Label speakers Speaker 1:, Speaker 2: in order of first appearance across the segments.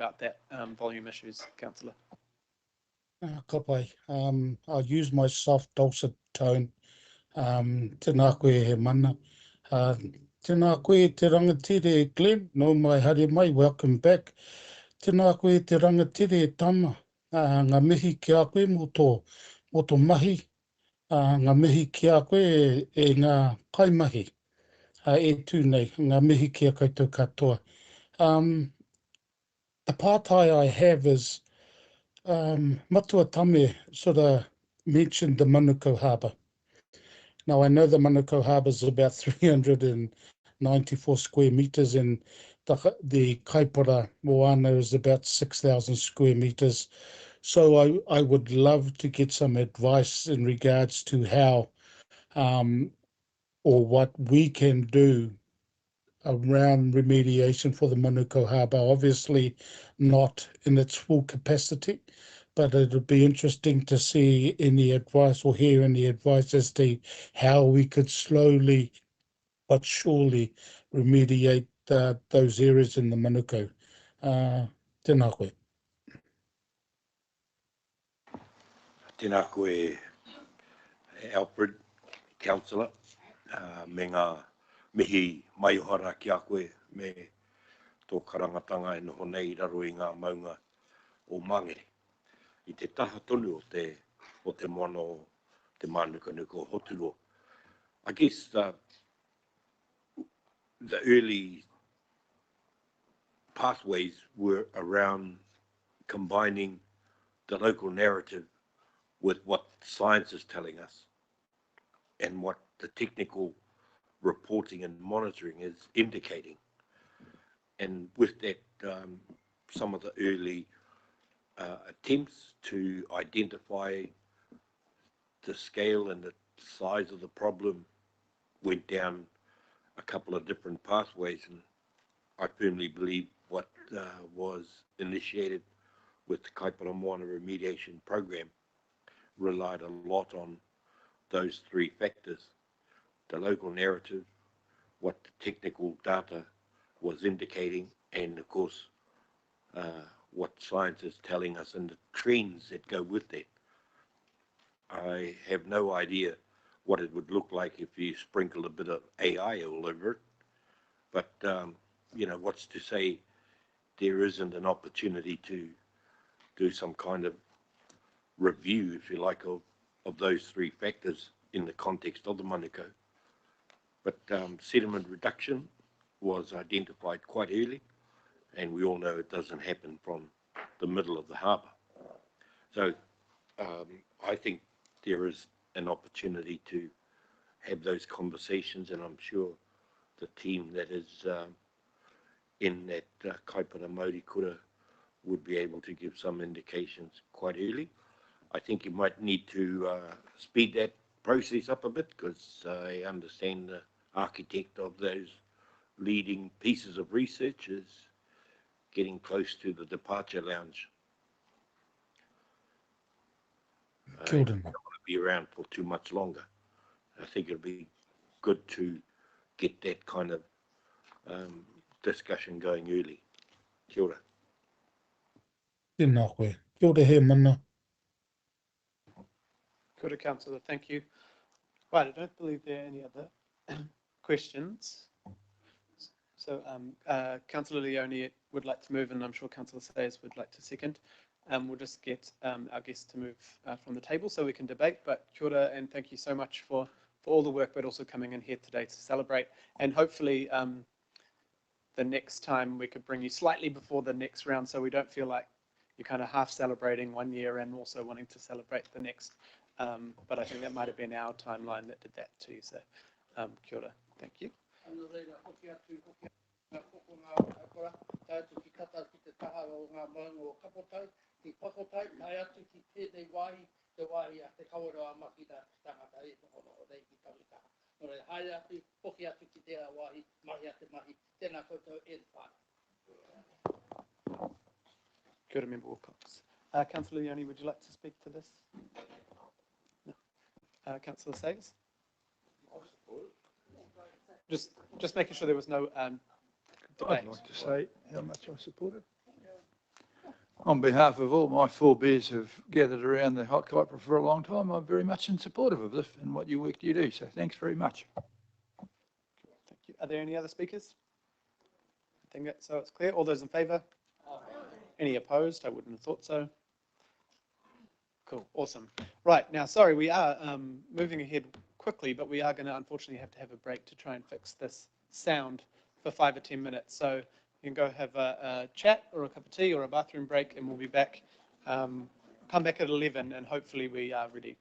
Speaker 1: about that volume issues, Councillor.
Speaker 2: Ka pai. I'll use my soft, dulcet tone. Tēnā koe he mana. Tēnā koe te rangatire, Glenn. No mai haere mai, welcome back. Tēnā koe te rangatire, Tama. Ngā mihi ki a koe mo tō mahi. Ngā mihi ki a koe e ngā kaimahi. E tūnei, ngā mihi ki a koutou katoa. The pātai I have is Matua Tame sort of mentioned the Manukau Harbour. Now, I know the Manukau Harbour is about 394 square metres and the Kaipara Moana is about 6,000 square metres. So I would love to get some advice in regards to how or what we can do around remediation for the Manukau Harbour. Obviously not in its full capacity, but it would be interesting to see any advice or hear any advice as to how we could slowly but surely remediate those areas in the Manukau. Tēnā koe.
Speaker 3: Tēnā koe, Alfred, Councillor, me ngā mihi maihora ki a koe, me tō karangatanga e noho nei raro i ngā maunga o Mangere. I te taha tonu o te moana o te manukanuka o Hoturo. I guess the early pathways were around combining the local narrative with what science is telling us and what the technical reporting and monitoring is indicating. And with that, some of the early attempts to identify the scale and the size of the problem went down a couple of different pathways, and I firmly believe what was initiated with the Kaipara Moana remediation program relied a lot on those three factors: the local narrative, what the technical data was indicating, and of course what science is telling us and the trends that go with that. I have no idea what it would look like if you sprinkle a bit of AI all over it, but you know, what's to say there isn't an opportunity to do some kind of review, if you like, of those three factors in the context of the Manukau. But sediment reduction was identified quite early, and we all know it doesn't happen from the middle of the harbour. So I think there is an opportunity to have those conversations, and I'm sure the team that is in that Kaipara Māori Kura would be able to give some indications quite early. I think you might need to speed that process up a bit, because I understand the architect of those leading pieces of research is getting close to the departure lounge. I don't want to be around for too much longer. I think it'll be good to get that kind of discussion going early. Kia ora.
Speaker 2: Tēnā koe. Kia ora he mana.
Speaker 1: Kia ora, Councillor. Thank you. Right, I don't believe there are any other questions. So Councillor Leone would like to move, and I'm sure Councillor Sayers would like to second. We'll just get our guests to move from the table so we can debate. But kia ora, and thank you so much for all the work, but also coming in here today to celebrate. And hopefully the next time we could bring you slightly before the next round, so we don't feel like you're kind of half celebrating one year and also wanting to celebrate the next. But I think that might have been our timeline that did that too. So kia ora, thank you. Kia ora, Member Wilcox. Councillor Leone, would you like to speak to this? No. Councillor Sayers? Just making sure there was no debate.
Speaker 4: I'd like to say how much I support it. On behalf of all my forebears who've gathered around the hot copper for a long time, I'm very much in supportive of this and what you work you do. So thanks very much.
Speaker 1: Thank you. Are there any other speakers? I think so it's clear. All those in favour? Any opposed? I wouldn't have thought so. Cool, awesome. Right, now, sorry, we are moving ahead quickly, but we are going to unfortunately have to have a break to try and fix this sound for 5 or 10 minutes. So you can go have a chat or a cup of tea or a bathroom break, and we'll be back, come back at 11, and hopefully we are ready.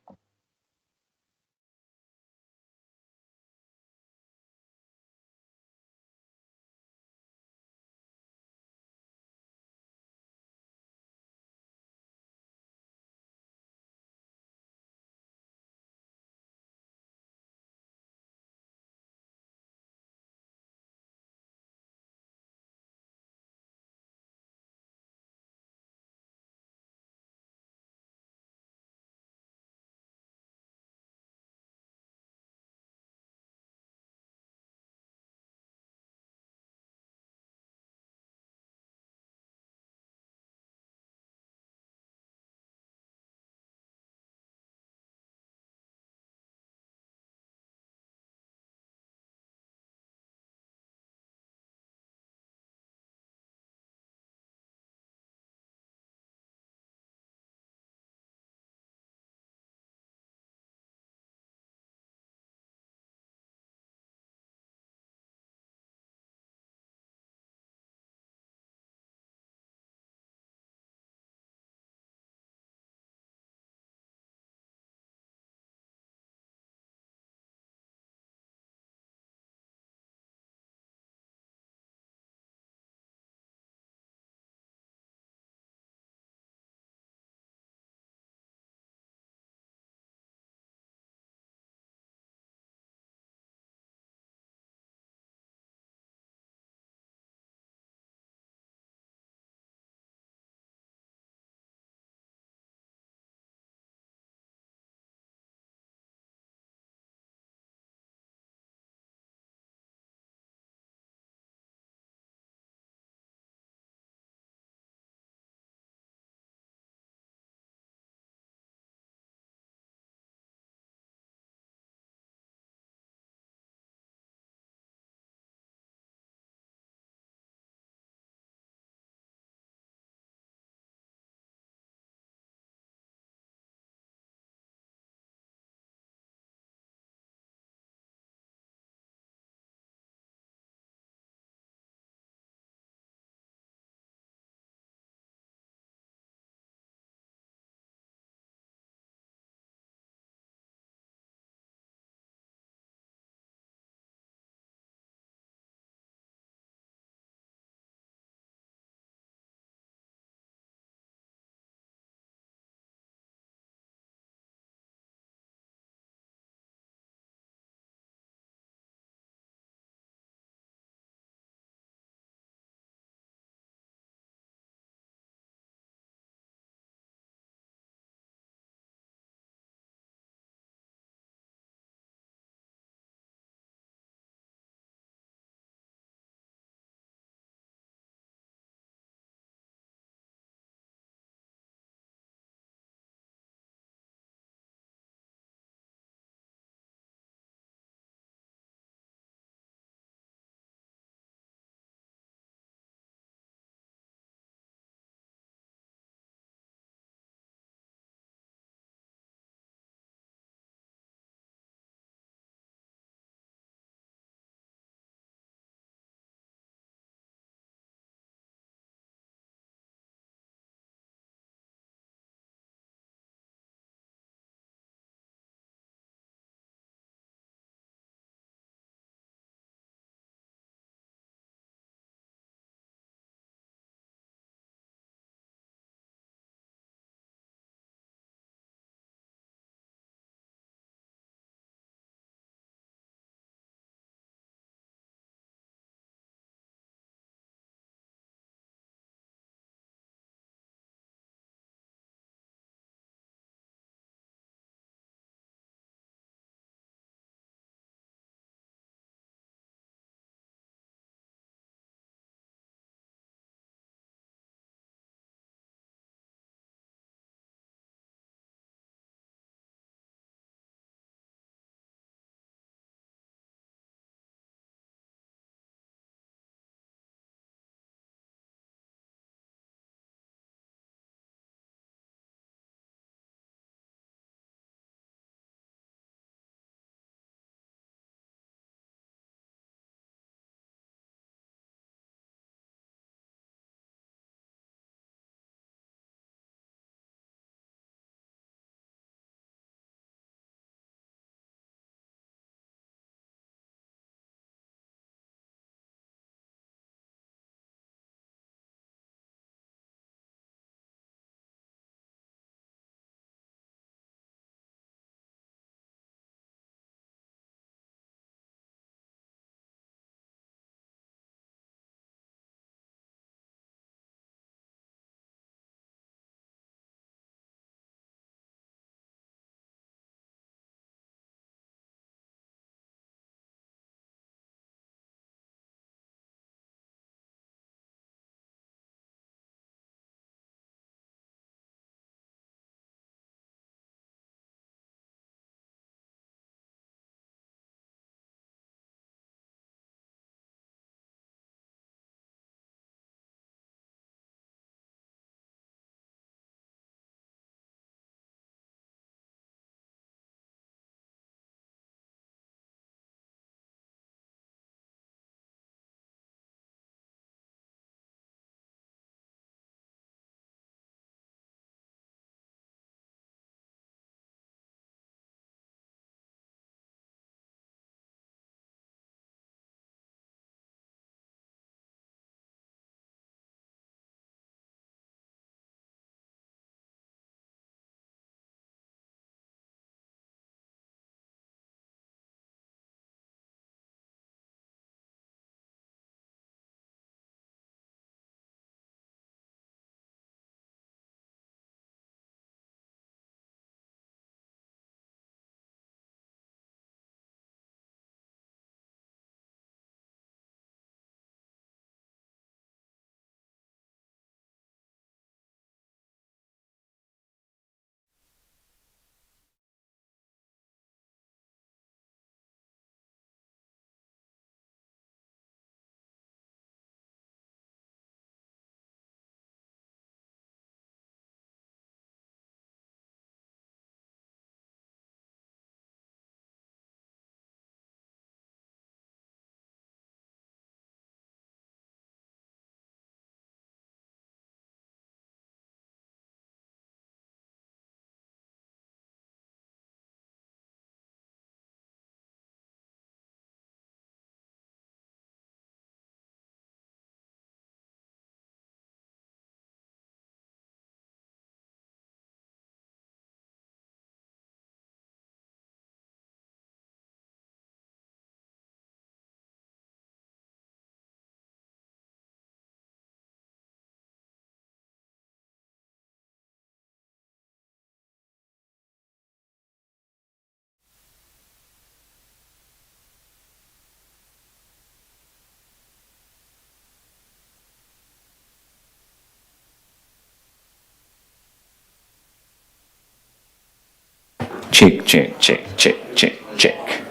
Speaker 5: Check, check, check, check, check, check.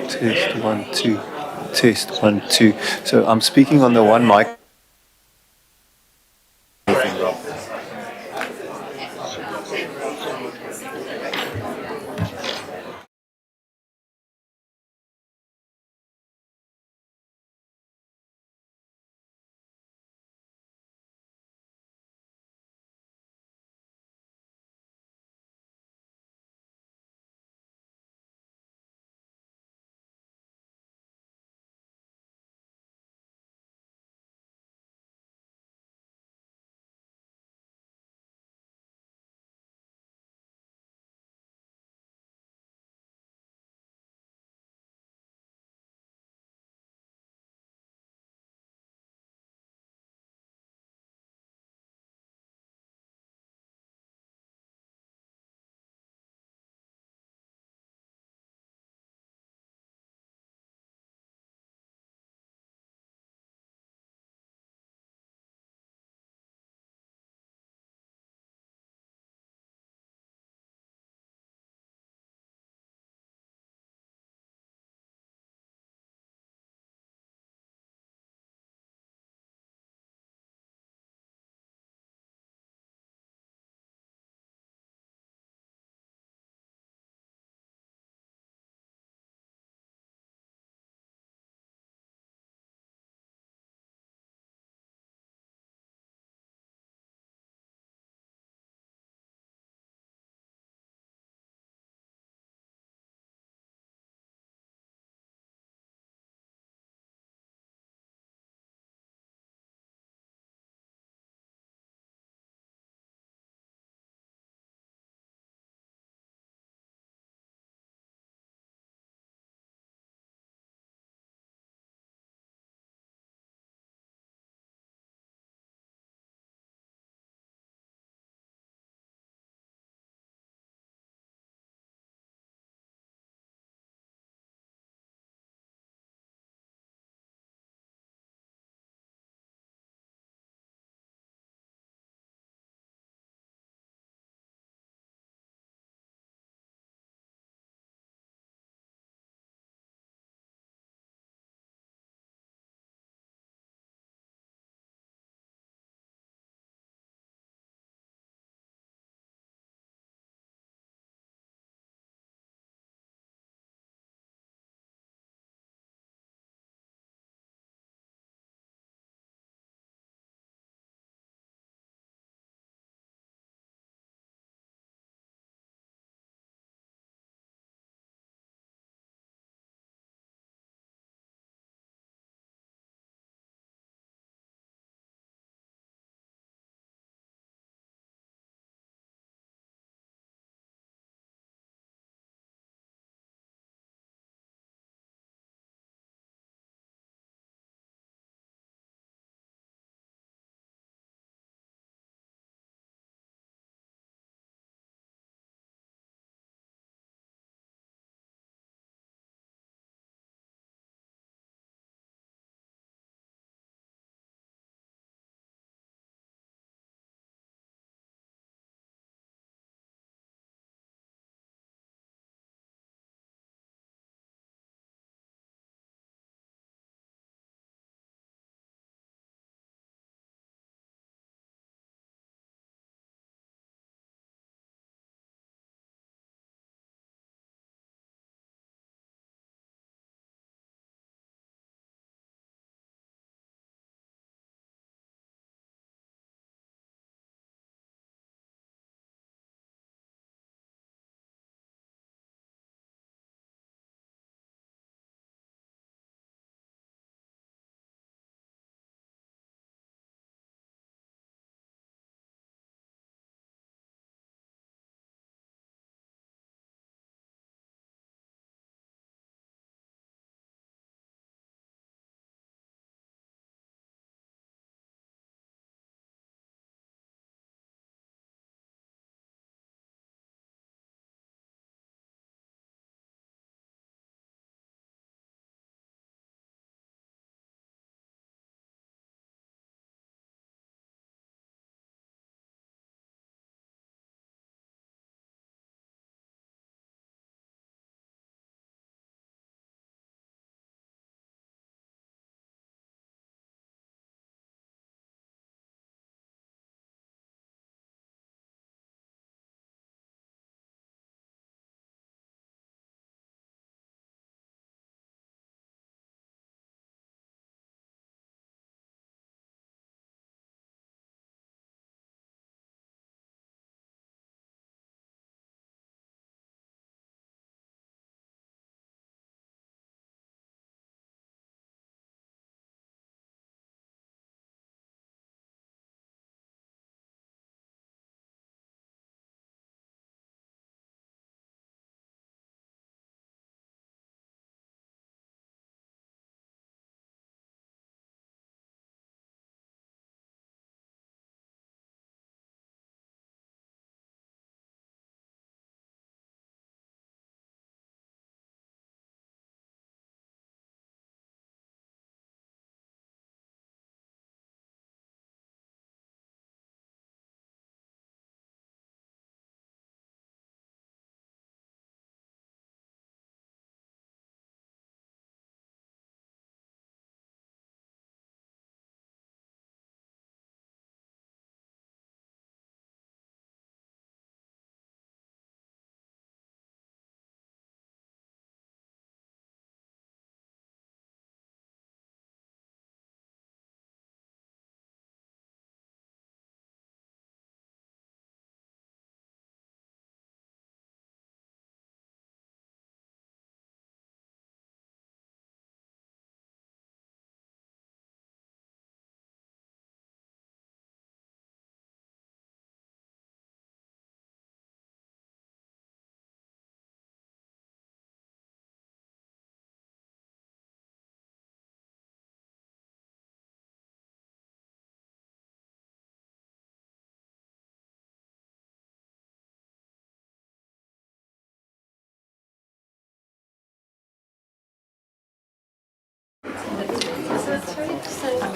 Speaker 6: Test one, two. Test one, two. So I'm speaking on the one mic.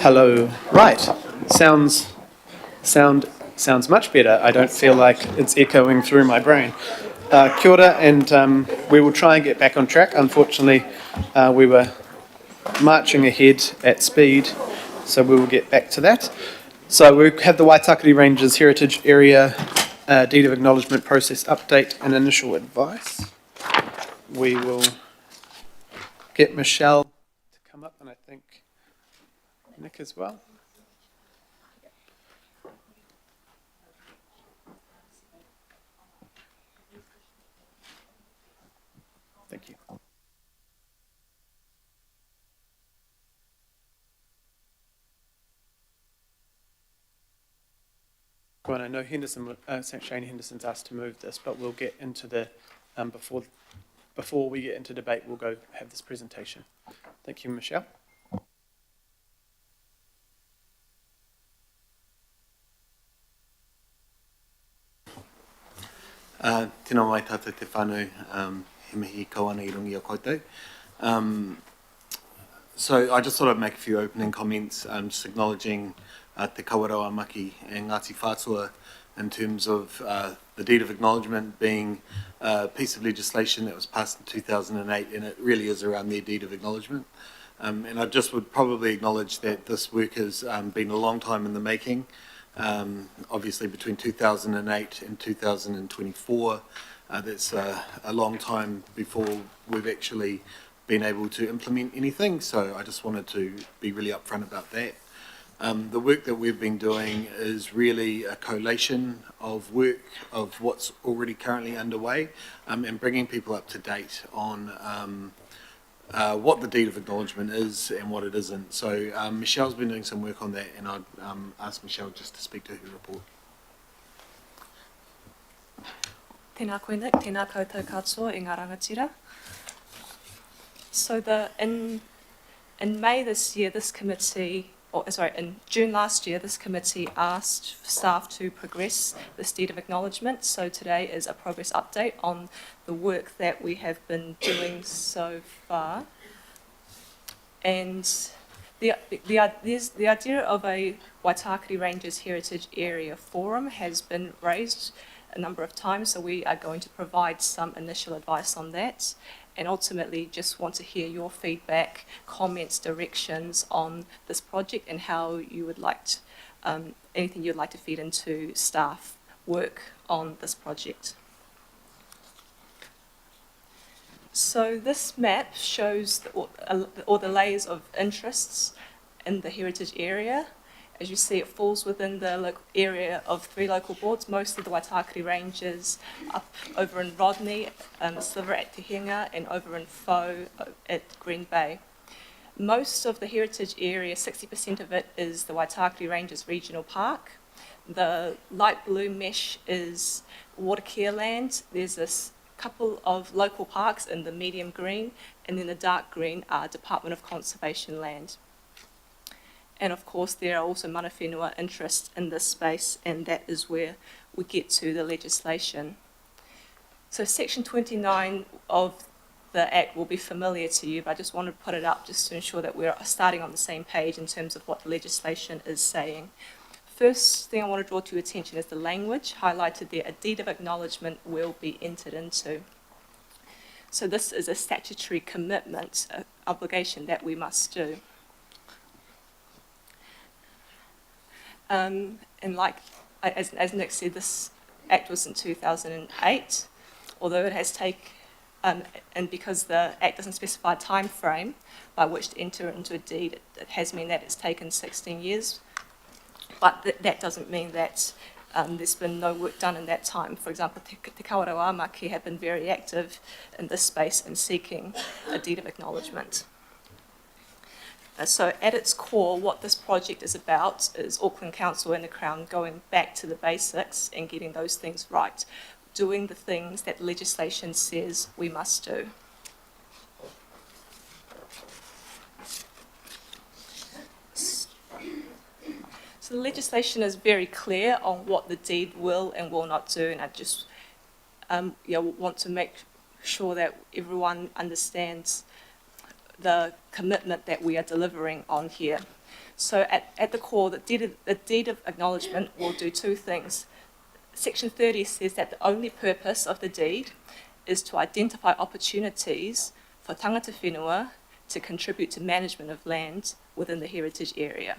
Speaker 1: Hello. Right. Sounds much better. I don't feel like it's echoing through my brain. Kia ora, and we will try and get back on track. Unfortunately, we were marching ahead at speed, so we will get back to that. So we have the Waitakere Ranges Heritage Area Deed of Acknowledgement Process Update and Initial Advice. We will get Michelle to come up, and I think Nick as well. Thank you. Well, I know Shane Henderson's asked to move this, but we'll get into the, before we get into debate, we'll go have this presentation. Thank you, Michelle.
Speaker 7: Tēnā mai tātou te whānau, he mihi kawana I rungi a koutou. So I just thought I'd make a few opening comments, just acknowledging te kawarau maki e Ngāti Whātua in terms of the deed of acknowledgement being a piece of legislation that was passed in 2008, and it really is around their deed of acknowledgement. And I just would probably acknowledge that this work has been a long time in the making. Obviously between 2008 and 2024, that's a long time before we've actually been able to implement anything, so I just wanted to be really upfront about that. The work that we've been doing is really a collation of work of what's already currently underway, and bringing people up to date on what the deed of acknowledgement is and what it isn't. So Michelle's been doing some work on that, and I'd ask Michelle just to speak to her report.
Speaker 8: Tēnā koe Nick, tēnā koutou katoa I ngā rangatira. So in May this year, this committee, in June last year, this committee asked staff to progress this deed of acknowledgement. So today is a progress update on the work that we have been doing so far. And the idea of a Waitakere Ranges Heritage Area Forum has been raised a number of times, so we are going to provide some initial advice on that, and ultimately just want to hear your feedback, comments, directions on this project and how you would like to, anything you'd like to feed into staff work on this project. So this map shows all the layers of interests in the heritage area. As you see, it falls within the local area of 3 local boards, mostly the Waitakere Ranges, up over in Rodney, Sliver at Te Hinga, and over in Faux at Green Bay. Most of the heritage area, 60% of it, is the Waitakere Ranges Regional Park. The light blue mesh is water care land. There's this couple of local parks in the medium green, and then the dark green are Department of Conservation land. And of course, there are also mana whenua interests in this space, and that is where we get to the legislation. So Section 29 of the Act will be familiar to you, but I just want to put it up just to ensure that we're starting on the same page in terms of what the legislation is saying. First thing I want to draw to your attention is the language highlighted there. A deed of acknowledgement will be entered into. So this is a statutory commitment, an obligation that we must do. And like, as Nick said, this Act was in 2008, although it has taken, and because the Act doesn't specify a time frame by which to enter into a deed, it has meant that it's taken 16 years. But that doesn't mean that there's been no work done in that time. For example, Te Kawarau Maki have been very active in this space in seeking a deed of acknowledgement. So at its core, what this project is about is Auckland Council and the Crown going back to the basics and getting those things right, doing the things that legislation says we must do. So the legislation is very clear on what the deed will and will not do, and I just want to make sure that everyone understands the commitment that we are delivering on here. So at the core, the deed of acknowledgement will do two things. Section 30 says that the only purpose of the deed is to identify opportunities for tangata whenua to contribute to management of land within the heritage area.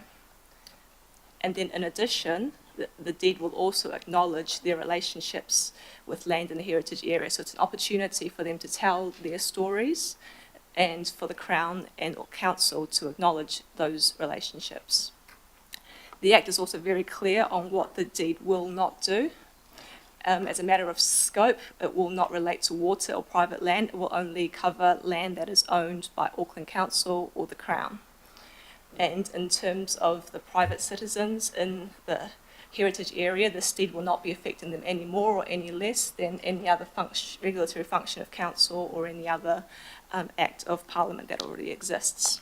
Speaker 8: And then in addition, the deed will also acknowledge their relationships with land in the heritage area. So it's an opportunity for them to tell their stories and for the Crown and Council to acknowledge those relationships. The Act is also very clear on what the deed will not do. As a matter of scope, it will not relate to water or private land. It will only cover land that is owned by Auckland Council or the Crown. And in terms of the private citizens in the heritage area, this deed will not be affecting them any more or any less than any other regulatory function of council or any other act of parliament that already exists.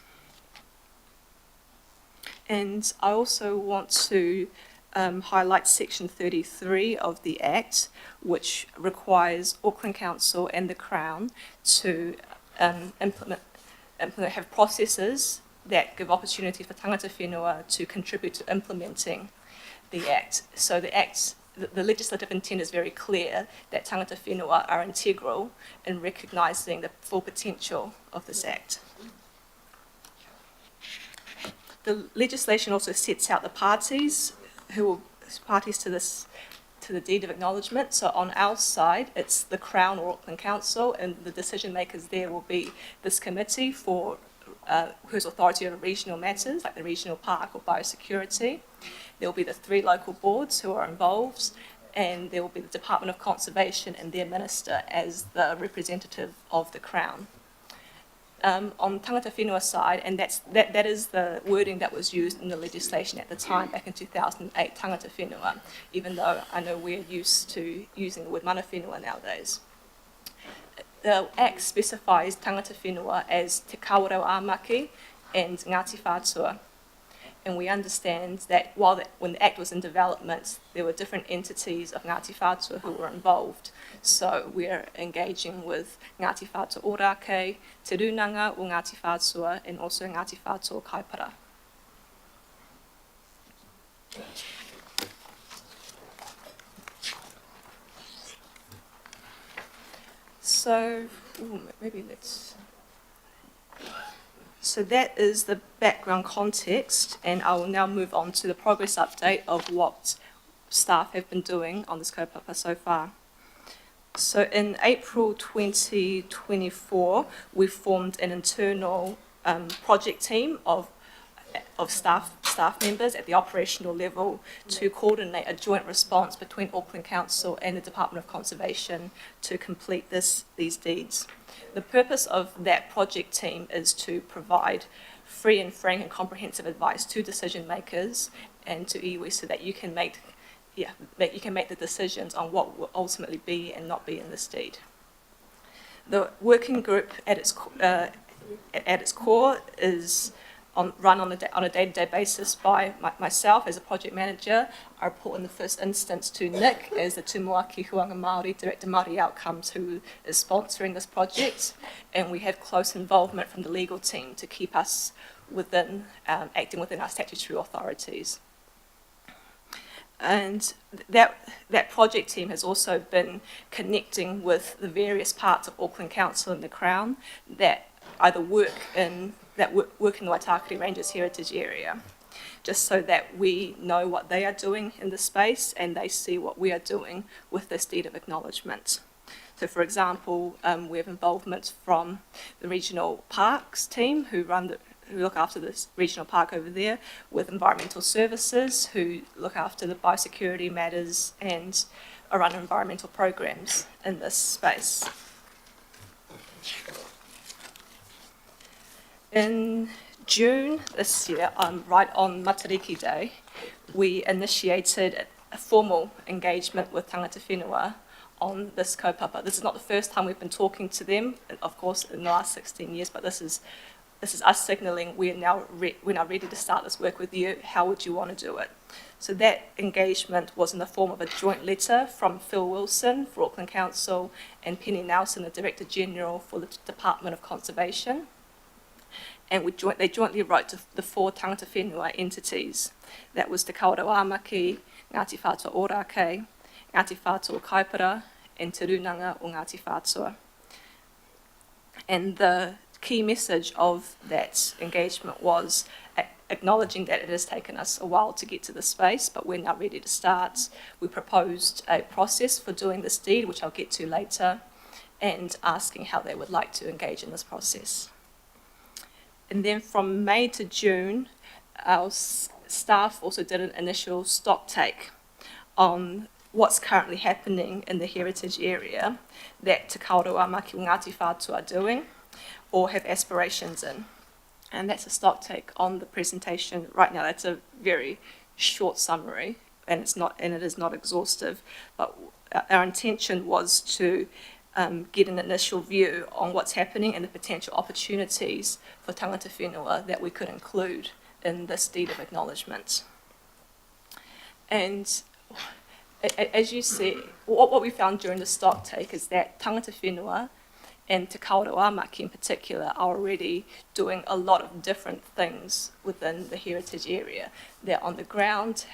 Speaker 8: And I also want to highlight section 33 of the Act, which requires Auckland Council and the Crown to have processes that give opportunity for tangata whenua to contribute to implementing the Act. So the legislative intent is very clear that tangata whenua are integral in recognising the full potential of this Act. The legislation also sets out the parties who will parties to the deed of acknowledgement. So on our side, it's the Crown or Auckland Council, and the decision makers there will be this committee for whose authority over regional matters, like the regional park or biosecurity. There will be the 3 local boards who are involved, and there will be the Department of Conservation and their minister as the representative of the Crown. On tangata whenua side, and that is the wording that was used in the legislation at the time, back in 2008, tangata whenua, even though I know we're used to using the word mana whenua nowadays. The Act specifies tangata whenua as te kawarau āmaki and Ngāti Whātua. And we understand that when the Act was in development, there were different entities of Ngāti Whātua who were involved. So we're engaging with Ngāti Whātua Ōrākei, Te Runanga o Ngāti Whātua, and also Ngāti Whātua Kaipara. So, So that is the background context, and I will now move on to the progress update of what staff have been doing on this kaupapa so far. So in April 2024, we formed an internal project team of staff members at the operational level to coordinate a joint response between Auckland Council and the Department of Conservation to complete these deeds. The purpose of that project team is to provide free and frank and comprehensive advice to decision makers and to iwi so that you can make the decisions on what will ultimately be and not be in this deed. The working group at its core is run on a day-to-day basis by myself as a project manager. I report in the first instance to Nick as the Tumuaki Huanga Māori Director Māori Outcomes, who is sponsoring this project, and we have close involvement from the legal team to keep us acting within our statutory authorities. And that project team has also been connecting with the various parts of Auckland Council and the Crown that either work in the Waitakere Ranges heritage area, just so that we know what they are doing in the space and they see what we are doing with this deed of acknowledgement. So for example, we have involvement from the regional parks team who look after this regional park over there, with environmental services who look after the biosecurity matters and run environmental programs in this space. In June this year, right on Matariki Day, we initiated a formal engagement with tangata whenua on this kaupapa. This is not the first time we've been talking to them, of course, in the last 16 years, but this is us signalling we're now ready to start this work with you. How would you want to do it? So that engagement was in the form of a joint letter from Phil Wilson for Auckland Council and Penny Nelson, the Director General for the Department of Conservation. and they jointly wrote to the 4 tangata whenua entities. That was Te Kawerau Āmaki, Ngāti Whātua Ōrākei, Ngāti Whātua Kaipara, and Te Runanga o Ngāti Whātua. And the key message of that engagement was acknowledging that it has taken us a while to get to this space, but we're now ready to start. We proposed a process for doing this deed, which I'll get to later, and asking how they would like to engage in this process. And then from May to June, our staff also did an initial stock take on what's currently happening in the heritage area that Te Kawerau Āmaki o Ngāti Whātua are doing or have aspirations in. And that's a stock take on the presentation right now. That's a very short summary, and it is not exhaustive. But our intention was to get an initial view on what's happening and the potential opportunities for tangata whenua that we could include in this deed of acknowledgement. And as you see, what we found during the stock take is that tangata whenua and Te Kawerau Āmaki in particular are already doing a lot of different things within the heritage area. They're on the ground,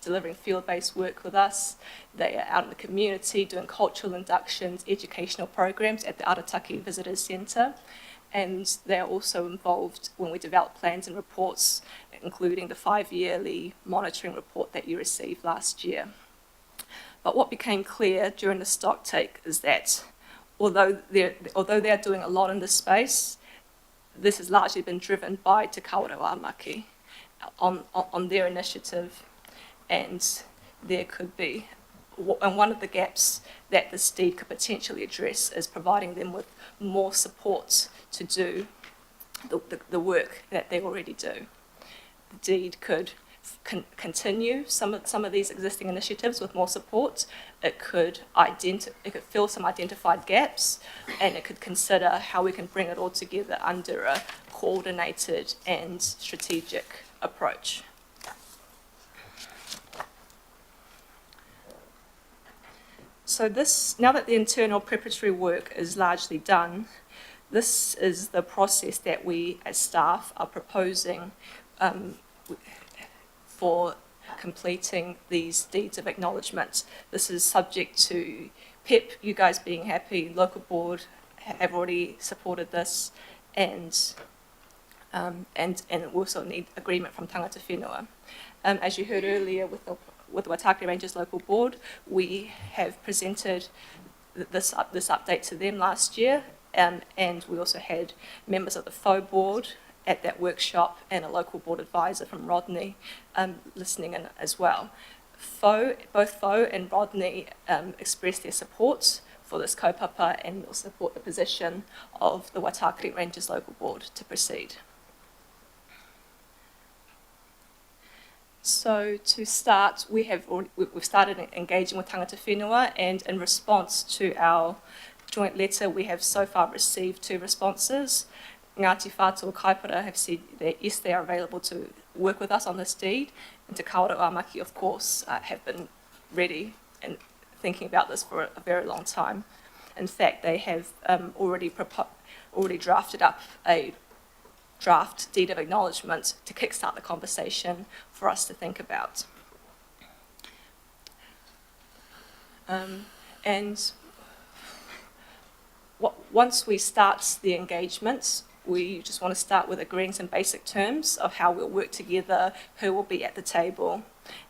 Speaker 8: delivering field-based work with us. They are out in the community doing cultural inductions, educational programs at the Arataki Visitors Centre. And they're also involved when we develop plans and reports, including the 5-yearly monitoring report that you received last year. But what became clear during the stock take is that although they are doing a lot in this space, this has largely been driven by Te Kawerau Āmaki on their initiative, and there could be, and one of the gaps that this deed could potentially address is providing them with more support to do the work that they already do. The deed could continue some of these existing initiatives with more support. It could fill some identified gaps, and it could consider how we can bring it all together under a coordinated and strategic approach. So now that the internal preparatory work is largely done, this is the process that we as staff are proposing for completing these deeds of acknowledgement. This is subject to PEP, you guys being happy, local board have already supported this, and we also need agreement from tangata whenua. As you heard earlier with the Waitaki Rangers local board, we have presented this update to them last year, and we also had members of the FO board at that workshop and a local board advisor from Rodney listening in as well. Both FO and Rodney expressed their support for this kaupapa and will support the position of the Waitaki Rangers local board to proceed. So to start, we've started engaging with tangata whenua, and in response to our joint letter, we have so far received 2 responses. Ngāti Whātua Kaipara have said that yes, they are available to work with us on this deed, and Te Kawerau Āmaki, of course, have been ready and thinking about this for a very long time. In fact, they have already drafted up a draft deed of acknowledgement to kickstart the conversation for us to think about. Once we start the engagement, we just want to start with agreeing some basic terms of how we'll work together, who will be at the table,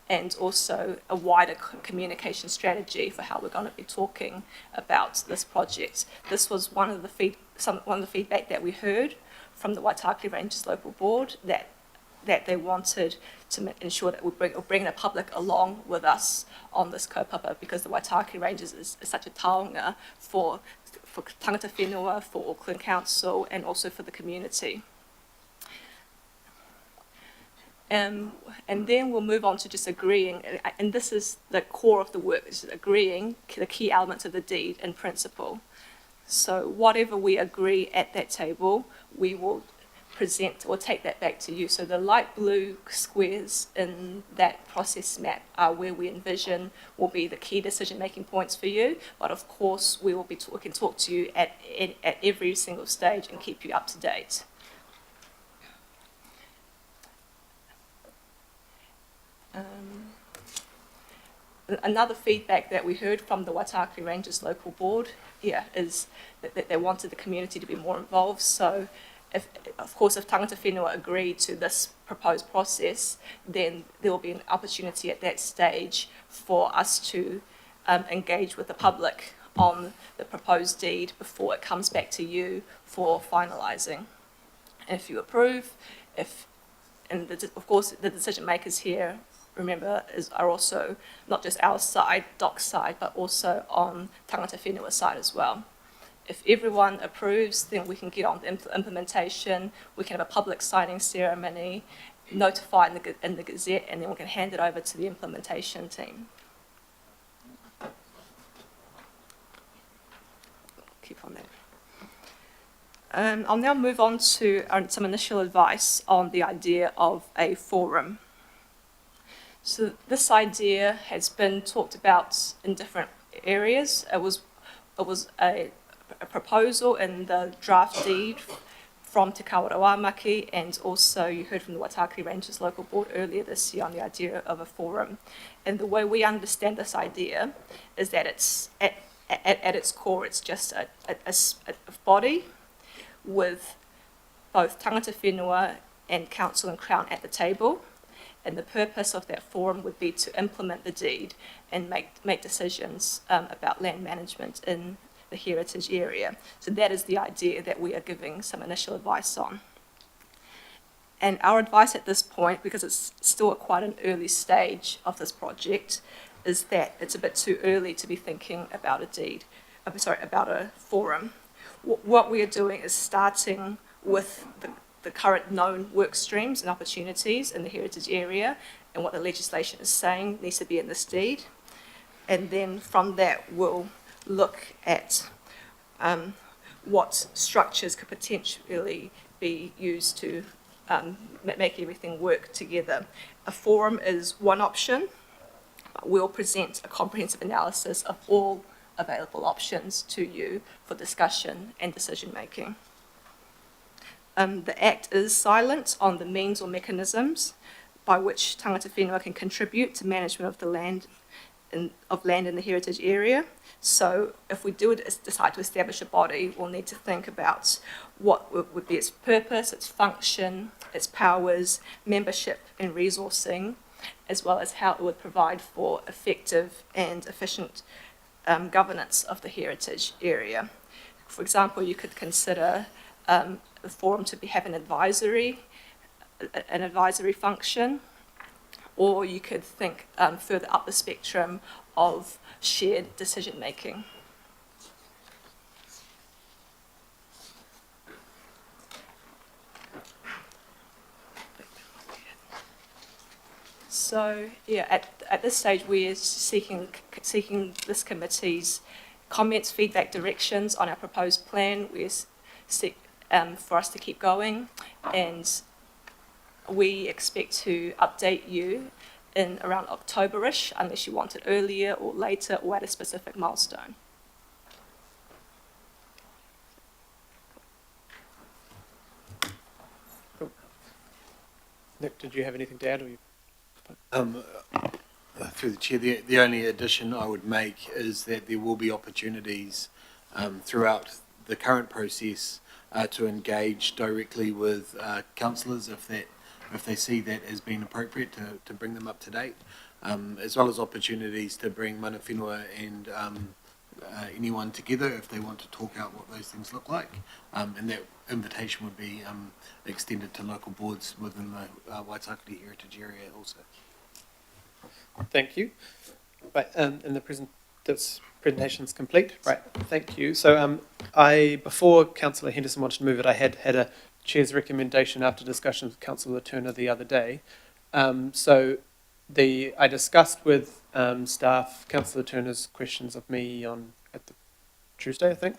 Speaker 8: and also a wider communication strategy for how we're going to be talking about this project. This was one of the feedback that we heard from the Waitaki Rangers local board, that they wanted to ensure that we'll bring the public along with us on this kaupapa, because the Waitaki Rangers is such a taonga for tangata whenua, for Auckland Council, and also for the community. And then we'll move on to just agreeing, and this is the core of the work, is agreeing the key elements of the deed in principle. So whatever we agree at that table, we will present or take that back to you. So the light blue squares in that process map are where we envision will be the key decision-making points for you. But of course, we can talk to you at every single stage and keep you up to date Another feedback that we heard from the Waitakere Rangers local board, is that they wanted the community to be more involved. So, of course, if tangata whenua agree to this proposed process, then there will be an opportunity at that stage for us to engage with the public on the proposed deed before it comes back to you for finalising. If you approve, of course the decision makers here, remember, are also not just our side, DOC's side, but also on tangata whenua's side as well. If everyone approves, then we can get on the implementation, we can have a public signing ceremony, notify in the Gazette, and then we can hand it over to the implementation team. Keep on that. I'll now move on to some initial advice on the idea of a forum. So this idea has been talked about in different areas. It was a proposal in the draft deed from Te Kawarawamaki, and also you heard from the Waitakere Rangers local board earlier this year on the idea of a forum. And the way we understand this idea is that it's at its core, it's just a body with both tangata whenua and council and crown at the table. And the purpose of that forum would be to implement the deed and make decisions about land management in the heritage area. So that is the idea that we are giving some initial advice on. And our advice at this point, because it's still at quite an early stage of this project, is that it's a bit too early to be thinking about about a forum. What we are doing is starting with the current known work streams and opportunities in the heritage area and what the legislation is saying needs to be in this deed. And then from that, we'll look at what structures could potentially be used to make everything work together. A forum is one option. We'll present a comprehensive analysis of all available options to you for discussion and decision making. The Act is silent on the means or mechanisms by which tangata whenua can contribute to management of the land in the heritage area. So if we decide to establish a body, we'll need to think about what would be its purpose, its function, its powers, membership and resourcing, as well as how it would provide for effective and efficient governance of the heritage area. For example, you could consider the forum to have an advisory function, or you could think further up the spectrum of shared decision making. So at this stage we're seeking this committee's comments, feedback, directions on our proposed plan. We're for us to keep going, and we expect to update you in around October-ish, unless you want it earlier or later or at a specific milestone.
Speaker 1: Cool. Nick, did you have anything to add?
Speaker 7: Through the chair, the only addition I would make is that there will be opportunities throughout the current process to engage directly with councillors if they see that as being appropriate to bring them up to date, as well as opportunities to bring mana whenua and anyone together if they want to talk out what those things look like, and that invitation would be extended to local boards within the Waitakere Heritage Area also.
Speaker 1: Thank you. Right, and this presentation's complete. Right, thank you. So before Councillor Henderson wanted to move it, I had a Chair's recommendation after discussions with Councillor Turner the other day. I discussed with staff Councillor Turner's questions of me at the Tuesday, I think.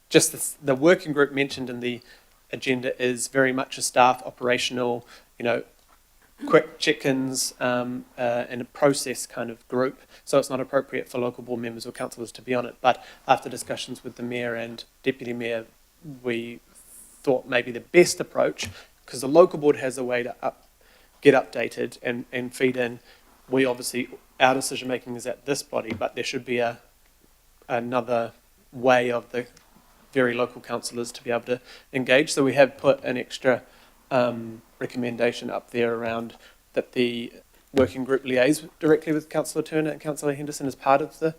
Speaker 1: Just the working group mentioned in the agenda is very much a staff operational, quick check-ins and a process kind of group. So it's not appropriate for local board members or councillors to be on it. But after discussions with the Mayor and Deputy Mayor, we thought maybe the best approach, because the local board has a way to get updated and feed in. We obviously, our decision making is at this body, but there should be another way of the very local councillors to be able to engage. So we have put an extra recommendation up there around that the working group liaise directly with Councillor Turner and Councillor Henderson as part of the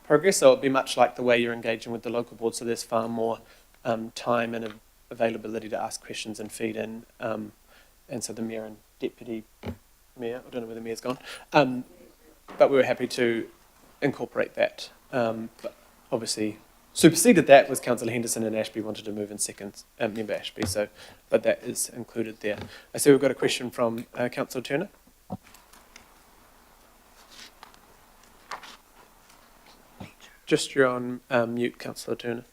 Speaker 1: progress. So it'll be much like the way you're engaging with the local board. So there's far more time and availability to ask questions and feed in. And so the Mayor and Deputy Mayor, I don't know where the Mayor's gone, but we were happy to incorporate that. But obviously superseded that was Councillor Henderson and Ashby wanted to move in second, Member Ashby, so, but that is included there. I see we've got a question from Councillor Turner. Just you're on mute, Councillor Turner.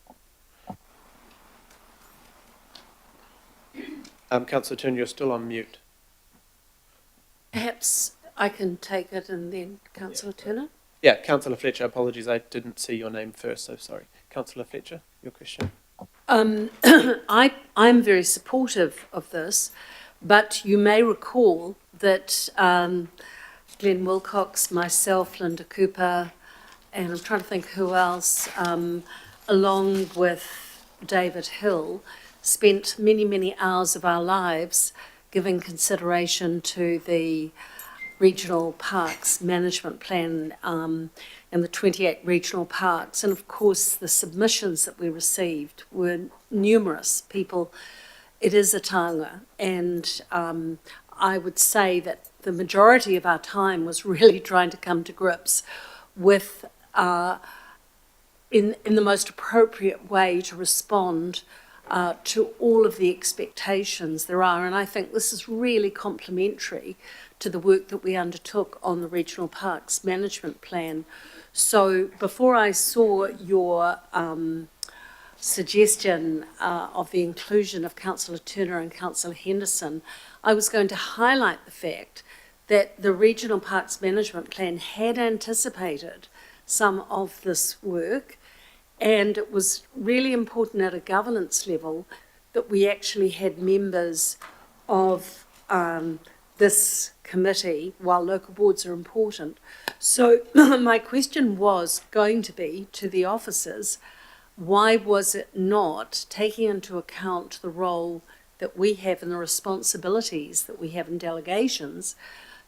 Speaker 1: Councillor Turner, you're still on mute.
Speaker 9: Perhaps I can take it and then Councillor Turner.
Speaker 1: Yeah, Councillor Fletcher, apologies, I didn't see your name first, so sorry. Councillor Fletcher, your question.
Speaker 9: I'm very supportive of this, but you may recall that Glenn Wilcox, myself, Linda Cooper, and I'm trying to think who else, along with David Hill, spent many, many hours of our lives giving consideration to the Regional Parks Management Plan and the 28 regional parks. And of course, the submissions that we received were numerous. People, it is a taonga, and I would say that the majority of our time was really trying to come to grips with in the most appropriate way to respond to all of the expectations there are. And I think this is really complementary to the work that we undertook on the Regional Parks Management Plan. So before I saw your suggestion of the inclusion of Councillor Turner and Councillor Henderson, I was going to highlight the fact that the Regional Parks Management Plan had anticipated some of this work, and it was really important at a governance level that we actually had members of this committee, while local boards are important. So my question was going to be to the officers, why was it not taking into account the role that we have and the responsibilities that we have in delegations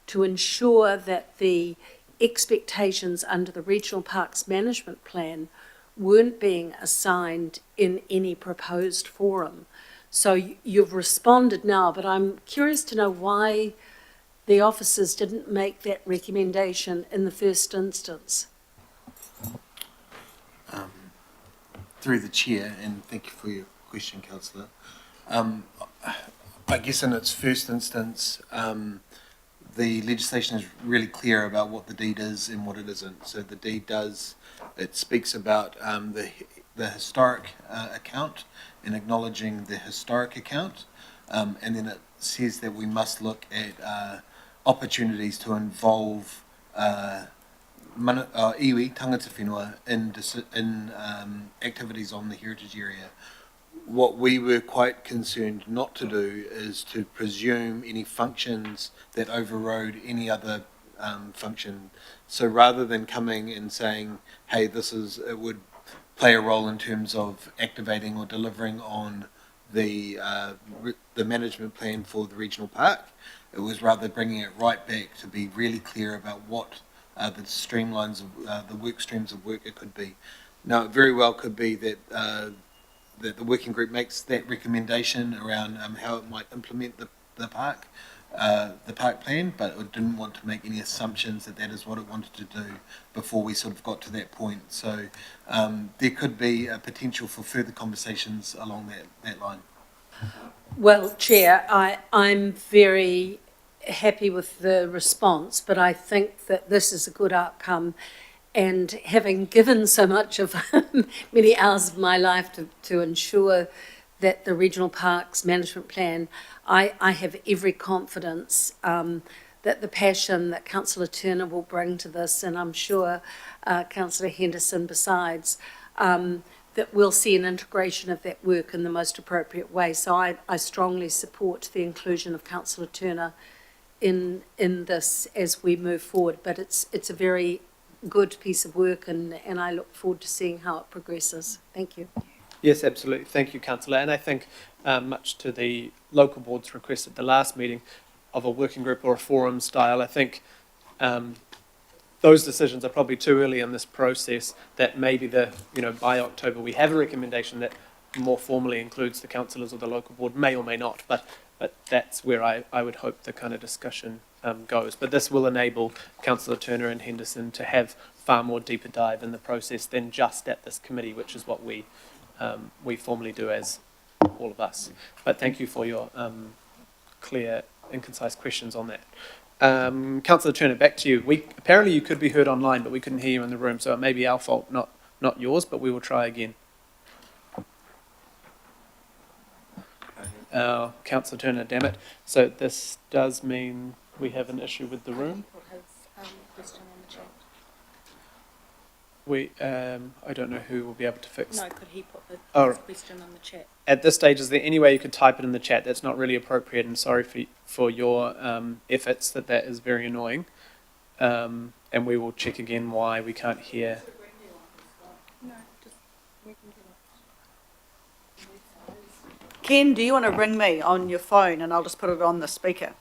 Speaker 9: to ensure that the expectations under the Regional Parks Management Plan weren't being assigned in any proposed forum? So you've responded now, but I'm curious to know why the officers didn't make that recommendation in the first instance.
Speaker 7: Through the chair, and thank you for your question, Councillor. I guess in its first instance, the legislation is really clear about what the deed is and what it isn't. So the deed does, it speaks about the historic account and acknowledging the historic account, and then it says that we must look at opportunities to involve iwi, tangata whenua, in activities on the heritage area. What we were quite concerned not to do is to presume any functions that overrode any other function. So rather than coming and saying, hey, it would play a role in terms of activating or delivering on the management plan for the regional park, it was rather bringing it right back to be really clear about what the streamlines of the work streams of work it could be. Now, it very well could be that that the working group makes that recommendation around how it might implement the park plan, but it didn't want to make any assumptions that that is what it wanted to do before we sort of got to that point. So there could be a potential for further conversations along that line.
Speaker 9: Well, Chair, I'm very happy with the response, but I think that this is a good outcome. And having given so much of many hours of my life to ensure that the Regional Parks Management Plan, I have every confidence that the passion that Councillor Turner will bring to this, and I'm sure Councillor Henderson besides, that we'll see an integration of that work in the most appropriate way. So I strongly support the inclusion of Councillor Turner in this as we move forward. But it's a very good piece of work, and I look forward to seeing how it progresses. Thank you.
Speaker 1: Yes, absolutely. Thank you, Councillor. And I think much to the local board's request at the last meeting of a working group or a forum style, I think those decisions are probably too early in this process, that maybe by October we have a recommendation that more formally includes the councillors or the local board, may or may not, but that's where I would hope the kind of discussion goes. But this will enable Councillor Turner and Henderson to have far more deeper dive in the process than just at this committee, which is what we formally do as all of us. But thank you for your clear and concise questions on that. Councillor Turner, back to you. Apparently you could be heard online, but we couldn't hear you in the room, so it may be our fault, not yours, but we will try again. Councillor Turner, damn it. So this does mean we have an issue with the room. I don't know who will be able to fix.
Speaker 10: No, could he put the question on the chat?
Speaker 1: At this stage, is there any way you could type it in the chat? That's not really appropriate, and sorry for your efforts. That is very annoying. And we will check again why we can't hear.
Speaker 10: Ken, do you want to ring me on your phone and I'll just put it on the speaker?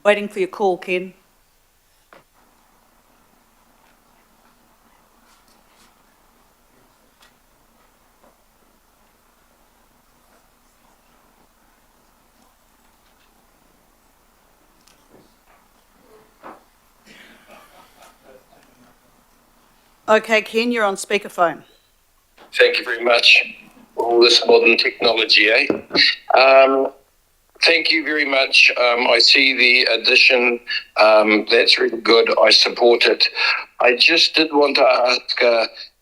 Speaker 10: Waiting for your call, Ken. Okay, Ken, you're on speakerphone.
Speaker 11: Thank you very much. All this modern technology, eh? Thank you very much. I see the addition. That's really good. I support it. I just did want to ask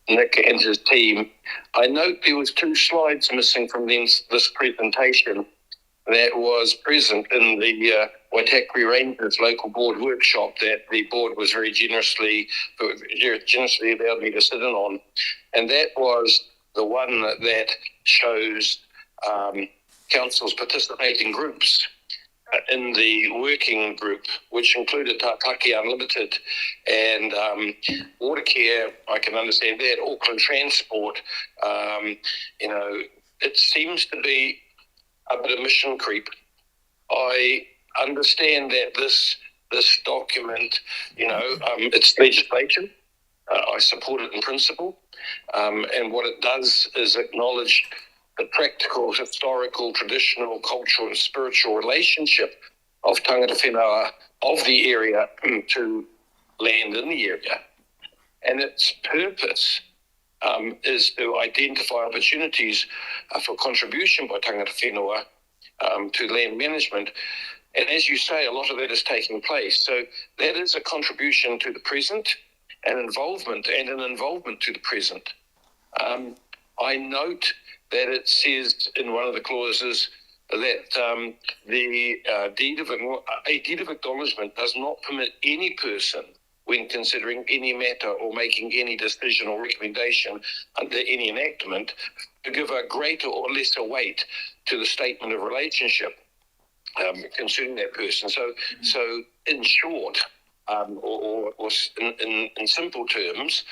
Speaker 11: Nick and his team. I note there was 2 slides missing from this presentation that was present in the Waitakere Rangers local board workshop that the board was very generously allowed me to sit in on. And that was the one that shows councils participating groups in the working group, which included Tātaki Unlimited and Watercare. I can understand that. Auckland Transport. It seems to be a bit of mission creep. I understand that this document, it's legislation. I support it in principle. And what it does is acknowledge the practical, historical, traditional, cultural and spiritual relationship of tangata whenua of the area to land in the area. And its purpose is to identify opportunities for contribution by tangata whenua to land management. And as you say, a lot of that is taking place. So that is a contribution to the present and an involvement to the present. I note that it says in one of the clauses that a deed of acknowledgement does not permit any person, when considering any matter or making any decision or recommendation under any enactment, to give a greater or lesser weight to the statement of relationship concerning that person. So in short, or in simple terms,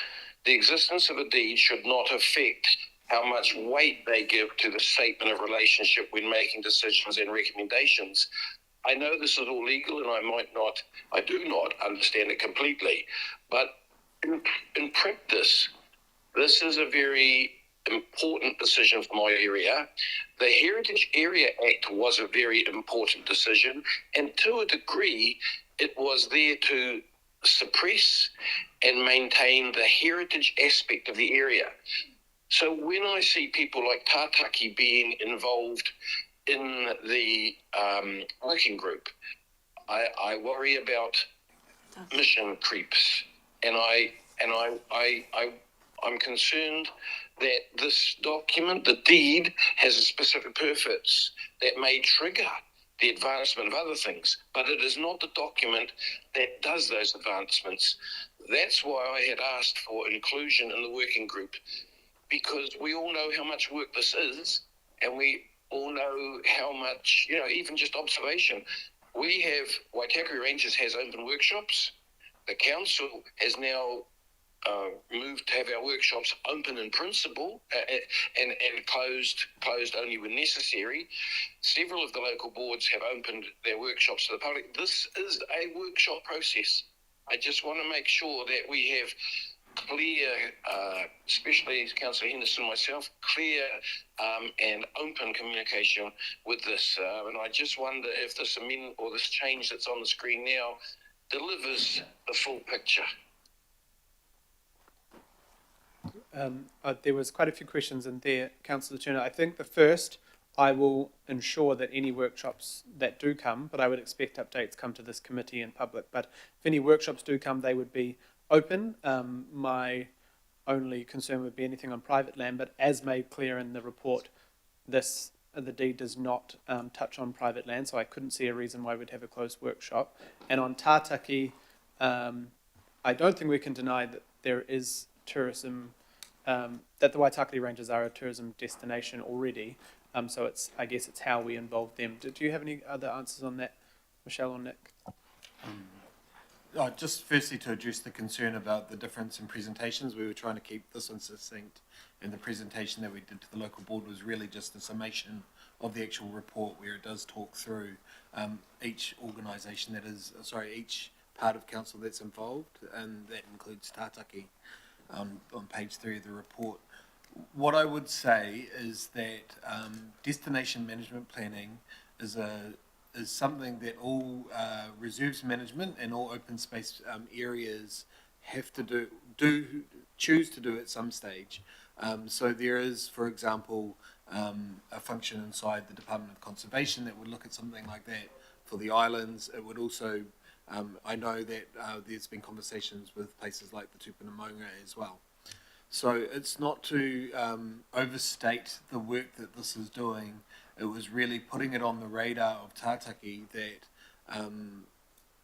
Speaker 11: the existence of a deed should not affect how much weight they give to the statement of relationship when making decisions and recommendations. I know this is all legal and I do not understand it completely, but in practice, this is a very important decision for my area. The Heritage Area Act was a very important decision, and to a degree, it was there to suppress and maintain the heritage aspect of the area. So when I see people like Tātaki being involved in the working group, I worry about mission creeps, and I'm concerned that this document, the deed, has a specific purpose that may trigger the advancement of other things, but it is not the document that does those advancements. That's why I had asked for inclusion in the working group, because we all know how much work this is, and we all know how much, even just observation. We have, Waitakere Rangers has open workshops. The council has now moved to have our workshops open in principle and closed only when necessary. Several of the local boards have opened their workshops to the public. This is a workshop process. I just want to make sure that we have clear, especially Councillor Henderson and myself, clear and open communication with this. And I just wonder if this amendment or this change that's on the screen now delivers the full picture.
Speaker 1: There was quite a few questions in there, Councillor Turner. I think the first, I will ensure that any workshops that do come, but I would expect updates come to this committee and public, but if any workshops do come, they would be open. My only concern would be anything on private land, but as made clear in the report, the deed does not touch on private land, so I couldn't see a reason why we'd have a closed workshop. And on Tātaki, I don't think we can deny that there is tourism, that the Waitakere Ranges are a tourism destination already. So I guess it's how we involve them. Do you have any other answers on that, Michelle or Nick?
Speaker 7: Just firstly to address the concern about the difference in presentations, we were trying to keep this one succinct, and the presentation that we did to the local board was really just a summation of the actual report, where it does talk through each organisation each part of council that's involved, and that includes Tātaki on page 3 of the report. What I would say is that destination management planning is something that all reserves management and all open space areas have to choose to do at some stage. So there is, for example, a function inside the Department of Conservation that would look at something like that for the islands. It would also, I know that there's been conversations with places like the Tupuna as well. So it's not to overstate the work that this is doing. It was really putting it on the radar of Tātaki that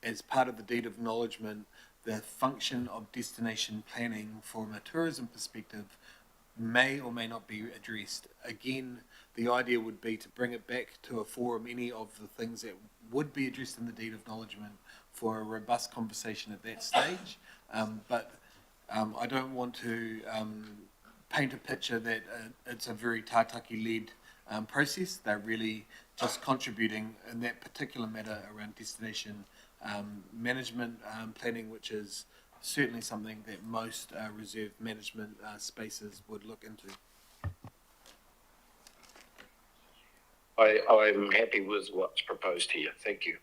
Speaker 7: as part of the deed of acknowledgement, the function of destination planning from a tourism perspective may or may not be addressed. Again, the idea would be to bring it back to a forum, any of the things that would be addressed in the deed of acknowledgement, for a robust conversation at that stage. But I don't want to paint a picture that it's a very Tātaki-led process. They're really just contributing in that particular matter around destination management planning, which is certainly something that most reserve management spaces would look into.
Speaker 11: I'm happy with what's proposed here. Thank you.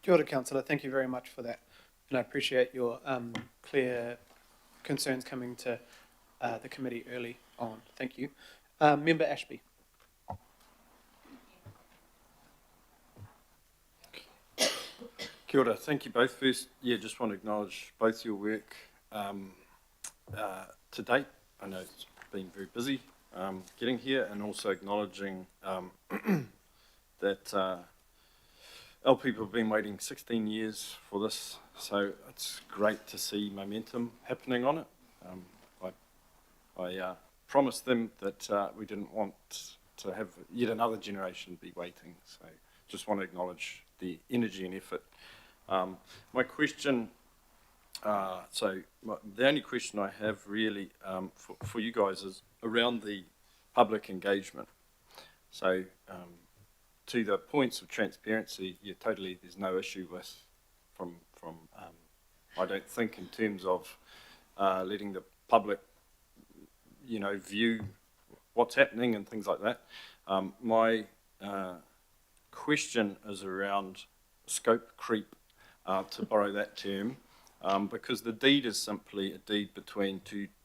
Speaker 1: Kia ora, Councillor. Thank you very much for that. And I appreciate your clear concerns coming to the committee early on. Thank you. Member Ashby.
Speaker 12: Kia ora. Thank you both. First, just want to acknowledge both your work to date. I know it's been very busy getting here, and also acknowledging that our people have been waiting 16 years for this, so it's great to see momentum happening on it. I promised them that we didn't want to have yet another generation be waiting, so just want to acknowledge the energy and effort. My question, the only question I have really for you guys is around the public engagement. So to the points of transparency, there's no issue with from I don't think, in terms of letting the public, view what's happening and things like that. My question is around scope creep, to borrow that term, because the deed is simply a deed between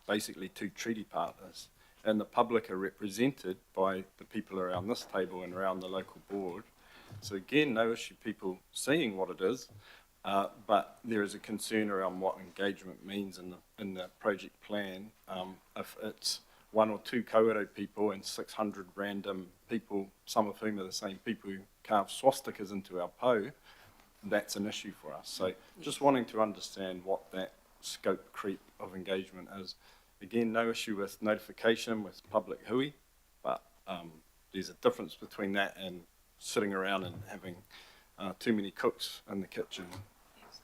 Speaker 12: basically two treaty partners, and the public are represented by the people around this table and around the local board. So again, no issue people seeing what it is, but there is a concern around what engagement means in the project plan, if it's one or two kawerau people and 600 random people, some of whom are the same people who carve swastikas into our pou, that's an issue for us. So just wanting to understand what that scope creep of engagement is. Again, no issue with notification with public hui, but there's a difference between that and sitting around and having too many cooks in the kitchen.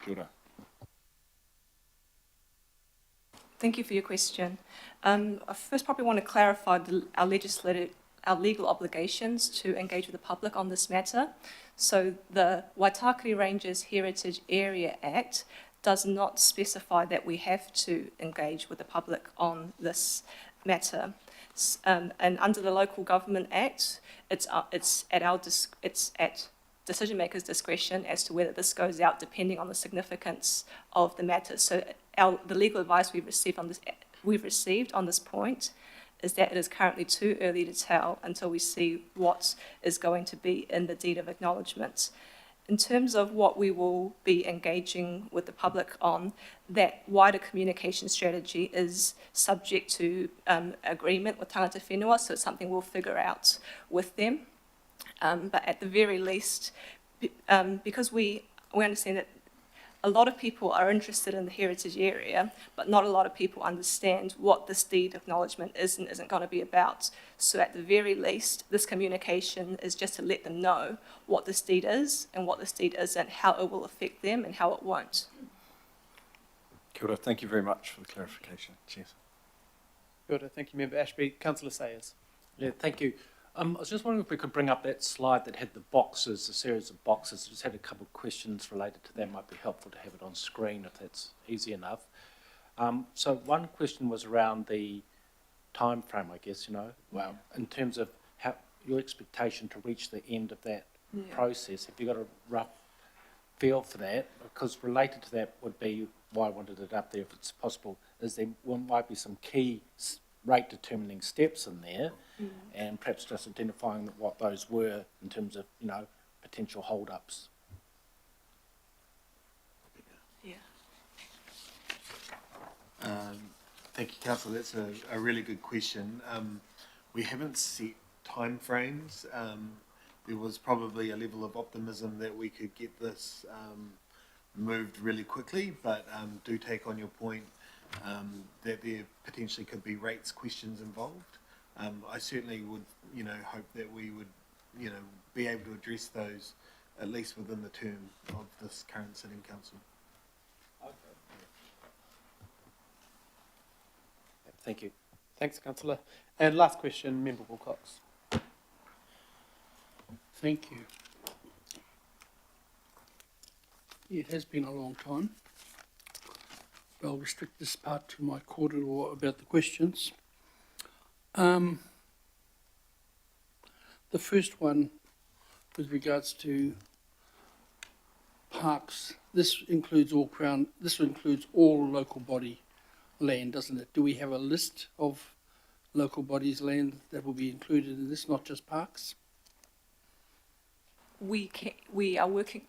Speaker 12: Kia ora.
Speaker 8: Thank you for your question. I first probably want to clarify our legal obligations to engage with the public on this matter. So the Waitakere Ranges Heritage Area Act does not specify that we have to engage with the public on this matter. And under the Local Government Act, it's at decision makers' discretion as to whether this goes out, depending on the significance of the matter. So the legal advice we've received on this point is that it is currently too early to tell until we see what is going to be in the deed of acknowledgement. In terms of what we will be engaging with the public on, that wider communication strategy is subject to agreement with tangata whenua, so it's something we'll figure out with them. But at the very least, because we understand that a lot of people are interested in the heritage area, but not a lot of people understand what this deed acknowledgement is and isn't going to be about. So at the very least, this communication is just to let them know what this deed is and what this deed isn't, how it will affect them and how it won't.
Speaker 12: Kia ora. Thank you very much for the clarification. Cheers.
Speaker 1: Kia ora. Thank you, Member Ashby. Councillor Sayers.
Speaker 13: Yeah, thank you. I was just wondering if we could bring up that slide that had the boxes, a series of boxes. I just had a couple of questions related to that. Might be helpful to have it on screen if that's easy enough. So one question was around the time frame, I guess, well, in terms of how your expectation to reach the end of that process. Have you got a rough feel for that? Because related to that would be why I wanted it up there, if it's possible, is there might be some key rate determining steps in there, and perhaps just identifying what those were in terms of, potential hold-ups.
Speaker 8: Yeah.
Speaker 7: Thank you, Councillor. That's a really good question. We haven't set timeframes. There was probably a level of optimism that we could get this moved really quickly, but do take on your point that there potentially could be rates questions involved. I certainly would, hope that we would, be able to address those at least within the term of this current sitting council.
Speaker 13: Okay. Thank you.
Speaker 1: Thanks, Councillor. And last question, Member Wilcox.
Speaker 14: Thank you. It has been a long time. I'll restrict this part to my corridor about the questions. The first one with regards to parks, this includes all local body land, doesn't it? Do we have a list of local bodies land that will be included in this, not just parks?
Speaker 8: We are working,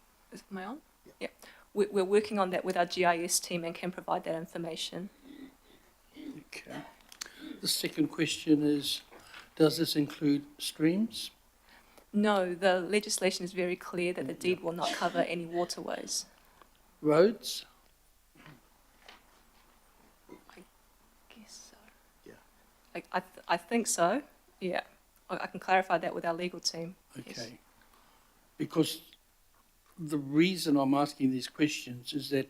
Speaker 8: am I on? Yeah. We're working on that with our GIS team and can provide that information.
Speaker 14: Okay. The second question is, does this include streams?
Speaker 8: No, the legislation is very clear that the deed will not cover any waterways.
Speaker 14: Roads?
Speaker 8: I guess so. Yeah. I think so, yeah. I can clarify that with our legal team.
Speaker 14: Okay.
Speaker 8: Yes.
Speaker 14: Because the reason I'm asking these questions is that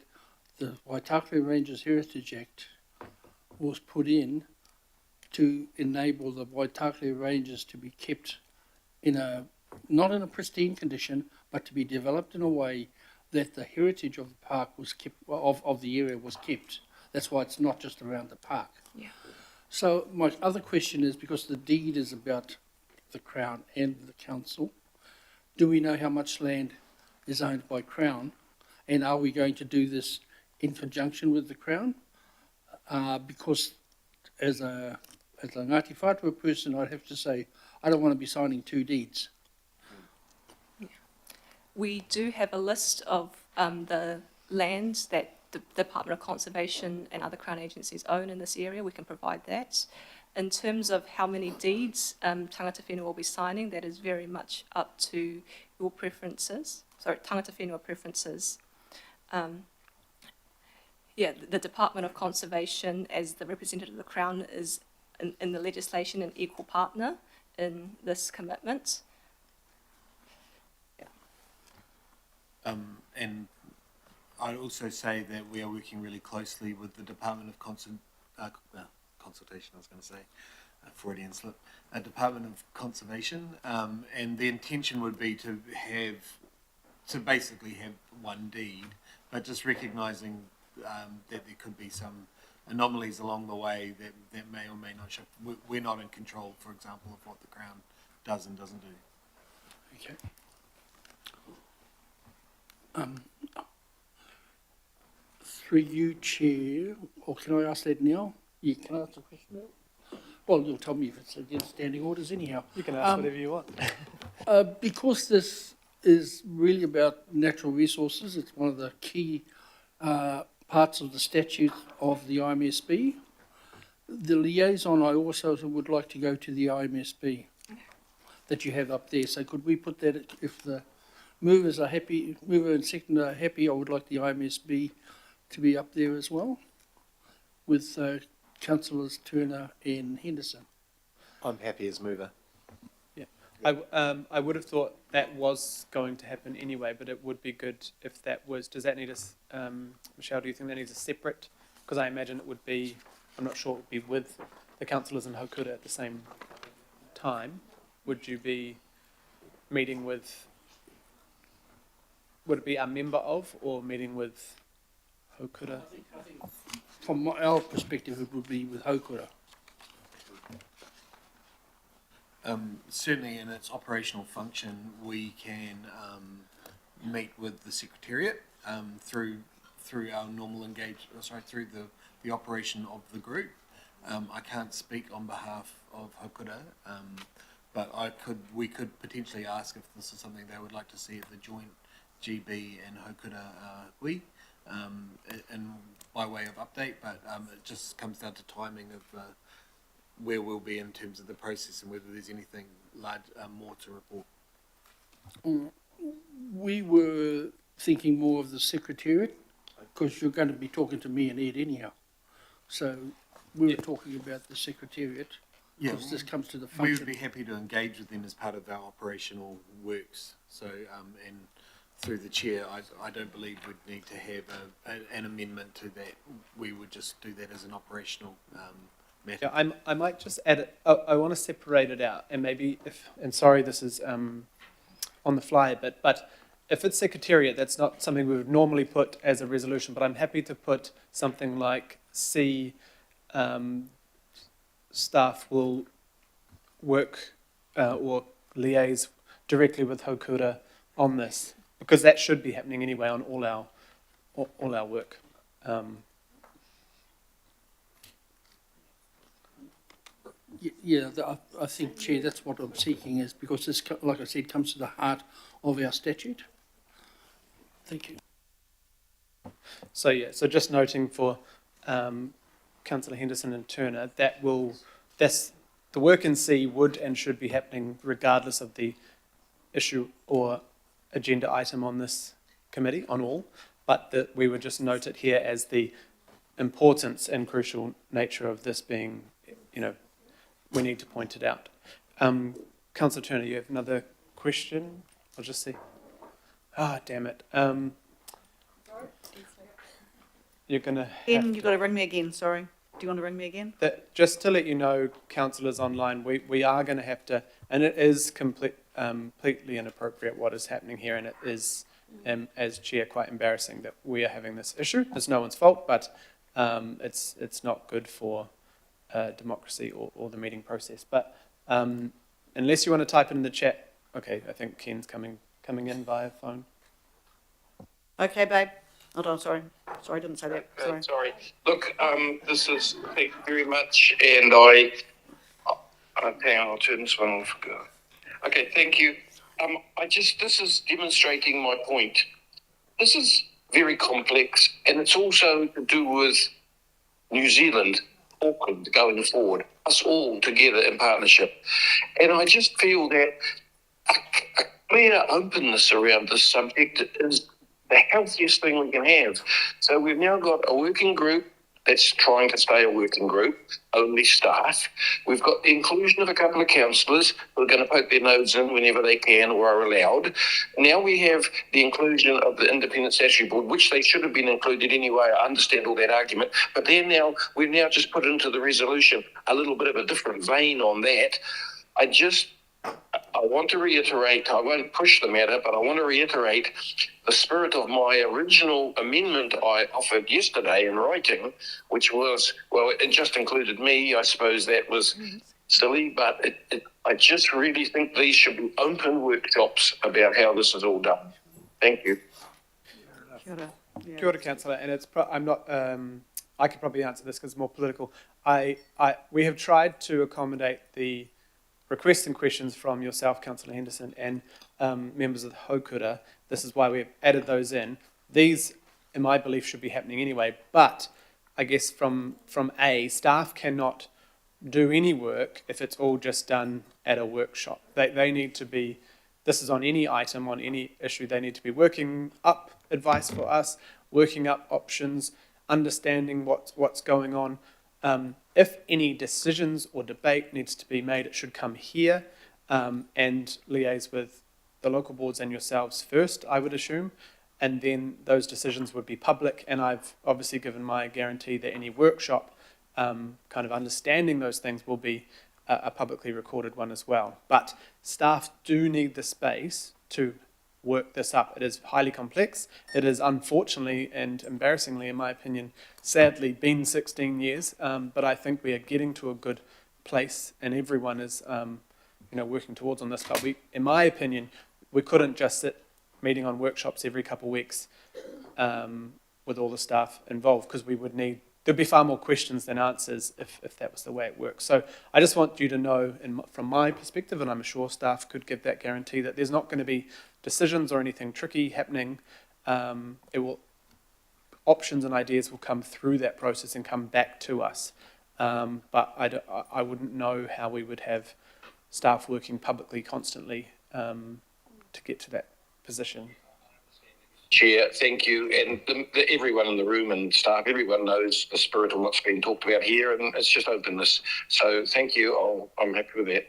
Speaker 14: the Waitakere Ranges Heritage Act was put in to enable the Waitakere Ranges to be kept not in a pristine condition, but to be developed in a way that the heritage of the park was kept, of the area was kept. That's why it's not just around the park.
Speaker 8: Yeah.
Speaker 14: So my other question is, because the deed is about the Crown and the Council, do we know how much land is owned by Crown, and are we going to do this in conjunction with the Crown? Because as a Ngāti Whātua person, I'd have to say, I don't want to be signing two deeds.
Speaker 8: We do have a list of the lands that the Department of Conservation and other Crown agencies own in this area. We can provide that. In terms of how many deeds tangata whenua will be signing, that is very much up to your preferences, tangata whenua preferences. Yeah, the Department of Conservation, as the representative of the Crown, is in the legislation an equal partner in this commitment.
Speaker 7: And I'd also say that we are working really closely with the Department of Consultation, I was going to say, Freudian slip, Department of Conservation, and the intention would be to basically have one deed, but just recognising that there could be some anomalies along the way that may or may not show. We're not in control, for example, of what the Crown does and doesn't do.
Speaker 14: Okay. Through you, Chair, or can I ask that now? Yeah, can I ask the question now? Well, you'll tell me if it's against standing orders anyhow.
Speaker 1: You can ask whatever you want.
Speaker 14: Because this is really about natural resources, it's one of the key parts of the statute of the IMSB. The liaison, I also would like to go to the IMSB that you have up there. So could we put that, if the movers are happy, mover and seconder are happy, I would like the IMSB to be up there as well with Councillors Turner and Henderson.
Speaker 6: I'm happy as mover.
Speaker 1: Yeah, I would have thought that was going to happen anyway, but it would be good if that was. Does that need a Michelle? Do you think that needs a separate? Because I imagine it would be. I'm not sure it would be with the councillors in Hokura at the same time. Would you be meeting with? Would it be a member of or meeting with Hokura?
Speaker 14: I think from our perspective, it would be with Hokura.
Speaker 7: Certainly in its operational function, we can meet with the Secretariat through our normal through the operation of the group. I can't speak on behalf of Hokura, but we could potentially ask if this is something they would like to see at the joint GB and Hokura hui, and by way of update, but it just comes down to timing of where we'll be in terms of the process and whether there's anything large more to report.
Speaker 14: We were thinking more of the Secretariat, because you're going to be talking to me and Ed anyhow. So we were talking about the Secretariat, because this comes to the function.
Speaker 7: We would be happy to engage with them as part of our operational works. So, and through the chair, I don't believe we'd need to have an amendment to that. We would just do that as an operational matter.
Speaker 1: Yeah, I might just add it. I want to separate it out, and maybe and sorry, this is on the fly a bit, but if it's Secretariat, that's not something we would normally put as a resolution, but I'm happy to put something like C, staff will work or liaise directly with Hokura on this, because that should be happening anyway on all our work.
Speaker 14: Yeah, I think, Chair, that's what I'm seeking, is because this, like I said, comes to the heart of our statute. Thank you.
Speaker 1: So yeah, so just noting for Councillor Henderson and Turner, that's the work in C would and should be happening regardless of the issue or agenda item on this committee, on all, but that we would just note it here as the importance and crucial nature of this being, we need to point it out. Councillor Turner, you have another question? I'll just see. Damn it. You're going to
Speaker 10: you've got to ring me again, sorry. Do you want to ring me again?
Speaker 1: Just to let you know, councillors online, we are going to have to, and it is completely inappropriate what is happening here, and it is, as chair, quite embarrassing that we are having this issue. It's no one's fault, but it's not good for democracy or the meeting process. But unless you want to type it in the chat, okay, I think Ken's coming in via phone.
Speaker 10: Okay, babe. Hold on, sorry. Sorry, I didn't say that. Sorry.
Speaker 11: Sorry. Look, this is, thank you very much, and hang on, I'll turn this one off. Okay, thank you. This is demonstrating my point. This is very complex, and it's also to do with New Zealand. Auckland going forward, us all together in partnership. And I just feel that a clear openness around this subject is the healthiest thing we can have. So we've now got a working group that's trying to stay a working group, only staff. We've got the inclusion of a couple of councillors who are going to poke their nose in whenever they can or are allowed. Now we have the inclusion of the Independent Statutory Board, which they should have been included anyway. I understand all that argument, but we've now just put into the resolution a little bit of a different vein on that. I want to reiterate, I won't push the matter, but I want to reiterate the spirit of my original amendment I offered yesterday in writing, which was, well, it just included me. I suppose that was silly, but I just really think these should be open workshops about how this is all done. Thank you.
Speaker 10: Kia ora. Yeah.
Speaker 1: Kia ora, Councillor, and I'm not, I could probably answer this because it's more political. We have tried to accommodate the requests and questions from yourself, Councillor Henderson, and members of the Haukura. This is why we've added those in. These, in my belief, should be happening anyway, but I guess from staff cannot do any work if it's all just done at a workshop. They need to be, this is on any item, on any issue, they need to be working up advice for us, working up options, understanding what's going on. If any decisions or debate needs to be made, it should come here and liaise with the local boards and yourselves first, I would assume, and then those decisions would be public. And I've obviously given my guarantee that any workshop kind of understanding those things will be a publicly recorded one as well. But staff do need the space to work this up. It is highly complex. It is unfortunately and embarrassingly, in my opinion, sadly been 16 years, but I think we are getting to a good place and everyone is working towards on this. But in my opinion, we couldn't just sit meeting on workshops every couple of weeks with all the staff involved, because there'd be far more questions than answers if that was the way it works. So I just want you to know from my perspective, and I'm sure staff could give that guarantee, that there's not going to be decisions or anything tricky happening. Options and ideas will come through that process and come back to us. But I wouldn't know how we would have staff working publicly constantly to get to that position.
Speaker 11: Chair, thank you. And everyone in the room and staff, everyone knows the spirit of what's being talked about here, and it's just openness. So thank you. I'm happy with that.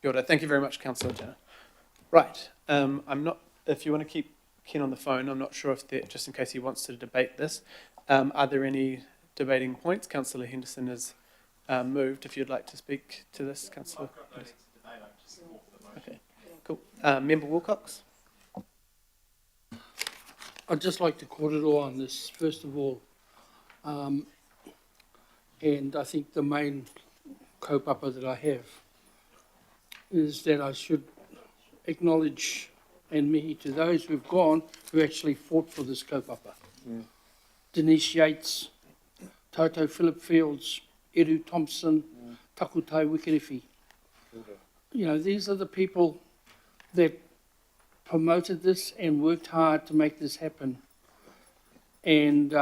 Speaker 1: Kia ora. Thank you very much, Councillor Turner. Right. If you want to keep Ken on the phone, I'm not sure if just in case he wants to debate this. Are there any debating points? Councillor Henderson has moved. If you'd like to speak to this, Councillor. Okay, cool. Member Wilcox?
Speaker 14: I'd just like to korero on this, first of all. And I think the main kaupapa that I have is that I should acknowledge and mihi to those who've gone who actually fought for this kaupapa. Denise Yates, Toto Philip Fields, Eru Thompson, Takutai Wikiriwhi. These are the people that promoted this and worked hard to make this happen. And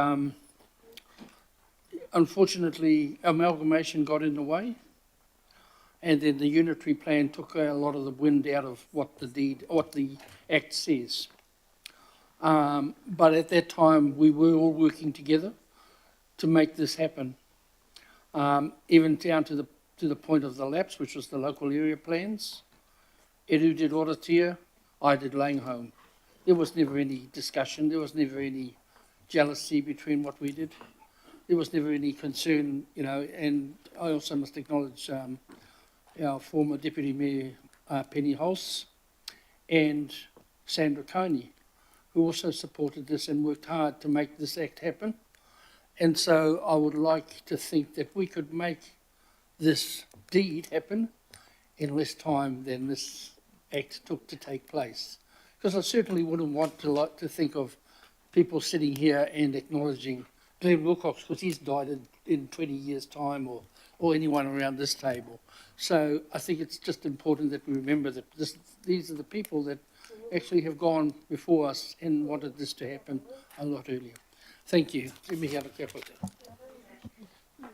Speaker 14: unfortunately, amalgamation got in the way. And then the unitary plan took a lot of the wind out of what the Act says. But at that time, we were all working together to make this happen. Even down to the point of the lapse, which was the local area plans. Eru did Oratia, I did Langholm. There was never any discussion, there was never any jealousy between what we did. There was never any concern, and I also must acknowledge our former Deputy Mayor, Penny Hulse, and Sandra Coney, who also supported this and worked hard to make this act happen. And so I would like to think that we could make this deed happen in less time than this act took to take place. Because I certainly wouldn't want to think of people sitting here and acknowledging Glenn Wilcox, because he's died in 20 years' time, or anyone around this table. So I think it's just important that we remember that these are the people that actually have gone before us and wanted this to happen a lot earlier. Thank you.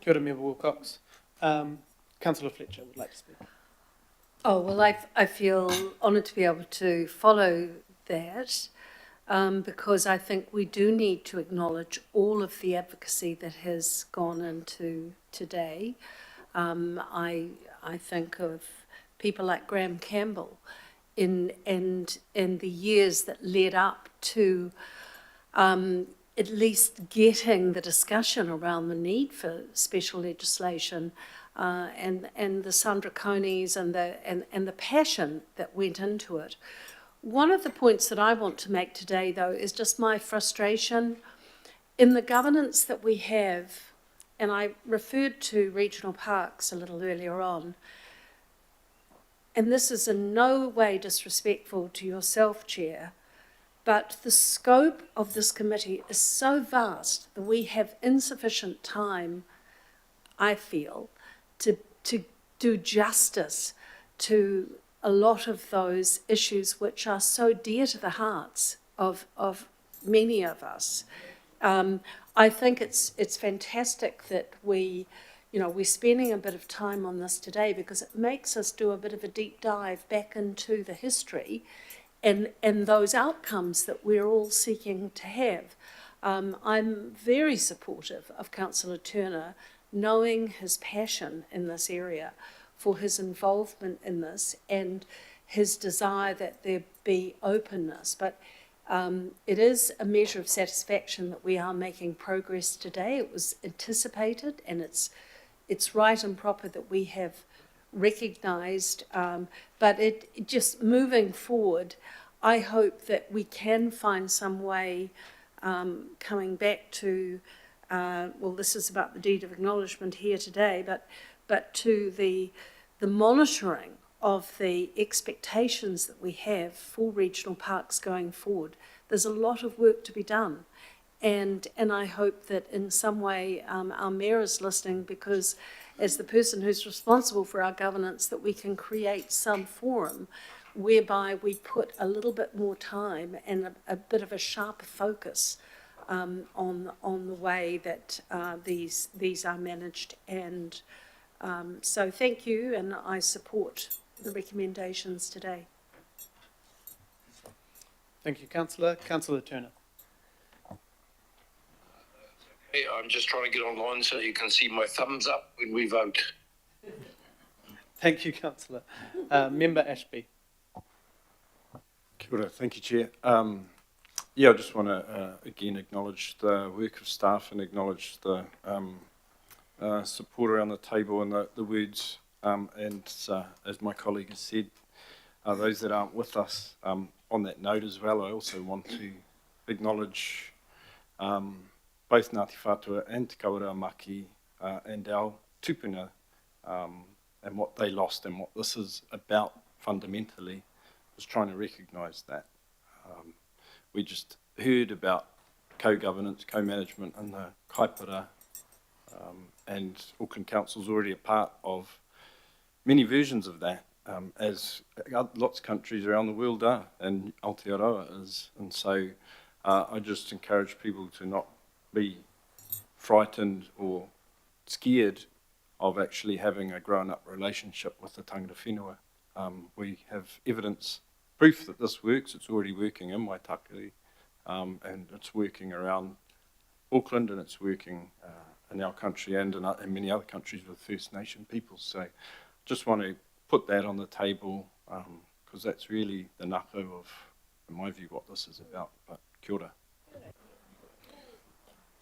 Speaker 1: Kia ora, Member Wilcox. Councillor Fletcher would like to speak.
Speaker 9: Oh, well, I feel honoured to be able to follow that because I think we do need to acknowledge all of the advocacy that has gone into today. I think of people like Graham Campbell in the years that led up to at least getting the discussion around the need for special legislation and the Sandra Coneys and the passion that went into it. One of the points that I want to make today, though, is just my frustration in the governance that we have, and I referred to regional parks a little earlier on, and this is in no way disrespectful to yourself, Chair, but the scope of this committee is so vast that we have insufficient time, I feel, to do justice to a lot of those issues which are so dear to the hearts of many of us. I think it's fantastic that we're spending a bit of time on this today because it makes us do a bit of a deep dive back into the history and those outcomes that we're all seeking to have. I'm very supportive of Councillor Turner, knowing his passion in this area, for his involvement in this and his desire that there be openness. But it is a measure of satisfaction that we are making progress today. It was anticipated, and it's right and proper that we have recognised, but it just moving forward, I hope that we can find some way coming back to, well, this is about the deed of acknowledgement here today, but to the monitoring of the expectations that we have for regional parks going forward. There's a lot of work to be done. And I hope that in some way our mayor is listening, because as the person who's responsible for our governance, that we can create some forum whereby we put a little bit more time and a bit of a sharper focus on the way that these are managed. And so thank you, and I support the recommendations today.
Speaker 1: Thank you, Councillor. Councillor Turner.
Speaker 11: Hey, I'm just trying to get online so you can see my thumbs up when we vote.
Speaker 1: Thank you, Councillor. Member Ashby.
Speaker 12: Kia ora. Thank you, Chair. Yeah, I just want to again acknowledge the work of staff and acknowledge the support around the table and the words. And as my colleague has said, those that aren't with us, on that note as well, I also want to acknowledge both Ngāti Whātua and Te Kawerau Maki and our tupuna and what they lost, and what this is about fundamentally was trying to recognise that. We just heard about co-governance, co-management and the kaipara, and Auckland Council's already a part of many versions of that, as lots of countries around the world are, and Aotearoa is. And so I just encourage people to not be frightened or scared of actually having a grown-up relationship with the tangata whenua. We have evidence, proof that this works. It's already working in Waitakere, and it's working around Auckland, and it's working in our country and in many other countries with First Nation peoples. So just want to put that on the table, because that's really the nako of, in my view, what this is about. But kia ora.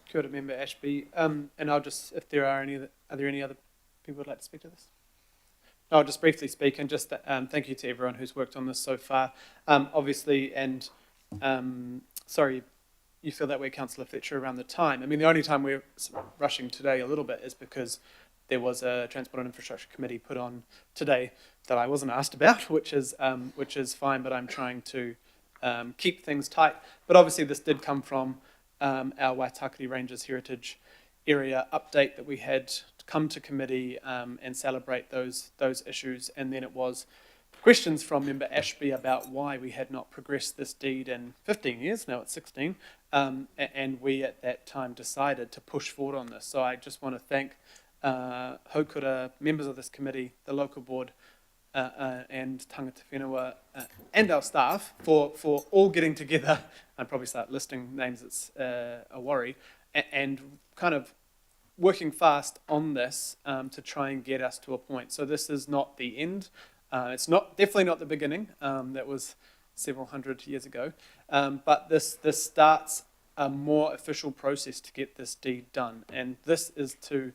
Speaker 1: Kia ora, Member Ashby. And I'll just, if there are there any other people who'd like to speak to this? No, I'll just briefly speak, and just thank you to everyone who's worked on this so far. Obviously, and sorry, you feel that way, Councillor Fletcher, around the time. I mean, the only time we're rushing today a little bit is because there was a Transport and Infrastructure Committee put on today that I wasn't asked about, which is fine, but I'm trying to keep things tight. But obviously this did come from our Waitakere Ranges Heritage Area update that we had to come to committee and celebrate those issues. And then it was questions from Member Ashby about why we had not progressed this deed in 15 years, now it's 16, and we at that time decided to push forward on this. So I just want to thank haukura, members of this committee, the local board, and tangata whenua, and our staff for all getting together. I'd probably start listing names, it's a worry, and kind of working fast on this to try and get us to a point. So this is not the end. It's definitely not the beginning. That was several hundred years ago. But this starts a more official process to get this deed done. And this is to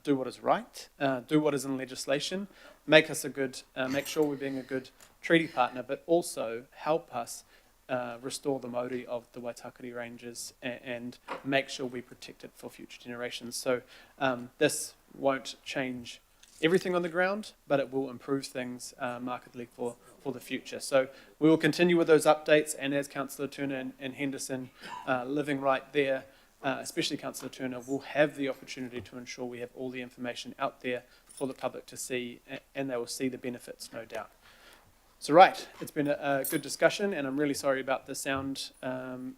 Speaker 1: do what is right, do what is in legislation, make sure we're being a good treaty partner, but also help us restore the mauri of the Waitakere Ranges and make sure we protect it for future generations. So this won't change everything on the ground, but it will improve things markedly for the future. So we will continue with those updates, and as Councillor Turner and Henderson living right there, especially Councillor Turner, will have the opportunity to ensure we have all the information out there for the public to see, and they will see the benefits, no doubt. So right, it's been a good discussion, and I'm really sorry about the sound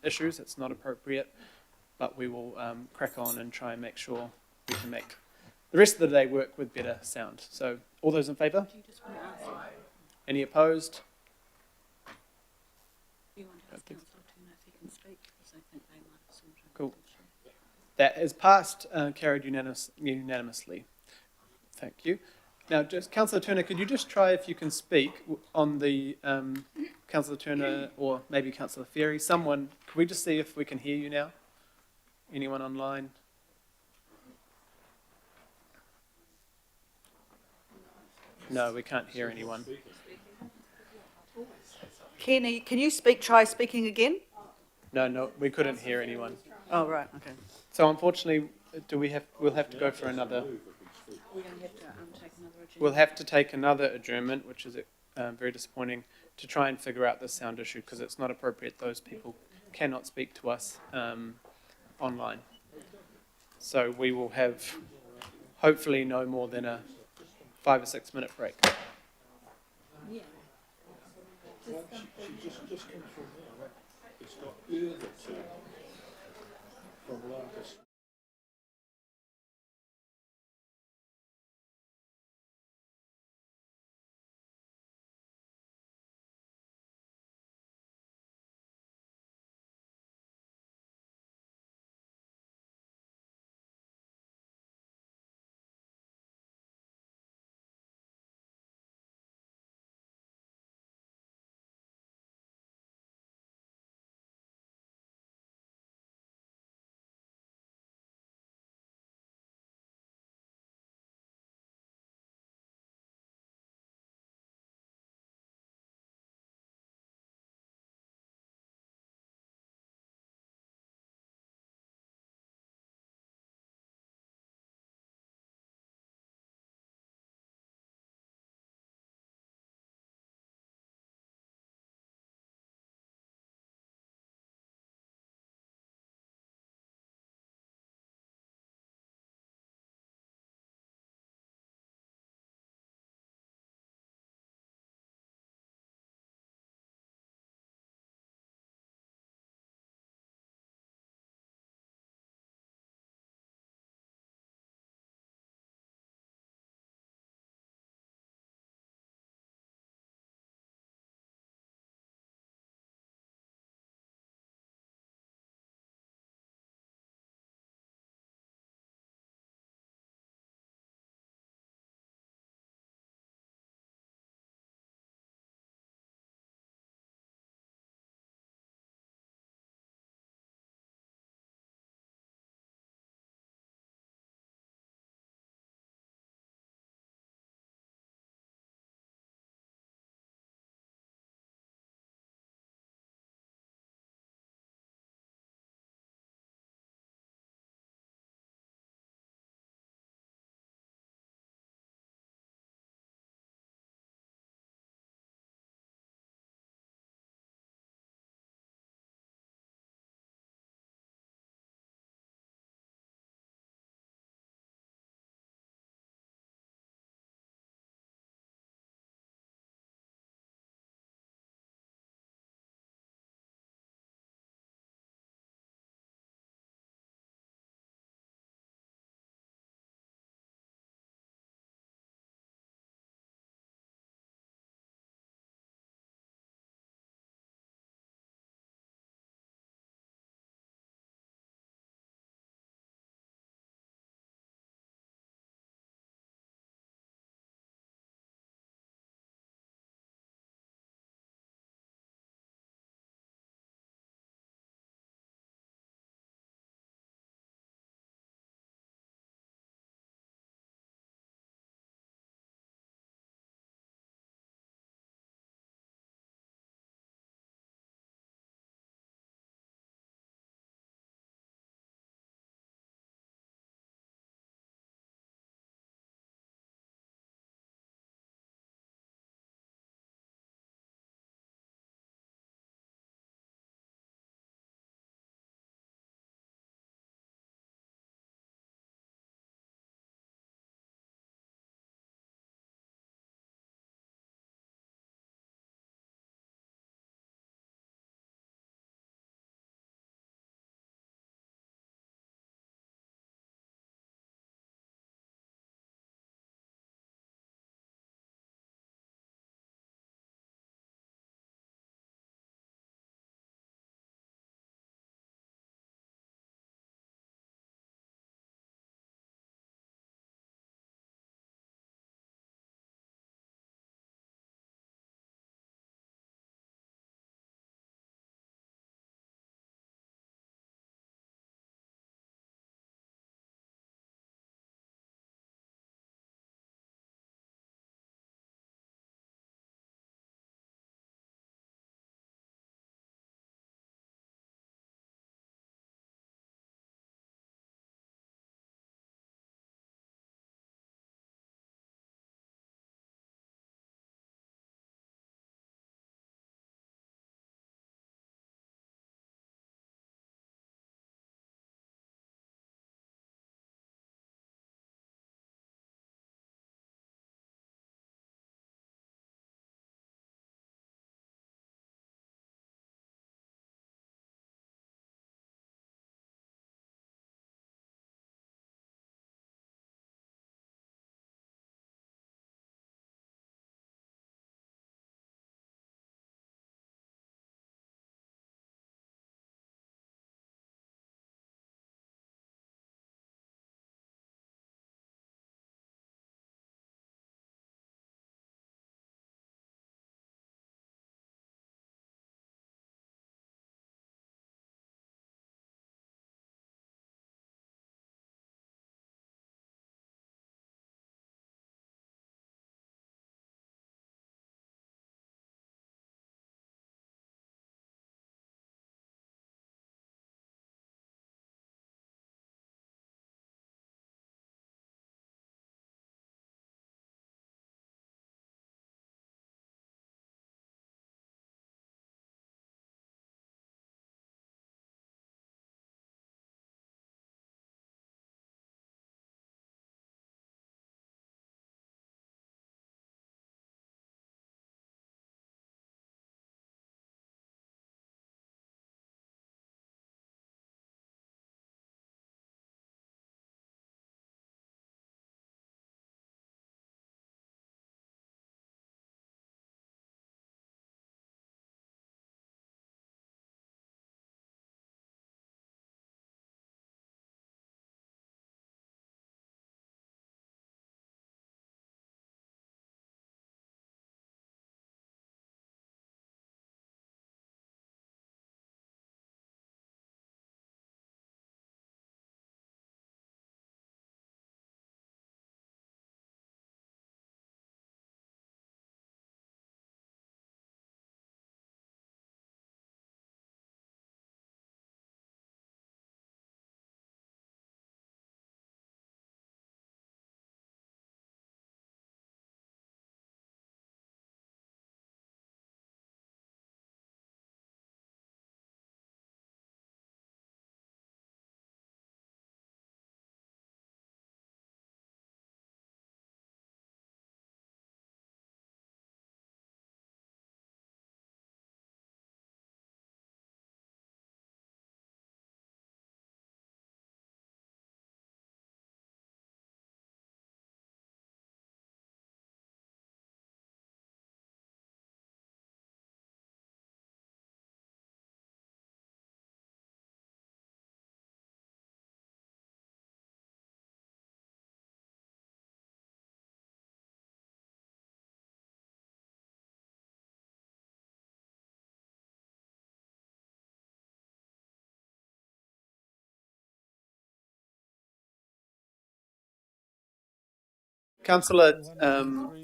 Speaker 1: issues. It's not appropriate, but we will crack on and try and make sure we can make the rest of the day work with better sound. So all those in favour? Any opposed? Cool. That is passed, carried unanimously. Thank you. Now, just Councillor Turner, could you just try if you can speak on the Councillor Turner or maybe Councillor Ferry? Someone, can we just see if we can hear you now? Anyone online? No, we can't hear anyone.
Speaker 10: Kenny, can you try speaking again?
Speaker 1: No, we couldn't hear anyone.
Speaker 10: Oh, right, okay.
Speaker 1: So unfortunately, we'll have to go for another.
Speaker 10: We're going to have to take another adjournment.
Speaker 1: We'll have to take another adjournment, which is very disappointing, to try and figure out this sound issue, because it's not appropriate. Those people cannot speak to us online. So we will have hopefully no more than a 5 or 6 minute break.
Speaker 2: Yeah. Just comes from there, right? It's got further from Larkus.
Speaker 1: Councillor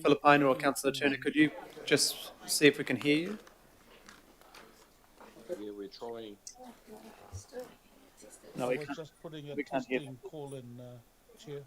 Speaker 1: Filipino or Councillor Turner, could you just see if we can hear you?
Speaker 11: Yeah, we're trying.
Speaker 1: No,
Speaker 2: I
Speaker 1: we
Speaker 2: was
Speaker 1: can't.
Speaker 2: just putting a
Speaker 1: we can't hear
Speaker 2: testing call in, Chair.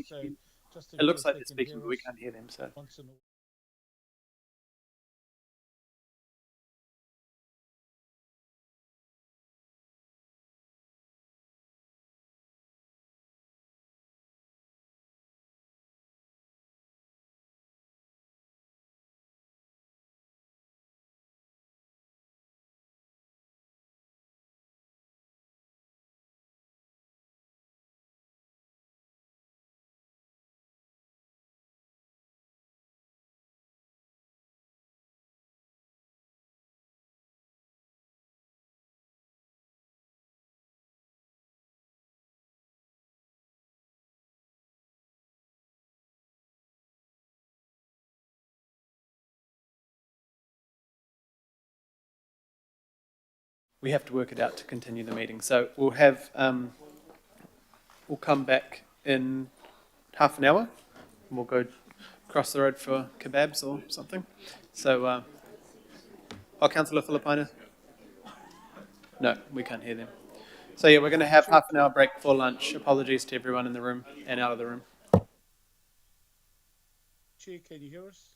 Speaker 2: So just in
Speaker 1: It looks
Speaker 2: case
Speaker 1: like
Speaker 2: they
Speaker 1: they're
Speaker 2: can
Speaker 1: speaking,
Speaker 2: hear
Speaker 1: but we
Speaker 2: us
Speaker 1: can't hear them. So.
Speaker 2: once in a
Speaker 1: We have to work it out to continue the meeting. So we'll have, we'll come back in half an hour. We'll go across the road for kebabs or something. So, Councillor Filipino? No, we can't hear them. So yeah, we're going to have half an hour break for lunch. Apologies to everyone in the room and out of the room.
Speaker 2: Chair, can you hear us?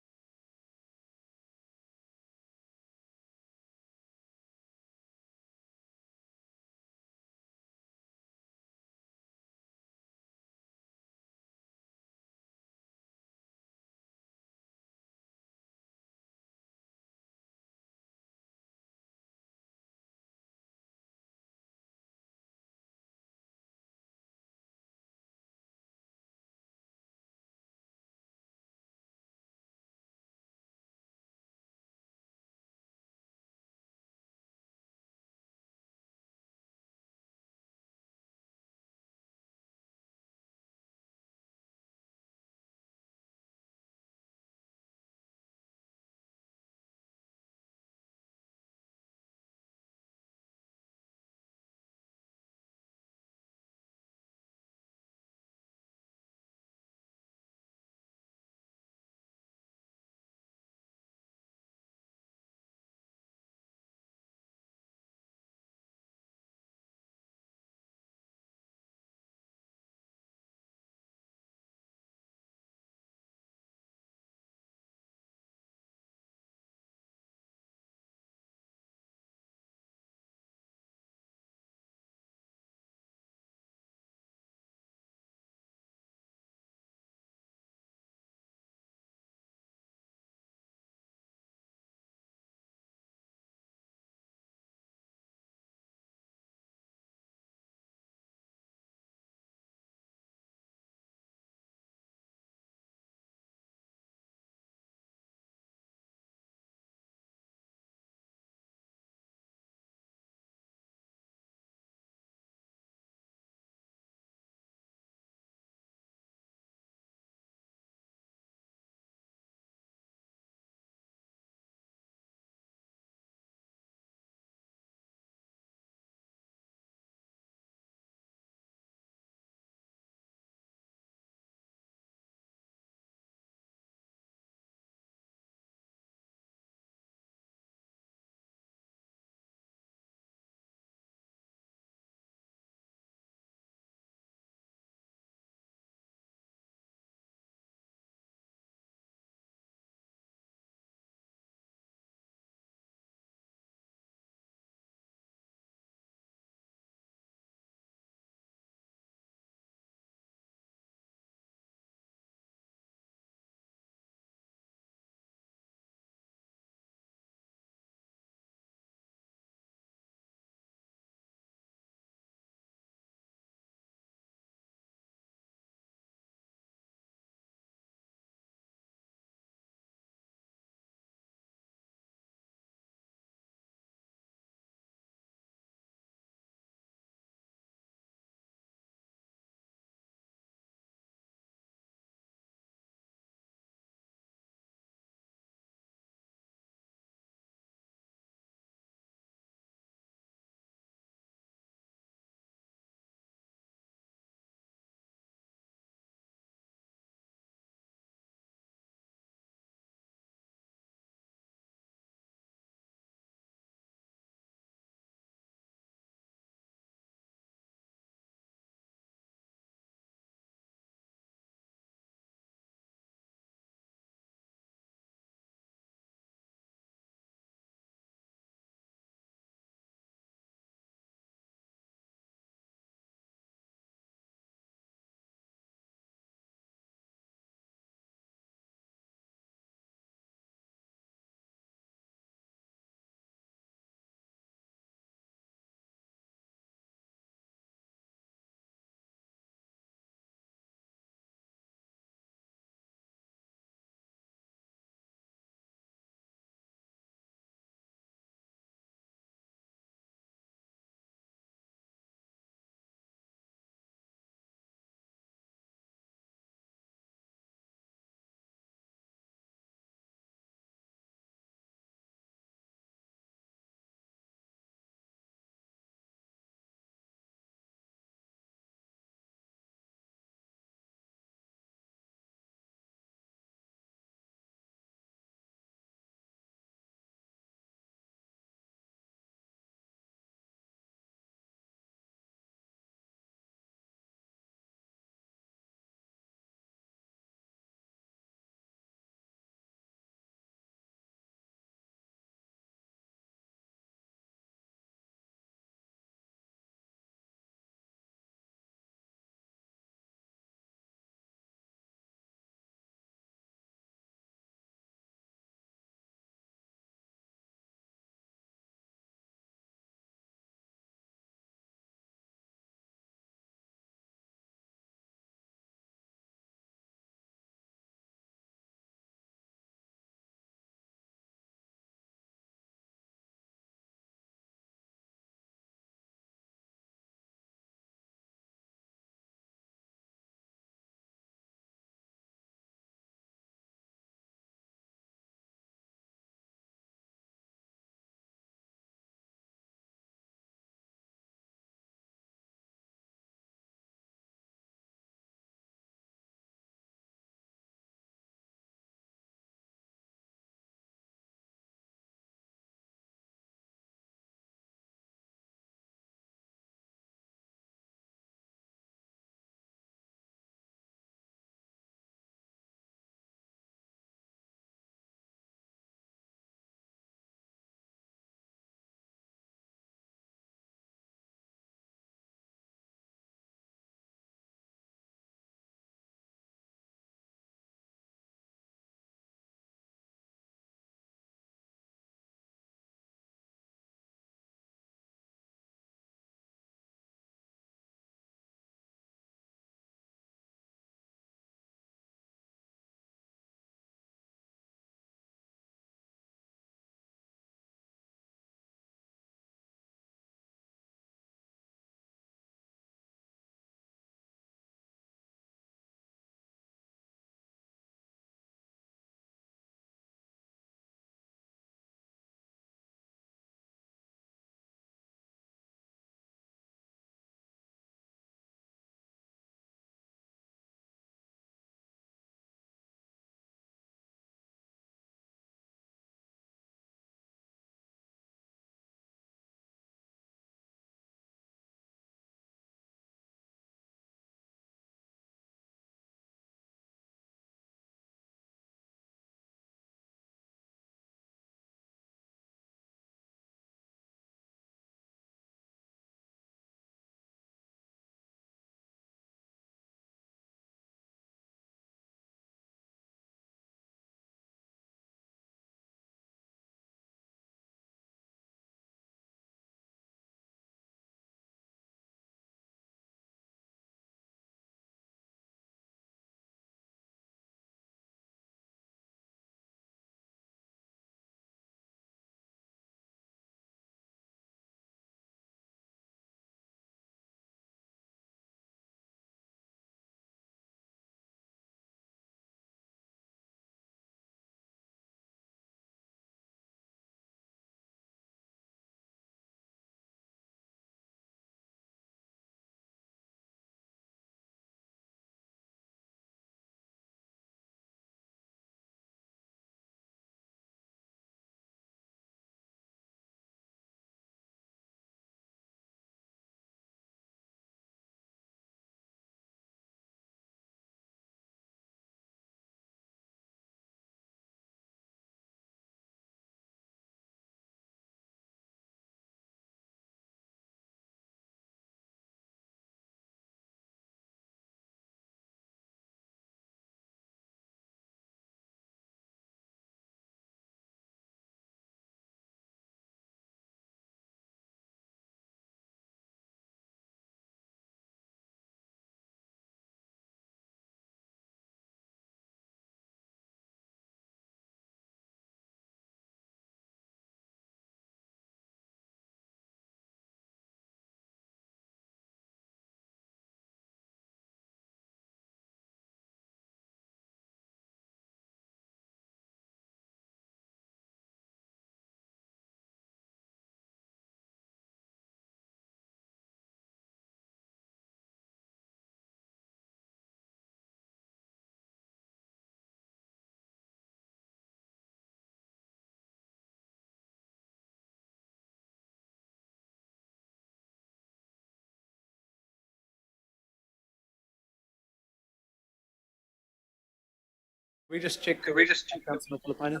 Speaker 1: We just check, Councillor Filipina?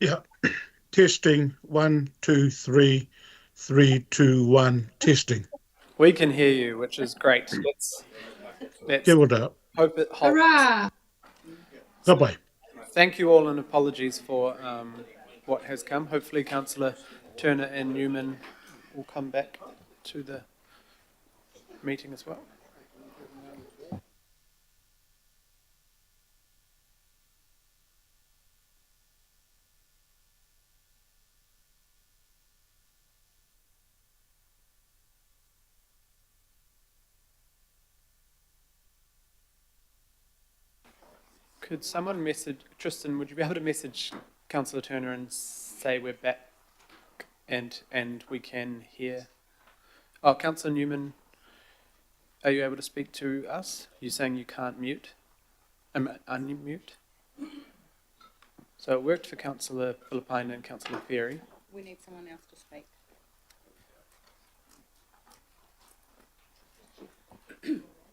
Speaker 2: Yeah. Testing 1, 2, 3, 3, 2, 1. Testing.
Speaker 1: We can hear you, which is great. Let's
Speaker 2: Kia ora.
Speaker 1: hope it holds.
Speaker 2: Bye-bye.
Speaker 1: Thank you all, and apologies for what has come. Hopefully Councillor Turner and Newman will come back to the meeting as well. Could someone message, Tristan, would you be able to message Councillor Turner and say we're back and we can hear? Oh, Councillor Newman, are you able to speak to us? You're saying you can't mute? Unmute? So it worked for Councillor Filipina and Councillor Ferry.
Speaker 10: We need someone else to speak.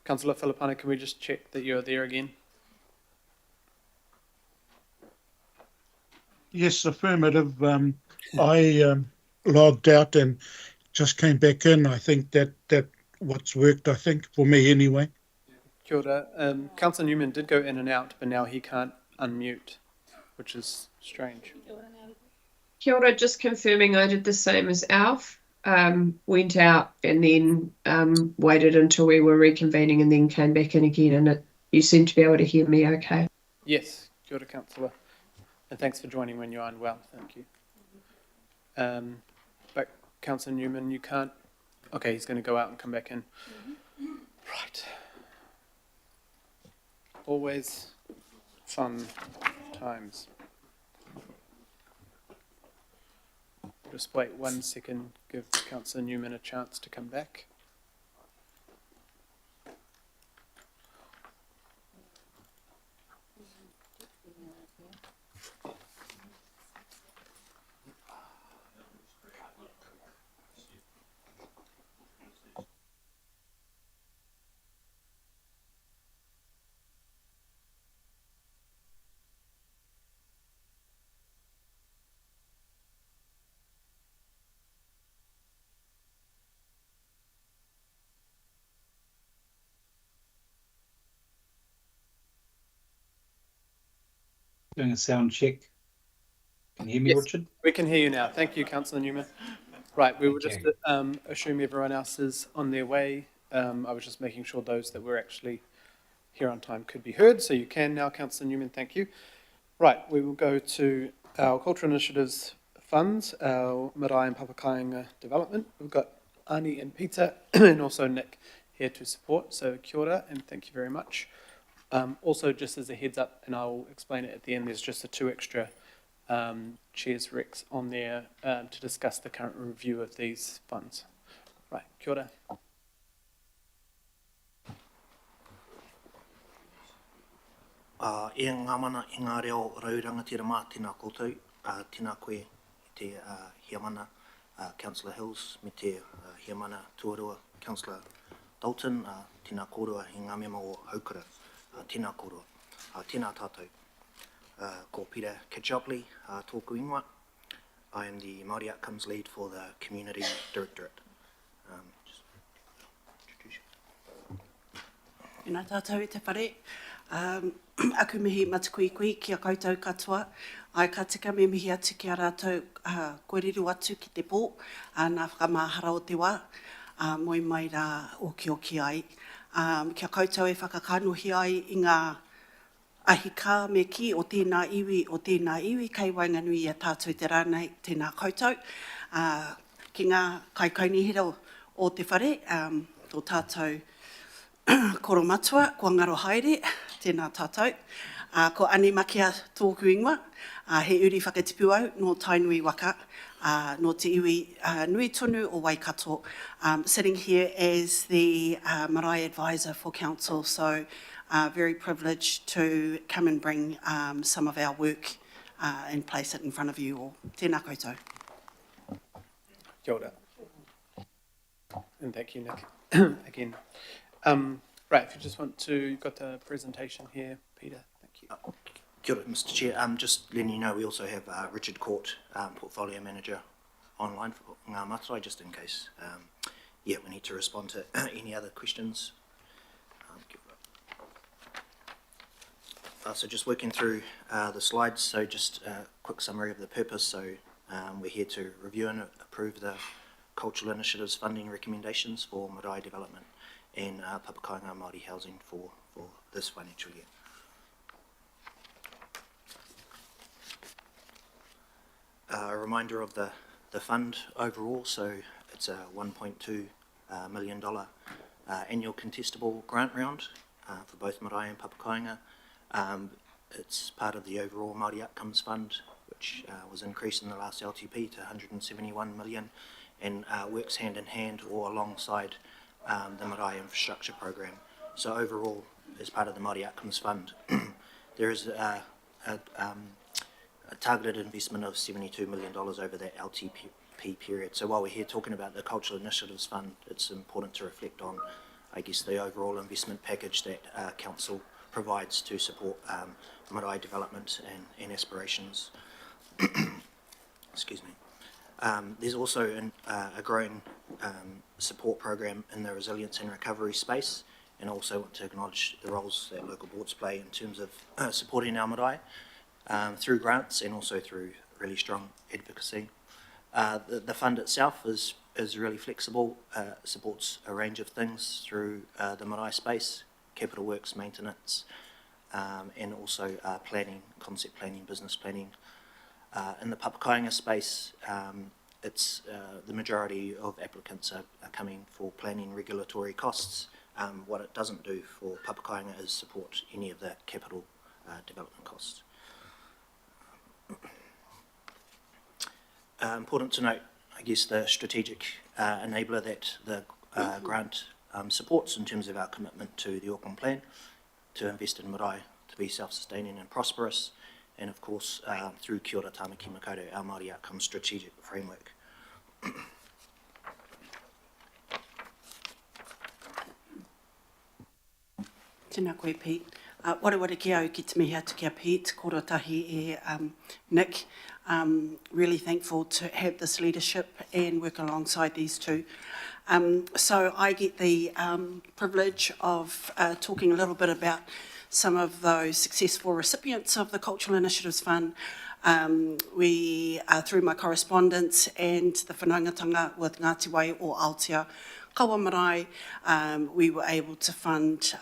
Speaker 1: Councillor Filipina, can we just check that you're there again?
Speaker 2: Yes, affirmative. I logged out and just came back in. I think that what's worked, I think, for me anyway.
Speaker 1: Kia ora. Councillor Newman did go in and out, but now he can't unmute, which is strange.
Speaker 15: Kia ora, just confirming I did the same as Alf. Went out and then waited until we were reconvening and then came back in again, and you seem to be able to hear me okay.
Speaker 1: Yes, kia ora, Councillor. And thanks for joining when you're unwell. Thank you. But Councillor Newman, you can't... Okay, he's going to go out and come back in. Right. Always fun times. Just wait 1 second, give Councillor Newman a chance to come back.
Speaker 16: Doing a sound check. Can you hear me,
Speaker 1: Yes,
Speaker 16: Richard?
Speaker 1: we can hear you now. Thank you, Councillor Newman. Right, we will
Speaker 16: Okay.
Speaker 1: just assume everyone else is on their way. I was just making sure those that were actually here on time could be heard, so you can now, Councillor Newman, thank you. Right, we will go to our Cultural Initiatives Funds, our Marae and Papakainga Development. We've got Ani and Peter and also Nick here to support, so kia ora and thank you very much. Also, just as a heads up, and I'll explain it at the end, there's just the 2 extra chairs recs on there to discuss the current review of these funds. Right, kia ora.
Speaker 17: E ngā mana i ngā reo rauranga tira mā tēnā koutou, tēnā koe i te hia mana Councillor Hills, me te hia mana tuarua Councillor Dalton, tēnā kōrua i ngā mema o Haukura, tēnā kōrua, tēnā tātou. Ko Peter Kajopley, tōku ingoa. I am the Māori Outcomes Lead for the Community Directorate. Just introduce you.
Speaker 10: Nā tātou e te whare. Aku mihi matukui kia koutou katoa. Ai ka tika me mihi atu ki a rātou kōrero atu ki te pō, nā whakamahara o te wā, moi mai rā oki ai. Kia koutou e whakakanohi ai i ngā ahika me ki o tēnā iwi, kei wainganui a tātou te rānei, tēnā koutou. Ki ngā kaikainihira o te whare, o tātou koro matua, kua ngaro haere, tēnā tātou. Ko ane makia tōku ingoa, he uri whakatipu au no tainui waka, no te iwi nui tonu o Waikato, sitting here as the Marae Advisor for Council, so very privileged to come and bring some of our work and place it in front of you all. Tēnā koutou.
Speaker 1: Kia ora. And thank you, Nick, again. Right, if you just want to, you've got the presentation here, Peter, thank you.
Speaker 17: Kia ora, Mr. Chair. Just letting you know, we also have Richard Court, Portfolio Manager, online for Ngā Matarai, just in case. Yeah, we need to respond to any other questions. So just working through the slides, so just a quick summary of the purpose. So we're here to review and approve the Cultural Initiatives funding recommendations for marae development and Papakainga Māori housing for this financial year. A reminder of the fund overall, so it's a $1.2 million annual contestable grant round for both marae and Papakainga. It's part of the overall Māori Outcomes Fund, which was increased in the last LTP to 171 million, and works hand in hand or alongside the Marae Infrastructure Program. So overall, as part of the Māori Outcomes Fund, there is a targeted investment of $72 million over that LTP period. So while we're here talking about the Cultural Initiatives Fund, it's important to reflect on, I guess, the overall investment package that Council provides to support marae development and aspirations. Excuse me. There's also a growing support program in the resilience and recovery space, and also want to acknowledge the roles that local boards play in terms of supporting our marae through grants and also through really strong advocacy. The fund itself is really flexible, supports a range of things through the marae space, capital works, maintenance, and also planning, concept planning, business planning. In the Papakainga space, it's the majority of applicants are coming for planning regulatory costs. What it doesn't do for Papakainga is support any of the capital development costs. Important to note, I guess, the strategic enabler that the grant supports in terms of our commitment to the Auckland Plan to invest in marae to be self-sustaining and prosperous, and of course through Kia ora Tāmaki Makaurau, our Māori Outcomes Strategic Framework.
Speaker 10: Tēnā koe, Pete. Wareware ki au ki te mihi atu ki a Pete, koro tahi e Nick. Really thankful to have this leadership and work alongside these two. So I get the privilege of talking a little bit about some of those successful recipients of the Cultural Initiatives Fund. We, through my correspondence and the whanaungatanga with Ngāti Wai o Aotea Kaua Marae, we were able to fund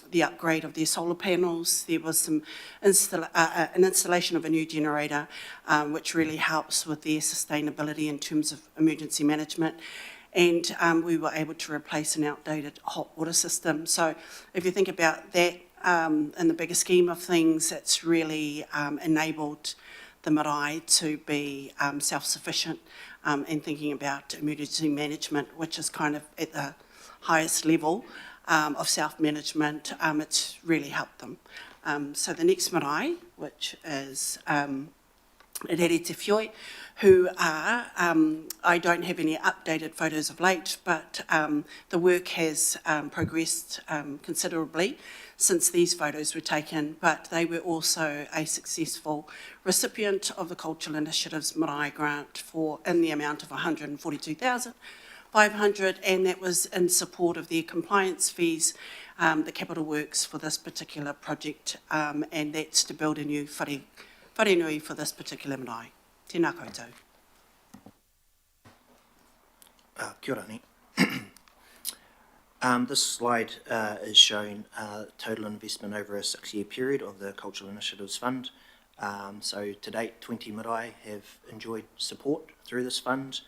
Speaker 10: the upgrade of their solar panels. There was some an installation of a new generator, which really helps with their sustainability in terms of emergency management. And we were able to replace an outdated hot water system. So if you think about that in the bigger scheme of things, it's really enabled the marae to be self-sufficient and thinking about emergency management, which is kind of at the highest level of self-management. It's really helped them. So the next marae, which is Rere Te Whioi, who are, I don't have any updated photos of late, but the work has progressed considerably since these photos were taken, but they were also a successful recipient of the Cultural Initiatives Marae Grant in the amount of $142,500, and that was in support of their compliance fees, the capital works for this particular project, and that's to build a new wharenui for this particular marae. Tēnā koutou.
Speaker 17: Kia ora ni. This slide is showing total investment over a 6-year period of the Cultural Initiatives Fund. So to date, 20 marae have enjoyed support through this fund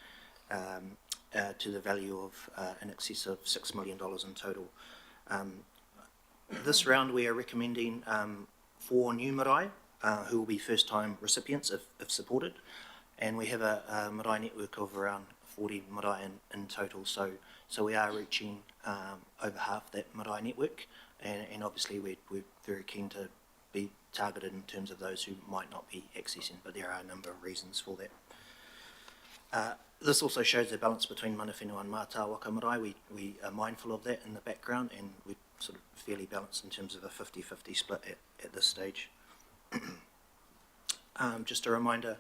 Speaker 17: to the value of in excess of $6 million in total. This round we are recommending 4 new marae who will be first-time recipients if supported, and we have a marae network of around 40 marae in total, so we are reaching over half that marae network, and obviously we're very keen to be targeted in terms of those who might not be accessing, but there are a number of reasons for that. This also shows the balance between mana whenua and mātā waka marae. We are mindful of that in the background, and we're sort of fairly balanced in terms of a 50-50 split at this stage. Just a reminder,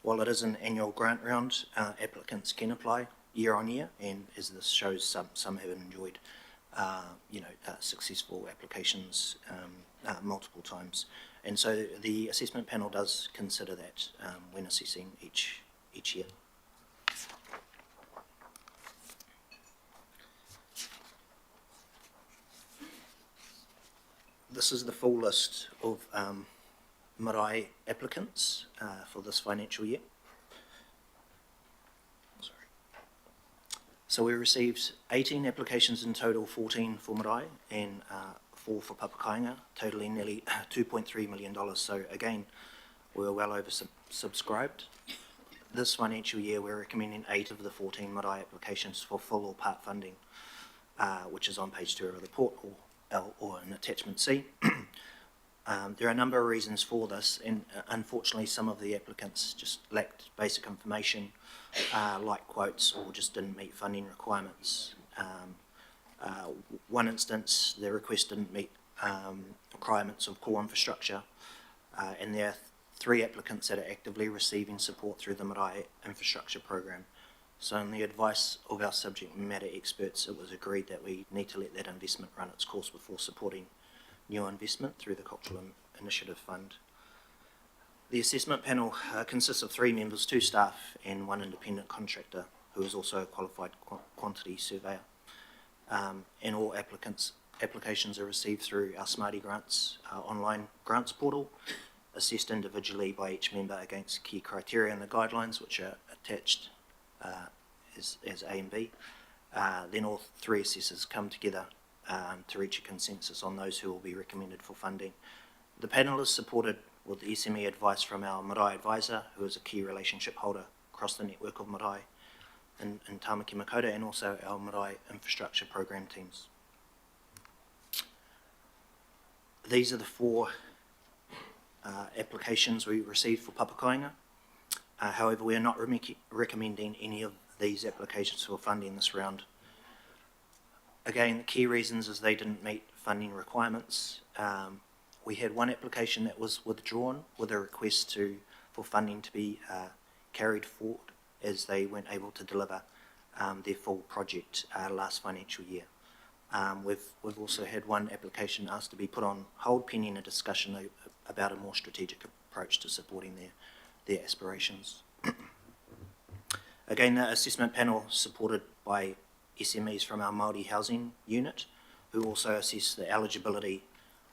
Speaker 17: while it is an annual grant round, applicants can apply year on year, and as this shows, some have enjoyed successful applications multiple times. And so the assessment panel does consider that when assessing each year. This is the full list of marae applicants for this financial year. So we received 18 applications in total, 14 for marae and 4 for papakainga, totaling nearly $2.3 million. So again, we were well oversubscribed. This financial year, we're recommending 8 of the 14 marae applications for full or part funding, which is on page 2 of the report or in attachment C. There are a number of reasons for this, and unfortunately some of the applicants just lacked basic information like quotes or just didn't meet funding requirements. One instance, the request didn't meet requirements of core infrastructure, and there are 3 applicants that are actively receiving support through the marae infrastructure program. So in the advice of our subject matter experts, it was agreed that we need to let that investment run its course before supporting new investment through the Cultural Initiative Fund. The assessment panel consists of 3 members, 2 staff and 1 independent contractor who is also a qualified quantity surveyor. And all applications are received through our Smarty Grants online grants portal, assessed individually by each member against key criteria and the guidelines which are attached as A and B. Then all 3 assessors come together to reach a consensus on those who will be recommended for funding. The panel is supported with the SME advice from our marae advisor, who is a key relationship holder across the network of marae in Tāmaki Makaurau, and also our marae infrastructure program teams. These are the 4 applications we received for papakainga. However, we are not recommending any of these applications for funding this round. Again, the key reasons is they didn't meet funding requirements. We had 1 application that was withdrawn with a request for funding to be carried forward as they weren't able to deliver their full project last financial year. We've also had 1 application asked to be put on hold pending a discussion about a more strategic approach to supporting their aspirations. Again, the assessment panel supported by SMEs from our Māori housing unit, who also assess the eligibility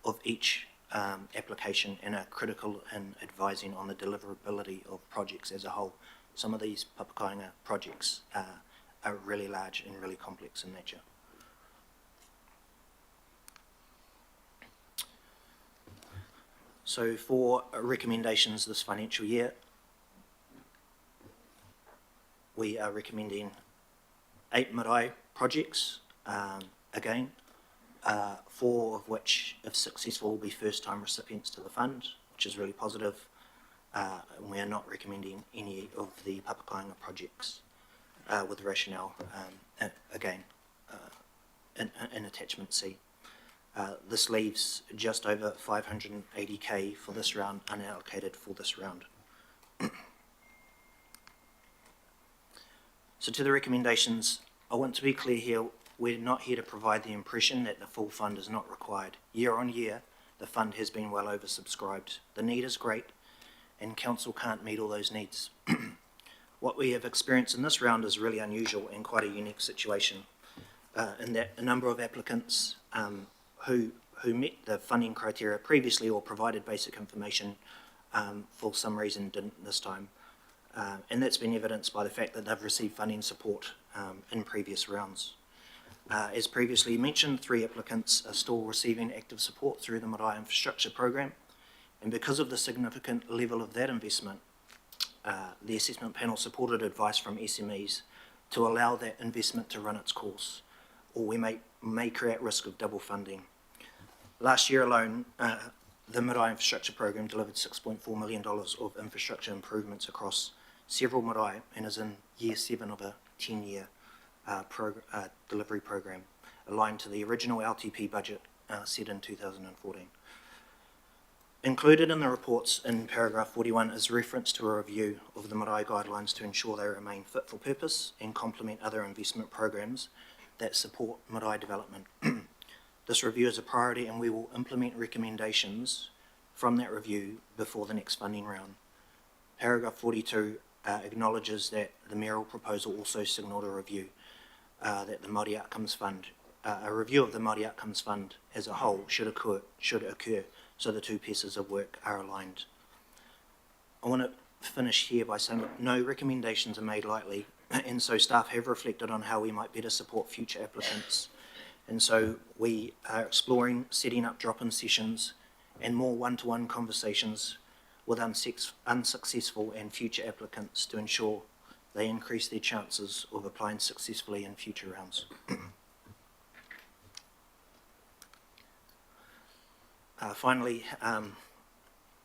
Speaker 17: of each application and are critical in advising on the deliverability of projects as a whole. Some of these papakainga projects are really large and really complex in nature. So for recommendations this financial year, we are recommending 8 marae projects, again, 4 of which, if successful, will be first-time recipients to the fund, which is really positive. And we are not recommending any of the papakainga projects with rationale, again, in attachment C. This leaves just over 580k for this round, unallocated for this round. So to the recommendations, I want to be clear here, we're not here to provide the impression that the full fund is not required. Year on year, the fund has been well oversubscribed. The need is great, and council can't meet all those needs. What we have experienced in this round is really unusual and quite a unique situation, in that a number of applicants who met the funding criteria previously or provided basic information for some reason didn't this time. And that's been evidenced by the fact that they've received funding support in previous rounds. As previously mentioned, 3 applicants are still receiving active support through the marae infrastructure program, and because of the significant level of that investment, the assessment panel supported advice from SMEs to allow that investment to run its course, or we may create risk of double funding. Last year alone, the marae infrastructure program delivered $6.4 million of infrastructure improvements across several marae and is in year 7 of a 10-year delivery program, aligned to the original LTP budget set in 2014. Included in the reports in paragraph 41 is reference to a review of the marae guidelines to ensure they remain fit for purpose and complement other investment programs that support marae development. This review is a priority and we will implement recommendations from that review before the next funding round. Paragraph 42 acknowledges that the mayoral proposal also signalled a review that the Māori Outcomes Fund, a review of the Māori Outcomes Fund as a whole should occur, so the two pieces of work are aligned. I want to finish here by saying that no recommendations are made lightly, and so staff have reflected on how we might better support future applicants. And so we are exploring setting up drop-in sessions and more one-to-one conversations with unsuccessful and future applicants to ensure they increase their chances of applying successfully in future rounds. Finally,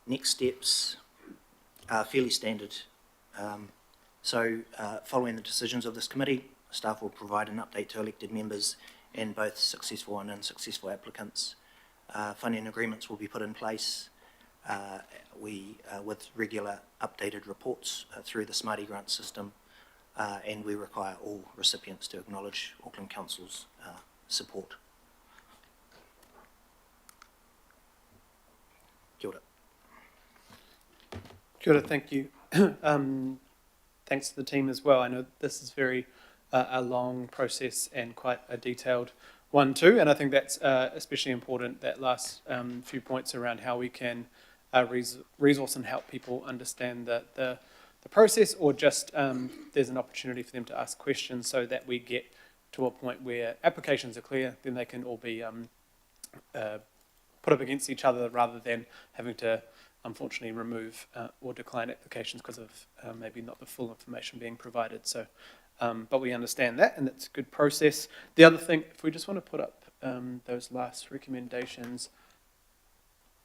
Speaker 17: next steps are fairly standard. Following the decisions of this committee, staff will provide an update to elected members and both successful and unsuccessful applicants. Funding agreements will be put in place with regular updated reports through the Smarty Grant system, and we require all recipients to acknowledge Auckland Council's support. Kia ora.
Speaker 1: Kia ora, thank you. Thanks to the team as well. I know this is very a long process and quite a detailed one too, and I think that's especially important, that last few points around how we can resource and help people understand the process, or just there's an opportunity for them to ask questions so that we get to a point where applications are clear, then they can all be put up against each other rather than having to unfortunately remove or decline applications because of maybe not the full information being provided. So, but we understand that, and it's a good process. The other thing, if we just want to put up those last recommendations,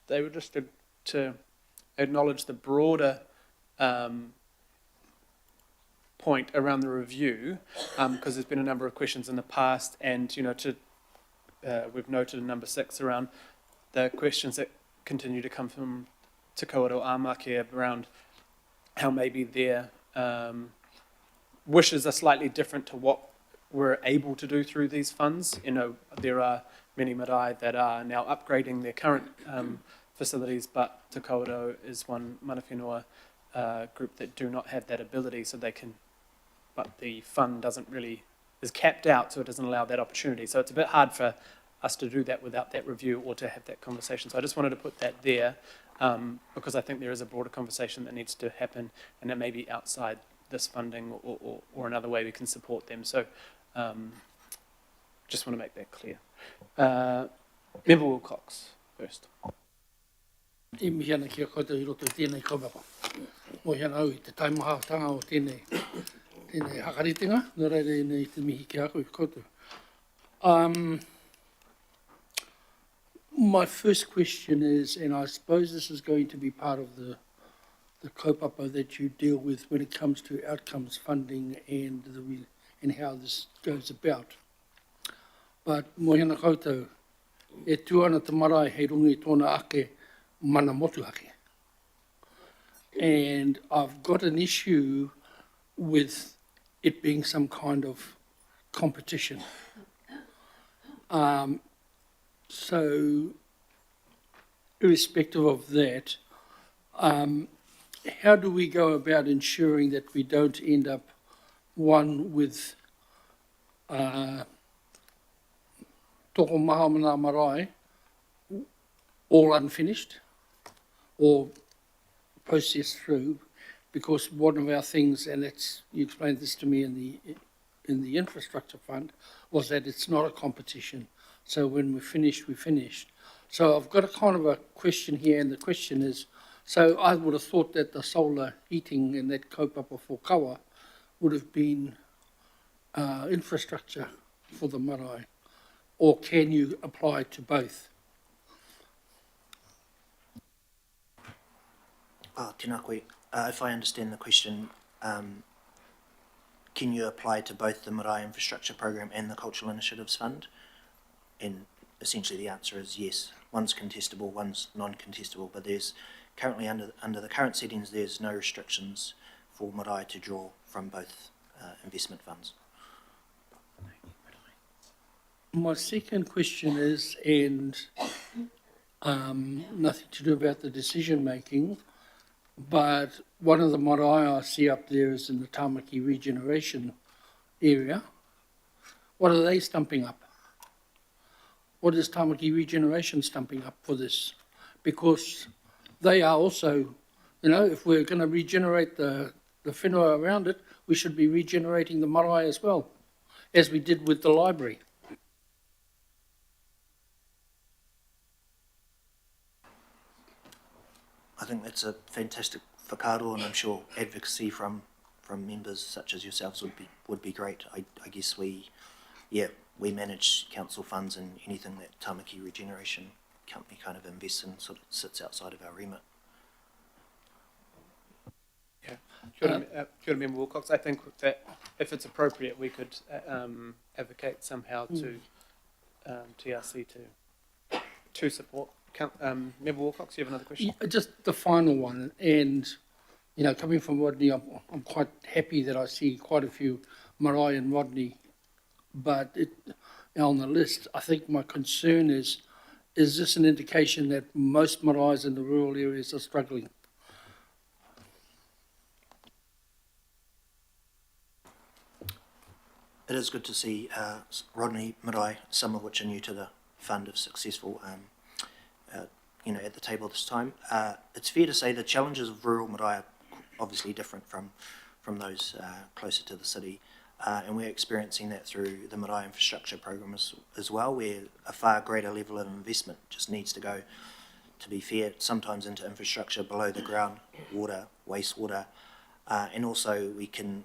Speaker 1: they were just to acknowledge the broader point around the review, because there's been a number of questions in the past, and we've noted in number 6 around the questions that continue to come from Te Kawerau Āmake around how maybe their wishes are slightly different to what we're able to do through these funds. There are many marae that are now upgrading their current facilities, but Te Kawerau is one mana whenua group that do not have that ability, so they can, but the fund is capped out, so it doesn't allow that opportunity. So it's a bit hard for us to do that without that review or to have that conversation. So I just wanted to put that there, because I think there is a broader conversation that needs to happen, and that may be outside this funding or another way we can support them. So just want to make that clear. Member Wilcox first.
Speaker 14: I mihi ana kia koutou I roto I tēnei kaupapa. Mo hiana au I te taimahātanga o tēnei hakaritenga, nō reira nei te mihi ki aku I koutou. My first question is, and I suppose this is going to be part of the kaupapa that you deal with when it comes to outcomes funding and how this goes about. But mo hiana koutou, e tuana te marae hei rungi tōna ake mana motu ake. And I've got an issue with it being some kind of competition. So, irrespective of that, how do we go about ensuring that we don't end up one with toko maha mana marae all unfinished or processed through? Because one of our things, and you explained this to me in the infrastructure fund, was that it's not a competition. So when we're finished, we're finished. So I've got a kind of a question here, and the question is, so I would have thought that the solar heating and that kaupapa for kawa would have been infrastructure for the marae, or can you apply to both?
Speaker 17: Tēnā koe. If I understand the question, can you apply to both the Marae Infrastructure Program and the Cultural Initiatives Fund? And essentially the answer is yes. One's contestable, one's non-contestable, but there's currently under the current settings, there's no restrictions for marae to draw from both investment funds.
Speaker 14: My second question is, and nothing to do about the decision making, but one of the marae I see up there is in the Tamaki regeneration area. What are they stumping up? What is Tamaki regeneration stumping up for this? Because they are also, you know, if we're going to regenerate the whenua around it, we should be regenerating the marae as well, as we did with the library.
Speaker 17: I think that's a fantastic whakaaro, and I'm sure advocacy from members such as yourselves would be great. I guess we manage council funds, and anything that Tamaki Regeneration Company kind of invests in sort of sits outside of our remit.
Speaker 1: Yeah, Kia ora, Member Wilcox. I think that if it's appropriate, we could advocate somehow to TRC to support. Member Wilcox, you have another question?
Speaker 14: Yeah, just the final one, and you know, coming from Rodney, I'm quite happy that I see quite a few marae in Rodney, but on the list, I think my concern is this an indication that most maraes in the rural areas are struggling?
Speaker 17: It is good to see Rodney marae, some of which are new to the fund, of successful at the table this time. It's fair to say the challenges of rural marae are obviously different from those closer to the city, and we're experiencing that through the marae infrastructure program as well, where a far greater level of investment just needs to go, to be fair, sometimes into infrastructure below the ground, water, wastewater, and also we can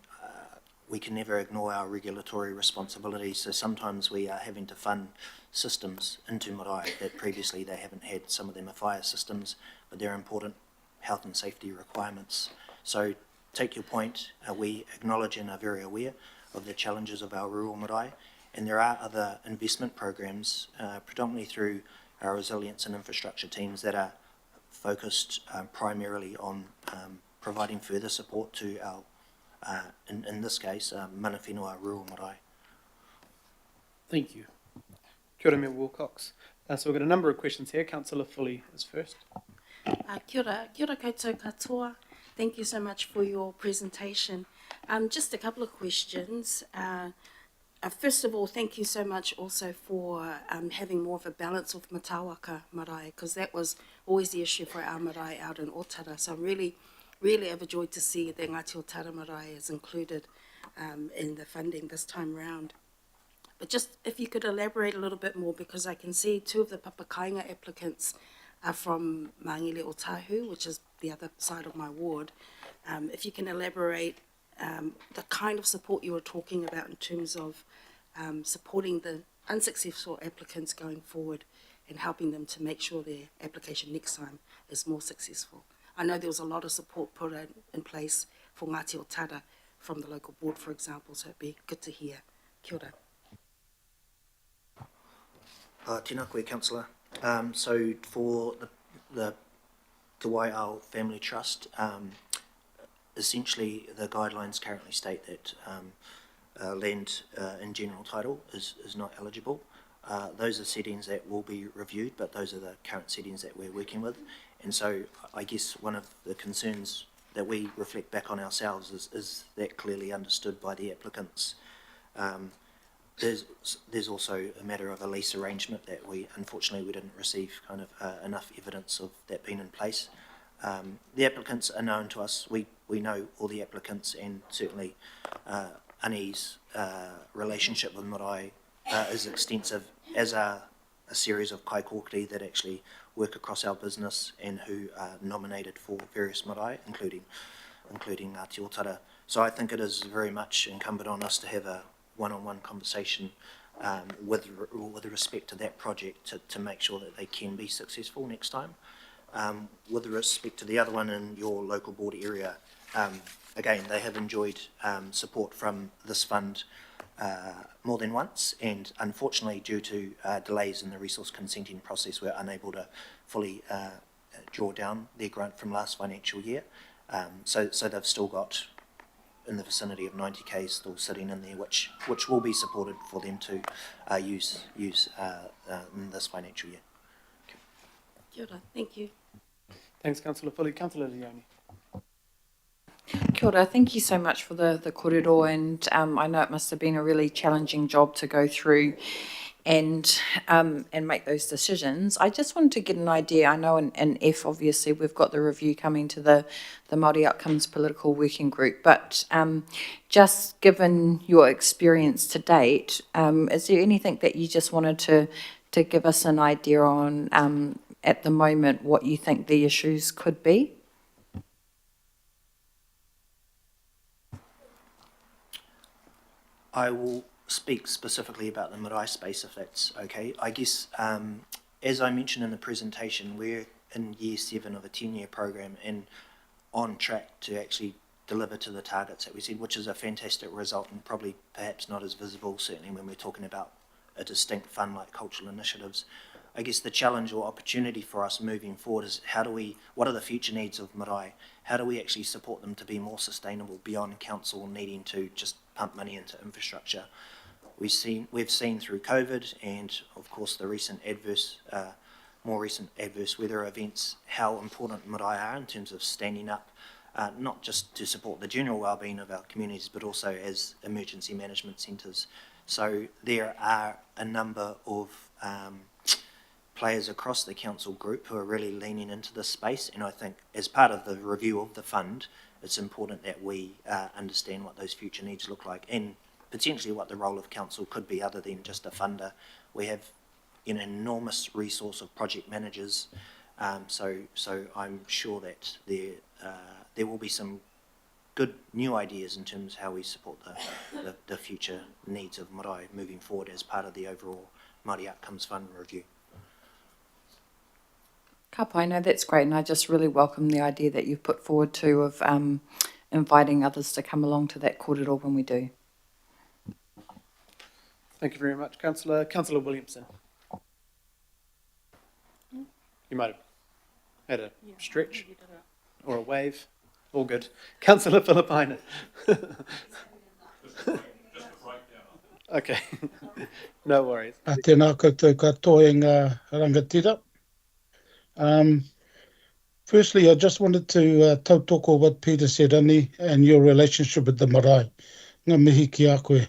Speaker 17: never ignore our regulatory responsibilities, so sometimes we are having to fund systems into marae that previously they haven't had. Some of them are fire systems, but they're important health and safety requirements. So take your point, we acknowledge and are very aware of the challenges of our rural marae, and there are other investment programs, predominantly through our resilience and infrastructure teams, that are focused primarily on providing further support to our in this case, mana whenua rural marae.
Speaker 14: Thank you.
Speaker 1: Kia ora, Member Wilcox. So we've got a number of questions here. Councillor Fully is first.
Speaker 18: Kia ora koutou katoa. Thank you so much for your presentation. Just a couple of questions. First of all, thank you so much also for having more of a balance with Matawaka marae, because that was always the issue for our marae out in Otara. So I'm really overjoyed to see that Ngāti Otara marae is included in the funding this time round. But just if you could elaborate a little bit more, because I can see two of the papakainga applicants are from Mangele Otahu, which is the other side of my ward. If you can elaborate the kind of support you were talking about in terms of supporting the unsuccessful applicants going forward and helping them to make sure their application next time is more successful. I know there was a lot of support put in place for Ngāti Otara from the local board, for example, so it'd be good to hear. Kia ora.
Speaker 17: Tēnā koe, Councillor. So for the Te Waiao Family Trust, essentially the guidelines currently state that land in general title is not eligible. Those are settings that will be reviewed, but those are the current settings that we're working with. And so I guess one of the concerns that we reflect back on ourselves is that clearly understood by the applicants. There's also a matter of a lease arrangement that unfortunately we didn't receive kind of enough evidence of that being in place. The applicants are known to us. We know all the applicants, and certainly Ani's relationship with marae is extensive, as are a series of kaikoukiri that actually work across our business and who are nominated for various marae, including Ngāti Otara. So I think it is very much incumbent on us to have a one-on-one conversation with respect to that project to make sure that they can be successful next time. With respect to the other one in your local board area, again, they have enjoyed support from this fund more than once, and unfortunately, due to delays in the resource consenting process, we're unable to fully draw down their grant from last financial year. So they've still got in the vicinity of 90k still sitting in there, which will be supported for them to use in this financial year.
Speaker 18: Kia ora, thank you.
Speaker 1: Thanks, Councillor Foley. Councillor Leone.
Speaker 19: Kia ora, thank you so much for the kōrero, and I know it must have been a really challenging job to go through and make those decisions. I just wanted to get an idea. I know in F, obviously, we've got the review coming to the Māori Outcomes Political Working Group, but just given your experience to date, is there anything that you just wanted to give us an idea on at the moment what you think the issues could be?
Speaker 17: I will speak specifically about the marae space, if that's okay. I guess, as I mentioned in the presentation, we're in year 7 of a 10-year program and on track to actually deliver to the targets that we said, which is a fantastic result and probably perhaps not as visible, certainly when we're talking about a distinct fund like cultural initiatives. I guess the challenge or opportunity for us moving forward is what are the future needs of marae? How do we actually support them to be more sustainable beyond council needing to just pump money into infrastructure? We've seen through COVID and of course the more recent adverse weather events how important marae are in terms of standing up, not just to support the general well-being of our communities, but also as emergency management centres. So there are a number of players across the council group who are really leaning into this space, and I think as part of the review of the fund, it's important that we understand what those future needs look like and potentially what the role of council could be other than just a funder. We have an enormous resource of project managers, so I'm sure that there will be some good new ideas in terms of how we support the future needs of marae moving forward as part of the overall Māori Outcomes Fund review.
Speaker 19: Ka pai, no, that's great, and I just really welcome the idea that you've put forward too of inviting others to come along to that kōrero when we do.
Speaker 1: Thank you very much, Councillor. Councillor Williamson. You might have had a stretch or a wave. All good. Councillor Filipina. Okay. No worries.
Speaker 2: Tēnā koutou katoa e ngā rangatira. Firstly, I just wanted to tautoko what Peter said, Annie, and your relationship with the marae. Ngā mihi ki a koe,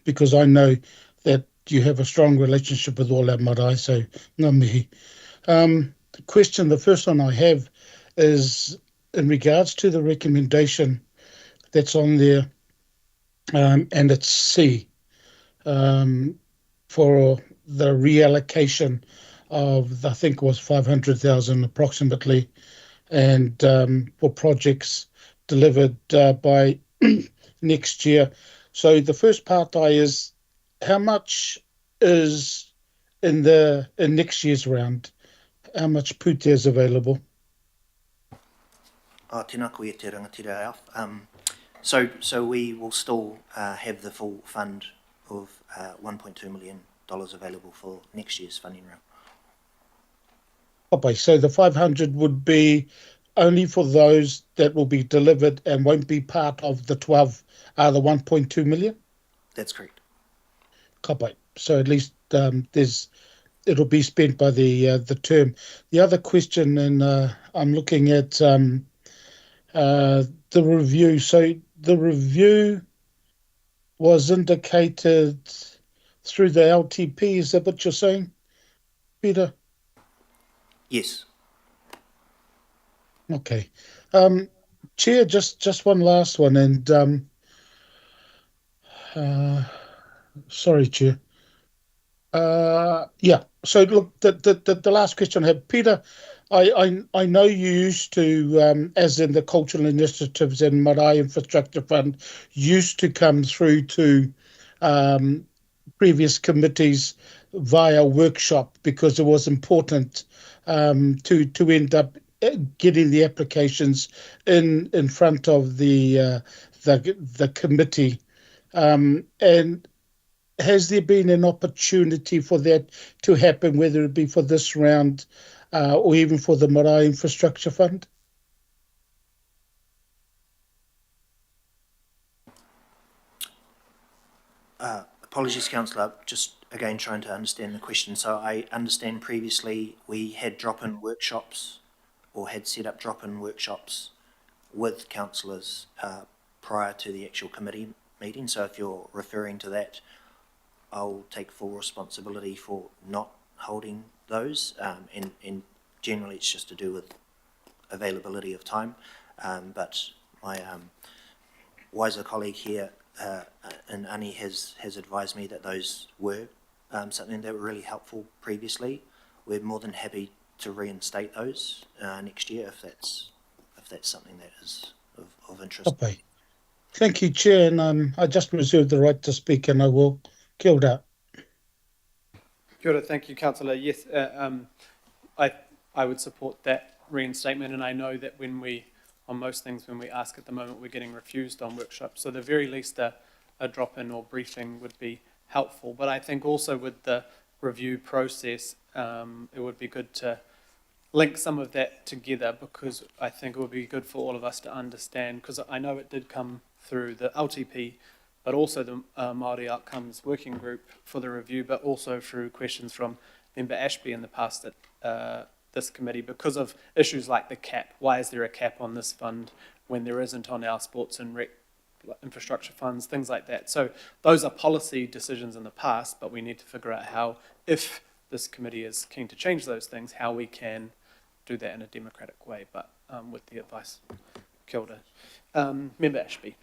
Speaker 2: because I know that you have a strong relationship with all our marae, so ngā mihi. The first one I have is in regards to the recommendation that's on there, and it's C, for the reallocation of, I think it was 500,000 approximately, and for projects delivered by next year. So the first part is, how much is in next year's round? How much pūtea is available?
Speaker 17: Tēnā koe te rangatira, Alf. So we will still have the full fund of $1.2 million available for next year's funding round.
Speaker 2: Okay, so the 500 would be only for those that will be delivered and won't be part of the 1.2 million?
Speaker 17: That's correct.
Speaker 2: Okay, so at least it'll be spent by the term. The other question, and I'm looking at the review. So the review was indicated through the LTP. Is that what you're saying, Peter?
Speaker 17: Yes.
Speaker 2: Okay. Chair, just one last one, and sorry, Chair. Yeah. So look, the last question I have, Peter. I know you used to, as in the cultural initiatives and Marae Infrastructure Fund, used to come through to previous committees via workshop because it was important to end up getting the applications in front of the committee And has there been an opportunity for that to happen, whether it be for this round or even for the Marae Infrastructure Fund?
Speaker 17: Apologies, Councillor, just again trying to understand the question. So I understand previously we had drop-in workshops or had set up drop-in workshops with councillors prior to the actual committee meeting. So if you're referring to that, I'll take full responsibility for not holding those, and generally it's just to do with availability of time. But my wiser colleague here, and Ani has advised me that those were something that were really helpful previously. We're more than happy to reinstate those next year if that's something that is of interest.
Speaker 2: Okay. Thank you, Chair, and I just reserve the right to speak, and I will. Kia ora.
Speaker 1: Kia ora, thank you, Councillor. Yes, I would support that reinstatement, and I know that on most things, when we ask at the moment, we're getting refused on workshops. So the very least a drop-in or briefing would be helpful. But I think also with the review process, it would be good to link some of that together, because I think it would be good for all of us to understand, because I know it did come through the LTP, but also the Māori Outcomes Working Group for the review, but also through questions from Member Ashby in the past at this committee, because of issues like the cap. Why is there a cap on this fund when there isn't on our sports and rec infrastructure funds, things like that. So those are policy decisions in the past, but we need to figure out how, if this committee is keen to change those things, how we can do that in a democratic way, but with the advice. Kia ora. Member Ashby.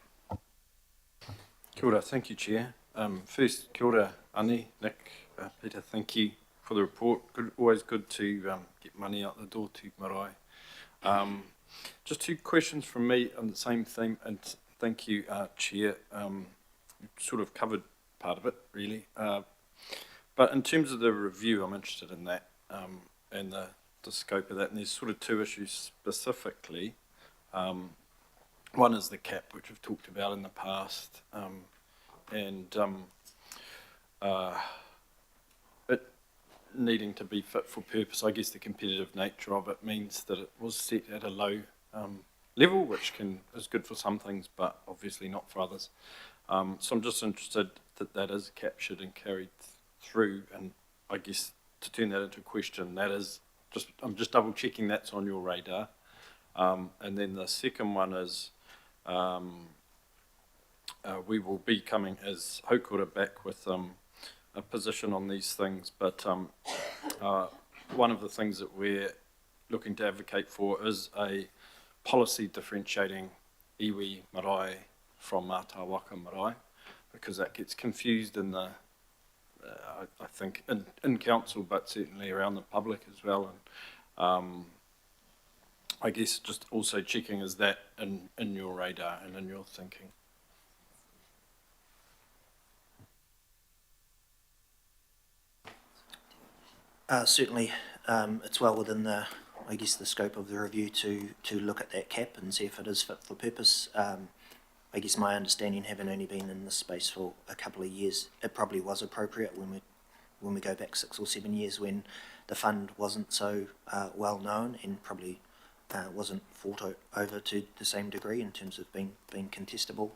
Speaker 12: Kia ora, thank you, Chair. First, kia ora, Ani, Nick, Peter, thank you for the report. Always good to get money out the door to marae. Just two questions from me on the same theme, and thank you, Chair. You sort of covered part of it, really. But in terms of the review, I'm interested in that and the scope of that. And there's sort of two issues specifically. One is the cap, which we've talked about in the past, and it needing to be fit for purpose. I guess the competitive nature of it means that it was set at a low level, which is good for some things, but obviously not for others. So I'm just interested that is captured and carried through, and I guess to turn that into a question, I'm just double checking that's on your radar. And then the second one is we will be coming as Haukura back with a position on these things, but one of the things that we're looking to advocate for is a policy differentiating iwi marae from Mātāwaka marae, because that gets confused in the I think in council, but certainly around the public as well. And I guess just also checking, is that in your radar and in your thinking?
Speaker 17: Certainly, it's well within the scope of the review to look at that cap and see if it is fit for purpose. I guess my understanding, having only been in this space for a couple of years, it probably was appropriate when we go back 6 or 7 years, when the fund wasn't so well known and probably wasn't fought over to the same degree in terms of being contestable.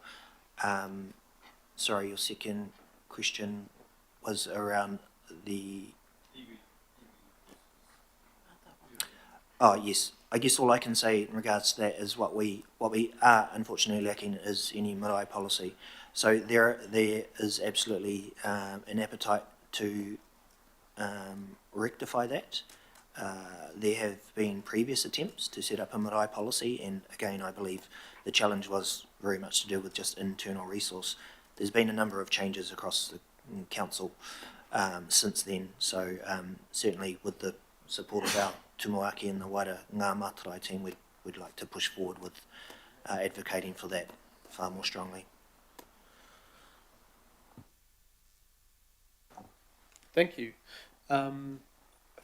Speaker 17: Sorry, your second question was around the... Oh, yes. I guess all I can say in regards to that is what we are unfortunately lacking is any marae policy. So there is absolutely an appetite to rectify that. There have been previous attempts to set up a marae policy, and again, I believe the challenge was very much to do with just internal resource. There's been a number of changes across the council since then, so certainly with the support of our Tumuaki and the wider Ngā Matarai team, we'd like to push forward with advocating for that far more strongly.
Speaker 1: Thank you. I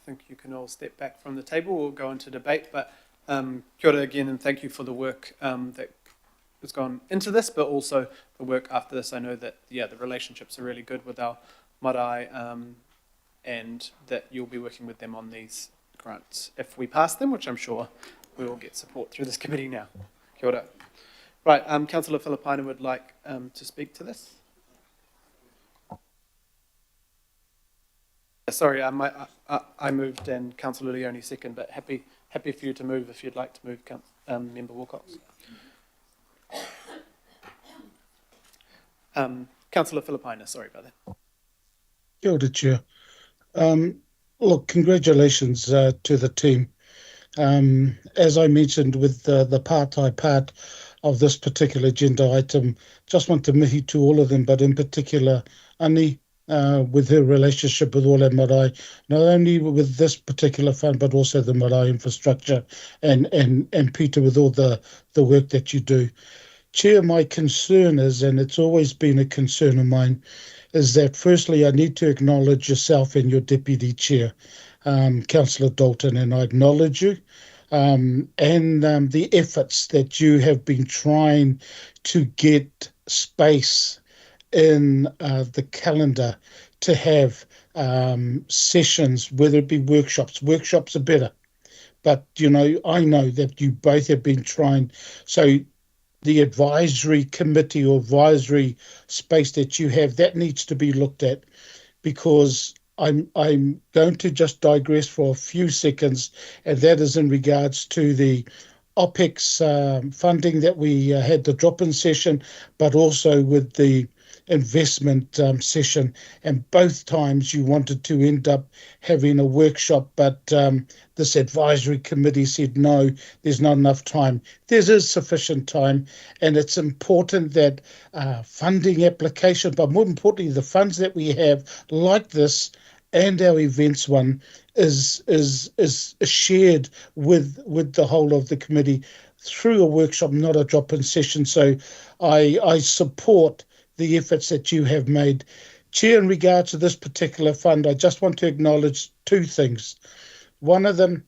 Speaker 1: think you can all step back from the table. We'll go into debate, but kia ora again, and thank you for the work that has gone into this, but also the work after this. I know that, yeah, the relationships are really good with our marae, and that you'll be working with them on these grants if we pass them, which I'm sure we will get support through this committee now. Kia ora. Right, Councillor Filipaina would like to speak to this. Sorry, I moved and Councillor Leone second, but happy for you to move if you'd like to move, Member Wilcox. Councillor Filipaina, sorry about that.
Speaker 2: Kia ora, Chair. Look, congratulations to the team. As I mentioned with the part of this particular agenda item, just want to mihi to all of them, but in particular, Ani, with her relationship with all our marae, not only with this particular fund, but also the marae infrastructure, and Peter with all the work that you do. Chair, my concern is, and it's always been a concern of mine, is that firstly, I need to acknowledge yourself and your Deputy Chair, Councillor Dalton, and I acknowledge you, and the efforts that you have been trying to get space in the calendar to have sessions, whether it be workshops. Workshops are better. But, you know, I know that you both have been trying. So the advisory committee or advisory space that you have, that needs to be looked at, because I'm going to just digress for a few seconds, and that is in regards to the OPEX funding that we had the drop-in session, but also with the investment session, and both times you wanted to end up having a workshop, but this advisory committee said no, there's not enough time. There is sufficient time, and it's important that funding application, but more importantly, the funds that we have like this and our events one is shared with the whole of the committee through a workshop, not a drop-in session. So I support the efforts that you have made. Chair, in regard to this particular fund, I just want to acknowledge two things. One of them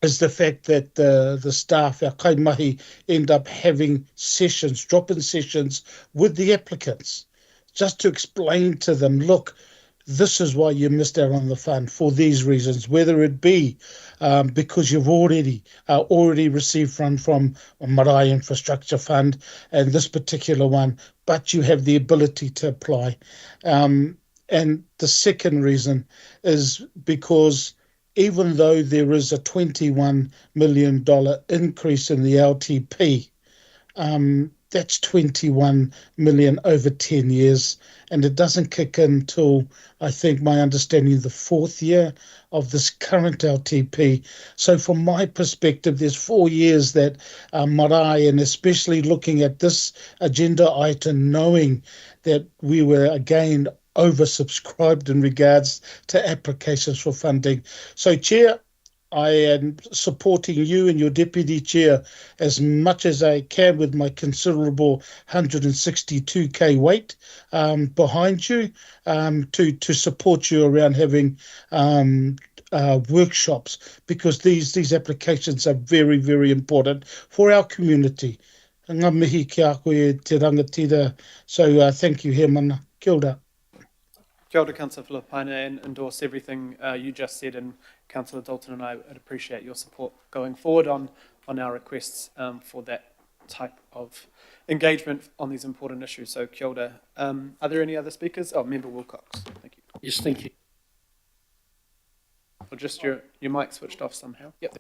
Speaker 2: is the fact that the staff, our kaimahi, end up having sessions, drop-in sessions with the applicants, just to explain to them, look, this is why you missed out on the fund for these reasons, whether it be because you've already received fund from a Marae Infrastructure Fund and this particular one, but you have the ability to apply. And the second reason is because even though there is a $21 million increase in the LTP, that's 21 million over 10 years, and it doesn't kick in till, I think, my understanding, the fourth year of this current LTP. So from my perspective, there's 4 years that marae, and especially looking at this agenda item, knowing that we were again oversubscribed in regards to applications for funding. So, Chair, I am supporting you and your Deputy Chair as much as I can with my considerable 162k weight behind you to support you around having workshops, because these applications are very, very important for our community. Ngā mihi ki a koe te rangatira. So thank you, Herman. Kia ora.
Speaker 1: Kia ora, Councillor Filipaina, and endorse everything you just said, and Councillor Dalton and I would appreciate your support going forward on our requests for that type of engagement on these important issues. So kia ora. Are there any other speakers? Oh, Member Wilcox. Thank you.
Speaker 14: Yes, thank you.
Speaker 1: Or just your mic switched off somehow. Yep.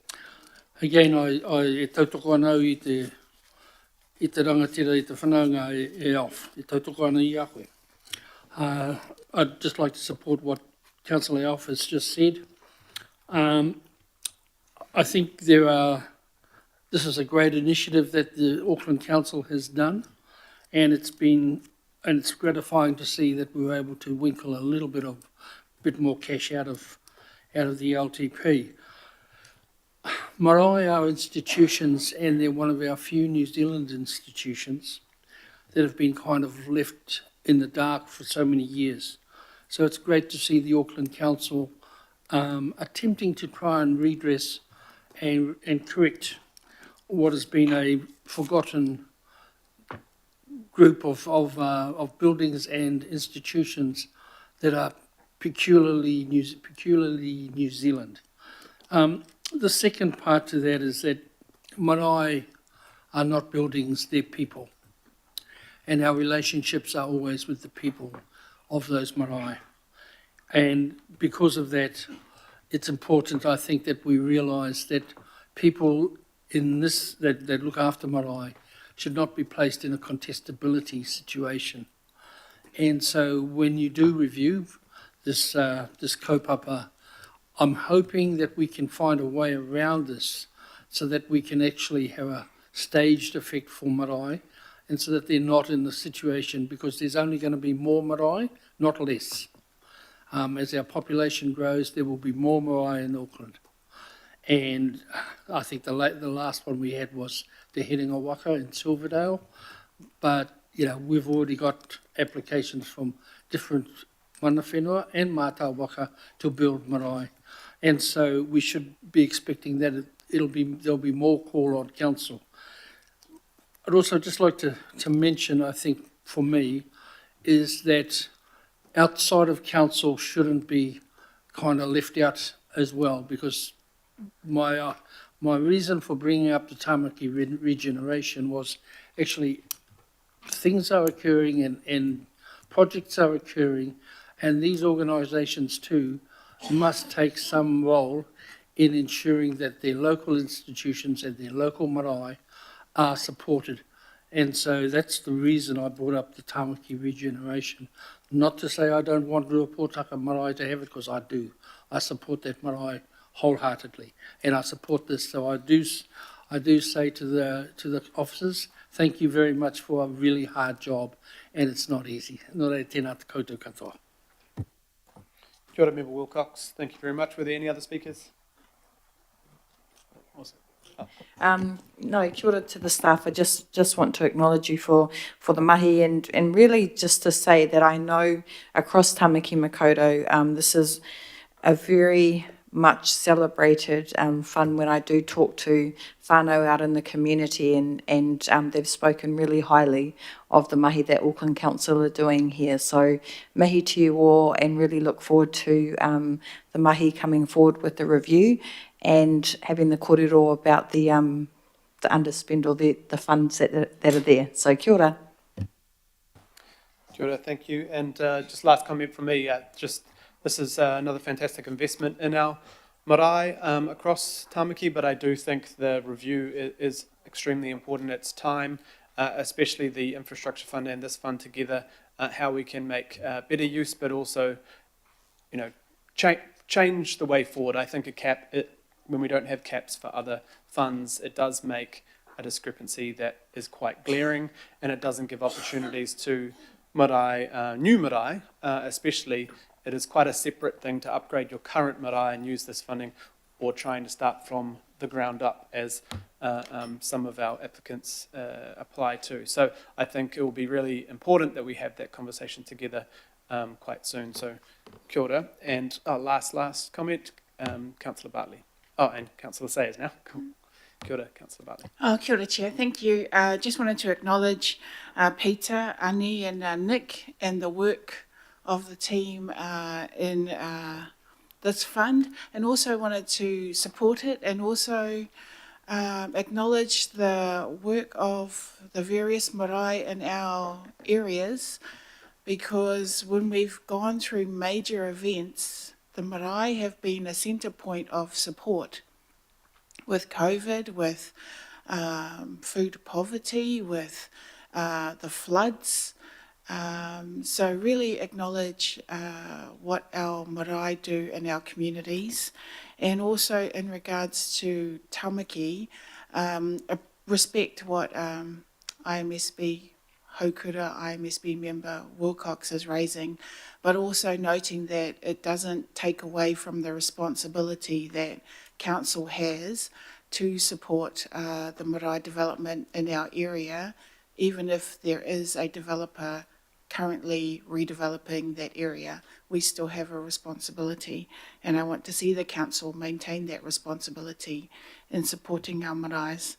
Speaker 14: Again, I e tautoko anau i te rangatira i te whanaunga e Alf. E tautoko anau i a koe. I'd just like to support what Councillor Alf has just said. I think this is a great initiative that the Auckland Council has done, and it's gratifying to see that we were able to winkle a little bit more cash out of the LTP. Marae are institutions, and they're one of our few New Zealand institutions that have been kind of left in the dark for so many years. So it's great to see the Auckland Council attempting to try and redress and correct what has been a forgotten group of buildings and institutions that are peculiarly New Zealand. The second part to that is that marae are not buildings, they're people. And our relationships are always with the people of those marae. And because of that, it's important, I think, that we realise that people in this, that look after marae, should not be placed in a contestability situation. And so when you do review this kaupapa, I'm hoping that we can find a way around this so that we can actually have a staged effect for marae, and so that they're not in the situation, because there's only going to be more marae, not less. As our population grows, there will be more marae in Auckland. And I think the last one we had was the Headinga Waka in Silverdale. But, you know, we've already got applications from different mana whenua and mātau waka to build marae. And so we should be expecting that there'll be more call on council. I'd also just like to mention, I think, for me, is that outside of council shouldn't be kind of left out as well, because my reason for bringing up the Tamaki regeneration was actually things are occurring and projects are occurring, and these organisations too must take some role in ensuring that their local institutions and their local marae are supported. And so that's the reason I brought up the Tamaki regeneration. Not to say I don't want Ruapōtaka marae to have it, because I do. I support that marae wholeheartedly, and I support this. So I do say to the officers, thank you very much for a really hard job, and it's not easy. Nō reira, tēnā te koutou katoa.
Speaker 1: Kia ora, Member Wilcox. Thank you very much. Were there any other speakers? Awesome.
Speaker 19: No, kia ora to the staff. I just want to acknowledge you for the mahi, and really just to say that I know across Tamaki Makaurau, this is a very much celebrated fun when I do talk to whānau out in the community, and they've spoken really highly of the mahi that Auckland Council are doing here. So mihi to you all, and really look forward to the mahi coming forward with the review and having the kōrero about the underspend or the funds that are there. So kia ora.
Speaker 1: Kia ora, thank you. And just last comment from me, this is another fantastic investment in our marae across Tamaki, but I do think the review is extremely important. It's time, especially the infrastructure fund and this fund together, how we can make better use, but also, you know, change the way forward. I think when we don't have caps for other funds, it does make a discrepancy that is quite glaring, and it doesn't give opportunities to marae, new marae, especially. It is quite a separate thing to upgrade your current marae and use this funding, or trying to start from the ground up, as some of our applicants apply to. So I think it will be really important that we have that conversation together quite soon. So kia ora. And last comment, Councillor Bartley. Oh, and Councillor Sayers now. Cool. Kia ora, Councillor Bartley.
Speaker 20: Oh, kia ora, Chair. Thank you. Just wanted to acknowledge Peter, Ani and Nick and the work of the team in this fund, and also wanted to support it, and also acknowledge the work of the various marae in our areas, because when we've gone through major events, the marae have been a centre point of support. With COVID, with food poverty, with the floods. So really acknowledge what our marae do in our communities, and also in regards to Tamaki, respect what IMSB Haukura, IMSB member Wilcox is raising, but also noting that it doesn't take away from the responsibility that Council has to support the marae development in our area, even if there is a developer currently redeveloping that area. We still have a responsibility, and I want to see the Council maintain that responsibility in supporting our maraes.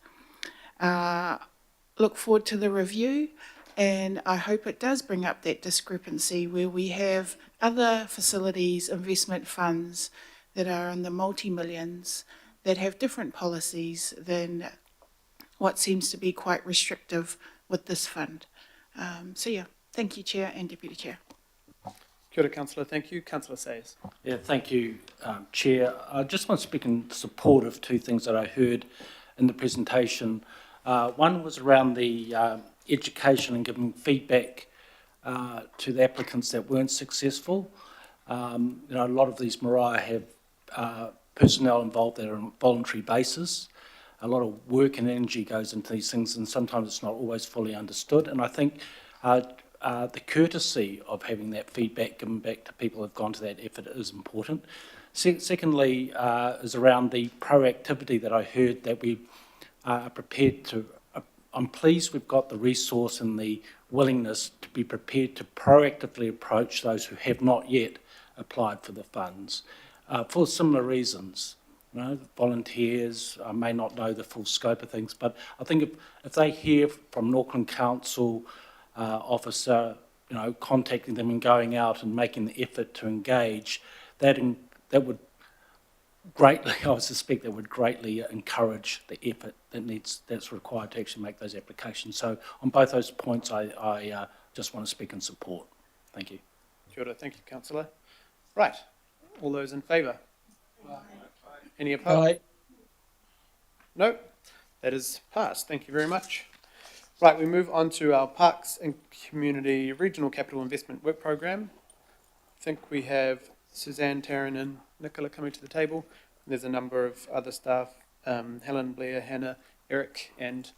Speaker 20: Look forward to the review. And I hope it does bring up that discrepancy where we have other facilities, investment funds that are in the multi-millions that have different policies than what seems to be quite restrictive with this fund. So yeah, thank you, Chair and Deputy Chair.
Speaker 1: Kia ora, Councillor. Thank you. Councillor Sayers.
Speaker 13: Yeah, thank you, Chair. I just want to speak in support of two things that I heard in the presentation. One was around the education and giving feedback to the applicants that weren't successful. You know, a lot of these Mariah have personnel involved that are on a voluntary basis. A lot of work and energy goes into these things, and sometimes it's not always fully understood. And I think the courtesy of having that feedback given back to people who have gone to that effort is important. Secondly, is around the proactivity that I heard that we are prepared to. I'm pleased we've got the resource and the willingness to be prepared to proactively approach those who have not yet applied for the funds for similar reasons. You know, volunteers may not know the full scope of things, but I think if they hear from an Auckland Council officer, you know, contacting them and going out and making the effort to engage, that would greatly, I would suspect, that would greatly encourage the effort that's required to actually make those applications. So on both those points, I just want to speak in support. Thank you.
Speaker 1: Kia ora. Thank you, Councillor. Right. All those in favour? Any opposed?
Speaker 2: Aye.
Speaker 1: No. That is passed. Thank you very much. Right, we move on to our Parks and Community Regional Capital Investment Work Programme. I think we have Suzanne, Taryn and Nicola coming to the table. There's a number of other staff, Helen, Blair, Hannah, Eric, and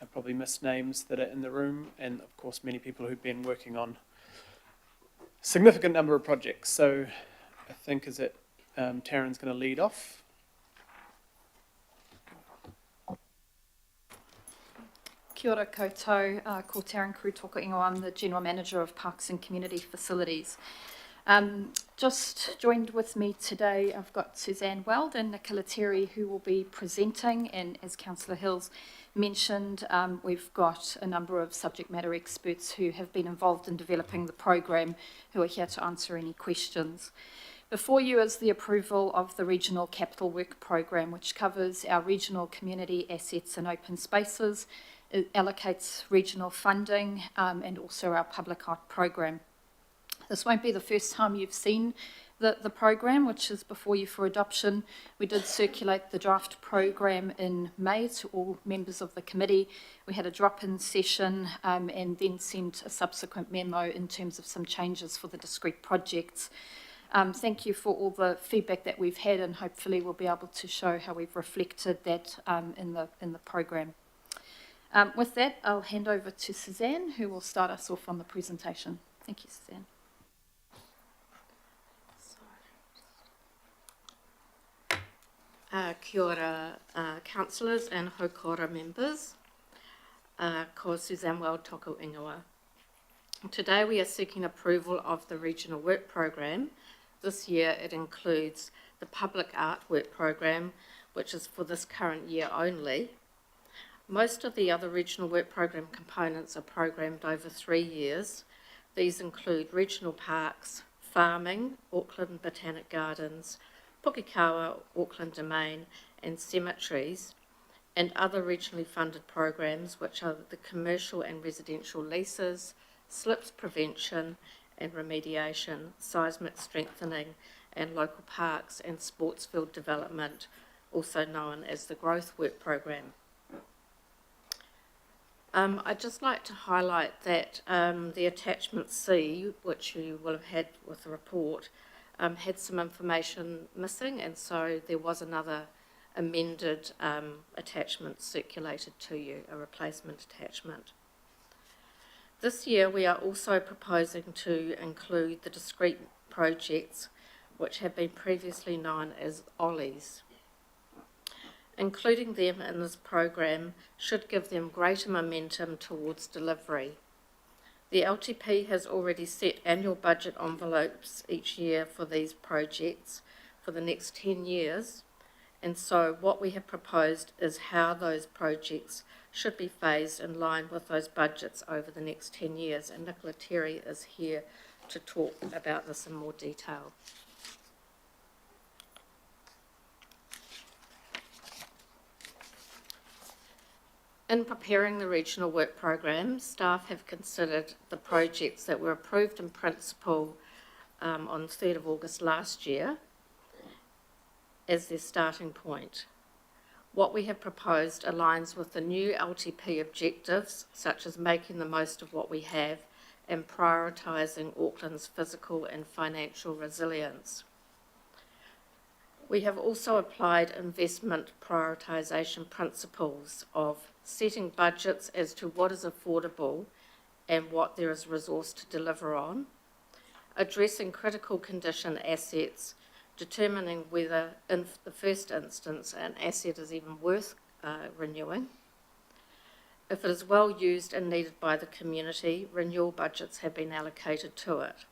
Speaker 1: I probably missed names that are in the room, and of course many people who've been working on a significant number of projects. So I think is it Taryn's going to lead off.
Speaker 21: Kia ora koutou, ko Taryn Krutoko Ingoa. I'm the General Manager of Parks and Community Facilities. Just joined with me today, I've got Suzanne Weld and Nicola Terry who will be presenting, and as Councillor Hills mentioned, we've got a number of subject matter experts who have been involved in developing the program who are here to answer any questions. Before you is the approval of the Regional Capital Work Program, which covers our regional community assets and open spaces. It allocates regional funding and also our public art program. This won't be the first time you've seen the program, which is before you for adoption. We did circulate the draft program in May to all members of the committee. We had a drop-in session and then sent a subsequent memo in terms of some changes for the discrete projects. Thank you for all the feedback that we've had, and hopefully we'll be able to show how we've reflected that in the program. With that, I'll hand over to Suzanne, who will start us off on the presentation. Thank you, Suzanne.
Speaker 22: Kia ora, councillors and haukora members. Ko Suzanne Weld toko ingoa. Today we are seeking approval of the Regional Work Program. This year it includes the Public Art Work Program, which is for this current year only. Most of the other Regional Work Program components are programmed over 3 years. These include regional parks, farming, Auckland Botanic Gardens, Pukekawa, Auckland Domain, and cemeteries, and other regionally funded programs, which are the commercial and residential leases, slips prevention and remediation, seismic strengthening, and local parks and sports field development, also known as the Growth Work Program. I'd just like to highlight that the attachment C, which you will have had with the report, had some information missing, and so there was another amended attachment circulated to you, a replacement attachment. This year we are also proposing to include the discrete projects which have been previously known as OLLIs. Including them in this program should give them greater momentum towards delivery. The LTP has already set annual budget envelopes each year for these projects for the next 10 years, and so what we have proposed is how those projects should be phased in line with those budgets over the next 10 years. And Nicola Terry is here to talk about this in more detail. In preparing the regional work program, staff have considered the projects that were approved in principle on the 3rd of August last year as their starting point. What we have proposed aligns with the new LTP objectives, such as making the most of what we have and prioritising Auckland's physical and financial resilience. We have also applied investment prioritisation principles of setting budgets as to what is affordable and what there is resource to deliver on, addressing critical condition assets, determining whether in the first instance an asset is even worth renewing. If it is well used and needed by the community, renewal budgets have been allocated to it.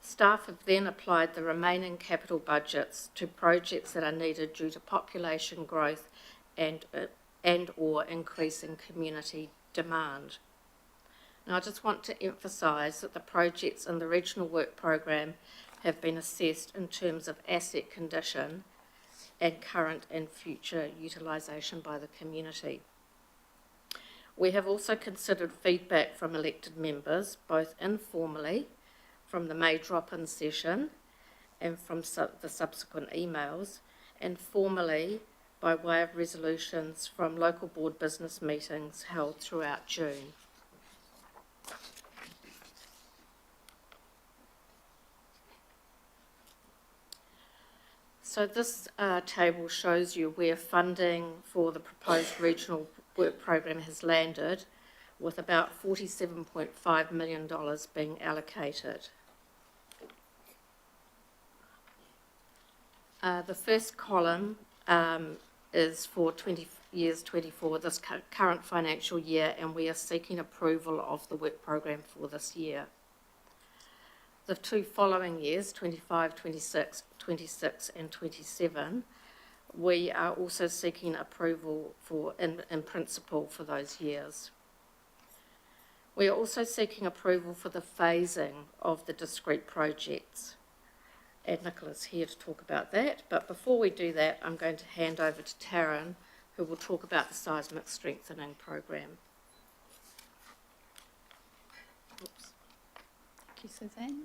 Speaker 22: Staff have then applied the remaining capital budgets to projects that are needed due to population growth and or increasing community demand. Now, I just want to emphasise that the projects in the regional work program have been assessed in terms of asset condition and current and future utilisation by the community. We have also considered feedback from elected members, both informally, from the May drop-in session and from the subsequent emails, and formally by way of resolutions from local board business meetings held throughout June. So this table shows you where funding for the proposed regional work program has landed, with about $47.5 million being allocated. The first column is for years 24, this current financial year, and we are seeking approval of the work program for this year. The two following years, 25, 26, 26 and 27, we are also seeking approval for in principle for those years. We are also seeking approval for the phasing of the discrete projects. And Nicola's here to talk about that. But before we do that, I'm going to hand over to Taryn, who will talk about the seismic strengthening program. Oops.
Speaker 21: Thank you, Suzanne.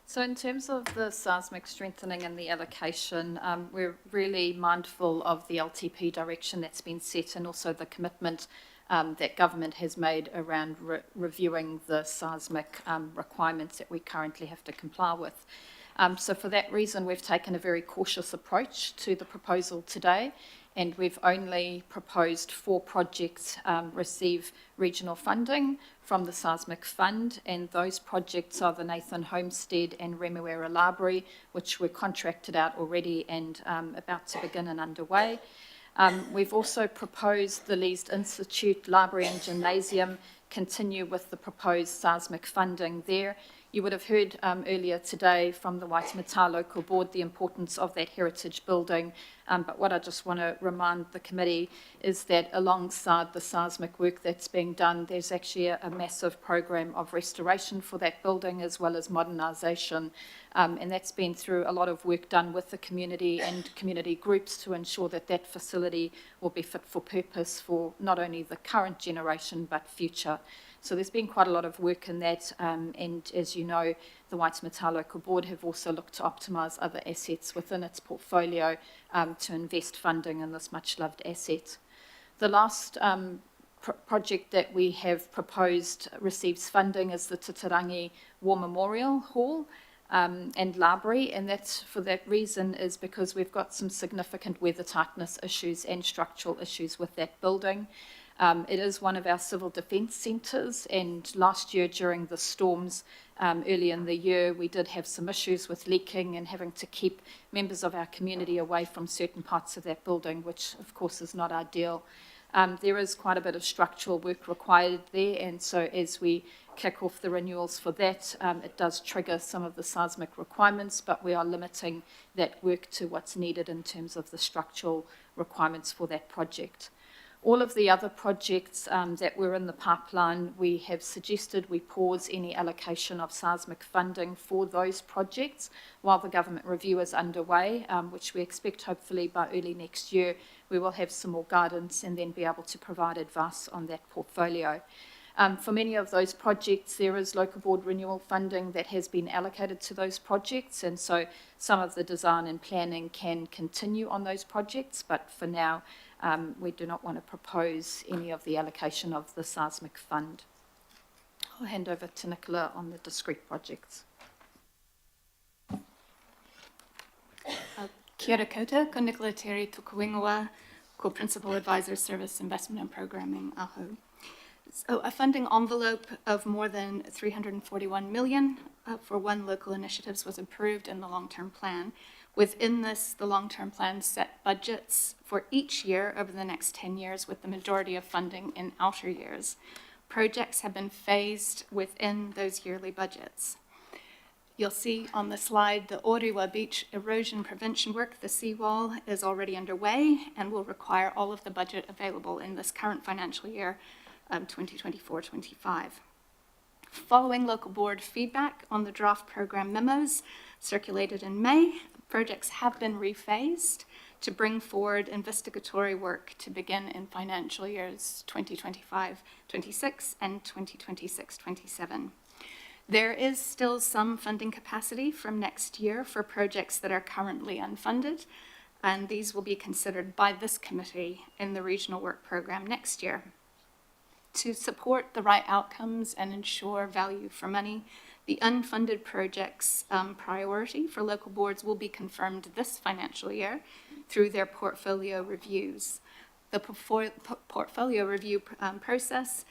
Speaker 21: So in terms of the seismic strengthening and the allocation, we're really mindful of the LTP direction that's been set and also the commitment that government has made around reviewing the seismic requirements that we currently have to comply with. So for that reason, we've taken a very cautious approach to the proposal today, and we've only proposed 4 projects receive regional funding from the Seismic Fund, and those projects are the Nathan Homestead and Remuera Library, which were contracted out already and about to begin and underway. We've also proposed the Leeds Institute Library and Gymnasium continue with the proposed seismic funding there. You would have heard earlier today from the Waitemata Local Board the importance of that heritage building, but what I just want to remind the committee is that alongside the seismic work that's being done, there's actually a massive program of restoration for that building as well as modernisation, and that's been through a lot of work done with the community and community groups to ensure that that facility will be fit for purpose for not only the current generation but future. So there's been quite a lot of work in that, and as you know, the Waitemata Local Board have also looked to optimise other assets within its portfolio to invest funding in this much-loved asset. The last project that we have proposed receives funding is the Titirangi War Memorial Hall and Library, and that's for that reason is because we've got some significant weather tightness issues and structural issues with that building. It is one of our civil defence centres, and last year during the storms early in the year we did have some issues with leaking and having to keep members of our community away from certain parts of that building, which of course is not ideal. There is quite a bit of structural work required there, and so as we kick off the renewals for that, it does trigger some of the seismic requirements, but we are limiting that work to what's needed in terms of the structural requirements for that project. All of the other projects that were in the pipeline, we have suggested we pause any allocation of seismic funding for those projects while the government review is underway, which we expect hopefully by early next year we will have some more guidance and then be able to provide advice on that portfolio. For many of those projects, there is local board renewal funding that has been allocated to those projects, and so some of the design and planning can continue on those projects, but for now, we do not want to propose any of the allocation of the seismic fund. I'll hand over to Nicola on the discrete projects.
Speaker 3: Kia ora koutou, ko Nicola Terry tuku ingoa, ko Principal Advisor Service Investment and Programming Aho. So a funding envelope of more than 341 million for one local initiatives was approved in the long-term plan. Within this, the long-term plan set budgets for each year over the next 10 years, with the majority of funding in outer years. Projects have been phased within those yearly budgets. You'll see on the slide the Orewa Beach erosion prevention work, the seawall, is already underway and will require all of the budget available in this current financial year, 2024-25. Following local board feedback on the draft program memos circulated in May, projects have been rephased to bring forward investigatory work to begin in financial years 2025-26 and 2026-27. There is still some funding capacity from next year for projects that are currently unfunded, and these will be considered by this committee in the regional work program next year. To support the right outcomes and ensure value for money, the unfunded projects priority for local boards will be confirmed this financial year through their portfolio reviews. The portfolio review process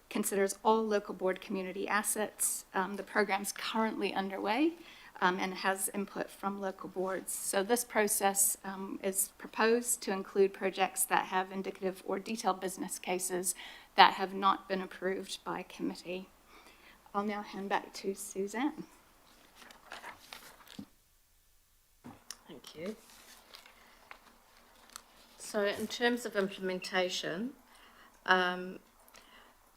Speaker 3: considers all local board community assets. The program's currently underway and has input from local boards. So this process is proposed to include projects that have indicative or detailed business cases that have not been approved by committee. I'll now hand back to Suzanne.
Speaker 22: Thank you. So in terms of implementation,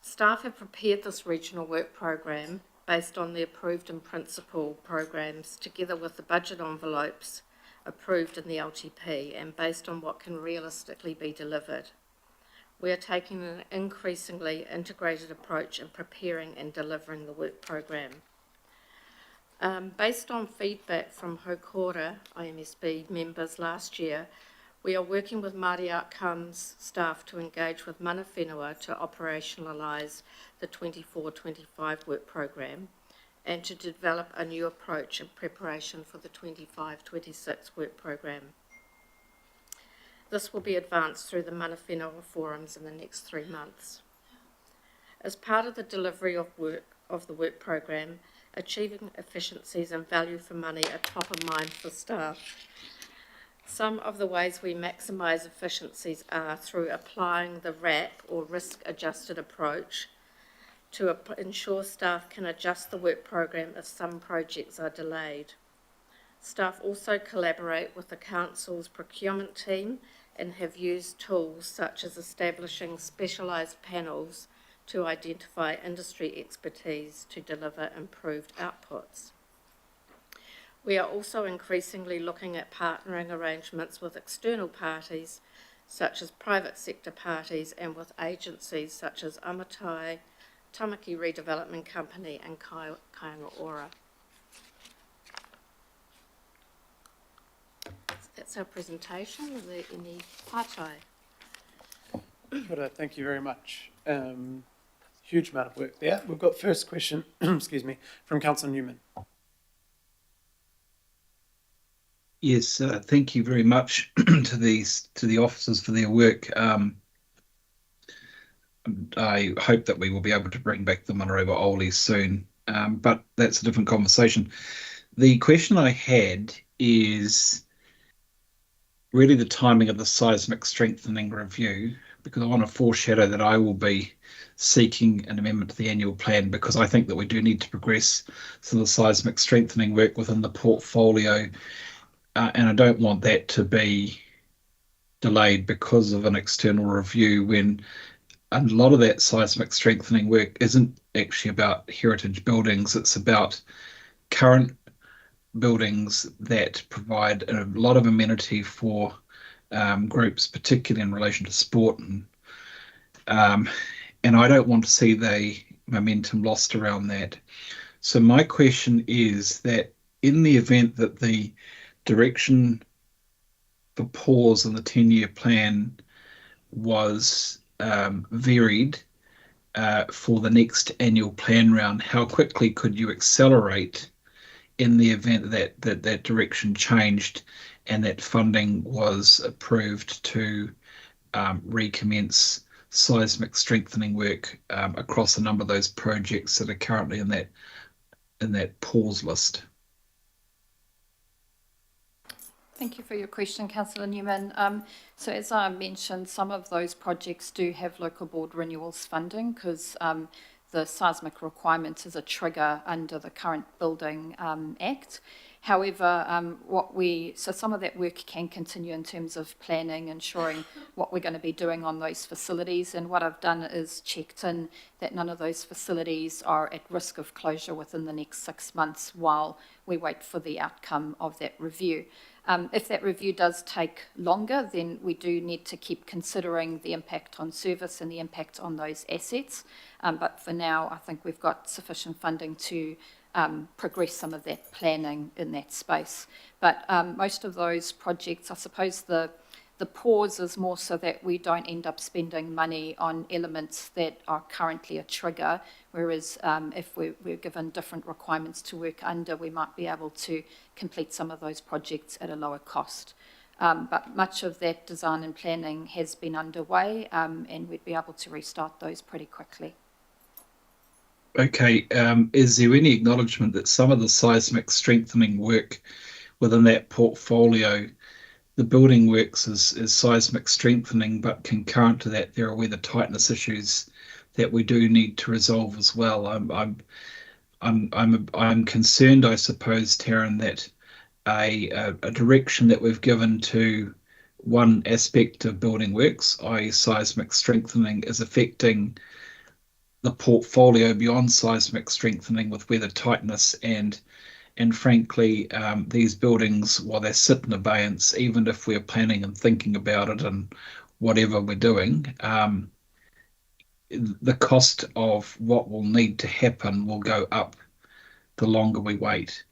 Speaker 22: staff have prepared this regional work program based on the approved in principle programs together with the budget envelopes approved in the LTP and based on what can realistically be delivered. We are taking an increasingly integrated approach in preparing and delivering the work program. Based on feedback from Hokora IMSB members last year, we are working with Māori Outcomes staff to engage with mana whenua to operationalise the 24-25 work program and to develop a new approach in preparation for the 25-26 work program. This will be advanced through the mana whenua forums in the next 3 months. As part of the delivery of the work program, achieving efficiencies and value for money are top of mind for staff. Some of the ways we maximise efficiencies are through applying the RAP or risk adjusted approach to ensure staff can adjust the work program if some projects are delayed. Staff also collaborate with the council's procurement team and have used tools such as establishing specialised panels to identify industry expertise to deliver improved outputs. We are also increasingly looking at partnering arrangements with external parties, such as private sector parties, and with agencies such as Amatai, Tamaki Redevelopment Company, and Kāinga Ora. That's our presentation. Are there any pātai?
Speaker 1: Thank you very much. Huge amount of work there. We've got first question, excuse me, from Councillor Newman.
Speaker 4: Yes, thank you very much to the officers for their work. I hope that we will be able to bring back the Manarowa Ole soon, but that's a different conversation. The question I had is really the timing of the seismic strengthening review, because I want to foreshadow that I will be seeking an amendment to the annual plan, because I think that we do need to progress some of the seismic strengthening work within the portfolio, and I don't want that to be delayed because of an external review, when a lot of that seismic strengthening work isn't actually about heritage buildings. It's about current buildings that provide a lot of amenity for groups, particularly in relation to sport, and I don't want to see the momentum lost around that. So my question is that in the event that the direction for pause in the 10-year plan was varied for the next annual plan round, how quickly could you accelerate in the event that that direction changed and that funding was approved to recommence seismic strengthening work across a number of those projects that are currently in that pause list?
Speaker 21: Thank you for your question, Councillor Newman. So as I mentioned, some of those projects do have local board renewals funding because the seismic requirement is a trigger under the current Building Act. However, so some of that work can continue in terms of planning, ensuring what we're going to be doing on those facilities. And what I've done is checked in that none of those facilities are at risk of closure within the next 6 months while we wait for the outcome of that review. If that review does take longer, then we do need to keep considering the impact on service and the impact on those assets. But for now, I think we've got sufficient funding to progress some of that planning in that space. But most of those projects, I suppose the pause is more so that we don't end up spending money on elements that are currently a trigger, whereas if we're given different requirements to work under, we might be able to complete some of those projects at a lower cost. But much of that design and planning has been underway, and we'd be able to restart those pretty quickly.
Speaker 4: Okay, is there any acknowledgement that some of the seismic strengthening work within that portfolio, the building works is seismic strengthening, but concurrent to that, there are weather tightness issues that we do need to resolve as well? I'm concerned, I suppose, Taryn, that a direction that we've given to one aspect of building works, i.e. seismic strengthening, is affecting the portfolio beyond seismic strengthening with weather tightness and frankly, these buildings, while they sit in abeyance, even if we're planning and thinking about it and whatever we're doing, the cost of what will need to happen will go up the longer we wait.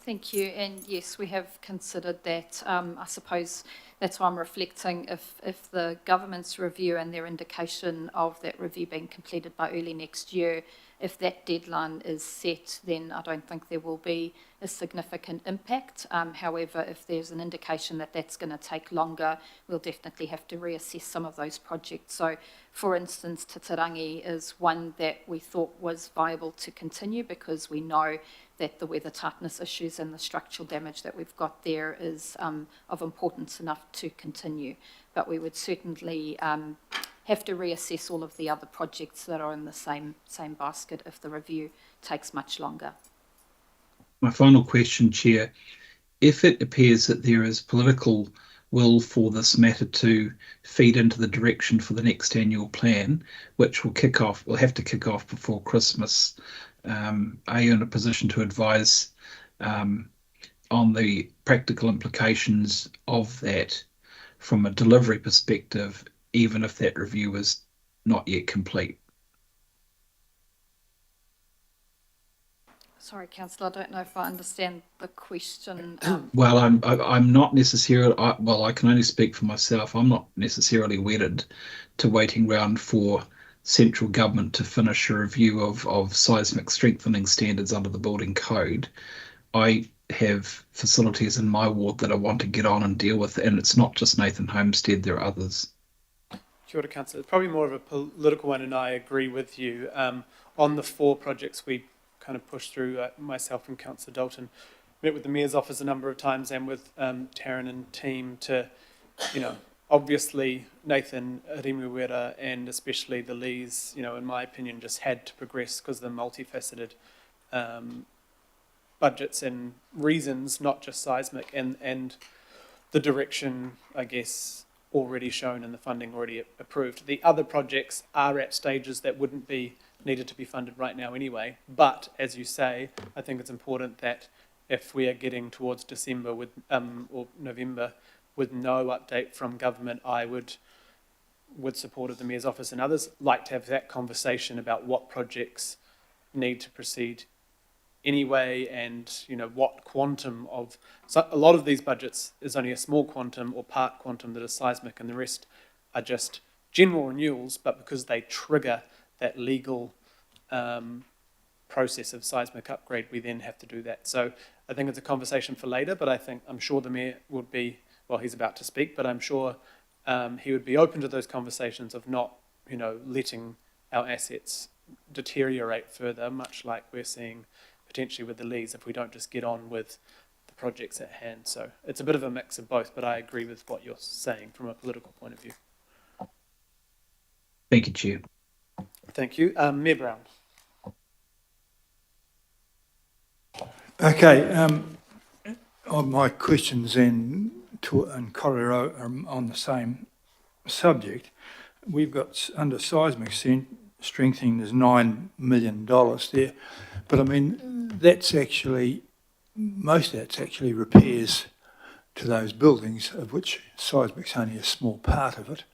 Speaker 21: Thank you. And yes, we have considered that. I suppose that's why I'm reflecting if the government's review and their indication of that review being completed by early next year, if that deadline is set, then I don't think there will be a significant impact. However, if there's an indication that that's going to take longer, we'll definitely have to reassess some of those projects. So, for instance, Tatarangi is one that we thought was viable to continue because we know that the weather tightness issues and the structural damage that we've got there is of importance enough to continue. But we would certainly have to reassess all of the other projects that are in the same basket if the review takes much longer.
Speaker 4: My final question, Chair. If it appears that there is political will for this matter to feed into the direction for the next annual plan, which will have to kick off before Christmas, are you in a position to advise on the practical implications of that from a delivery perspective, even if that review is not yet complete?
Speaker 21: Sorry, Councillor, I don't know if I understand the question.
Speaker 4: Well, I'm not necessarily, I can only speak for myself. I'm not necessarily wedded to waiting around for central government to finish a review of seismic strengthening standards under the building code. I have facilities in my ward that I want to get on and deal with, and it's not just Nathan Homestead, there are others.
Speaker 1: Kia ora, Councillor. It's probably more of a political one, and I agree with you. On the 4 projects we kind of pushed through, myself and Councillor Dalton met with the Mayor's office a number of times and with Taryn and team to, obviously Nathan Rimuwera and especially the Lees, in my opinion, just had to progress because of the multifaceted budgets and reasons, not just seismic. And the direction, I guess, already shown and the funding already approved. The other projects are at stages that wouldn't be needed to be funded right now anyway. But as you say, I think it's important that if we are getting towards December with or November with no update from government, I would, with support of the Mayor's Office and others, like to have that conversation about what projects need to proceed anyway, and what quantum of, so a lot of these budgets is only a small quantum or part quantum that is seismic, and the rest are just general renewals, but because they trigger that legal process of seismic upgrade, we then have to do that. So I think it's a conversation for later, but I'm sure the Mayor would be, well, he's about to speak, but I'm sure he would be open to those conversations of not, letting our assets deteriorate further, much like we're seeing potentially with the lease if we don't just get on with the projects at hand. So it's a bit of a mix of both, but I agree with what you're saying from a political point of view.
Speaker 4: Thank you, Chair.
Speaker 1: Thank you. Mayor Brown.
Speaker 5: Okay, my questions then and Korero are on the same subject. We've got under seismic strengthening, there's $9 million there, but I mean that's actually, most of that's actually repairs to those buildings, of which seismic's only a small part of it,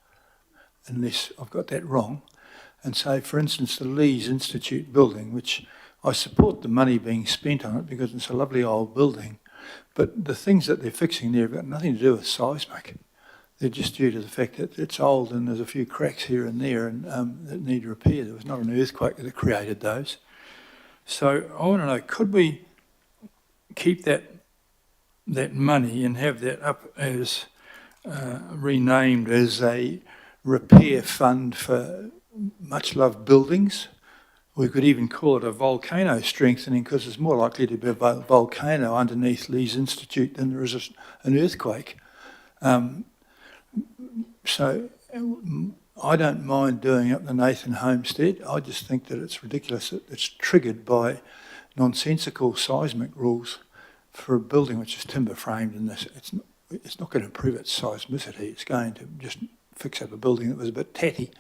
Speaker 5: unless I've got that wrong. And so, for instance, the Lees Institute building, which I support the money being spent on it because it's a lovely old building, but the things that they're fixing there have got nothing to do with seismic. They're just due to the fact that it's old and there's a few cracks here and there and that need repair. There was not an earthquake that created those. So I want to know, could we keep that money and have that up as renamed as a repair fund for much loved buildings? We could even call it a volcano strengthening, because there's more likely to be a volcano underneath Lees Institute than there is an earthquake. So I don't mind doing up the Nathan Homestead. I just think that it's ridiculous that it's triggered by nonsensical seismic rules for a building which is timber framed, and it's not going to improve its seismicity. It's going to just fix up a building that was a bit tatty.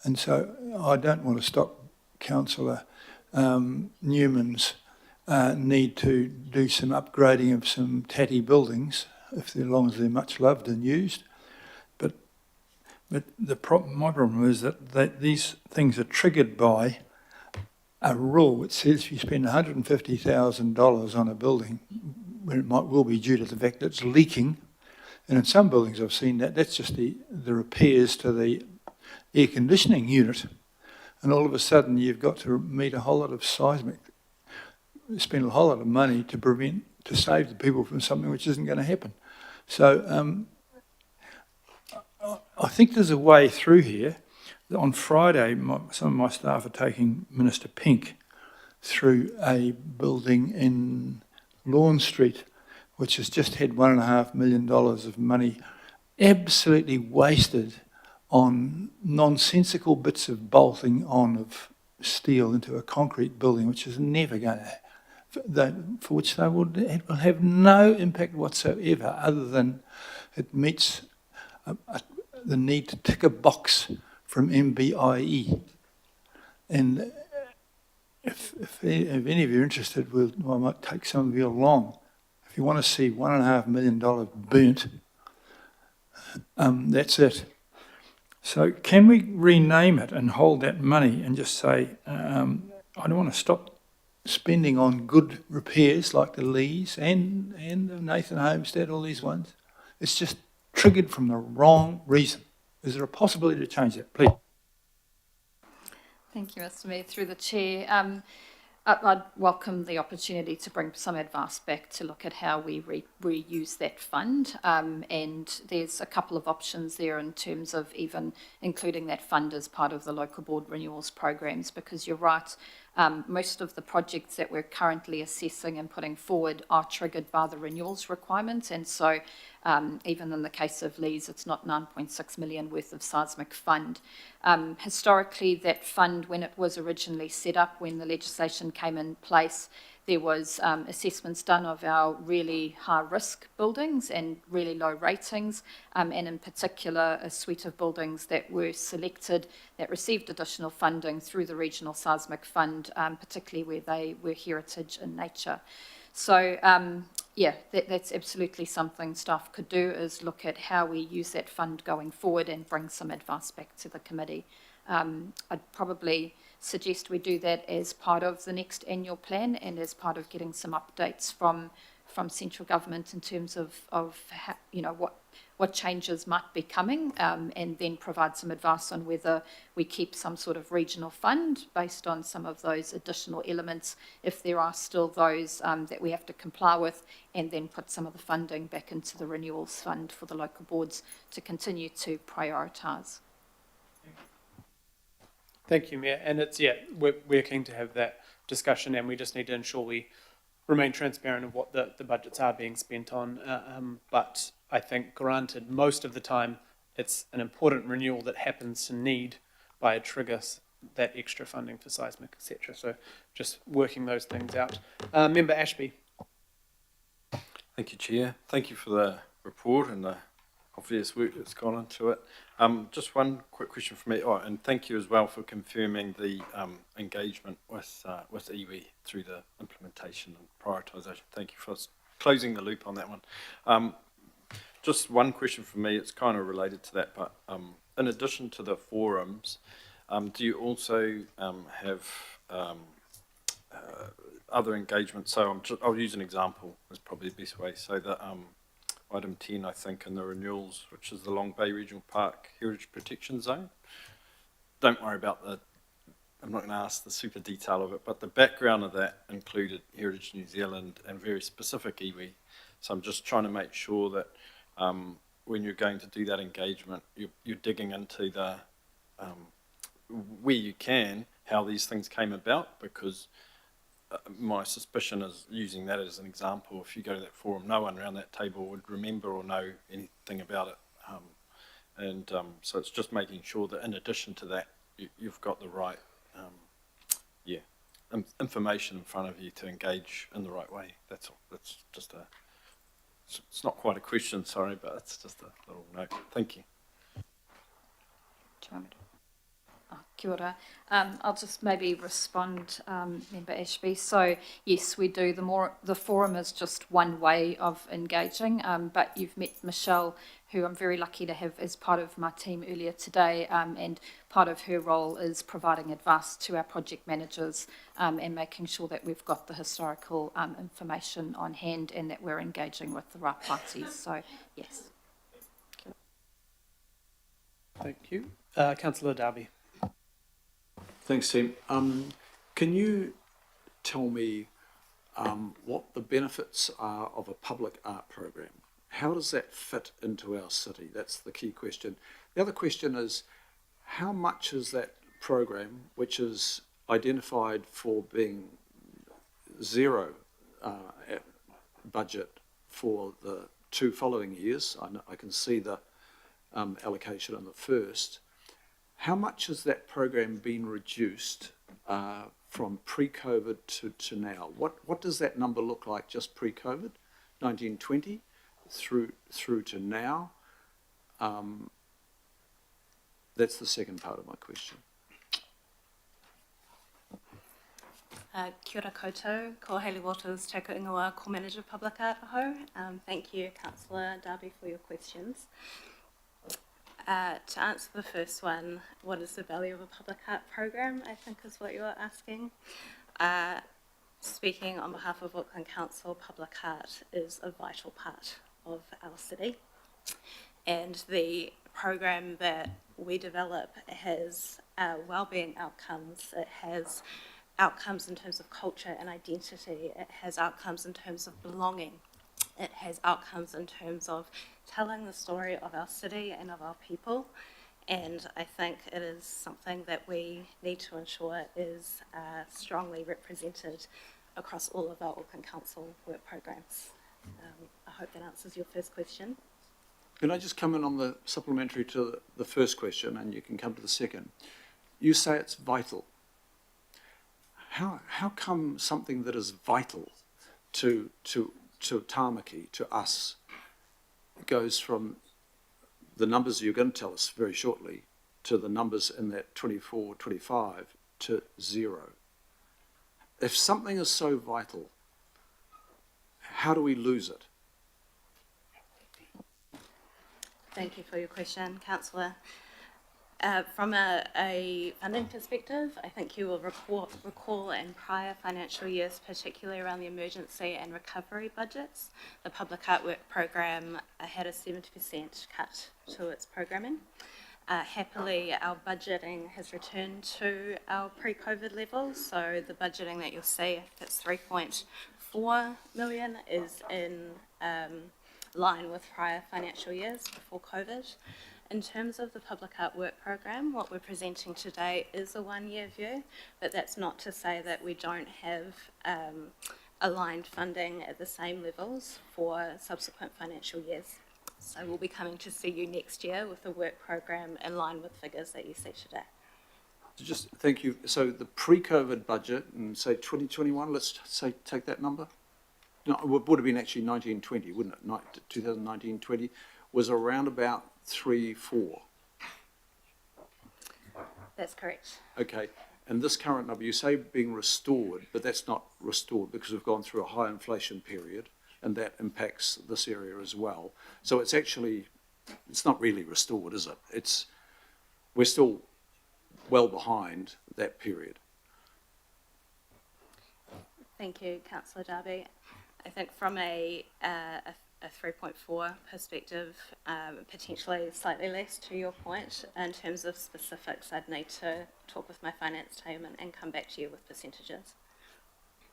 Speaker 5: And so I don't want to stop Councillor Newman's need to do some upgrading of some tatty buildings, as long as they're much loved and used. But my problem is that these things are triggered by a rule which says if you spend $150,000 on a building, when it will be due to the fact that it's leaking, and in some buildings I've seen that's just the repairs to the air conditioning unit, and all of a sudden you've got to meet a whole lot of seismic, spend a whole lot of money to save the people from something which isn't going to happen. So I think there's a way through here. On Friday, some of my staff are taking Minister Pink through a building in Lawn Street, which has just had $1.5 million of money absolutely wasted on nonsensical bits of bolting on of steel into a concrete building, which is never going to, for which they will have no impact whatsoever, other than it meets the need to tick a box from MBIE. And if any of you are interested, I might take some of you along. If you want to see $1.5 million burnt, that's it. So can we rename it and hold that money and just say, I don't want to stop spending on good repairs like the Lees and the Nathan Homestead, all these ones. It's just triggered from the wrong reason. Is there a possibility to change that, please?
Speaker 21: Thank you, Mr. Mayor. Through the chair, I'd welcome the opportunity to bring some advice back to look at how we reuse that fund. And there's a couple of options there in terms of even including that fund as part of the local board renewals programs, because you're right, most of the projects that we're currently assessing and putting forward are triggered by the renewals requirements. And so even in the case of Lees, it's not 9.6 million worth of seismic fund. Historically, that fund, when it was originally set up, when the legislation came in place, there was assessments done of our really high-risk buildings and really low ratings, and in particular a suite of buildings that were selected that received additional funding through the Regional Seismic Fund, particularly where they were heritage in nature. So yeah, that's absolutely something staff could do, is look at how we use that fund going forward and bring some advice back to the committee. I'd probably suggest we do that as part of the next annual plan and as part of getting some updates from central government in terms of how, you know, what changes might be coming, and then provide some advice on whether we keep some sort of regional fund based on some of those additional elements, if there are still those that we have to comply with, and then put some of the funding back into the renewals fund for the local boards to continue to prioritise.
Speaker 1: Thank you, Mayor. And it's, yeah, we're keen to have that discussion, and we just need to ensure we remain transparent of what the budgets are being spent on. But I think, granted, most of the time it's an important renewal that happens to need by a trigger that extra funding for seismic, etc. So just working those things out. Member Ashby.
Speaker 12: Thank you, Chair. Thank you for the report and the obvious work that's gone into it. Just one quick question from me. Oh, and thank you as well for confirming the engagement with iwi through the implementation and prioritisation. Thank you for closing the loop on that one. Just one question from me. It's kind of related to that, but in addition to the forums, do you also have other engagement? So I'll use an example is probably the best way. So that item 10, I think, in the renewals, which is the Long Bay Regional Park Heritage Protection Zone. Don't worry about I'm not going to ask the super detail of it, but the background of that included Heritage New Zealand and very specific iwi. So I'm just trying to make sure that when you're going to do that engagement, you're digging into the, where you can, how these things came about, because my suspicion is, using that as an example, if you go to that forum, no one around that table would remember or know anything about it. So it's just making sure that in addition to that, you've got the right information in front of you to engage in the right way. That's all. That's just it's not quite a question, sorry, but it's just a little note. Thank you.
Speaker 21: Do you want me to? Kia ora. I'll just maybe respond, Member Ashby. So yes, we do. The forum is just one way of engaging, but you've met Michelle, who I'm very lucky to have as part of my team earlier today, and part of her role is providing advice to our project managers and making sure that we've got the historical information on hand and that we're engaging with the right parties. So yes.
Speaker 1: Thank you. Councillor Darby.
Speaker 6: Thanks, Tim. Can you tell me what the benefits are of a public art program? How does that fit into our city? That's the key question. The other question is, how much is that program, which is identified for being zero budget for the 2 following years? I can see the allocation on the first. How much has that program been reduced from pre-COVID to now? What does that number look like just pre-COVID, 1920, through to now? That's the second part of my question.
Speaker 22: Kia ora koutou, ko Hayley Waters, Te Ingoa, Co-Manager Public Art Aho. Thank you, Councillor Darby, for your questions. To answer the first one, what is the value of a public art program, I think is what you're asking. Speaking on behalf of Auckland Council, public art is a vital part of our city. And the program that we develop has wellbeing outcomes. It has outcomes in terms of culture and identity. It has outcomes in terms of belonging. It has outcomes in terms of telling the story of our city and of our people, and I think it is something that we need to ensure is strongly represented across all of our Auckland Council work programs. I hope that answers your first question.
Speaker 6: Can I just come in on the supplementary to the first question, and you can come to the second? You say it's vital. how come something that is vital to Tāmaki, to us, goes from the numbers you're going to tell us very shortly to the numbers in that 24, 25 to 0? If something is so vital, how do we lose it?
Speaker 22: Thank you for your question, Councillor. From a funding perspective, I think you will recall in prior financial years, particularly around the emergency and recovery budgets, the public artwork program had a 70% cut to its programming. Happily, our budgeting has returned to our pre-COVID levels, so the budgeting that you'll see, if it's 3.4 million, is in line with prior financial years before COVID. In terms of the public artwork program, what we're presenting today is a one-year view, but that's not to say that we don't have aligned funding at the same levels for subsequent financial years. So we'll be coming to see you next year with the work program in line with figures that you see today.
Speaker 6: Just thank you. So the pre-COVID budget, and say 2021, let's say take that number. No, it would have been actually 1920, wouldn't it? 2019-20 was around about 3.4.
Speaker 22: That's correct.
Speaker 6: Okay, and this current number, you say being restored, but that's not restored because we've gone through a high inflation period, and that impacts this area as well. So it's actually, it's not really restored, is it? We're still well behind that period.
Speaker 22: Thank you, Councillor Darby. I think from a 3.4 perspective, potentially slightly less to your point. In terms of specifics, I'd need to talk with my finance team and come back to you with percentages.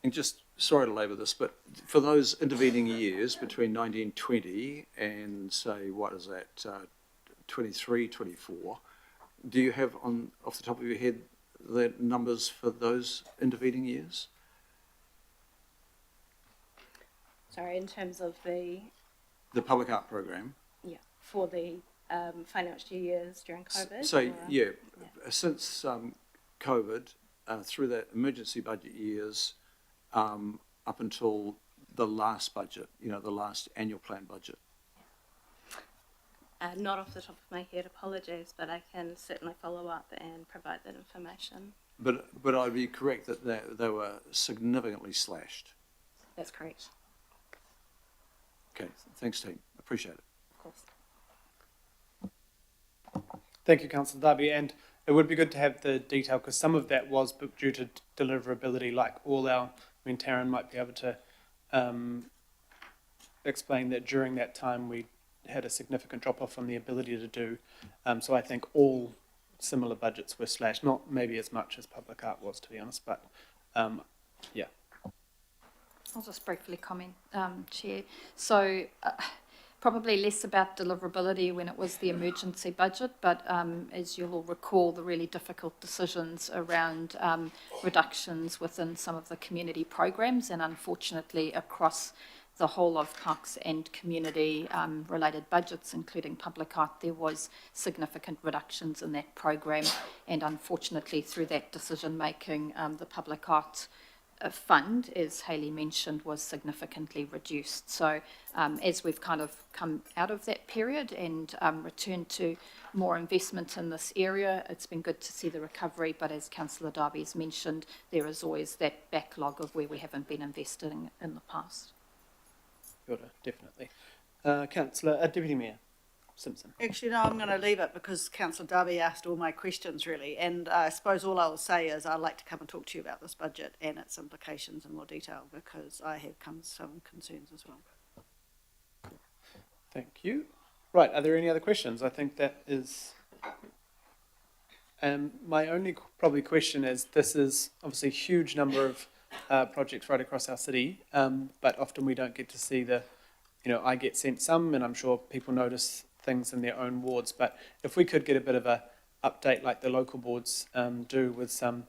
Speaker 6: And just, sorry to labour this, but for those intervening years between 1920 and say, what is that, 23, 24, do you have off the top of your head the numbers for those intervening years?
Speaker 22: Sorry, in terms of the
Speaker 6: public art program?
Speaker 22: Yeah, for the financial years during COVID?
Speaker 6: So, yeah, since COVID, through that emergency budget years, up until the last budget, the last annual plan budget?
Speaker 22: Not off the top of my head, apologies, but I can certainly follow up and provide that information.
Speaker 6: But I'd be correct that they were significantly slashed?
Speaker 22: That's correct.
Speaker 6: Okay, thanks team, appreciate it.
Speaker 22: Of course.
Speaker 1: Thank you, Councillor Darby, and it would be good to have the detail because some of that was due to deliverability, like Taryn might be able to explain that during that time we had a significant drop-off on the ability to do, so I think all similar budgets were slashed, not maybe as much as public art was, to be honest, but yeah.
Speaker 21: I'll just briefly comment, Chair. So probably less about deliverability when it was the emergency budget, but as you'll recall, the really difficult decisions around reductions within some of the community programs, and unfortunately across the whole of parks and community related budgets, including public art, there was significant reductions in that program, and unfortunately through that decision making, the public art fund, as Hayley mentioned, was significantly reduced. So as we've kind of come out of that period and returned to more investment in this area, it's been good to see the recovery, but as Councillor Darby has mentioned, there is always that backlog of where we haven't been investing in the past.
Speaker 1: Definitely. Councillor, Deputy Mayor Simpson.
Speaker 7: Actually, no, I'm going to leave it because Councillor Darby asked all my questions, really. And I suppose all I will say is I'd like to come and talk to you about this budget and its implications in more detail because I have some concerns as well.
Speaker 1: Thank you. Right, are there any other questions? I think that is... my only probably question is, this is obviously a huge number of projects right across our city, but often we don't get to see I get sent some, and I'm sure people notice things in their own wards, but if we could get a bit of a update like the local boards do with some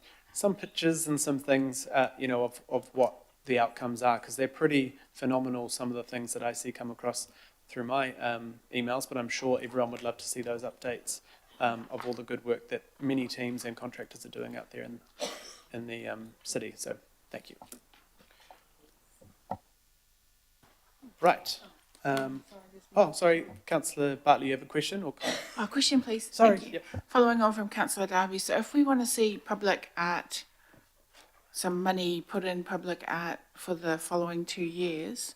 Speaker 1: pictures and some things, of what the outcomes are, because they're pretty phenomenal, some of the things that I see come across through my emails, but I'm sure everyone would love to see those updates of all the good work that many teams and contractors are doing out there in the city. So thank you. Right. Sorry, Councillor Bartley, you have a question or comment?
Speaker 20: A question, please.
Speaker 1: Sorry.
Speaker 20: Thank you.
Speaker 1: Yep.
Speaker 20: Following on from Councillor Darby, so if we want to see public art, some money put in public art for the following 2 years,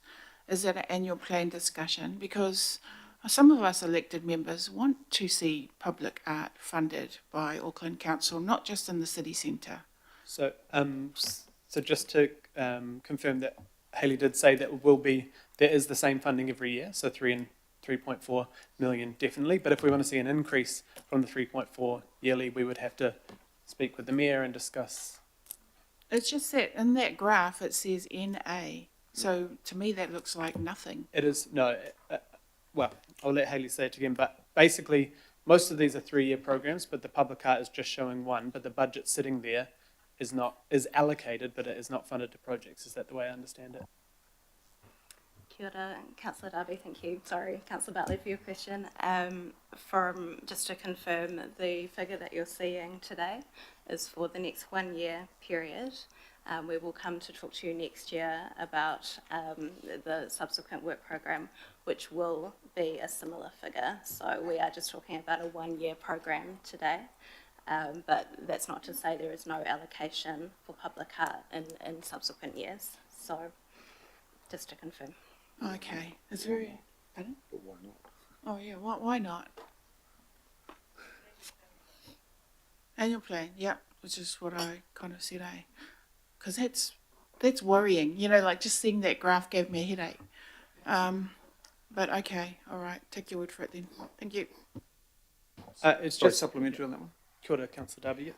Speaker 20: is that an annual plan discussion? Because some of us elected members want to see public art funded by Auckland Council, not just in the city centre.
Speaker 1: So, so just to confirm that Hayley did say that there is the same funding every year, so 3.4 million definitely. But if we want to see an increase from the 3.4 yearly, we would have to speak with the mayor and discuss.
Speaker 20: It's just that in that graph it says NA, so to me that looks like nothing.
Speaker 1: It is well, I'll let Hayley say it again. But basically, most of these are 3-year programs, but the public art is just showing one. But the budget sitting there is allocated, but it is not funded to projects. Is that the way I understand it?
Speaker 22: Kia ora, Councillor Darby, thank you. Sorry, Councillor Bartley, for your question. Just to confirm, the figure that you're seeing today is for the next 1 year period. We will come to talk to you next year about the subsequent work program, which will be a similar figure. So we are just talking about a 1 year program today. But that's not to say there is no allocation for public art in subsequent years. So just to confirm.
Speaker 20: Okay, is there? Pardon? But why not? Oh yeah, why not? Annual plan, yeah, which is what I kind of said, because that's worrying. You know, like just seeing that graph gave me a headache. But okay, all right, take your word for it then. Thank you.
Speaker 6: It's just supplementary on that one.
Speaker 1: Kia ora, Councillor Darby.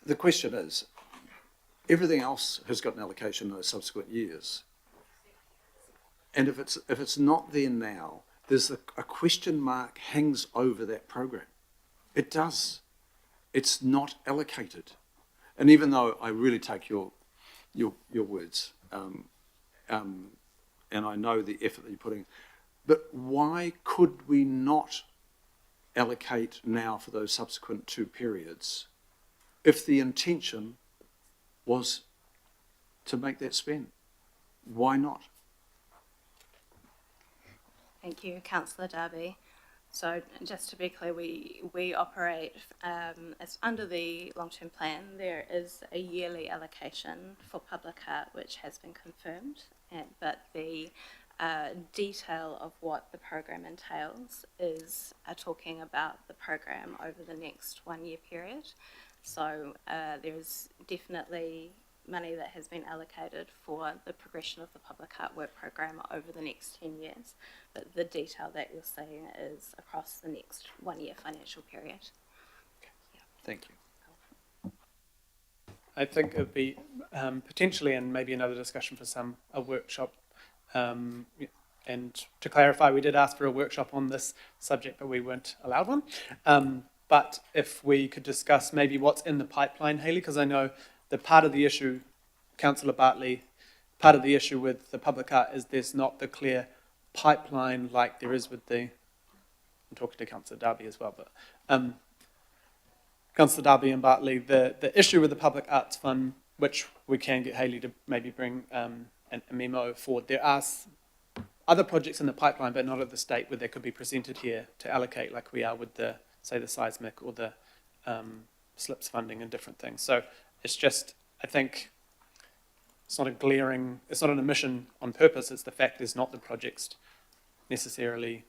Speaker 6: The question is, everything else has got an allocation in those subsequent years. And if it's not there now, there's a question mark hangs over that program. It does. It's not allocated. And even though I really take your words, and I know the effort that you're putting, but why could we not allocate now for those subsequent 2 periods if the intention was to make that spend? Why not?
Speaker 22: Thank you, Councillor Darby. So just to be clear, we operate as under the long-term plan. There is a yearly allocation for public art, which has been confirmed, but the detail of what the program entails is talking about the program over the next 1 year period. So there's definitely money that has been allocated for the progression of the public art work program over the next 10 years. But the detail that you're seeing is across the next 1 year financial period.
Speaker 6: Thank you.
Speaker 1: I think it would be potentially, and maybe another discussion for a workshop. And to clarify, we did ask for a workshop on this subject, but we weren't allowed one. But if we could discuss maybe what's in the pipeline, Hayley, because I know the part of the issue, Councillor Bartley, part of the issue with the public art is there's not the clear pipeline like there is with I'm talking to Councillor Darby as well, but Councillor Darby and Bartley, the issue with the Public Arts Fund, which we can get Hayley to maybe bring a memo forward, there are other projects in the pipeline, but not at the state where they could be presented here to allocate like we are with the seismic or the SLIPS funding and different things. So it's just, I think, it's not an omission on purpose, it's the fact there's not the projects necessarily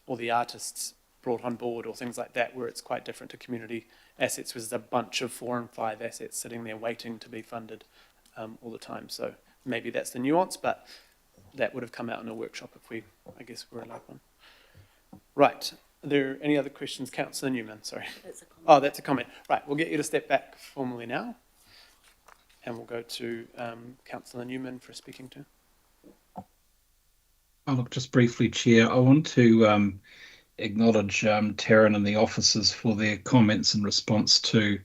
Speaker 1: or the artists brought on board or things like that, where it's quite different to community assets, where there's a bunch of 4 and 5 assets sitting there waiting to be funded all the time. So maybe that's the nuance, but that would have come out in a workshop if we, I guess, were allowed one. Right. Are there any other questions? Councillor Newman, sorry. That's a comment. Right, we'll get you to step back formally now. And we'll go to Councillor Newman for speaking to.
Speaker 4: Oh, look, just briefly, Chair, I want to acknowledge Taryn and the officers for their comments in response to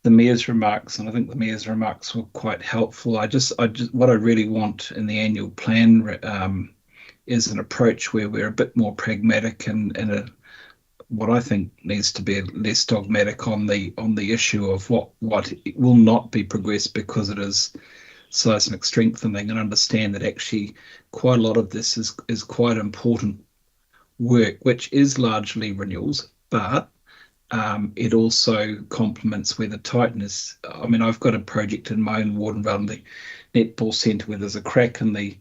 Speaker 4: the Mayor's remarks, and I think the Mayor's remarks were quite helpful. What I really want in the annual plan is an approach where we're a bit more pragmatic and what I think needs to be less dogmatic on the issue of what will not be progressed because it is seismic strengthening, and understand that actually quite a lot of this is quite important work, which is largely renewals, but it also complements where the tightness. I mean, I've got a project in my own ward around the netball centre where there's a crack in the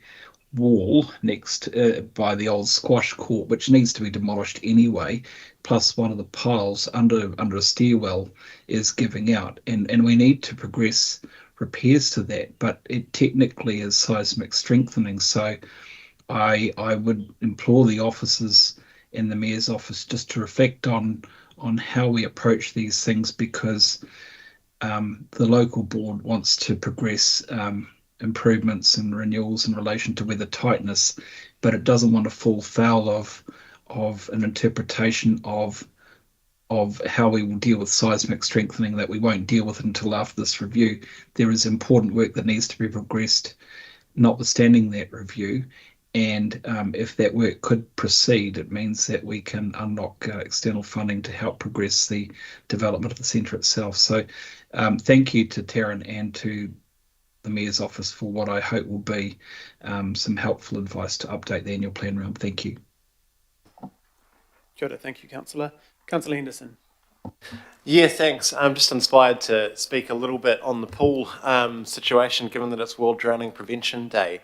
Speaker 4: wall next by the old squash court, which needs to be demolished anyway. Plus, one of the piles under a stairwell is giving out, and we need to progress repairs to that. But it technically is seismic strengthening, so I would implore the officers in the Mayor's office just to reflect on how we approach these things, because the local board wants to progress improvements and renewals in relation to weather tightness, but it doesn't want to fall foul of an interpretation of how we will deal with seismic strengthening that we won't deal with until after this review. There is important work that needs to be progressed notwithstanding that review, and if that work could proceed, it means that we can unlock external funding to help progress the development of the centre itself. So thank you to Taryn and to the Mayor's office for what I hope will be some helpful advice to update the annual plan round. Thank you.
Speaker 1: Kia ora, thank you, Councillor. Councillor Henderson.
Speaker 8: Yeah, thanks. I'm just inspired to speak a little bit on the pool situation, given that it's World Drowning Prevention Day.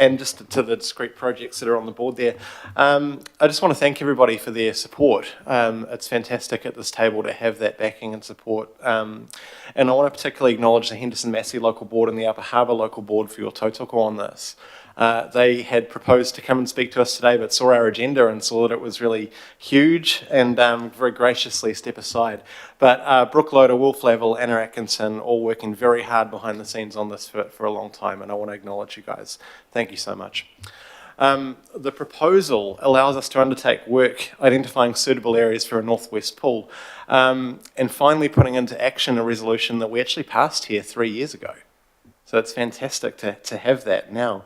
Speaker 8: And just to the discrete projects that are on the board there. I just want to thank everybody for their support. It's fantastic at this table to have that backing and support. And I want to particularly acknowledge the Henderson Massey Local Board and the Upper Harbour Local Board for your tautoko on this. They had proposed to come and speak to us today, but saw our agenda and saw that it was really huge and very graciously step aside. But Brooke Loader, Will Flavel, Anna Atkinson, all working very hard behind the scenes on this for a long time, and I want to acknowledge you guys. Thank you so much. The proposal allows us to undertake work identifying suitable areas for a northwest pool and finally putting into action a resolution that we actually passed here 3 years ago. So it's fantastic to have that now.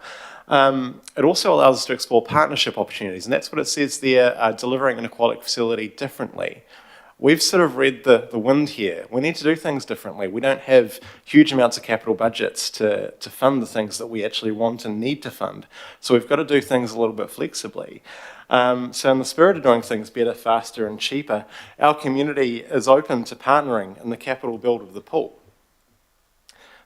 Speaker 8: It also allows us to explore partnership opportunities, and that's what it says there, delivering an aquatic facility differently. We've sort of read the wind here. We need to do things differently. We don't have huge amounts of capital budgets to fund the things that we actually want and need to fund. So we've got to do things a little bit flexibly. So in the spirit of doing things better, faster and cheaper, our community is open to partnering in the capital build of the pool.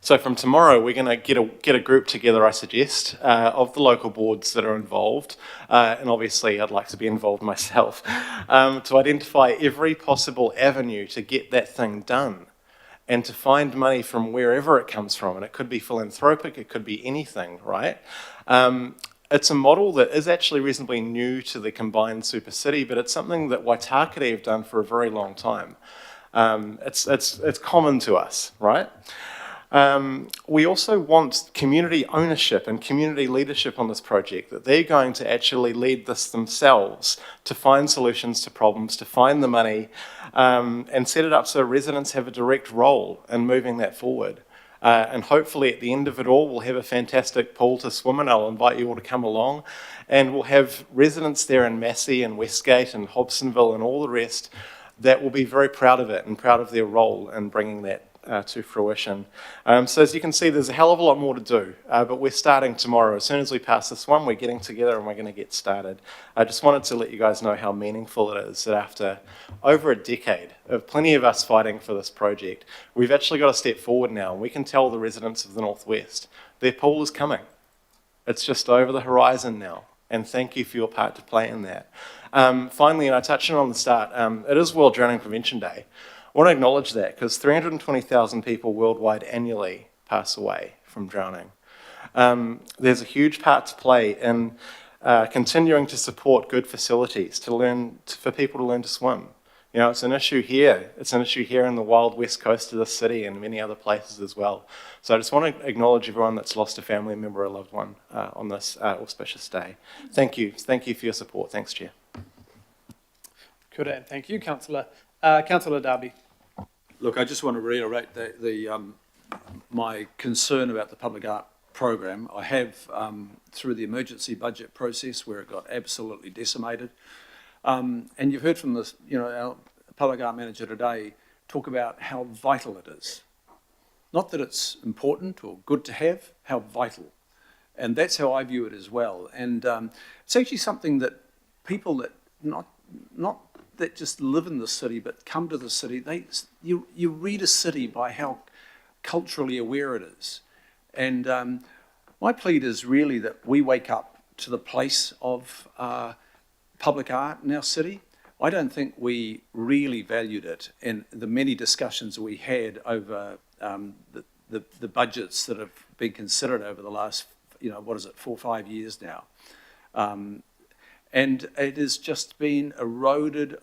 Speaker 8: So from tomorrow, we're going to get a group together, I suggest, of the local boards that are involved, and obviously I'd like to be involved myself, to identify every possible avenue to get that thing done and to find money from wherever it comes from. And it could be philanthropic, it could be anything, right? It's a model that is actually reasonably new to the combined super city, but it's something that Waitakere have done for a very long time. It's common to us, right? We also want community ownership and community leadership on this project, that they're going to actually lead this themselves to find solutions to problems, to find the money, and set it up so residents have a direct role in moving that forward. And hopefully at the end of it all, we'll have a fantastic pool to swim in. I'll invite you all to come along, and we'll have residents there in Massey and Westgate and Hobsonville and all the rest that will be very proud of it and proud of their role in bringing that to fruition. So as you can see, there's a hell of a lot more to do, but we're starting tomorrow. As soon as we pass this one, we're getting together and we're going to get started. I just wanted to let you guys know how meaningful it is that after over a decade of plenty of us fighting for this project, we've actually got a step forward now, and we can tell the residents of the Northwest their pool is coming. It's just over the horizon now, and thank you for your part to play in that. Finally, and I touched on the start, it is World Drowning Prevention Day. I want to acknowledge that because 320,000 people worldwide annually pass away from drowning. There's a huge part to play in continuing to support good facilities for people to learn to swim. You know, it's an issue here. It's an issue here in the wild west coast of the city and many other places as well. So I just want to acknowledge everyone that's lost a family member or a loved one on this auspicious day. Thank you. Thank you for your support. Thanks, Chair.
Speaker 1: Good, and thank you, Councillor. Councillor Darby.
Speaker 6: Look, I just want to reiterate my concern about the public art program. I have, through the emergency budget process where it got absolutely decimated, And you've heard from this, our public art manager today talk about how vital it is. Not that it's important or good to have, how vital. And that's how I view it as well. And it's actually something that people that not that just live in the city but come to the city, you read a city by how culturally aware it is. And my plea is really that we wake up to the place of public art in our city. I don't think we really valued it in the many discussions we had over the budgets that have been considered over the last, 4 or 5 years now. And it has just been eroded.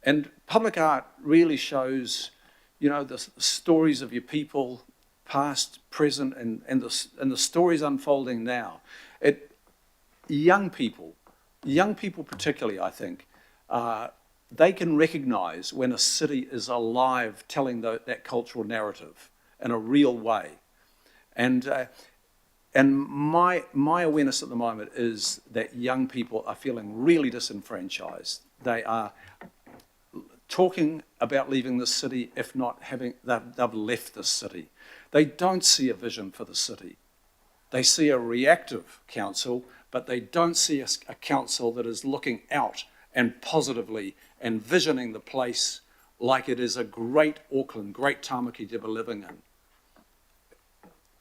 Speaker 6: And public art really shows, the stories of your people, past, present, and the stories unfolding now. Young people particularly, I think, they can recognise when a city is alive telling that cultural narrative in a real way. And my awareness at the moment is that young people are feeling really disenfranchised. They are talking about leaving the city, if not they've left the city. They don't see a vision for the city. They see a reactive council, but they don't see a council that is looking out and positively and visioning the place like it is a great Auckland, great Tāmaki to be living in.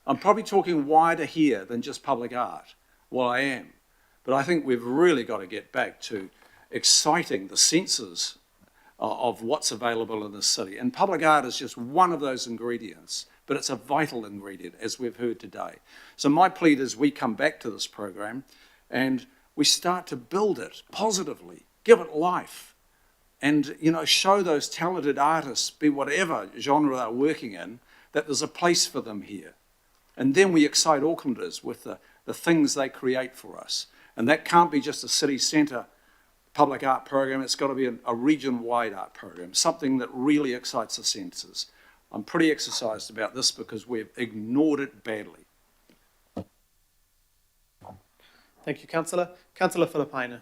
Speaker 6: I'm probably talking wider here than just public art. Well, I am. But I think we've really got to get back to exciting the senses of what's available in the city. And public art is just one of those ingredients, but it's a vital ingredient, as we've heard today. So my plea is we come back to this program and we start to build it positively, give it life, and show those talented artists, be whatever genre they're working in, that there's a place for them here. And then we excite Aucklanders with the things they create for us. And that can't be just a city centre public art program, it's got to be a region-wide art program, something that really excites the senses. I'm pretty exercised about this because we've ignored it badly.
Speaker 1: Thank you, Councillor. Councillor Filipaina.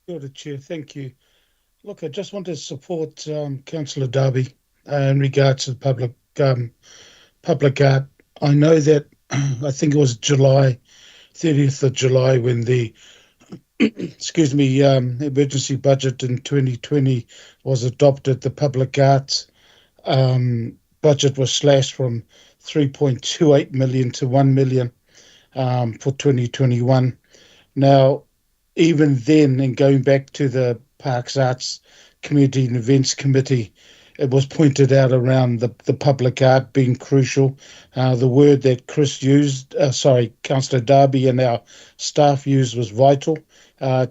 Speaker 2: Kia ora, Chair, thank you. Look, I just want to support Councillor Darby in regards to the public art. I know that I think it was 30th of July when the emergency budget in 2020 was adopted. The public arts budget was slashed from 3.28 million to 1 million for 2021. Now, even then, and going back to the Parks Arts Community and Events Committee, it was pointed out around the public art being crucial. The word that Councillor Darby and our staff used was vital.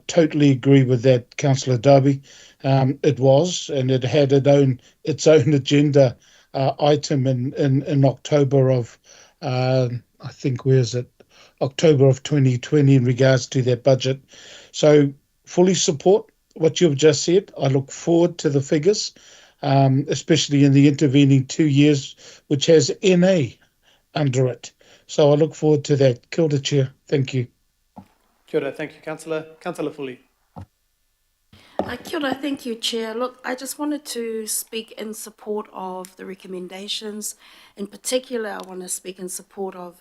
Speaker 2: Totally agree with that, Councillor Darby. It was, and it had its own agenda item in October of, I think, October of 2020 in regards to that budget. So fully support what you've just said. I look forward to the figures, especially in the intervening 2 years, which has NA under it. So I look forward to that. Kia ora, Chair. Thank you.
Speaker 1: Kia ora, thank you, Councillor. Councillor Fully.
Speaker 18: Kia ora, thank you, Chair. Look, I just wanted to speak in support of the recommendations. In particular, I want to speak in support of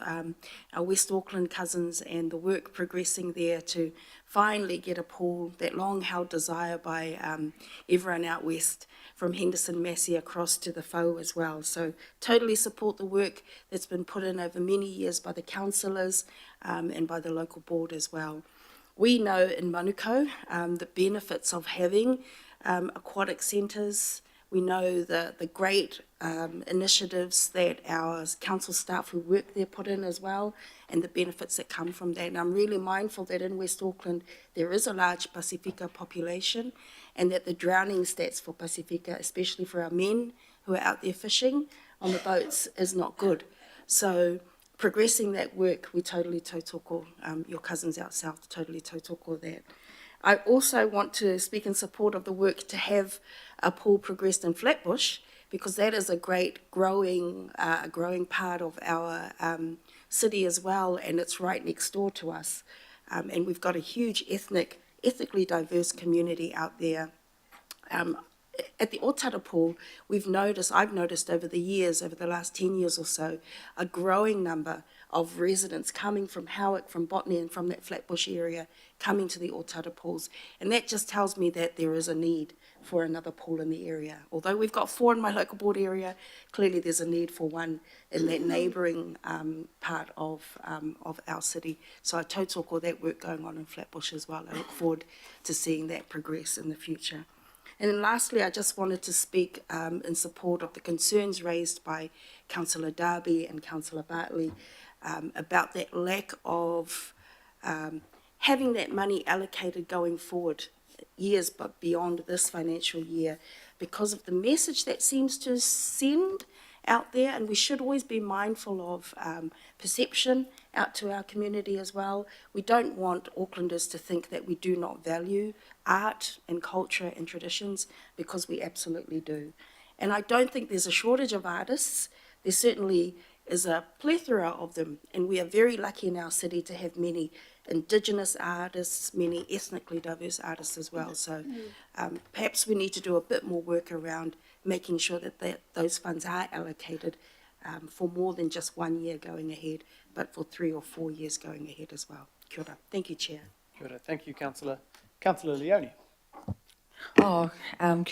Speaker 18: our West Auckland cousins and the work progressing there to finally get a pool, that long-held desire by everyone out west, from Henderson Massey across to the Fau as well. So totally support the work that's been put in over many years by the councillors and by the local board as well. We know in Manukau the benefits of having aquatic centres. We know the great initiatives that our council staff who work there put in as well, and the benefits that come from that. And I'm really mindful that in West Auckland there is a large Pasifika population, and that the drowning stats for Pasifika, especially for our men who are out there fishing on the boats, is not good. So progressing that work, we totally tautoko, your cousins out south totally tautoko that. I also want to speak in support of the work to have a pool progressed in Flatbush, because that is a great growing part of our
Speaker 10: city as well, and it's right next door to us. And we've got a huge ethnically diverse community out there. At the Otara Pool, I've noticed over the years, over the last 10 years or so, a growing number of residents coming from Howick, from Botany and from that Flatbush area, coming to the Otara Pools. And that just tells me that there is a need for another pool in the area. Although we've got 4 in my local board area, clearly there's a need for one in that neighbouring part of our city. So I tautoko that work going on in Flatbush as well. I look forward to seeing that progress in the future. And then lastly, I just wanted to speak in support of the concerns raised by Councillor Darby and Councillor Bartley about that lack of having that money allocated going forward years but beyond this financial year, because of the message that seems to send out there. And we should always be mindful of perception out to our community as well. We don't want Aucklanders to think that we do not value art and culture and traditions, because we absolutely do. And I don't think there's a shortage of artists. There certainly is a plethora of them, and we are very lucky in our city to have many Indigenous artists, many ethnically diverse artists as well. So perhaps we need to do a bit more work around making sure that those funds are allocated for more than just 1 year going ahead, but for 3 or 4 years going ahead as well. Kia ora. Thank you, Chair.
Speaker 1: Kia ora. Thank you, Councillor. Councillor Leone.
Speaker 19: Kia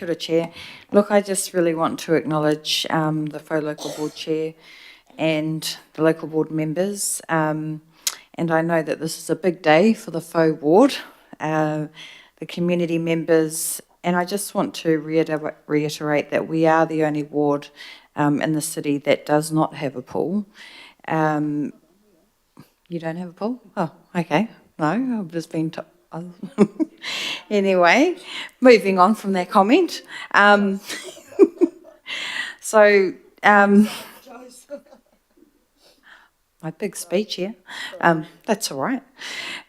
Speaker 19: ora, Chair. Look, I just really want to acknowledge the Faux Local Board Chair and the local board members. And I know that this is a big day for the Faux Ward, the community members, and I just want to reiterate that we are the only ward in the city that does not have a pool. You don't have a pool? Oh, okay. No, I've just been anyway, moving on from that comment. My big speech here. That's all right.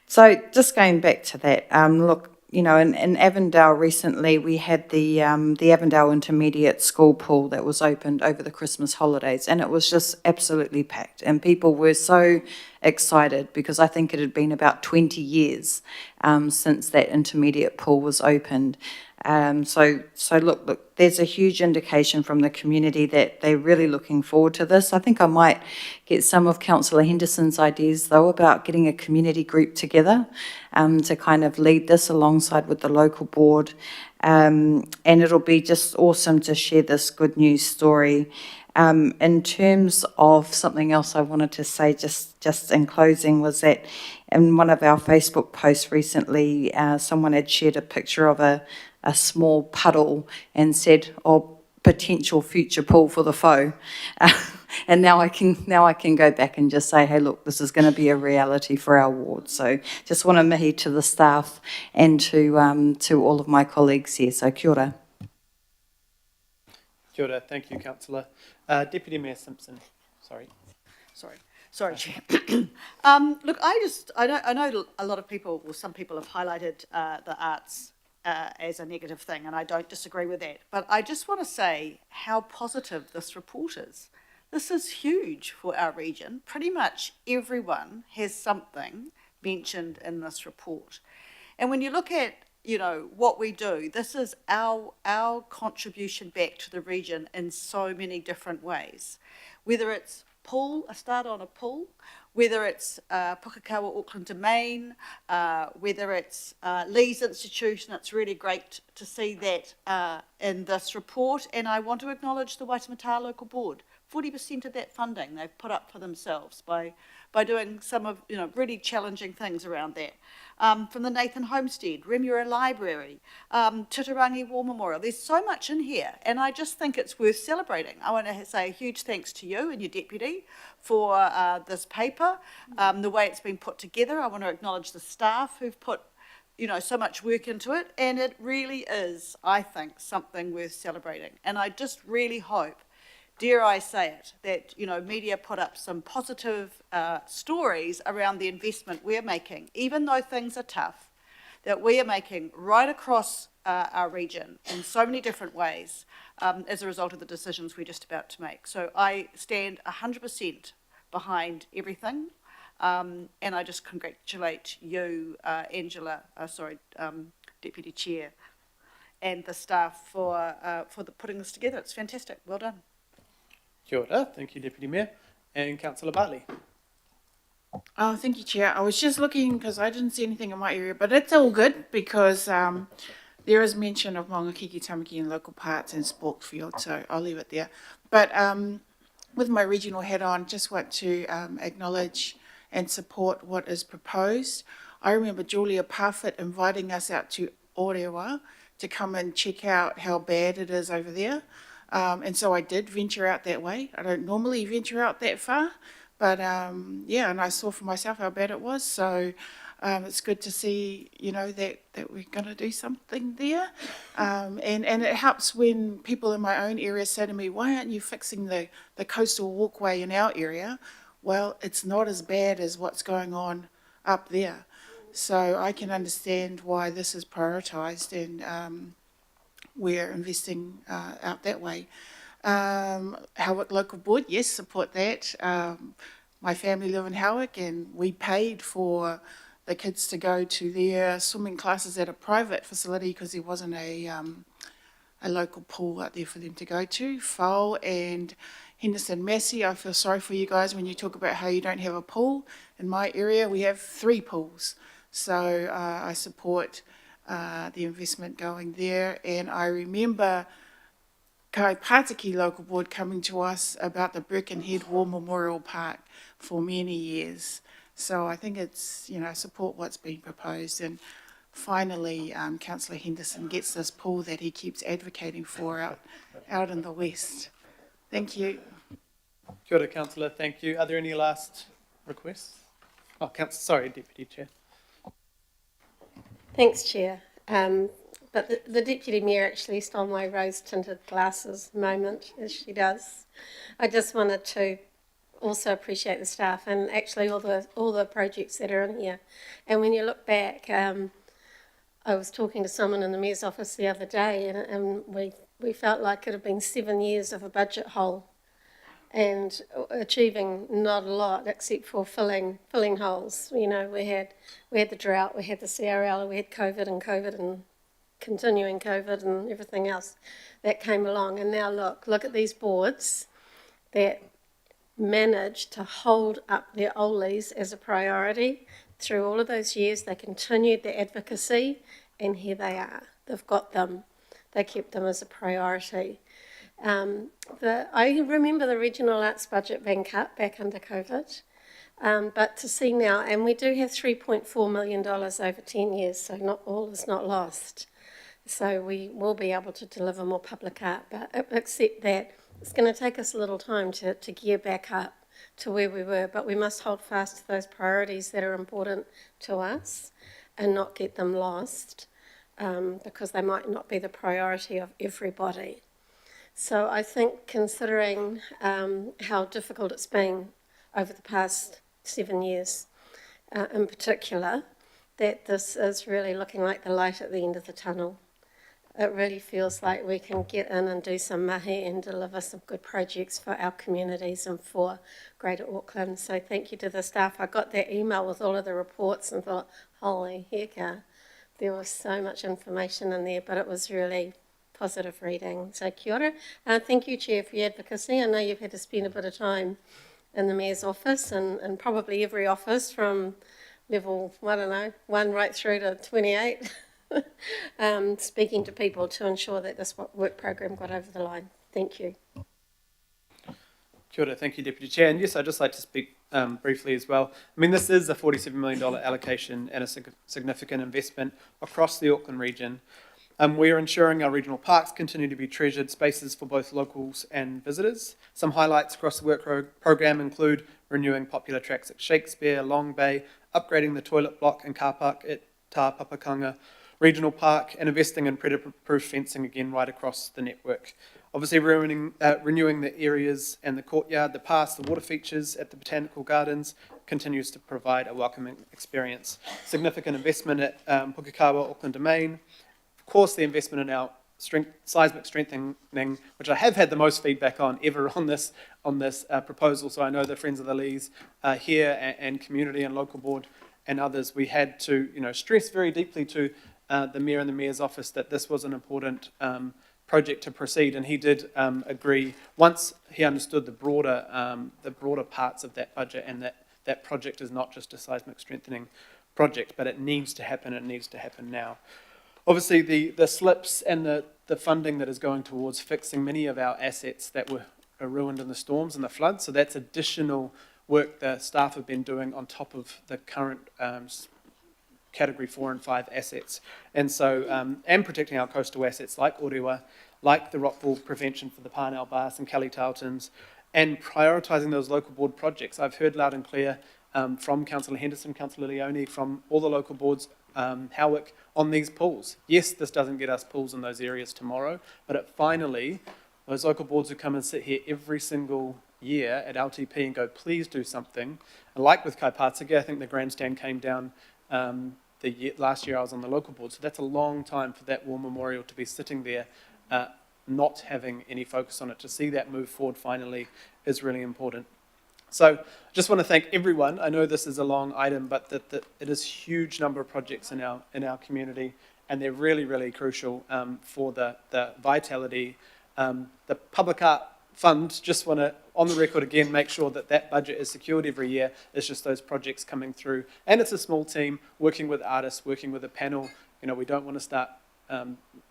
Speaker 19: So just going back to that, look, you know, in Avondale recently, we had the Avondale Intermediate School pool that was opened over the Christmas holidays, and it was just absolutely packed, and people were so excited because I think it had been about 20 years since that intermediate pool was opened. So look, there's a huge indication from the community that they're really looking forward to this. I think I might get some of Councillor Henderson's ideas, though, about getting a community group together to kind of lead this alongside with the local board. And it'll be just awesome to share this good news story. In terms of something else I wanted to say just in closing was that in one of our Facebook posts recently, someone had shared a picture of a small puddle and said, "Oh, potential future pool for the Faux." And now I can go back and just say, hey, look, this is going to be a reality for our ward. So just want to mihi to the staff and to all of my colleagues here. So kia ora.
Speaker 1: Kia ora. Thank you, Councillor. Deputy Mayor Simpson. Sorry,
Speaker 7: Chair. Look, I know a lot of people, well, some people have highlighted the arts as a negative thing, and I don't disagree with that. But I just want to say how positive this report is. This is huge for our region. Pretty much everyone has something mentioned in this report. And when you look at, you know, what we do, this is our contribution back to the region in so many different ways. Whether it's a start on a pool, whether it's Pukakawa Auckland Domain, whether it's Lee's Institution. It's really great to see that in this report. And I want to acknowledge the Waitemata Local Board. 40% of that funding they've put up for themselves by doing some of, you know, really challenging things around that. From the Nathan Homestead, Remuera Library, Titirangi War Memorial. There's so much in here, and I just think it's worth celebrating. I want to say a huge thanks to you and your deputy for this paper, the way it's been put together. I want to acknowledge the staff who've put, you know, so much work into it, and it really is, I think, something worth celebrating. And I just really hope, dare I say it, that, you know, media put up some positive stories around the investment we're making, even though things are tough, that we are making right across our region in so many different ways as a result of the decisions we're just about to make. So I stand 100% behind everything. And I just congratulate you, Angela, Deputy Chair, and the staff for putting this together. It's fantastic. Well done.
Speaker 1: Kia ora. Thank you, Deputy Mayor. And Councillor Bartley.
Speaker 20: Oh, thank you, Chair. I was just looking because I didn't see anything in my area, but it's all good because there is mention of Maungakiki Tamaki in local parts and sport field, so I'll leave it there. But with my regional hat on, just want to acknowledge and support what is proposed. I remember Julia Parfitt inviting us out to Orewa to come and check out how bad it is over there. And so I did venture out that way. I don't normally venture out that far, but yeah, and I saw for myself how bad it was. So it's good to see, you know, that we're going to do something there. And it helps when people in my own area say to me, why aren't you fixing the coastal walkway in our area? Well, it's not as bad as what's going on up there. So I can understand why this is prioritised and we're investing out that way. Howick Local Board, yes, support that. My family live in Howick and we paid for the kids to go to their swimming classes at a private facility because there wasn't a local pool out there for them to go to. Fau and Henderson Massey, I feel sorry for you guys when you talk about how you don't have a pool. In my area, we have 3 pools. So I support the investment going there. And I remember Kai Pātiki Local Board coming to us about the Birkenhead War Memorial Park for many years. So I think it's, you know, support what's being proposed. And finally, Councillor Henderson gets this pool that he keeps advocating for out in the west. Thank you.
Speaker 1: Kia ora, Councillor. Thank you. Are there any last requests? Oh, sorry, Deputy Chair.
Speaker 9: Thanks, Chair. But the Deputy Mayor actually stole my rose-tinted glasses moment, as she does. I just wanted to also appreciate the staff and actually all the projects that are in here. And when you look back, I was talking to someone in the Mayor's office the other day and we felt like it had been 7 years of a budget hole and achieving not a lot except for filling holes. You know, we had the drought, we had the CRL, we had COVID and continuing COVID and everything else that came along. And now look at these boards that managed to hold up their Oles as a priority. Through all of those years, they continued their advocacy, and here they are. They've got them. They kept them as a priority. I remember the regional arts budget being cut back under COVID, but to see now, and we do have $3.4 million over 10 years, so not all is not lost. So we will be able to deliver more public art, but except that it's going to take us a little time to gear back up to where we were, but we must hold fast to those priorities that are important to us and not get them lost because they might not be the priority of everybody. So I think considering how difficult it's been over the past 7 years in particular, that this is really looking like the light at the end of the tunnel. It really feels like we can get in and do some mahi and deliver some good projects for our communities and for Greater Auckland. So thank you to the staff. I got that email with all of the reports and thought, holy heck, there was so much information in there, but it was really positive reading. So kia ora. Thank you, Chair, for your advocacy. I know you've had to spend a bit of time in the Mayor's office and probably every office from level, 1 right through to 28. Speaking to people to ensure that this work program got over the line. Thank you.
Speaker 1: Kia ora, thank you, Deputy Chair. And yes, I'd just like to speak briefly as well. I mean, this is a $47 million allocation and a significant investment across the Auckland region. We're ensuring our regional parks continue to be treasured spaces for both locals and visitors. Some highlights across the work program include renewing popular tracks at Shakespeare, Long Bay, upgrading the toilet block and car park at Tā Papakanga Regional Park, and investing in predator-proof fencing again right across the network. Obviously renewing the areas and the courtyard, the paths, the water features at the Botanical Gardens continues to provide a welcoming experience. Significant investment at Pukekohe, Auckland Domain. Of course, the investment in our seismic strengthening, which I have had the most feedback on ever on this proposal. So I know the Friends of the Leas here and community and local board and others, we had to stress very deeply to the Mayor and the Mayor's office that this was an important project to proceed, and he did agree once he understood the broader parts of that budget, and that project is not just a seismic strengthening project, but it needs to happen. It needs to happen now. Obviously, the slips and the funding that is going towards fixing many of our assets that were ruined in the storms and the floods. So that's additional work the staff have been doing on top of the current Category 4 and 5 assets. And so, and protecting our coastal assets like Orewa, like the rockfall prevention for the Parnell Bass and Kelly Tarletons, and prioritising those local board projects. I've heard loud and clear from Councillor Henderson, Councillor Leone, from all the local boards, Howick, on these pools. Yes, this doesn't get us pools in those areas tomorrow, but it finally, those local boards who come and sit here every single year at LTP and go, please do something. And like with Kaipātiki, I think the grandstand came down last year I was on the local board, so that's a long time for that war memorial to be sitting there, not having any focus on it. To see that move forward finally is really important. So I just want to thank everyone. I know this is a long item, but it is a huge number of projects in our community, and they're really, really crucial for the vitality. The Public Art Fund, just want to, on the record again, make sure that budget is secured every year. It's just those projects coming through. And it's a small team working with artists, working with a panel. We don't want to start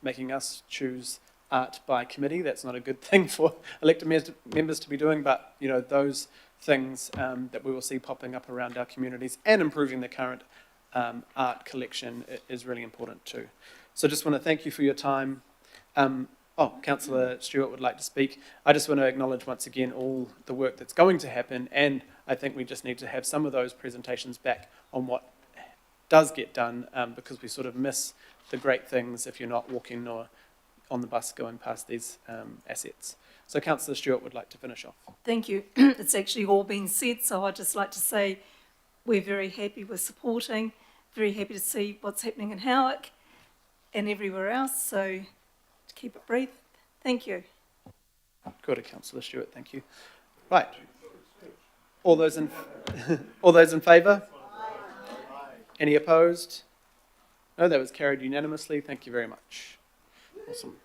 Speaker 1: making us choose art by committee. That's not a good thing for elected members to be doing, but those things that we will see popping up around our communities and improving the current art collection is really important too. So just want to thank you for your time. Councillor Stewart would like to speak. I just want to acknowledge once again all the work that's going to happen, and I think we just need to have some of those presentations back on what does get done, because we sort of miss the great things if you're not walking or on the bus going past these assets. So Councillor Stewart would like to finish off.
Speaker 11: Thank you. It's actually all been said, so I'd just like to say we're very happy with supporting, very happy to see what's happening in Howick and everywhere else, so to keep it brief. Thank you.
Speaker 1: Good, Councillor Stewart, thank you. Right. All those in favour? Any opposed? No, that was carried unanimously. Thank you very much. Awesome.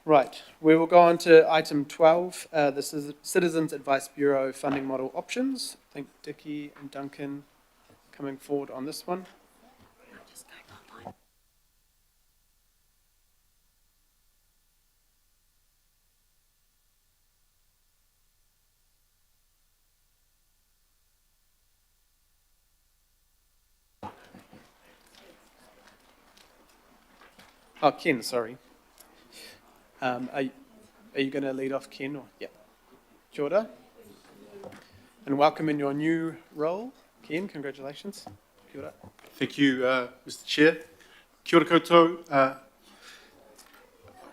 Speaker 1: Right, we will go on to item 12. This is Citizens Advice Bureau funding model options. I think Dickie and Duncan coming forward on this one. Oh, Ken, sorry. Are you going to lead off, Ken? Or yeah, Kia ora. And welcome in your new role, Ken. Congratulations. Kia ora.
Speaker 15: Thank you, Mr. Chair. Kia ora koutou.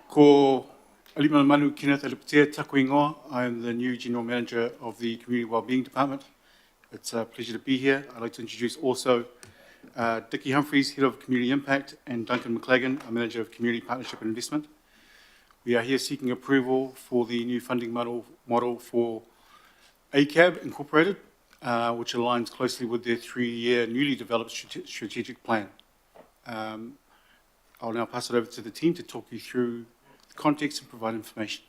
Speaker 15: Ko Alima Manu Kenneth Alipatea, taku ingoa. I am the new General Manager of the Community Wellbeing Department. It's a pleasure to be here. I'd like to introduce also Dickie Humphreys, Head of Community Impact, and Duncan McLagan, our Manager of Community Partnership and Investment. We are here seeking approval for the new funding model for ACAB Incorporated, which aligns closely with their 3-year newly developed strategic plan. I'll now pass it over to the team to talk you through the context and provide information.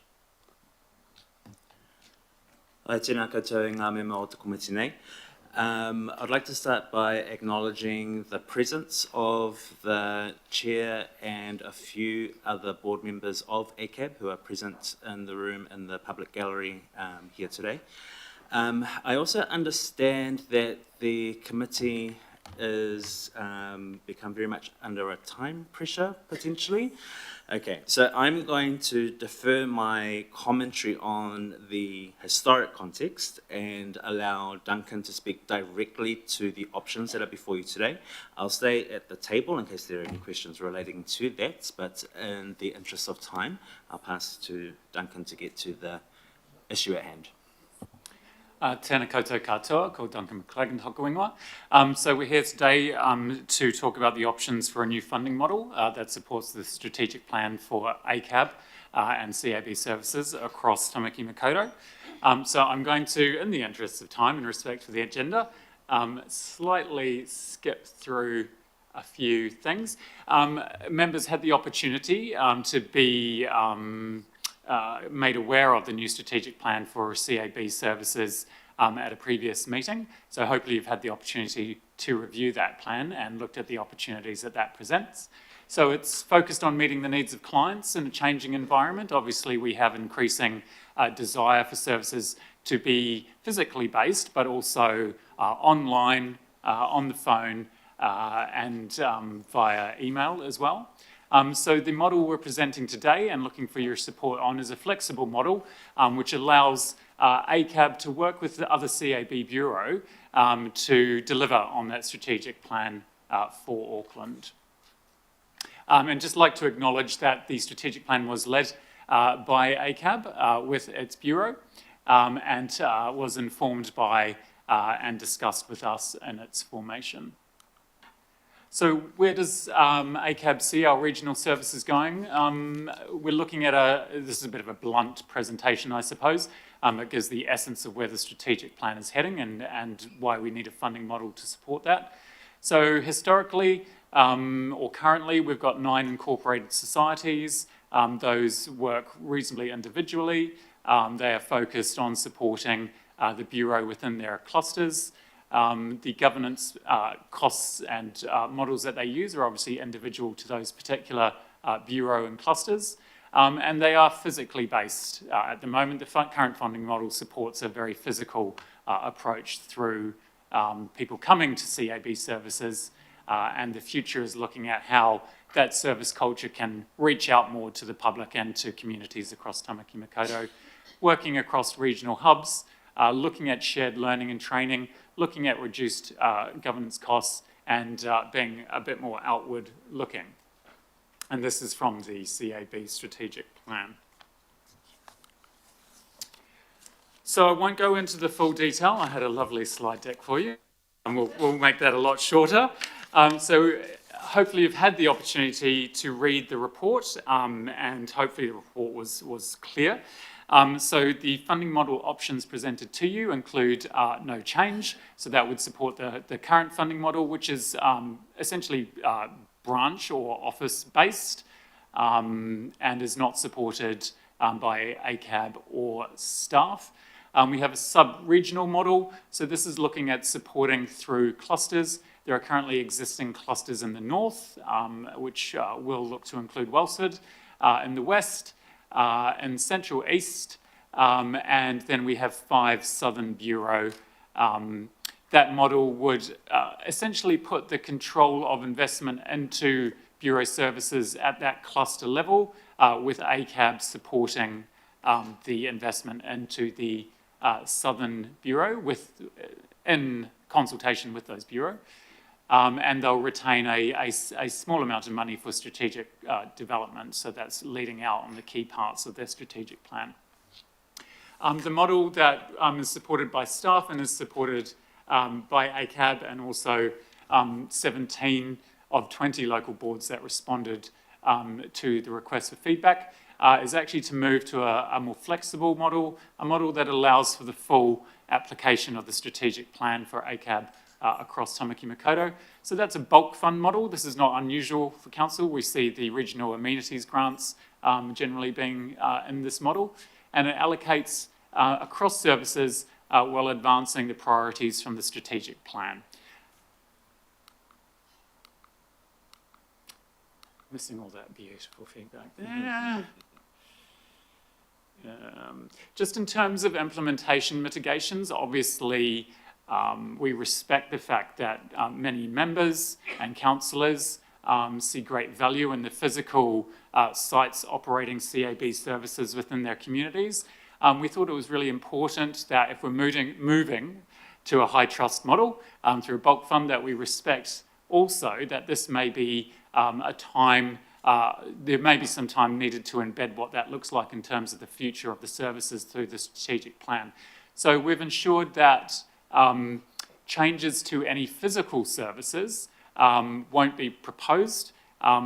Speaker 23: Ai tēnā koutou ngā mema o te komiti nei. I'd like to start by acknowledging the presence of the chair and a few other board members of ACAB who are present in the room in the public gallery here today. I also understand that the committee is become very much under a time pressure potentially. Okay, so I'm going to defer my commentary on the historic context and allow Duncan to speak directly to the options that are before you today. I'll stay at the table in case there are any questions relating to that, but in the interest of time, I'll pass to Duncan to get to the issue at hand.
Speaker 14: Tēnā koutou katoa, ko Duncan McLagan hoku ingoa. So we're here today to talk about the options for a new funding model that supports the strategic plan for ACAB and CAB services across Tamaki Makaurau. So I'm going to, in the interest of time and respect for the agenda, slightly skip through a few things. Members had the opportunity to be made aware of the new strategic plan for CAB services at a previous meeting. So hopefully you've had the opportunity to review that plan and looked at the opportunities that that presents. So it's focused on meeting the needs of clients in a changing environment. Obviously we have increasing desire for services to be physically based, but also online, on the phone, and via email as well. So the model we're presenting today and looking for your support on is a flexible model which allows ACAB to work with the other CAB Bureau to deliver on that strategic plan for Auckland. And just like to acknowledge that the strategic plan was led by ACAB with its Bureau and was informed by and discussed with us in its formation. So where does ACAB see our regional services going? We're looking at this is a bit of a blunt presentation, I suppose. It gives the essence of where the strategic plan is heading and why we need a funding model to support that. So historically, or currently, we've got 9 incorporated societies. Those work reasonably individually. They are focused on supporting the Bureau within their clusters. The governance costs and models that they use are obviously individual to those particular Bureau and clusters. And they are physically based. At the moment, the current funding model supports a very physical approach through people coming to CAB services, and the future is looking at how that service culture can reach out more to the public and to communities across Tamaki Makaurau, working across regional hubs, looking at shared learning and training, looking at reduced governance costs, and being a bit more outward looking. And this is from the CAB strategic plan. So I won't go into the full detail. I had a lovely slide deck for you, and we'll make that a lot shorter. So hopefully you've had the opportunity to read the report, and hopefully the report was clear. So the funding model options presented to you include no change. So that would support the current funding model, which is essentially branch or office based, and is not supported by ACAB or staff. We have a sub-regional model. So this is looking at supporting through clusters. There are currently existing clusters in the north, which will look to include Wellsford, in the west, in central east, and then we have 5 southern bureau. That model would essentially put the control of investment into bureau services at that cluster level, with ACAB supporting the investment into the southern bureau in consultation with those bureau. And they'll retain a small amount of money for strategic development, so that's leading out on the key parts of their strategic plan. The model that is supported by staff and is supported by ACAB and also 17 of 20 local boards that responded to the request for feedback is actually to move to a more flexible model, a model that allows for the full application of the strategic plan for ACAB across Tamaki Makaurau. So that's a bulk fund model. This is not unusual for council. We see the regional amenities grants generally being in this model, and it allocates across services while advancing the priorities from the strategic plan. Missing all that beautiful feedback there. Just in terms of implementation mitigations, obviously we respect the fact that many members and councillors see great value in the physical sites operating CAB services within their communities. We thought it was really important that if we're moving to a high trust model through a bulk fund, that we respect also that this may be a time, there may be some time needed to embed what that looks like in terms of the future of the services through the strategic plan. So we've ensured that changes to any physical services won't be proposed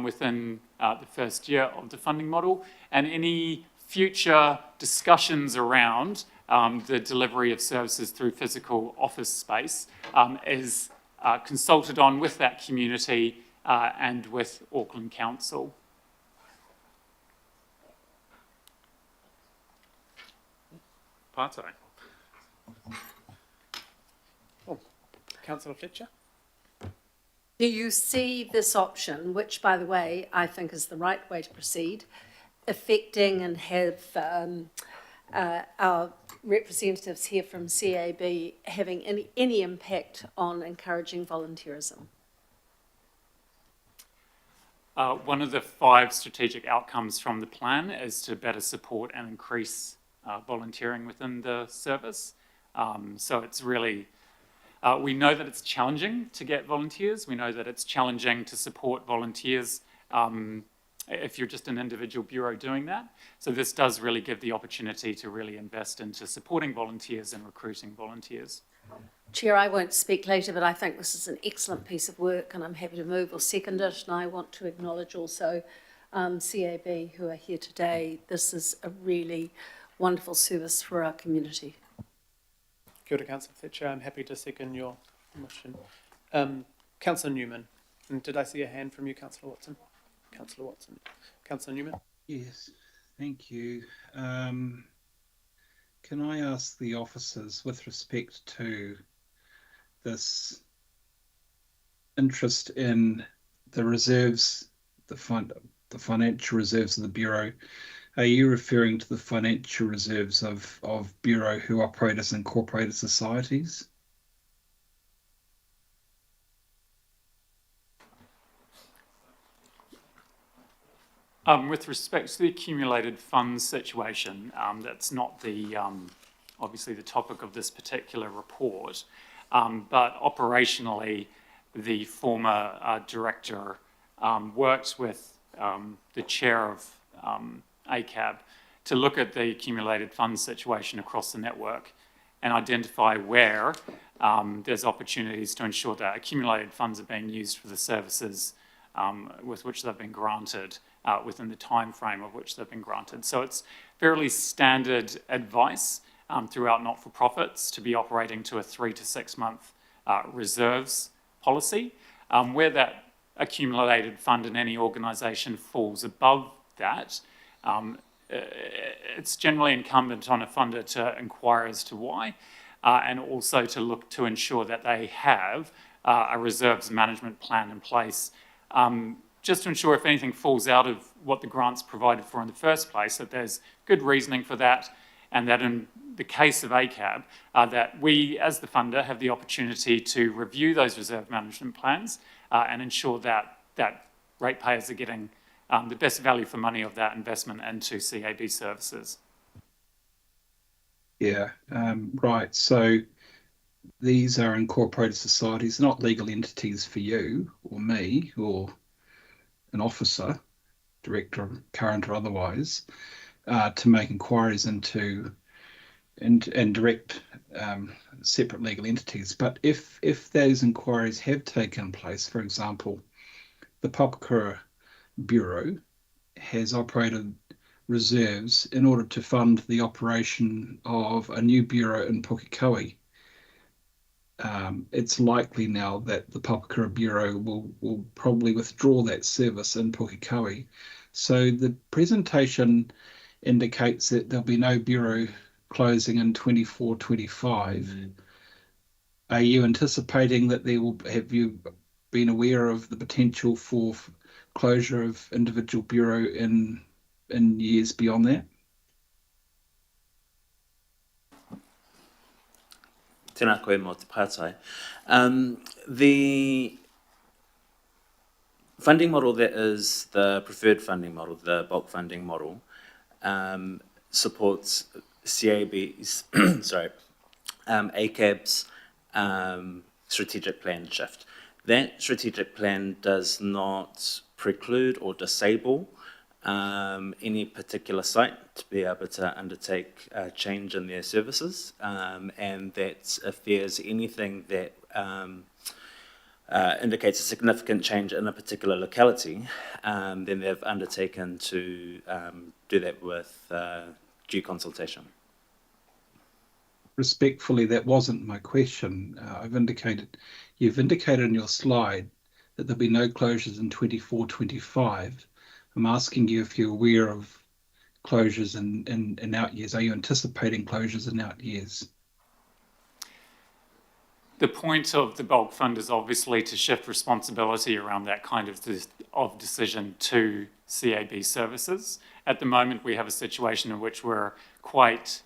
Speaker 14: within the first year of the funding model, and any future discussions around the delivery of services through physical office space is consulted on with that community and with Auckland Council.
Speaker 12: Pātai.
Speaker 1: Councillor Fletcher?
Speaker 13: Do you see this option, which, by the way, I think is the right way to proceed, affecting and have our representatives here from CAB having any impact on encouraging volunteerism?
Speaker 14: One of the 5 strategic outcomes from the plan is to better support and increase volunteering within the service. So it's really, we know that it's challenging to get volunteers. We know that it's challenging to support volunteers if you're just an individual bureau doing that. So this does really give the opportunity to really invest into supporting volunteers and recruiting volunteers.
Speaker 13: Chair, I won't speak later, but I think this is an excellent piece of work and I'm happy to move or second it. And I want to acknowledge also CAB who are here today. This is a really wonderful service for our community.
Speaker 1: Kia ora, Councillor Fletcher. I'm happy to second your motion. Councillor Newman. And did I see a hand from you, Councillor Watson? Councillor Watson. Councillor Newman?
Speaker 4: Yes, thank you. Can I ask the officers, with respect to this interest in the reserves, the financial reserves of the Bureau, are you referring to the financial reserves of Bureau who operate as incorporated societies?
Speaker 14: With respect to the accumulated funds situation, that's not the obviously the topic of this particular report, but operationally, the former director worked with the chair of ACAB to look at the accumulated funds situation across the network and identify where there's opportunities to ensure that accumulated funds are being used for the services with which they've been granted within the time frame of which they've been granted. So it's fairly standard advice throughout not-for-profits to be operating to a 3 to 6 month reserves policy. Where that accumulated fund in any organisation falls above that, it's generally incumbent on a funder to inquire as to why, and also to look to ensure that they have a reserves management plan in place, just to ensure if anything falls out of what the grant's provided for in the first place, that there's good reasoning for that, and that in the case of ACAB, that we as the funder have the opportunity to review those reserve management plans and ensure that ratepayers are getting the best value for money of that investment into CAB services.
Speaker 4: Yeah, right. So these are incorporated societies, not legal entities for you or me or an officer, director, current or otherwise, to make inquiries into and direct separate legal entities. But if those inquiries have taken place, for example, the Papakura Bureau has operated reserves in order to fund the operation of a new bureau in Pukekohe. It's likely now that the Papakura Bureau will probably withdraw that service in Pukekohe. So the presentation indicates that there'll be no bureau closing in 24-25. Are you anticipating that have you been aware of the potential for closure of individual bureau in years beyond that?
Speaker 23: Tēnā koe mō te pātai. The funding model that is the preferred funding model, the bulk funding model, supports CAB's, ACAB's strategic plan shift. That strategic plan does not preclude or disable any particular site to be able to undertake a change in their services, and that if there's anything that indicates a significant change in a particular locality, then they've undertaken to do that with due consultation.
Speaker 4: Respectfully, that wasn't my question. You've indicated in your slide that there'll be no closures in 24-25. I'm asking you if you're aware of closures in out years. Are you anticipating closures in out years?
Speaker 14: The point of the bulk fund is obviously to shift responsibility around that kind of decision to CAB services. At the moment, we have a situation in which we're quite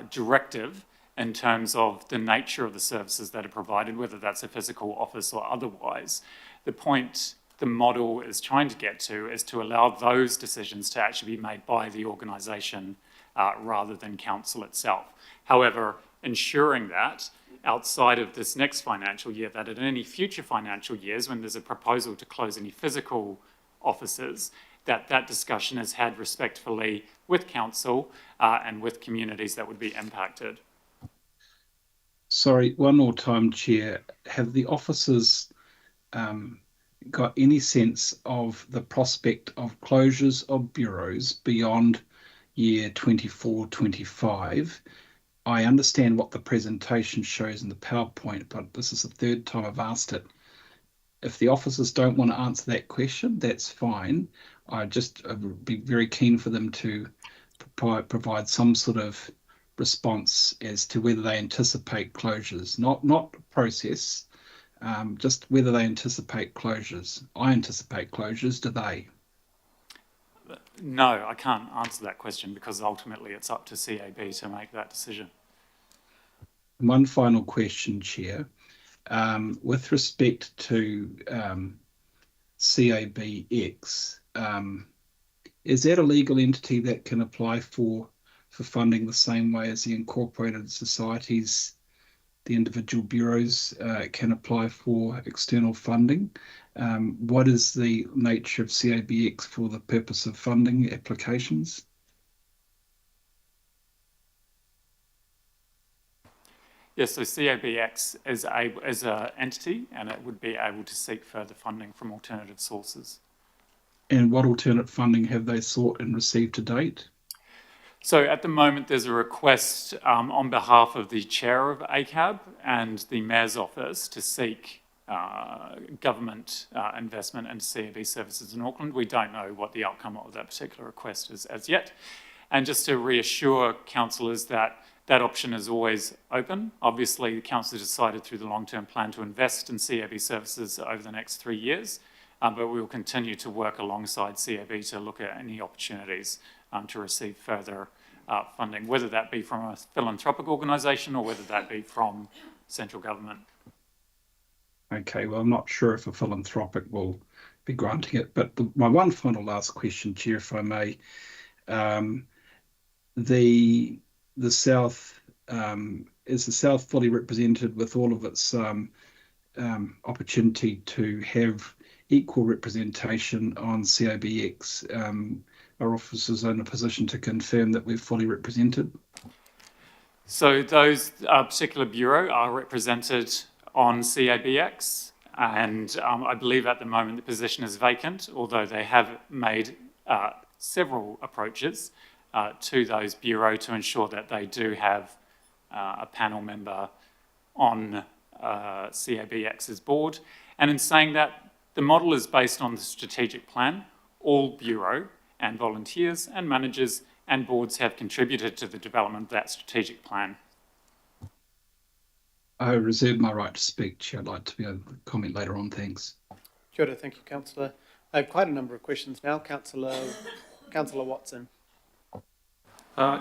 Speaker 14: directive in terms of the nature of the services that are provided, whether that's a physical office or otherwise. The point the model is trying to get to is to allow those decisions to actually be made by the organisation rather than council itself. However, ensuring that outside of this next financial year, that in any future financial years, when there's a proposal to close any physical offices, that discussion is had respectfully with council and with communities that would be impacted.
Speaker 4: Sorry, one more time, Chair. Have the officers got any sense of the prospect of closures of bureaus beyond year 24-25? I understand what the presentation shows in the PowerPoint, but this is the third time I've asked it. If the officers don't want to answer that question, that's fine. I would be very keen for them to provide some sort of response as to whether they anticipate closures, not process, just whether they anticipate closures. I anticipate closures, do they?
Speaker 14: No, I can't answer that question because ultimately it's up to CAB to make that decision.
Speaker 4: One final question, Chair. With respect to CABX, is that a legal entity that can apply for funding the same way as the incorporated societies, the individual bureaus can apply for external funding? What is the nature of CABX for the purpose of funding applications?
Speaker 14: Yes, so CABX is an entity and it would be able to seek further funding from alternative sources.
Speaker 4: And what alternate funding have they sought and received to date?
Speaker 14: So at the moment, there's a request on behalf of the chair of ACAB and the mayor's office to seek government investment in CAB services in Auckland. We don't know what the outcome of that particular request is as yet. And just to reassure councillors that that option is always open. Obviously, the council decided through the long-term plan to invest in CAB services over the next 3 years, but we will continue to work alongside CAB to look at any opportunities to receive further funding, whether that be from a philanthropic organisation or whether that be from central government.
Speaker 4: Okay, well, I'm not sure if a philanthropic will be granting it, but my one final last question, Chair, if I may. The South, is the South fully represented with all of its opportunity to have equal representation on CABX? Are officers in a position to confirm that we're fully represented?
Speaker 14: So those particular bureau are represented on CABX, and I believe at the moment the position is vacant, although they have made several approaches to those bureau to ensure that they do have a panel member on CABX's board. And in saying that, the model is based on the strategic plan. All bureau and volunteers and managers and boards have contributed to the development of that strategic plan.
Speaker 4: I reserve my right to speak, Chair. I'd like to be able to comment later on. Thanks.
Speaker 1: Kia ora, thank you, Councillor. I have quite a number of questions now. Councillor Watson.
Speaker 3: I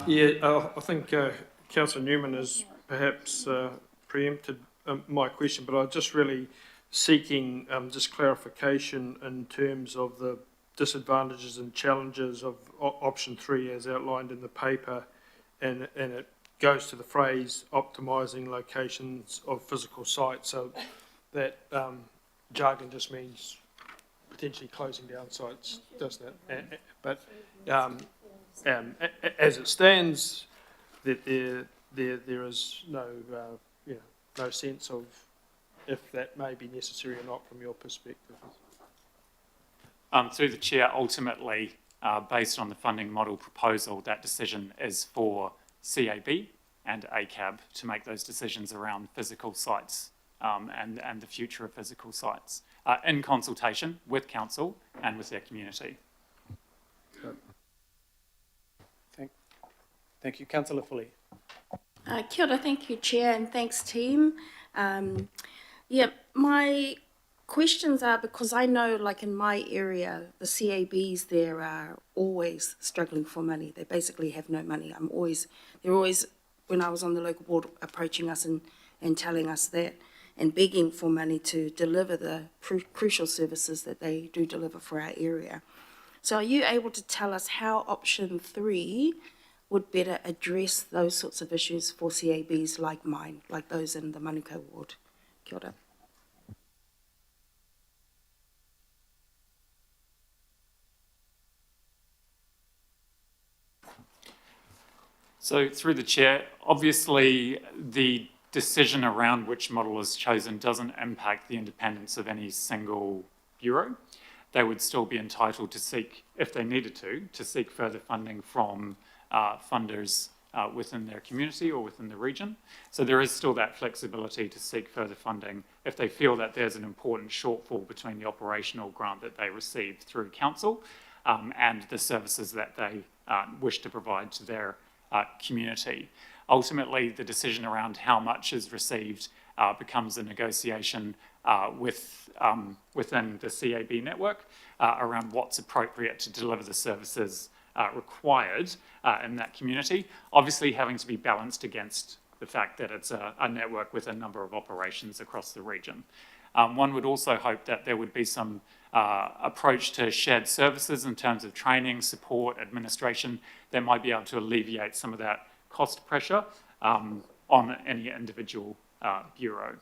Speaker 3: think Councillor Newman has perhaps preempted my question, but I'm just really seeking just clarification in terms of the disadvantages and challenges of option 3 as outlined in the paper, and it goes to the phrase optimising locations of physical sites. So that jargon just means potentially closing down sites, doesn't it? But as it stands, that there is no no sense of if that may be necessary or not from your perspective.
Speaker 14: Through the chair, ultimately, based on the funding model proposal, that decision is for CAB and ACAB to make those decisions around physical sites and the future of physical sites in consultation with council and with their community.
Speaker 1: Thank you. Councillor Foley.
Speaker 18: Kia ora, thank you, Chair, and thanks, team. Yeah, my questions are because I know, like in my area, the CABs there are always struggling for money. They basically have no money. They're always, when I was on the local board, approaching us and telling us that and begging for money to deliver the crucial services that they do deliver for our area. So are you able to tell us how option 3 would better address those sorts of issues for CABs like mine, like those in the Manukau ward? Kia ora.
Speaker 14: So through the chair, obviously the decision around which model is chosen doesn't impact the independence of any single bureau. They would still be entitled to seek, if they needed to seek further funding from funders within their community or within the region. So there is still that flexibility to seek further funding if they feel that there's an important shortfall between the operational grant that they received through council and the services that they wish to provide to their community. Ultimately, the decision around how much is received becomes a negotiation within the CAB network around what's appropriate to deliver the services required in that community, obviously having to be balanced against the fact that it's a network with a number of operations across the region. One would also hope that there would be some approach to shared services in terms of training, support, administration that might be able to alleviate some of that cost pressure on any individual bureau.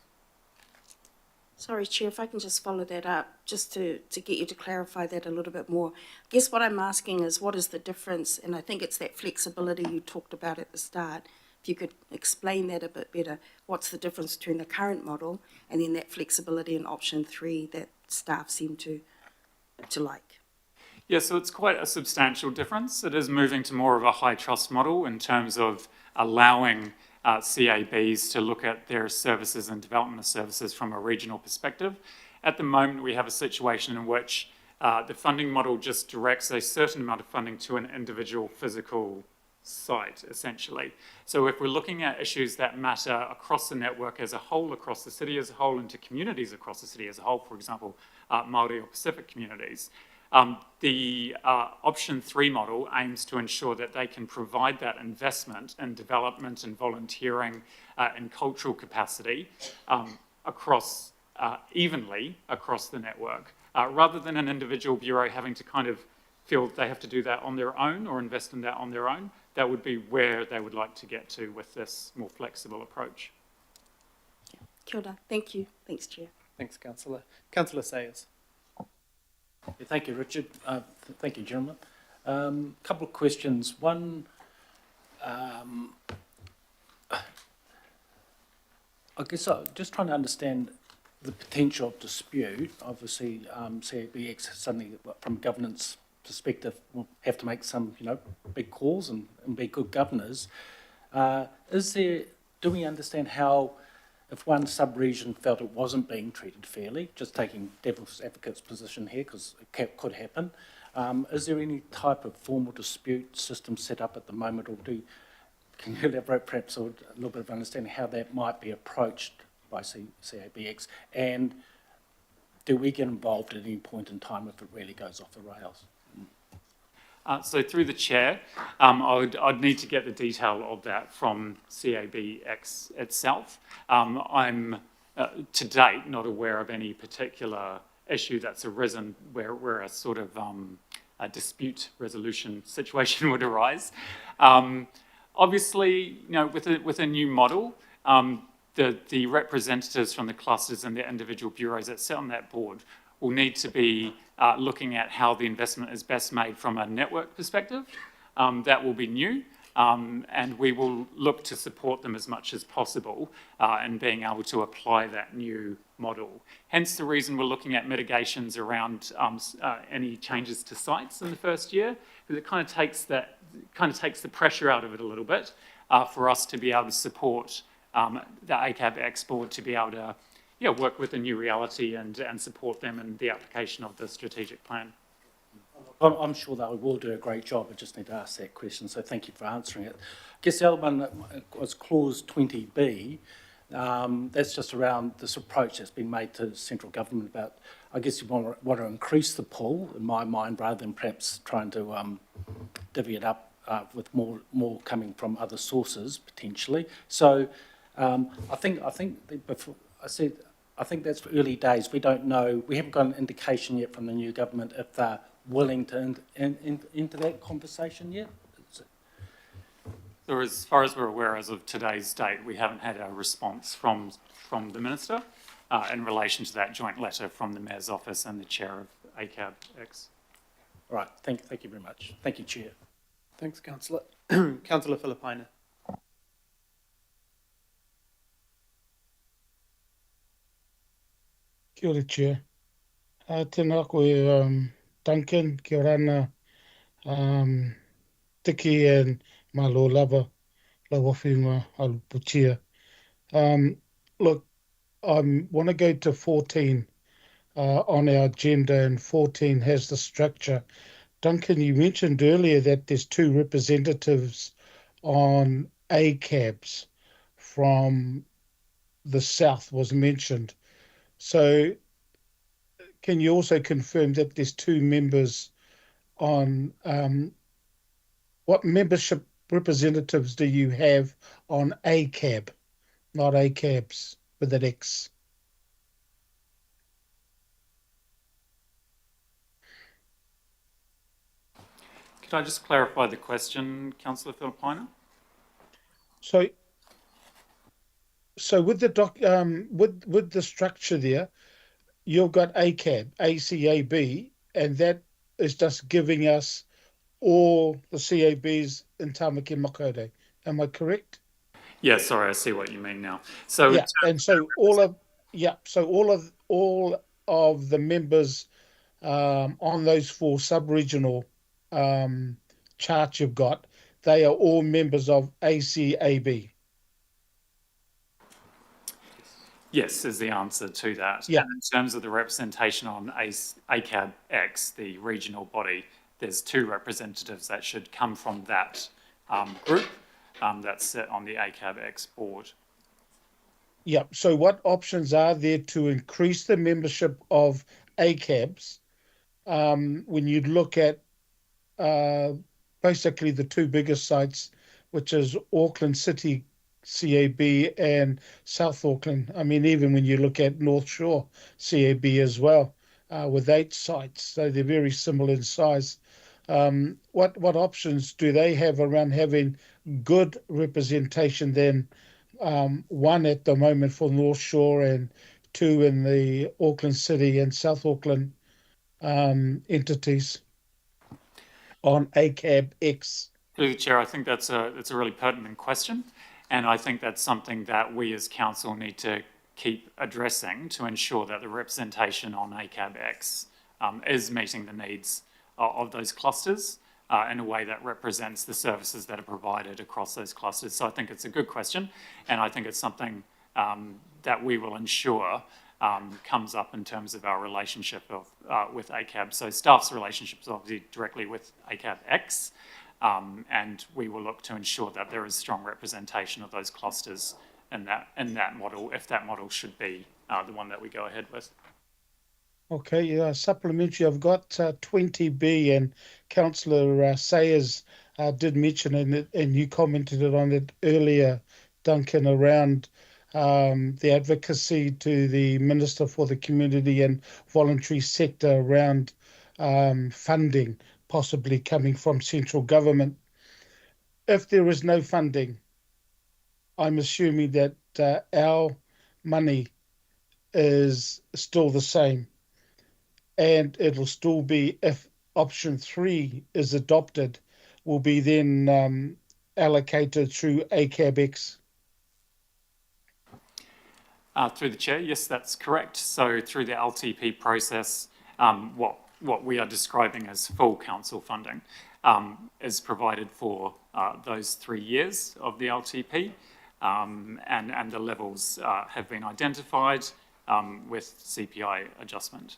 Speaker 18: Sorry, Chair, if I can just follow that up, just to get you to clarify that a little bit more. I guess what I'm asking is what is the difference, and I think it's that flexibility you talked about at the start. If you could explain that a bit better, what's the difference between the current model and then that flexibility in option 3 that staff seem to like?
Speaker 14: Yeah, so it's quite a substantial difference. It is moving to more of a high trust model in terms of allowing CABs to look at their services and development of services from a regional perspective. At the moment, we have a situation in which the funding model just directs a certain amount of funding to an individual physical site, essentially. So if we're looking at issues that matter across the network as a whole, across the city as a whole, into communities across the city as a whole, for example, Māori or Pacific communities, the option 3 model aims to ensure that they can provide that investment in development and volunteering and cultural capacity across evenly across the network, rather than an individual bureau having to kind of feel they have to do that on their own or invest in that on their own. That would be where they would like to get to with this more flexible approach.
Speaker 18: Kia ora. Thank you. Thanks, Chair.
Speaker 1: Thanks, Councillor. Councillor Sayers.
Speaker 5: Thank you, Richard. Thank you, gentlemen. Couple of questions. One, I guess I'm just trying to understand the potential of dispute. Obviously, CABX suddenly, from governance perspective, will have to make some, big calls and be good governors. Do we understand how, if one sub-region felt it wasn't being treated fairly, just taking devil's advocate's position here, because it could happen, is there any type of formal dispute system set up at the moment, or can you elaborate perhaps a little bit of understanding how that might be approached by CABX, and do we get involved at any point in time if it really goes off the rails?
Speaker 14: So through the chair, I'd need to get the detail of that from CABX itself. I'm, to date, not aware of any particular issue that's arisen where a sort of a dispute resolution situation would arise. Obviously, with a new model, the representatives from the clusters and the individual bureaus that sit on that board will need to be looking at how the investment is best made from a network perspective. That will be new. And we will look to support them as much as possible in being able to apply that new model. Hence the reason we're looking at mitigations around any changes to sites in the first year, because it kind of takes the pressure out of it a little bit for us to be able to support the ACAB X board to be able to work with the new reality and support them in the application of the strategic plan.
Speaker 5: I'm sure they will do a great job. I just need to ask that question, so thank you for answering it. I guess the other one was clause 20B. That's just around this approach that's been made to central government about, I guess you want to increase the pool, in my mind, rather than perhaps trying to divvy it up with more coming from other sources, potentially. So I think before I said, I think that's early days. We don't know, we haven't got an indication yet from the new government if they're willing to enter that conversation yet?
Speaker 14: So as far as we're aware, as of today's date, we haven't had a response from the Minister in relation to that joint letter from the Mayor's Office and the Chair of ACAB X.
Speaker 5: All right, thank you very much. Thank you, Chair.
Speaker 1: Thanks, Councillor. Councillor Filipina.
Speaker 2: Kia ora, Chair. Tēnā koe, Duncan, kia ora ana, Tiki and Malo Lava, Lawawhinga, Aluputia. Look, I want to go to 14 on our agenda, and 14 has the structure. Duncan, you mentioned earlier that there's 2 representatives on ACABs from the south was mentioned. So can you also confirm that there's 2 members on what membership representatives do you have on ACAB, not ACABs with an X?
Speaker 14: Could I just clarify the question, Councillor Filipina?
Speaker 2: So with the with the structure there, you've got ACAB, ACAB, and that is just giving us all the CABs in Tamaki Makaurau. Am I correct?
Speaker 14: Yeah, sorry, I see what you mean now. So
Speaker 2: yeah, and so all of the members on those 4 sub-regional charts you've got, they are all members of ACAB.
Speaker 14: yes, is the answer to that.
Speaker 2: Yeah.
Speaker 14: And in terms of the representation on ACAB X, the regional body, there's 2 representatives that should come from that group that's set on the ACAB X board.
Speaker 2: Yeah, so what options are there to increase the membership of ACABs when you look at basically the 2 biggest sites, which is Auckland City CAB and South Auckland? I mean, even when you look at North Shore CAB as well, with 8 sites, so they're very similar in size. What options do they have around having good representation then? 1 at the moment for North Shore and 2 in the Auckland City and South Auckland entities on ACAB X.
Speaker 14: Through the Chair, I think that's a really pertinent question, and I think that's something that we as council need to keep addressing to ensure that the representation on ACAB X is meeting the needs of those clusters in a way that represents the services that are provided across those clusters. So I think it's a good question, and I think it's something that we will ensure comes up in terms of our relationship with ACAB. So staff's relationship is obviously directly with ACAB X, and we will look to ensure that there is strong representation of those clusters in that model, if that model should be the one that we go ahead with.
Speaker 2: Okay, supplementary, I've got 20B, and Councillor Sayers did mention it, and you commented on it earlier, Duncan, around the advocacy to the Minister for the Community and Voluntary Sector around funding possibly coming from central government. If there is no funding, I'm assuming that our money is still the same. and it'll still be, if option 3 is adopted, will be then allocated through ACABX.
Speaker 14: Through the chair, yes, that's correct. So through the LTP process, what we are describing as full council funding is provided for those 3 years of the LTP, and the levels have been identified with CPI adjustment.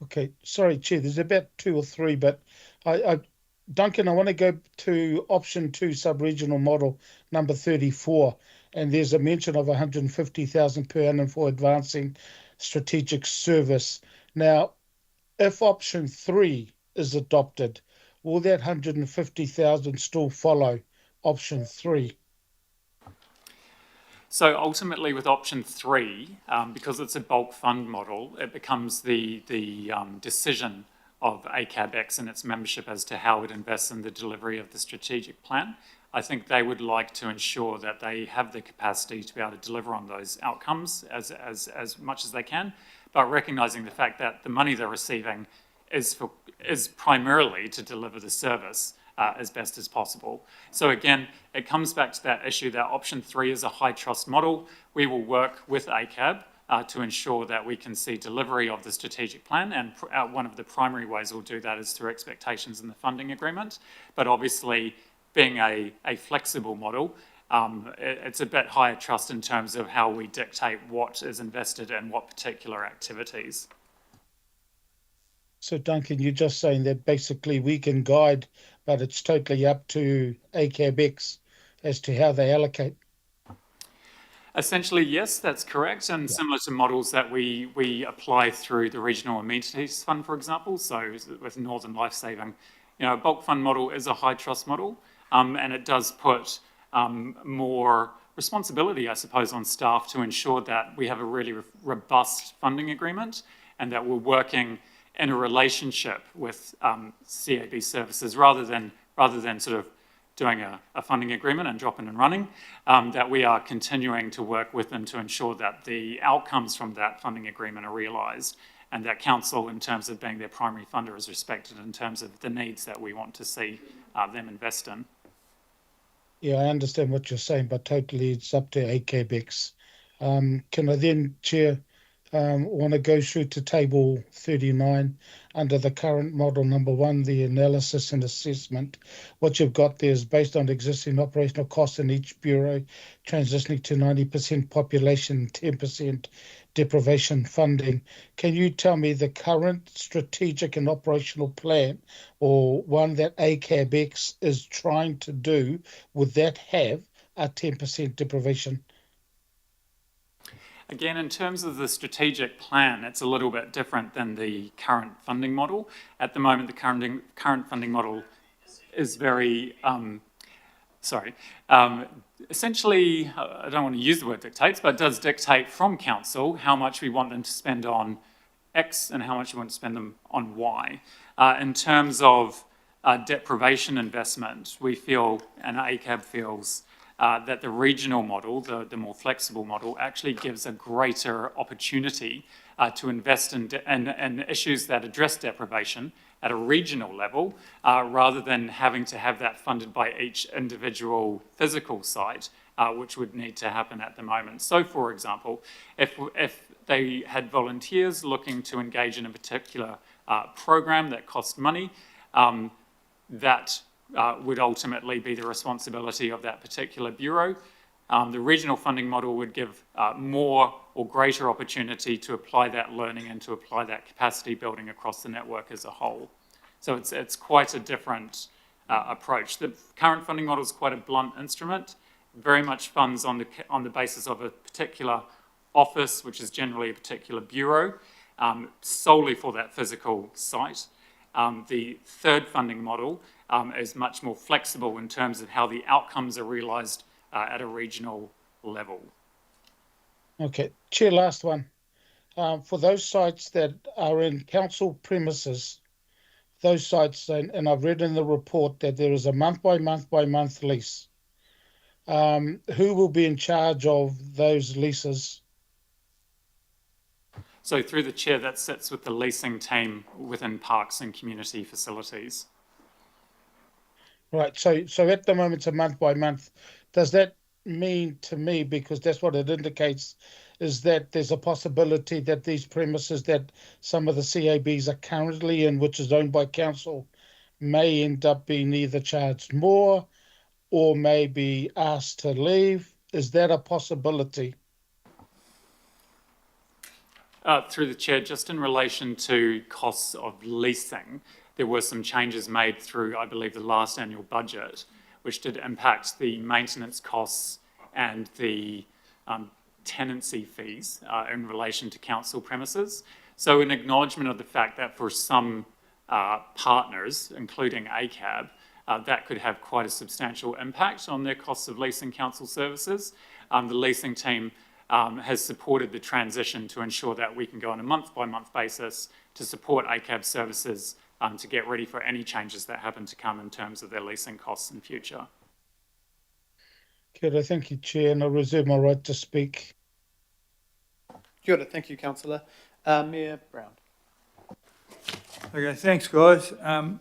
Speaker 2: Okay, sorry, Chair, there's about 2 or 3, but Duncan, I want to go to option 2, sub-regional model number 34, and there's a mention of 150,000 per annum for advancing strategic service. Now, if option 3 is adopted, will that 150,000 still follow option 3?
Speaker 14: So ultimately with option 3, because it's a bulk fund model, it becomes the decision of ACABX and its membership as to how it invests in the delivery of the strategic plan. I think they would like to ensure that they have the capacity to be able to deliver on those outcomes as much as they can, but recognising the fact that the money they're receiving is primarily to deliver the service as best as possible. So again, it comes back to that issue that option 3 is a high trust model. We will work with ACAB to ensure that we can see delivery of the strategic plan, and one of the primary ways we'll do that is through expectations in the funding agreement. But obviously, being a flexible model, it's a bit higher trust in terms of how we dictate what is invested in what particular activities.
Speaker 2: So Duncan, you're just saying that basically we can guide, but it's totally up to ACABX as to how they allocate.
Speaker 14: Essentially, yes, that's correct, and similar to models that we apply through the Regional Amenities Fund, for example. So with Northern Life Saving, a bulk fund model is a high trust model, and it does put more responsibility, I suppose, on staff to ensure that we have a really robust funding agreement and that we're working in a relationship with CAB services rather than sort of doing a funding agreement and dropping and running, that we are continuing to work with them to ensure that the outcomes from that funding agreement are realised, and that council, in terms of being their primary funder, is respected in terms of the needs that we want to see them invest in.
Speaker 2: Yeah, I understand what you're saying, but totally it's up to ACABX. Can I then, Chair, want to go through to table 39 under the current model number 1, the analysis and assessment. What you've got there is based on existing operational costs in each bureau, transitioning to 90% population, 10% deprivation funding. Can you tell me the current strategic and operational plan, or one that ACABX is trying to do, would that have a 10% deprivation?
Speaker 14: Again, in terms of the strategic plan, it's a little bit different than the current funding model. At the moment, the current funding model is very, essentially, I don't want to use the word dictates, but it does dictate from council how much we want them to spend on X and how much we want to spend them on Y. In terms of deprivation investment, we feel, and ACAB feels, that the regional model, the more flexible model, actually gives a greater opportunity to invest in issues that address deprivation at a regional level, rather than having to have that funded by each individual physical site, which would need to happen at the moment. So, for example, if they had volunteers looking to engage in a particular program that cost money, that would ultimately be the responsibility of that particular bureau. The regional funding model would give more or greater opportunity to apply that learning and to apply that capacity building across the network as a whole. So it's quite a different approach. The current funding model is quite a blunt instrument, very much funds on the basis of a particular office, which is generally a particular bureau, solely for that physical site. The third funding model is much more flexible in terms of how the outcomes are realised at a regional level.
Speaker 2: Okay, Chair, last one. For those sites that are in council premises, those sites, and I've read in the report that there is a month-by-month lease. Who will be in charge of those leases?
Speaker 14: So through the chair, that sits with the leasing team within parks and community facilities.
Speaker 2: Right, so at the moment it's a month by month. Does that mean to me, because that's what it indicates, is that there's a possibility that these premises that some of the CABs are currently in, which is owned by council, may end up being either charged more or may be asked to leave? Is that a possibility?
Speaker 14: Through the chair, just in relation to costs of leasing, there were some changes made through, I believe, the last annual budget, which did impact the maintenance costs and the tenancy fees in relation to council premises. So in acknowledgement of the fact that for some partners, including ACAB, that could have quite a substantial impact on their costs of leasing council services, the leasing team has supported the transition to ensure that we can go on a month-by-month basis to support ACAB services to get ready for any changes that happen to come in terms of their leasing costs in future.
Speaker 2: Kia ora, thank you, Chair, and I reserve my right to speak.
Speaker 1: Kia ora, thank you, Councillor. Mayor Brown.
Speaker 16: Okay, thanks, guys. I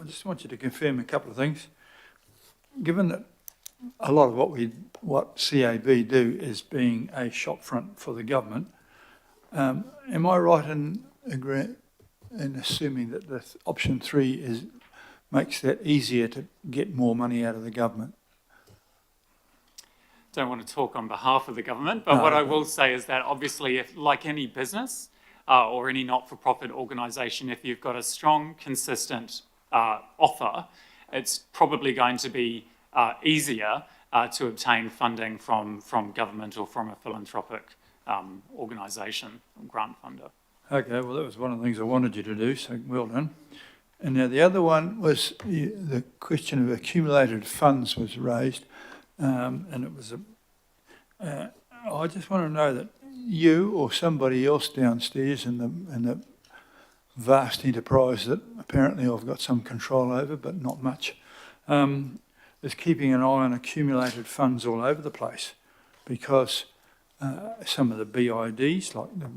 Speaker 16: just want you to confirm a couple of things. Given that a lot of what CAB do is being a shop front for the government, am I right in assuming that the option 3 makes that easier to get more money out of the government?
Speaker 14: Don't want to talk on behalf of the government, but what I will say is that obviously, if like any business or any not-for-profit organisation, if you've got a strong, consistent offer, it's probably going to be easier to obtain funding from government or from a philanthropic organisation, grant funder.
Speaker 16: Okay, well, that was one of the things I wanted you to do, so well done. And now the other one was the question of accumulated funds was raised, and it was I just want to know that you or somebody else downstairs in the vast enterprise that apparently I've got some control over, but not much, is keeping an eye on accumulated funds all over the place, because some of the BIDs, like the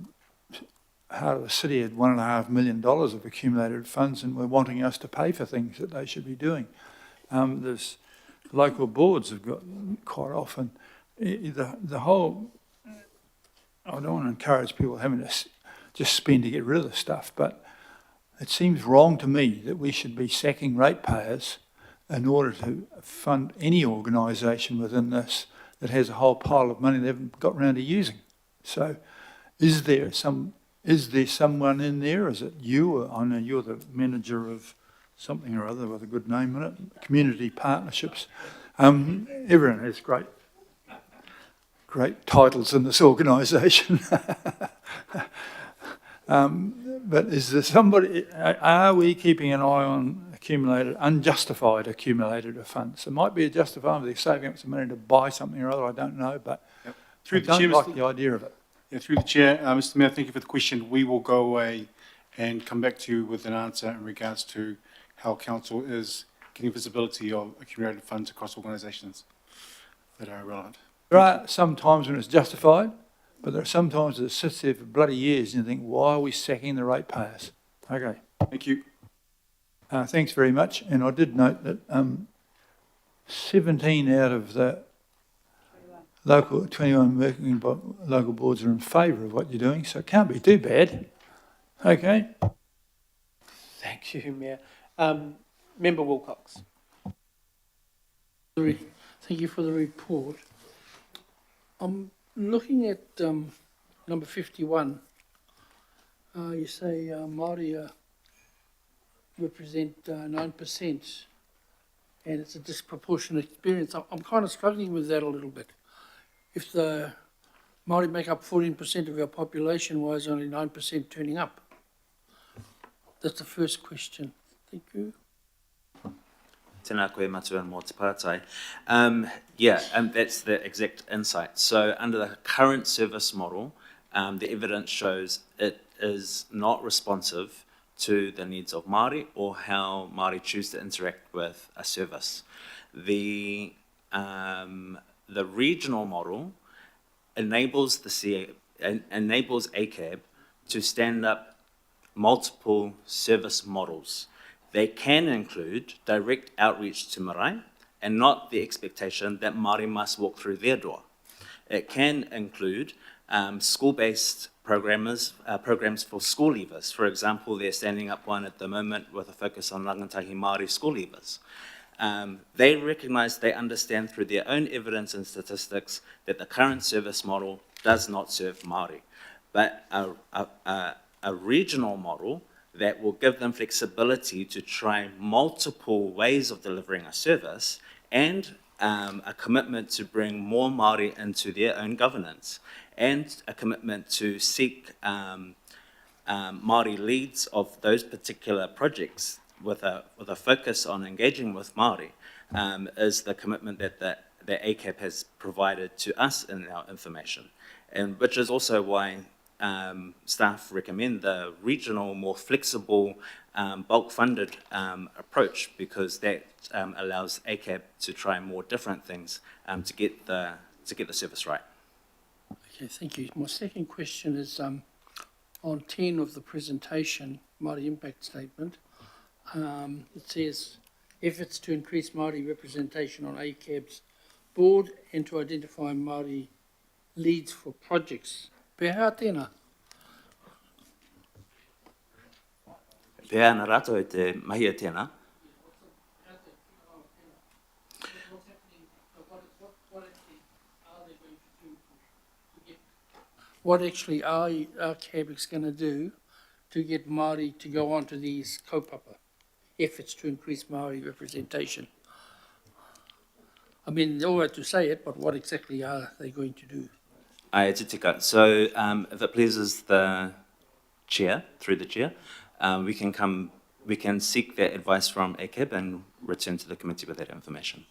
Speaker 16: Heart of the City, had $1.5 million of accumulated funds, and were wanting us to pay for things that they should be doing. There's local boards have got quite often the whole. I don't want to encourage people having to just spend to get rid of the stuff, but it seems wrong to me that we should be sacking ratepayers in order to fund any organisation within this that has a whole pile of money they haven't got round to using. So is there someone in there? Is it you? Or, I know you're the manager of something or other with a good name in it, community partnerships. Everyone has great titles in this organisation. But is there somebody, are we keeping an eye on unjustified accumulated funds? It might be justified, they're saving up some money to buy something or other, I don't know, but I don't like the idea of it.
Speaker 15: Yeah, through the chair, Mr. Mayor, thank you for the question. We will go away and come back to you with an answer in regards to how council is getting visibility of accumulated funds across organisations that are relevant.
Speaker 16: There are some times when it's justified, but there are some times that it sits there for bloody years and you think, why are we sacking the ratepayers? Okay.
Speaker 15: Thank you.
Speaker 16: Thanks very much. And I did note that 17 out of the 21 working local boards are in favour of what you're doing, so it can't be too bad. Okay.
Speaker 1: Thank you, Mayor. Member Wilcox.
Speaker 17: Thank you for the report. I'm looking at number 51. You say Māori represent 9%, and it's a disproportionate experience. I'm kind of struggling with that a little bit. If the Māori make up 14% of our population, why is only 9% turning up? That's the first question. Thank you.
Speaker 23: Tēnā koe matua mō te pātai. That's the exact insight. So under the current service model, the evidence shows it is not responsive to the needs of Māori or how Māori choose to interact with a service. The regional model enables ACAB to stand up multiple service models. They can include direct outreach to marae and not the expectation that Māori must walk through their door. It can include school-based programs for school leavers. For example, they're standing up one at the moment with a focus on rangatahi Māori school leavers. They recognise, they understand through their own evidence and statistics that the current service model does not serve Māori. But a regional model that will give them flexibility to try multiple ways of delivering a service and a commitment to bring more Māori into their own governance and a commitment to seek Māori leads of those particular projects with a focus on engaging with Māori is the commitment that the ACAB has provided to us in our information, and which is also why staff recommend the regional, more flexible, bulk-funded approach, because that allows ACAB to try more different things to get the service right.
Speaker 17: Okay, thank you. My second question is on 10 of the presentation, Māori impact statement. It says efforts to increase Māori representation on ACAB's board and to identify Māori leads for projects. Pēhea tēnā?
Speaker 23: Pēhea nā rātou e te mahia tēnā.
Speaker 17: What actually are ACAB going to do to get Māori to go on to these kaupapa efforts to increase Māori representation? I mean, they're all right to say it, but what exactly are they going to do?
Speaker 23: Ai te tika. So if it pleases the chair, through the chair, we can seek that advice from ACAB and return to the committee with that information.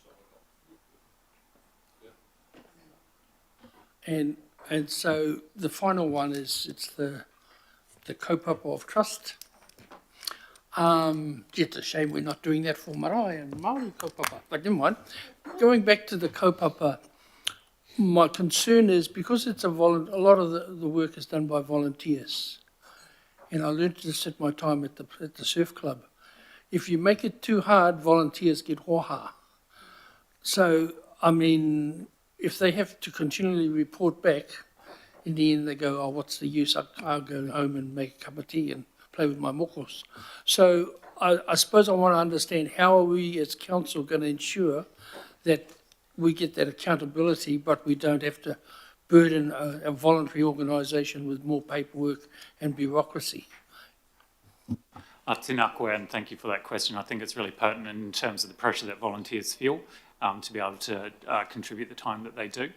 Speaker 17: And so the final one is, it's the kaupapa of trust. It's a shame we're not doing that for marae and Māori kaupapa, but never mind. Going back to the kaupapa, my concern is because it's a lot of the work is done by volunteers, and I learned this at my time at the surf club. If you make it too hard, volunteers get hoha. So, I mean, if they have to continually report back, in the end they go, oh, what's the use? I'll go home and make a cup of tea and play with my mokos. So I suppose I want to understand, how are we as council going to ensure that we get that accountability, but we don't have to burden a voluntary organisation with more paperwork and bureaucracy?
Speaker 14: Tēnā koe, and thank you for that question. I think it's really pertinent in terms of the pressure that volunteers feel to be able to contribute the time that they do.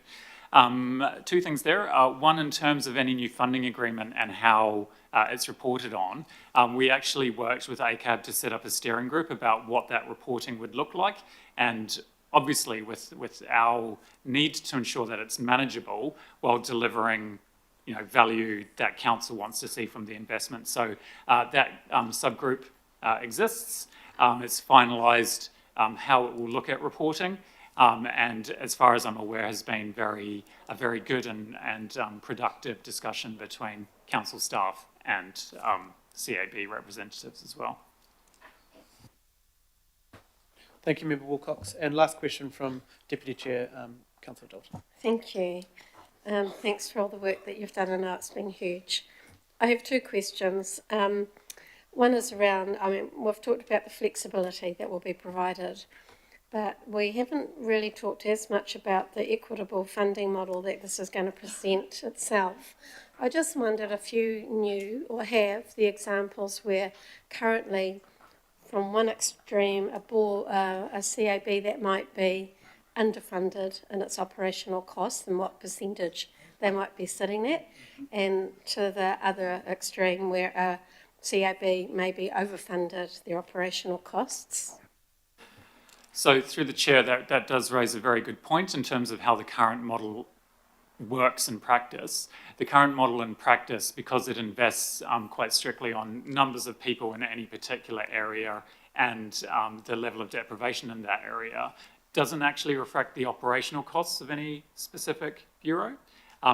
Speaker 14: Two things there. One, in terms of any new funding agreement and how it's reported on, we actually worked with ACAB to set up a steering group about what that reporting would look like, and obviously with our need to ensure that it's manageable while delivering value that council wants to see from the investment. So that subgroup exists. It's finalised how it will look at reporting, and as far as I'm aware, has been a very good and productive discussion between council staff and CAB representatives as well.
Speaker 1: Thank you, Member Wilcox. And last question from Deputy Chair, Councillor Dalton.
Speaker 9: Thank you. Thanks for all the work that you've done. I know it's been huge. I have two questions. One is around, we've talked about the flexibility that will be provided, but we haven't really talked as much about the equitable funding model that this is going to present itself. I just wondered if you knew or have the examples where currently, from one extreme, a CAB that might be underfunded in its operational costs and what percentage they might be sitting at, and to the other extreme where a CAB may be overfunded their operational costs.
Speaker 14: So through the chair, that does raise a very good point in terms of how the current model works in practice. The current model in practice, because it invests quite strictly on numbers of people in any particular area and the level of deprivation in that area, doesn't actually reflect the operational costs of any specific bureau.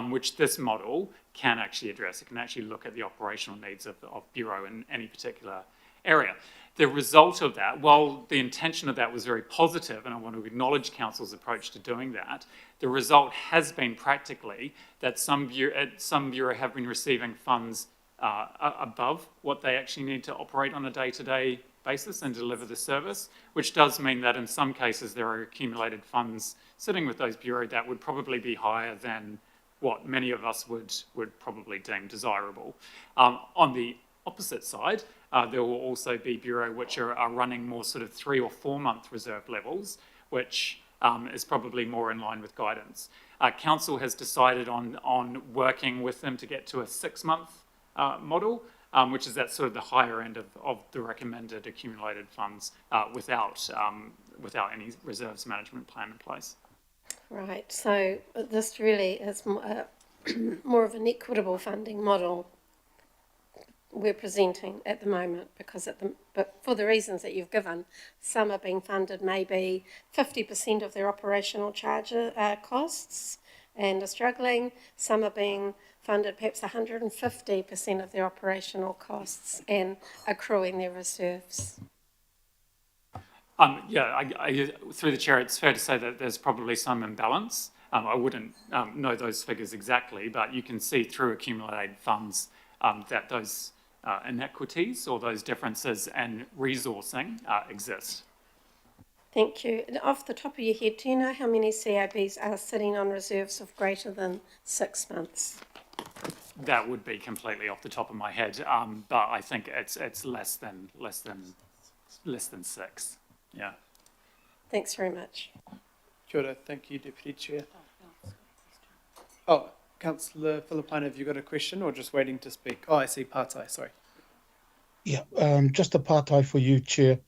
Speaker 14: which this model can actually address. It can actually look at the operational needs of Bureau in any particular area. The result of that, while the intention of that was very positive, and I want to acknowledge Council's approach to doing that, the result has been practically that some Bureau have been receiving funds above what they actually need to operate on a day-to-day basis and deliver the service, which does mean that in some cases there are accumulated funds sitting with those Bureau that would probably be higher than what many of us would probably deem desirable. On the opposite side, there will also be Bureau which are running more sort of 3 or 4 month reserve levels, which is probably more in line with guidance. Council has decided on working with them to get to a 6-month model, which is at sort of the higher end of the recommended accumulated funds without any reserves management plan in place.
Speaker 9: Right, so this really is more of an equitable funding model we're presenting at the moment, because but for the reasons that you've given, some are being funded maybe 50% of their operational charge costs and are struggling. Some are being funded perhaps 150% of their operational costs and accruing their reserves.
Speaker 14: Through the chair, it's fair to say that there's probably some imbalance. I wouldn't know those figures exactly, but you can see through accumulated funds that those inequities or those differences and resourcing exist.
Speaker 9: Thank you. And off the top of your head, do you know how many CABs are sitting on reserves of greater than 6 months?
Speaker 14: That would be completely off the top of my head, but I think it's less than 6. Yeah.
Speaker 9: Thanks very much.
Speaker 1: Kia ora. Thank you, Deputy Chair. Oh, Councillor Filipino, have you got a question or just waiting to speak? Oh, I see Pātai, sorry.
Speaker 2: Yeah, just a Pātai for you, Chair.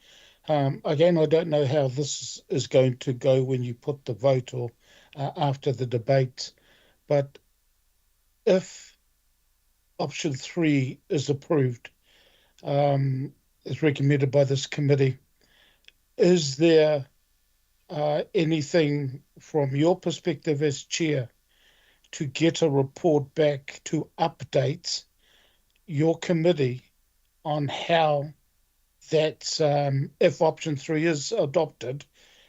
Speaker 2: Again, I don't know how this is going to go when you put the vote or after the debate, but if option 3 is approved, as recommended by this committee, is there anything from your perspective as chair to get a report back to update your committee on how that, if option 3 is adopted,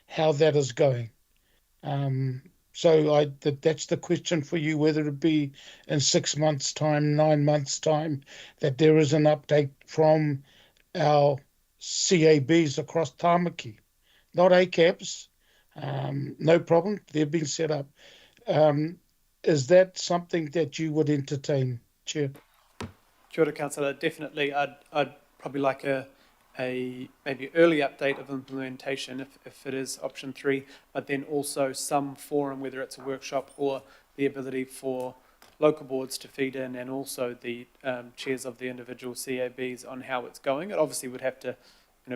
Speaker 2: how that is going? So that's the question for you, whether it be in 6 months' time, 9 months' time, that there is an update from our CABs across Tāmaki, not ACABs, no problem, they've been set up. Is that something that you would entertain, Chair?
Speaker 1: Kia ora, Councillor. Definitely, I'd probably like a maybe early update of implementation if it is option 3, but then also some forum, whether it's a workshop or the ability for local boards to feed in, and also the chairs of the individual CABs on how it's going. It obviously would have to,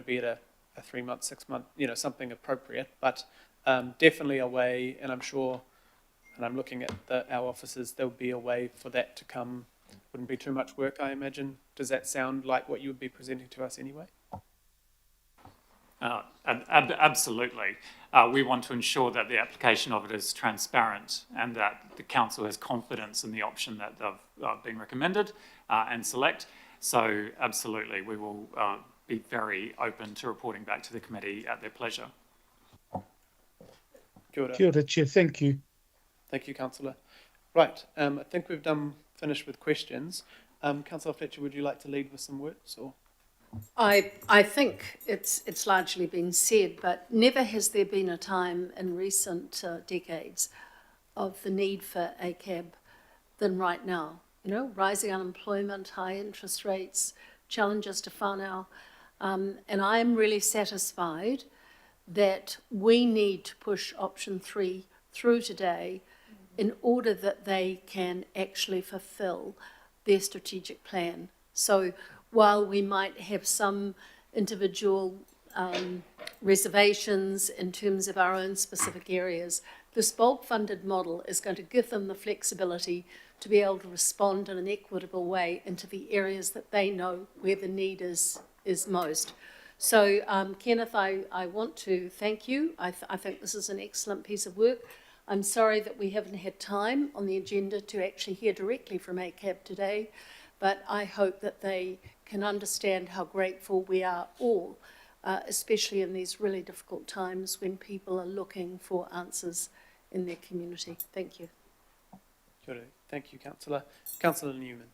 Speaker 1: be at a 3-month, 6-month, something appropriate, but definitely a way, and I'm sure, and I'm looking at our officers, there'll be a way for that to come. Wouldn't be too much work, I imagine. Does that sound like what you would be presenting to us anyway?
Speaker 14: Absolutely. We want to ensure that the application of it is transparent and that the council has confidence in the option that they've been recommended and select. So absolutely, we will be very open to reporting back to the committee at their pleasure.
Speaker 1: Kia ora.
Speaker 2: Kia ora, Chair. Thank you.
Speaker 1: Thank you, Councillor. Right, I think we've finished with questions. Councillor Fletcher, would you like to lead with some words? Or?
Speaker 13: I think it's largely been said, but never has there been a time in recent decades of the need for ACAB than right now. Rising unemployment, high interest rates, challenges to whānau, and I am really satisfied that we need to push option 3 through today in order that they can actually fulfil their strategic plan. So while we might have some individual reservations in terms of our own specific areas, this bulk funded model is going to give them the flexibility to be able to respond in an equitable way into the areas that they know where the need is most. So Kenneth, I want to thank you. I think this is an excellent piece of work. I'm sorry that we haven't had time on the agenda to actually hear directly from ACAB today, but I hope that they can understand how grateful we are all, especially in these really difficult times when people are looking for answers in their community. Thank you.
Speaker 1: Kia ora. Thank you, Councillor. Councillor Newman.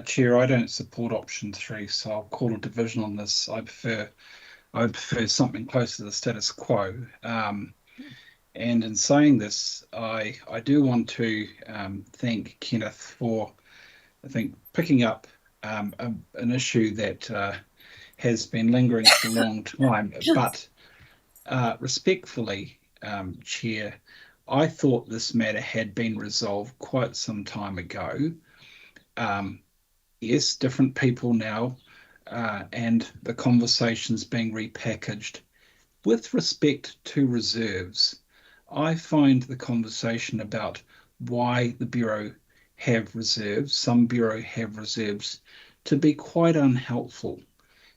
Speaker 4: Chair, I don't support option 3, so I'll call a division on this. I prefer something close to the status quo. And in saying this, I do want to thank Kenneth for, I think, picking up an issue that has been lingering for a long time. But respectfully, Chair, I thought this matter had been resolved quite some time ago. Yes, different people now, and the conversation's being repackaged. With respect to reserves, I find the conversation about why the Bureau have reserves, some Bureau have reserves, to be quite unhelpful,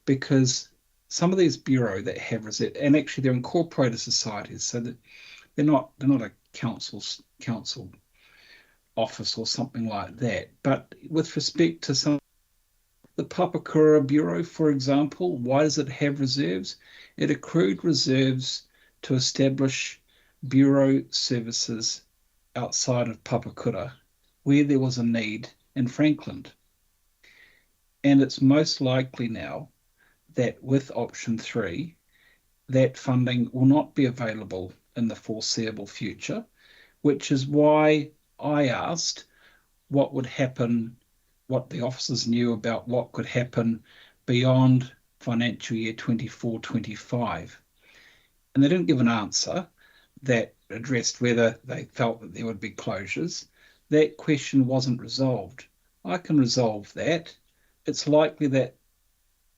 Speaker 4: because some of these Bureau that have reserves, and actually they're incorporated societies, so that they're not a council office or something like that. But with respect to some, the Papakura Bureau, for example, why does it have reserves? It accrued reserves to establish Bureau services outside of Papakura, where there was a need in Franklin. And it's most likely now that with option 3, that funding will not be available in the foreseeable future, which is why I asked what would happen, what the officers knew about what could happen beyond financial year 24-25. And they didn't give an answer that addressed whether they felt that there would be closures. That question wasn't resolved. I can resolve that. It's likely that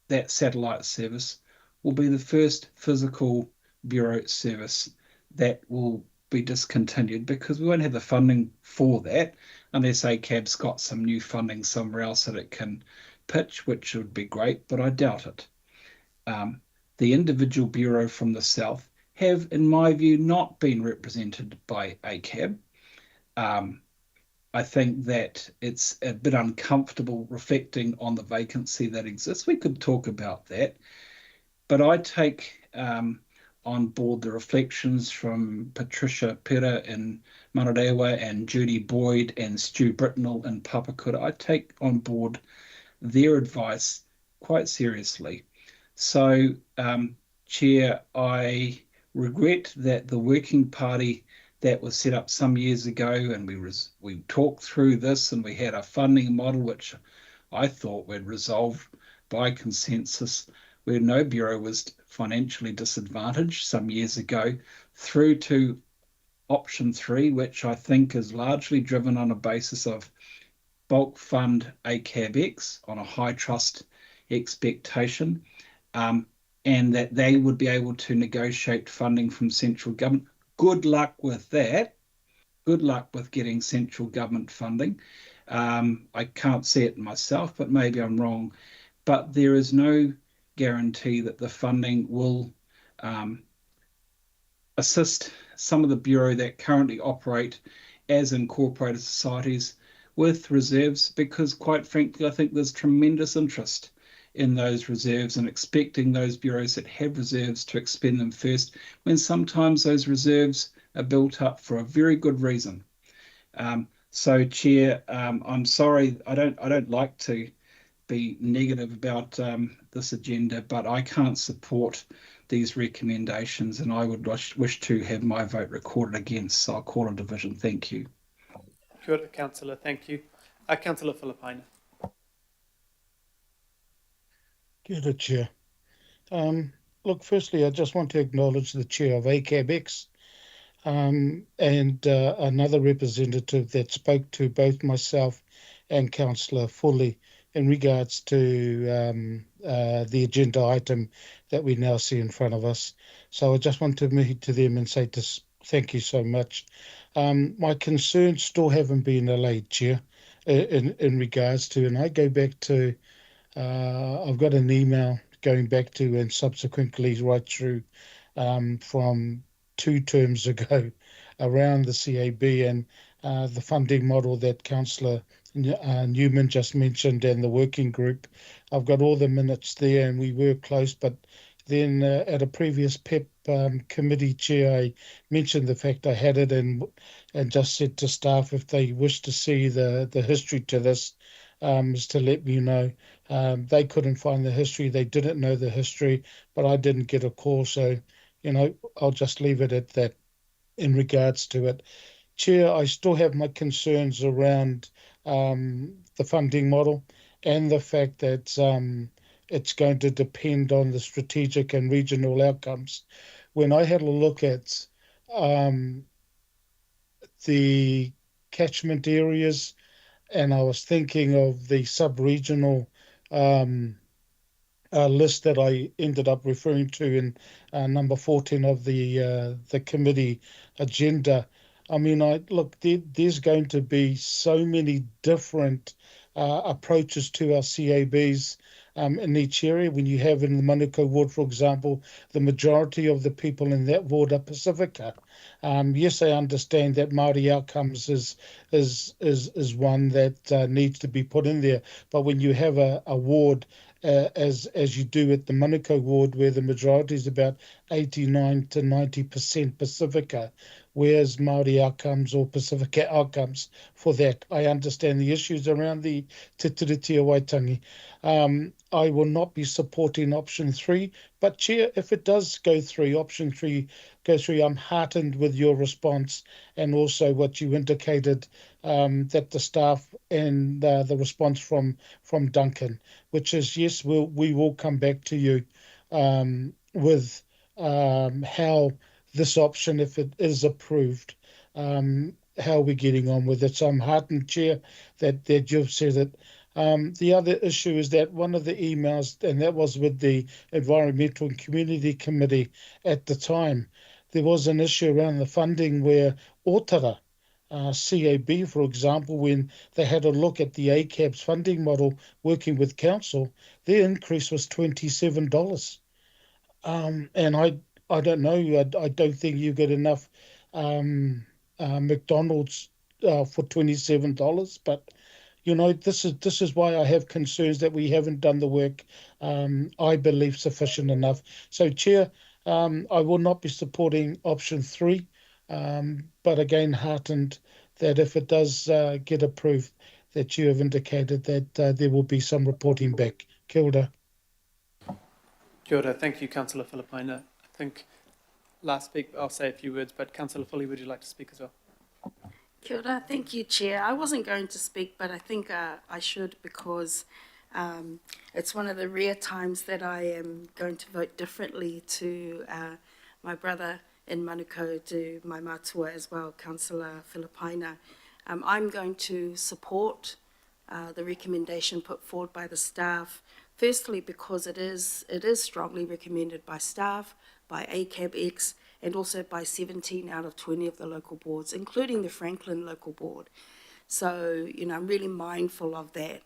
Speaker 4: that satellite service will be the first physical Bureau service that will be discontinued, because we won't have the funding for that unless ACAB's got some new funding somewhere else that it can pitch, which would be great, but I doubt it. The individual Bureau from the south have, in my view, not been represented by ACAB. I think that it's a bit uncomfortable reflecting on the vacancy that exists. We could talk about that, but I take on board the reflections from Patricia Pera in Manarewa and Judy Boyd and Stu Britnell in Papakura. I take on board their advice quite seriously. So, Chair, I regret that the working party that was set up some years ago, and we talked through this, and we had a funding model which I thought we'd resolve by consensus, where no Bureau was financially disadvantaged some years ago, through to option 3, which I think is largely driven on a basis of bulk fund ACABX on a high trust expectation, and that they would be able to negotiate funding from central government. Good luck with that. Good luck with getting central government funding. I can't see it myself, but maybe I'm wrong. But there is no guarantee that the funding will assist some of the Bureau that currently operate as incorporated societies with reserves, because quite frankly, I think there's tremendous interest in those reserves and expecting those Bureaus that have reserves to expend them first, when sometimes those reserves are built up for a very good reason. So, Chair, I'm sorry, I don't like to be negative about this agenda, but I can't support these recommendations, and I would wish to have my vote recorded against. So I'll call a division. Thank you.
Speaker 1: Kia ora, Councillor. Thank you. Councillor Filipaina.
Speaker 2: Kia ora, Chair. Look, firstly, I just want to acknowledge the Chair of ACABX and another representative that spoke to both myself and Councillor Foley in regards to the agenda item that we now see in front of us. So I just want to meet to them and say thank you so much. My concerns still haven't been allayed, Chair, in regards to, and I go back to, I've got an email going back to and subsequently right through from 2 terms ago around the CAB and the funding model that Councillor Newman just mentioned and the working group. I've got all the minutes there and we were close, but then at a previous PEP committee chair, I mentioned the fact I had it and just said to staff if they wish to see the history to this, is to let me know. They couldn't find the history. They didn't know the history, but I didn't get a call. So, I'll just leave it at that in regards to it. Chair, I still have my concerns around the funding model and the fact that it's going to depend on the strategic and regional outcomes. When I had a look at the catchment areas and I was thinking of the sub-regional list that I ended up referring to in number 14 of the committee agenda. I mean, there's going to be so many different approaches to our CABs in each area. When you have in the Manukau ward, for example, the majority of the people in that ward are Pacifica. Yes, I understand that Māori outcomes is one that needs to be put in there. But when you have a ward as you do at the Manukau ward, where the majority is about 89 to 90% Pacifica, whereas Māori outcomes or Pacifica outcomes for that. I understand the issues around the Te Tiriti o Waitangi. I will not be supporting option 3, but Chair, if it does go through, option 3 goes through, I'm heartened with your response and also what you indicated that the staff and the response from Duncan, which is yes, we will come back to you with how this option, if it is approved, how we're getting on with it. So I'm heartened, Chair, that you've said it. The other issue is that one of the emails, and that was with the Environmental and Community Committee at the time, there was an issue around the funding where Otara, CAB, for example, when they had a look at the ACAB's funding model working with council, their increase was $27. And I don't know, I don't think you get enough McDonald's for $27, but this is why I have concerns that we haven't done the work, I believe, sufficient enough. So, Chair, I will not be supporting option 3, but again, heartened that if it does get approved, that you have indicated that there will be some reporting back. Kia ora.
Speaker 1: Kia ora. Thank you, Councillor Filipaina. I think last week I'll say a few words, but Councillor Foley, would you like to speak as well?
Speaker 18: Kia ora. Thank you, Chair. I wasn't going to speak, but I think I should because it's one of the rare times that I am going to vote differently to my brother in Manukau, to my matua as well, Councillor Filipaina. I'm going to support the recommendation put forward by the staff, firstly because it is strongly recommended by staff, by ACAB-X, and also by 17 out of 20 of the local boards, including the Franklin local board. So, I'm really mindful of that.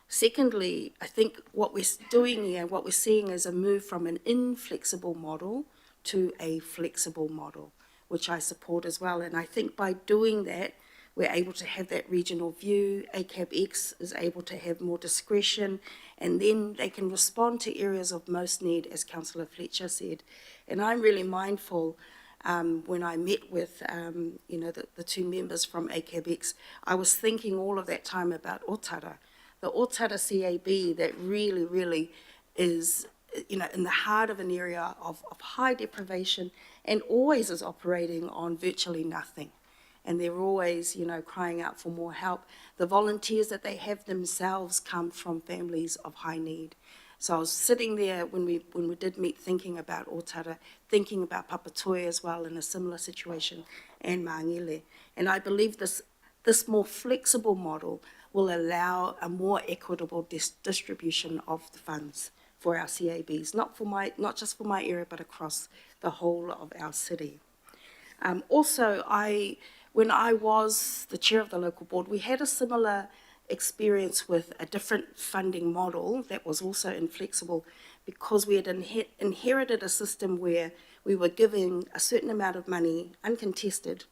Speaker 18: Secondly, I think what we're doing here, what we're seeing is a move from an inflexible model to a flexible model, which I support as well. And I think by doing that, we're able to have that regional view. ACAB-X is able to have more discretion, and then they can respond to areas of most need, as Councillor Fletcher said. And I'm really mindful when I met with, the 2 members from ACAB-X, I was thinking all of that time about Otara, the Otara CAB that really, really is, in the heart of an area of high deprivation and always is operating on virtually nothing. And they're always, crying out for more help. The volunteers that they have themselves come from families of high need. So I was sitting there when we did meet thinking about Otara, thinking about Papatoetoe as well in a similar situation, and Mangele. And I believe this more flexible model will allow a more equitable distribution of the funds for our CABs, not just for my area, but across the whole of our city. Also, when I was the chair of the local board, we had a similar experience with a different funding model that was also inflexible because we had inherited a system where we were giving a certain amount of money, uncontested,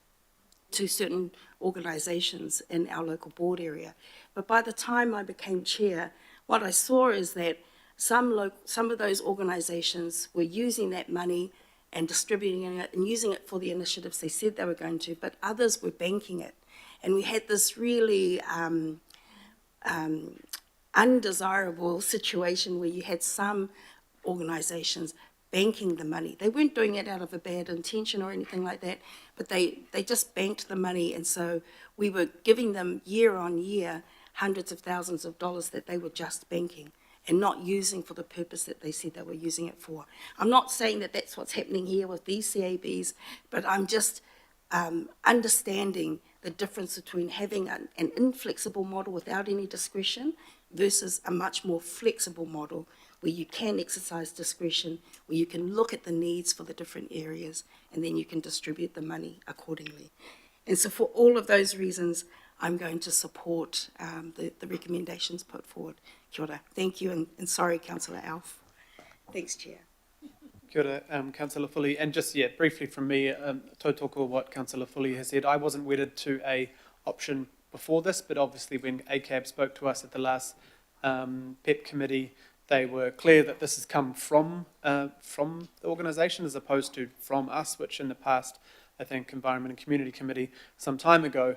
Speaker 18: to certain organisations in our local board area. But by the time I became chair, what I saw is that some of those organisations were using that money and distributing it and using it for the initiatives they said they were going to, but others were banking it. And we had this really undesirable situation where you had some organisations banking the money. They weren't doing it out of a bad intention or anything like that, but they just banked the money, and so we were giving them year on year hundreds of thousands of dollars that they were just banking and not using for the purpose that they said they were using it for. I'm not saying that that's what's happening here with these CABs, but I'm just understanding the difference between having an inflexible model without any discretion versus a much more flexible model where you can exercise discretion, where you can look at the needs for the different areas, and then you can distribute the money accordingly. And so for all of those reasons, I'm going to support the recommendations put forward. Kia ora. Thank you, and sorry, Councillor Alf. Thanks, Chair.
Speaker 1: Kia ora, Councillor Fully. And just, briefly from me, tautoko what Councillor Fully has said. I wasn't wedded to a option before this, but obviously when ACAB spoke to us at the last PEP committee, they were clear that this has come from the organisation as opposed to from us, which in the past, I think Environment and Community Committee some time ago,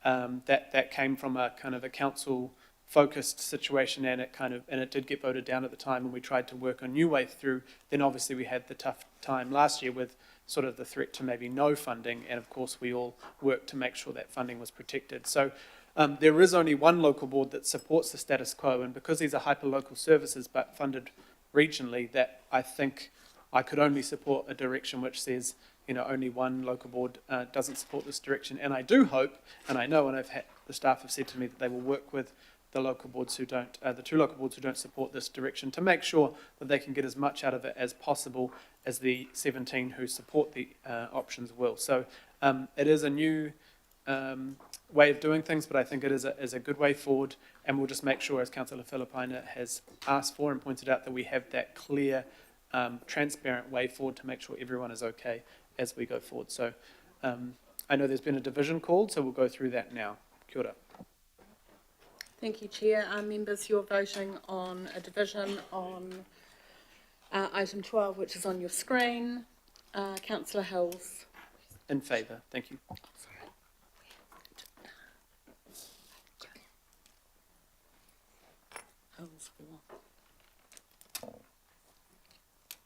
Speaker 1: that came from a kind of a council-focused situation, and it did get voted down at the time, and we tried to work a new way through. Then obviously we had the tough time last year with sort of the threat to maybe no funding, and of course we all worked to make sure that funding was protected. So there is only one local board that supports the status quo, and because these are hyper-local services but funded regionally, that I think I could only support a direction which says, only one local board doesn't support this direction. And I do hope, and I know, and the staff have said to me that they will work with the local boards who don't, the two local boards who don't support this direction, to make sure that they can get as much out of it as possible as the 17 who support the options will. So it is a new way of doing things, but I think it is a good way forward, and we'll just make sure, as Councillor Filipina has asked for and pointed out, that we have that clear, transparent way forward to make sure everyone is okay as we go forward. So I know there's been a division called, so we'll go through that now. Kia ora.
Speaker 8: Thank you, Chair. Members, you're voting on a division on item 12, which is on your screen. Councillor Hills.
Speaker 1: In favour. Thank you.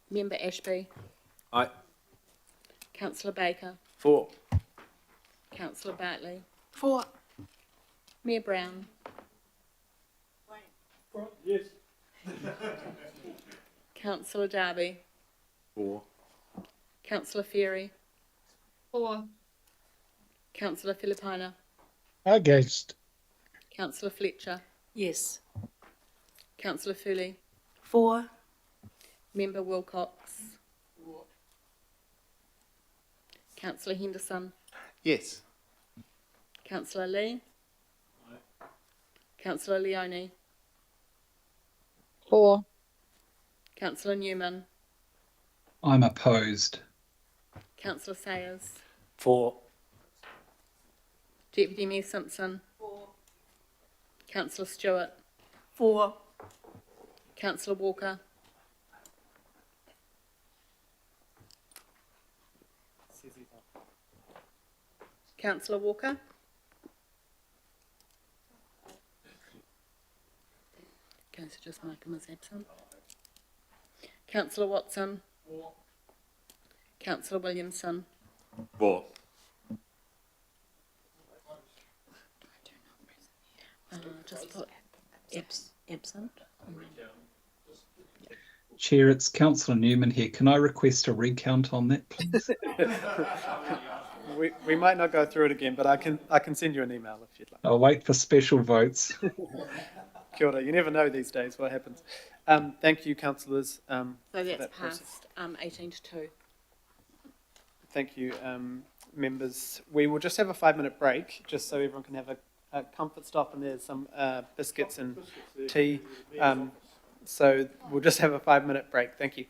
Speaker 8: Member Ashby.
Speaker 6: Aye.
Speaker 8: Councillor Baker.
Speaker 6: For.
Speaker 8: Councillor Bartley.
Speaker 20: For.
Speaker 8: Mayor Brown.
Speaker 3: Yes.
Speaker 8: Councillor Darby.
Speaker 6: For.
Speaker 8: Councillor Ferry.
Speaker 11: For.
Speaker 8: Councillor Filipina.
Speaker 2: Against.
Speaker 8: Councillor Fletcher.
Speaker 13: Yes.
Speaker 8: Councillor Foley.
Speaker 18: For.
Speaker 8: Member Wilcox. Councillor Henderson.
Speaker 1: Yes.
Speaker 8: Councillor Lee. Councillor Leone.
Speaker 20: For.
Speaker 8: Councillor Newman.
Speaker 4: I'm opposed.
Speaker 8: Councillor Sayers.
Speaker 5: For.
Speaker 8: Deputy Mayor Simpson.
Speaker 11: For.
Speaker 8: Councillor Stewart.
Speaker 11: For.
Speaker 8: Councillor Walker. Councillor Walker. Okay, so just mark him as absent. Councillor Watson. Councillor Williamson.
Speaker 6: For.
Speaker 8: Just put
Speaker 13: absent.
Speaker 4: Chair, it's Councillor Newman here. Can I request a recount on that, please?
Speaker 1: We might not go through it again, but I can send you an email if you'd like.
Speaker 4: I'll wait for special votes.
Speaker 1: Kia ora. You never know these days what happens. Thank you, councillors.
Speaker 8: So that's
Speaker 1: that process.
Speaker 8: passed 18 to 2.
Speaker 1: Thank you, members. We will just have a 5-minute break, just so everyone can have a comfort stop, and there's some biscuits and tea. So we'll just have a 5-minute break. Thank you.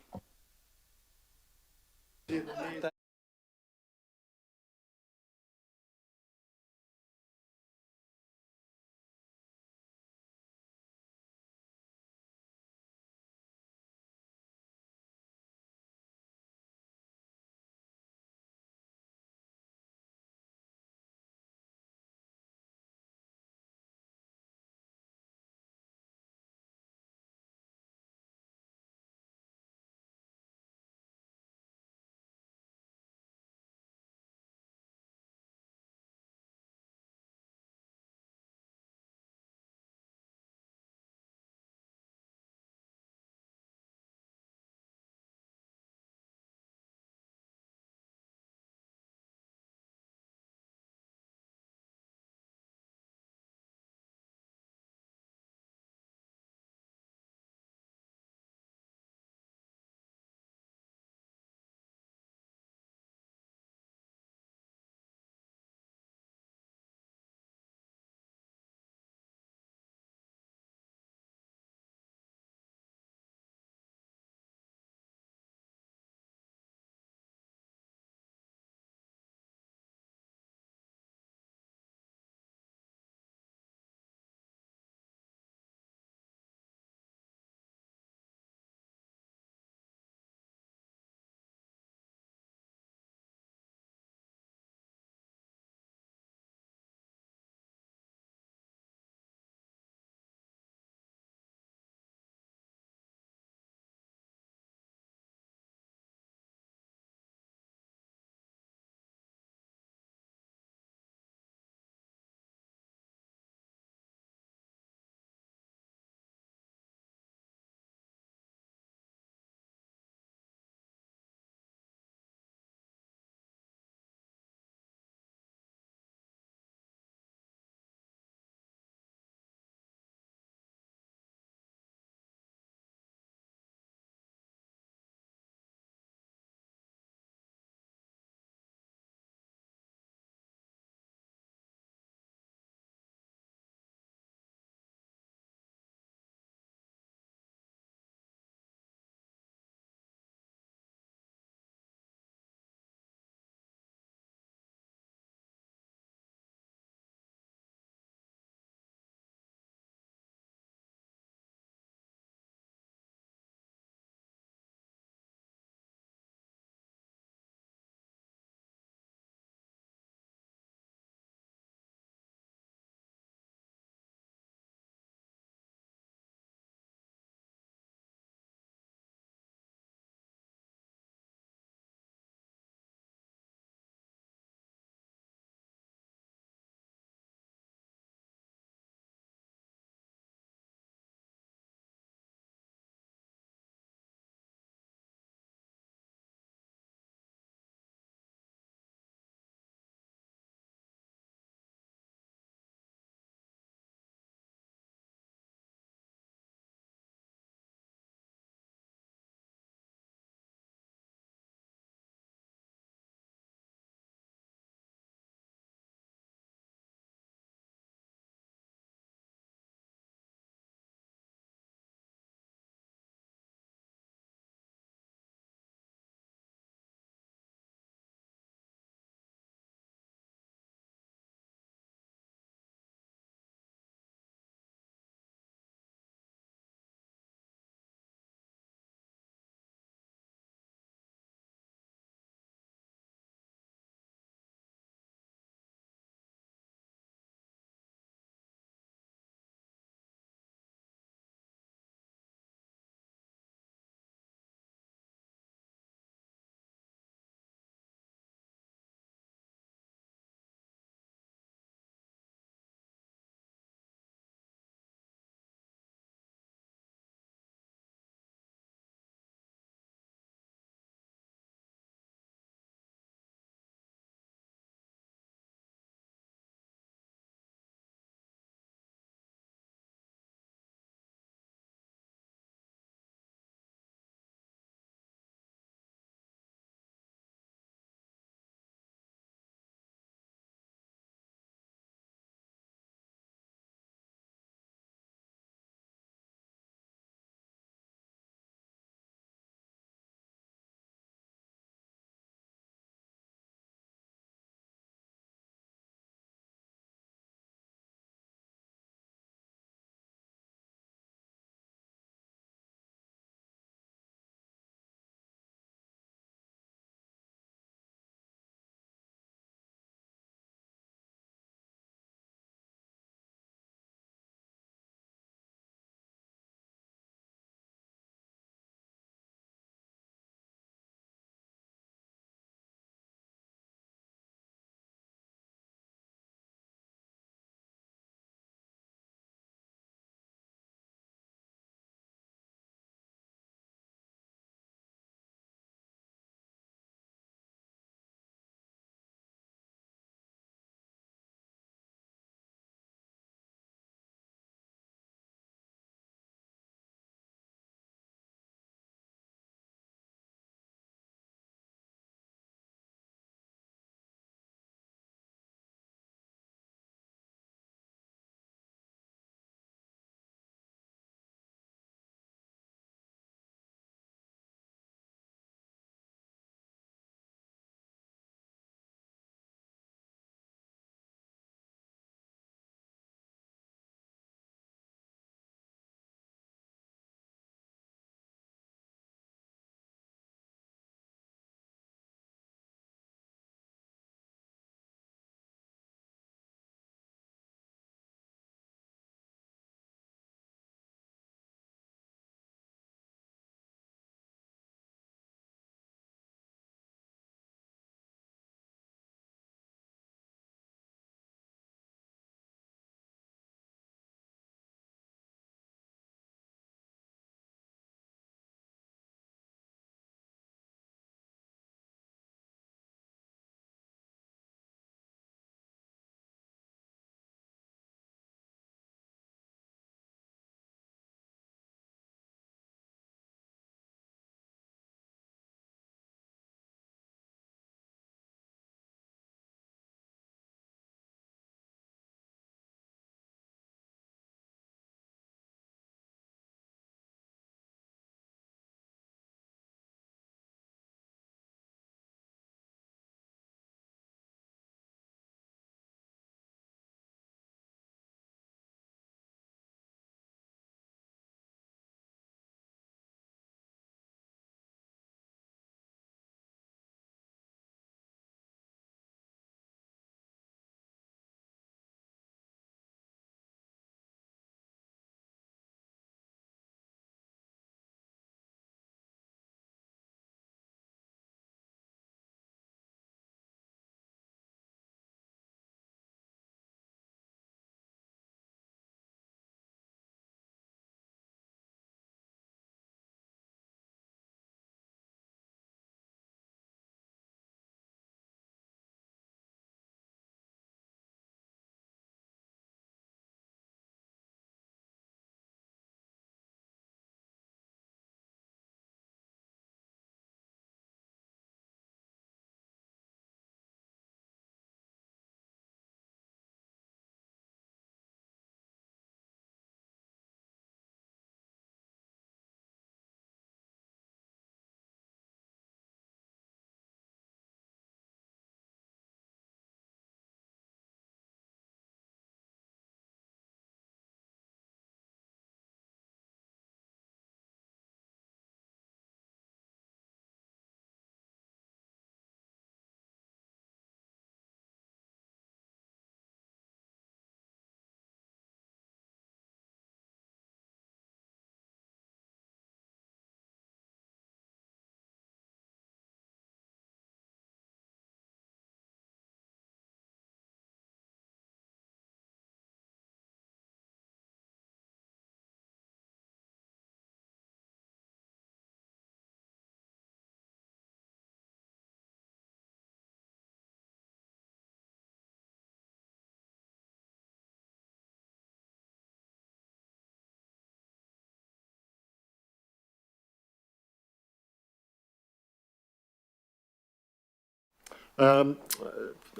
Speaker 10: I'm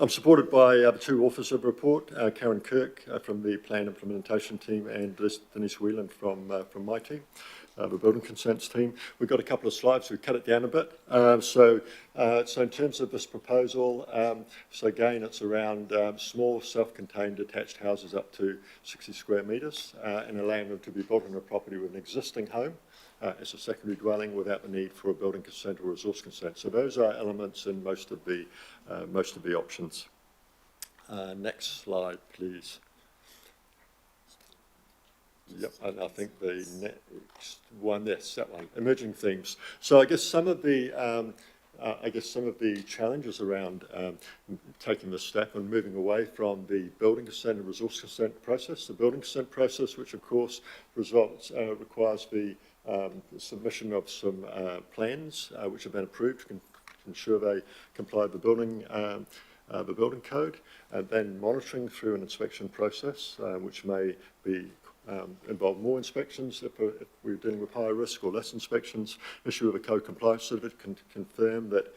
Speaker 10: supported by the two authors of the report, Karen Kirk from the Plan Implementation team and Denise Whelan from my team, the Building Consents team. We've got a couple of slides, we've cut it down a bit. So in terms of this proposal, so again, it's around small self-contained detached houses up to 60 square metres and allowing them to be built on a property with an existing home. As a secondary dwelling without the need for a building consent or resource consent. So those are elements in most of the options. Next slide, please. Yep, and I think the next one, yes, that one, emerging themes. So I guess some of the challenges around taking this step and moving away from the building consent and resource consent process. The building consent process, which of course requires the submission of some plans which have been approved to ensure they comply with the building code, and then monitoring through an inspection process, which may be involve more inspections if we're dealing with higher risk or less inspections, issue of a code compliance certificate can confirm that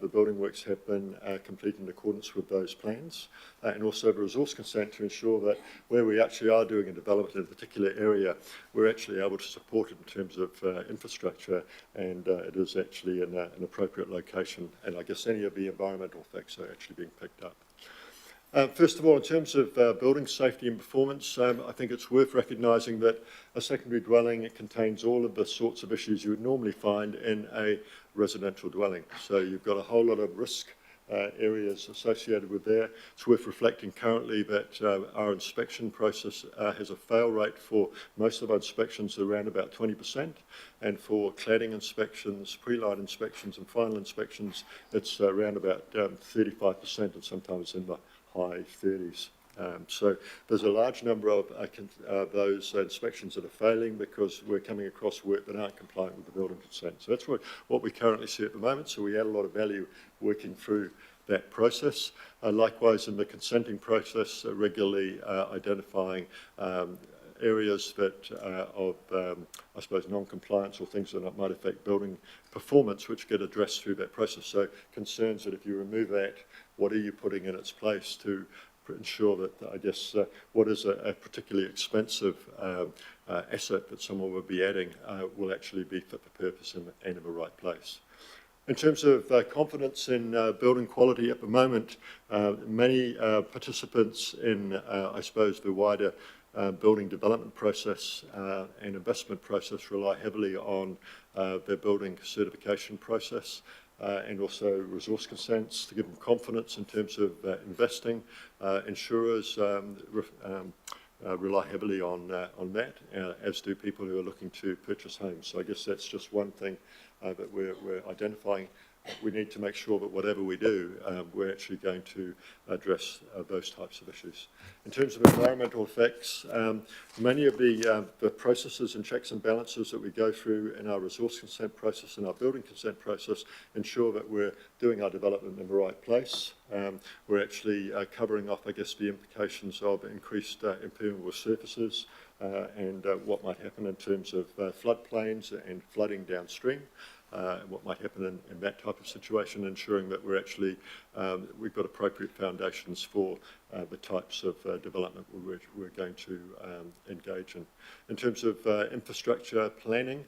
Speaker 10: the building works have been completed in accordance with those plans, and also the resource consent to ensure that where we actually are doing a development in a particular area, we're actually able to support it in terms of infrastructure, and it is actually in an appropriate location, and I guess any of the environmental effects are actually being picked up. First of all, in terms of building safety and performance, I think it's worth recognising that a secondary dwelling, it contains all of the sorts of issues you would normally find in a residential dwelling. So you've got a whole lot of risk areas associated with there. It's worth reflecting currently that our inspection process has a fail rate for most of our inspections around about 20%, and for cladding inspections, pre-light inspections and final inspections, it's around about 35% and sometimes in the high 30s. So there's a large number of those inspections that are failing because we're coming across work that aren't compliant with the building consent. So that's what we currently see at the moment. So we add a lot of value working through that process. Likewise, in the consenting process, regularly identifying areas that of, I suppose, non-compliance or things that might affect building performance, which get addressed through that process. So concerns that if you remove that, what are you putting in its place to ensure that, I guess, what is a particularly expensive asset that someone would be adding will actually be fit for purpose and in the right place. In terms of confidence in building quality at the moment, many participants in, I suppose, the wider building development process and investment process rely heavily on their building certification process and also resource consents to give them confidence in terms of investing. Insurers rely heavily on that, as do people who are looking to purchase homes. So I guess that's just one thing that we're identifying. We need to make sure that whatever we do, we're actually going to address those types of issues. In terms of environmental effects, many of the processes and checks and balances that we go through in our resource consent process and our building consent process ensure that we're doing our development in the right place. We're actually covering off, I guess, the implications of increased impermeable surfaces and what might happen in terms of floodplains and flooding downstream. What might happen in that type of situation, ensuring that we're actually, we've got appropriate foundations for the types of development we're going to engage in. In terms of infrastructure planning,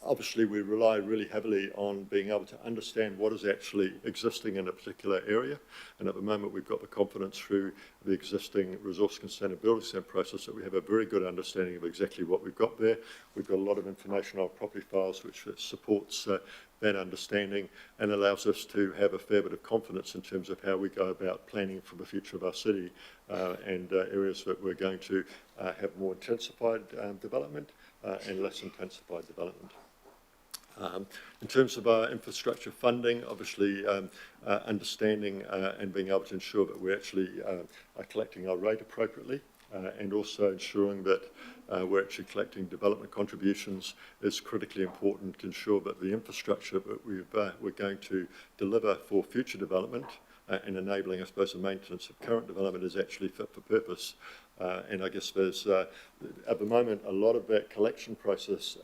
Speaker 10: obviously we rely really heavily on being able to understand what is actually existing in a particular area, and at the moment we've got the confidence through the existing resource consent and building consent process that we have a very good understanding of exactly what we've got there. We've got a lot of information on property files which supports that understanding and allows us to have a fair bit of confidence in terms of how we go about planning for the future of our city and areas that we're going to have more intensified development and less intensified development. In terms of our infrastructure funding, obviously understanding and being able to ensure that we're actually are collecting our rate appropriately and also ensuring that we're actually collecting development contributions is critically important to ensure that the infrastructure that we're going to deliver for future development and enabling, I suppose, the maintenance of current development is actually fit for purpose And I guess there's, at the moment, a lot of that collection process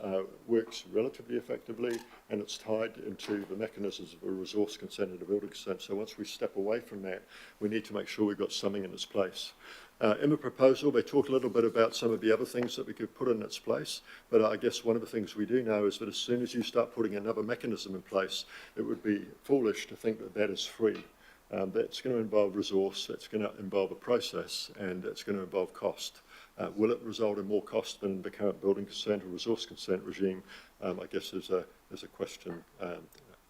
Speaker 10: works relatively effectively, and it's tied into the mechanisms of a resource consent and a building consent. So once we step away from that, we need to make sure we've got something in its place. In the proposal, they talk a little bit about some of the other things that we could put in its place, but I guess one of the things we do know is that as soon as you start putting another mechanism in place, it would be foolish to think that that is free. That's going to involve resource, that's going to involve a process, and it's going to involve cost. Will it result in more cost than the current building consent or resource consent regime? I guess is a question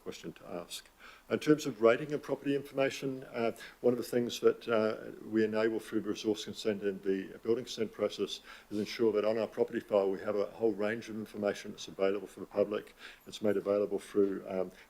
Speaker 10: to ask. In terms of rating of property information, one of the things that we enable through the resource consent and the building consent process is ensure that on our property file we have a whole range of information that's available for the public. It's made available through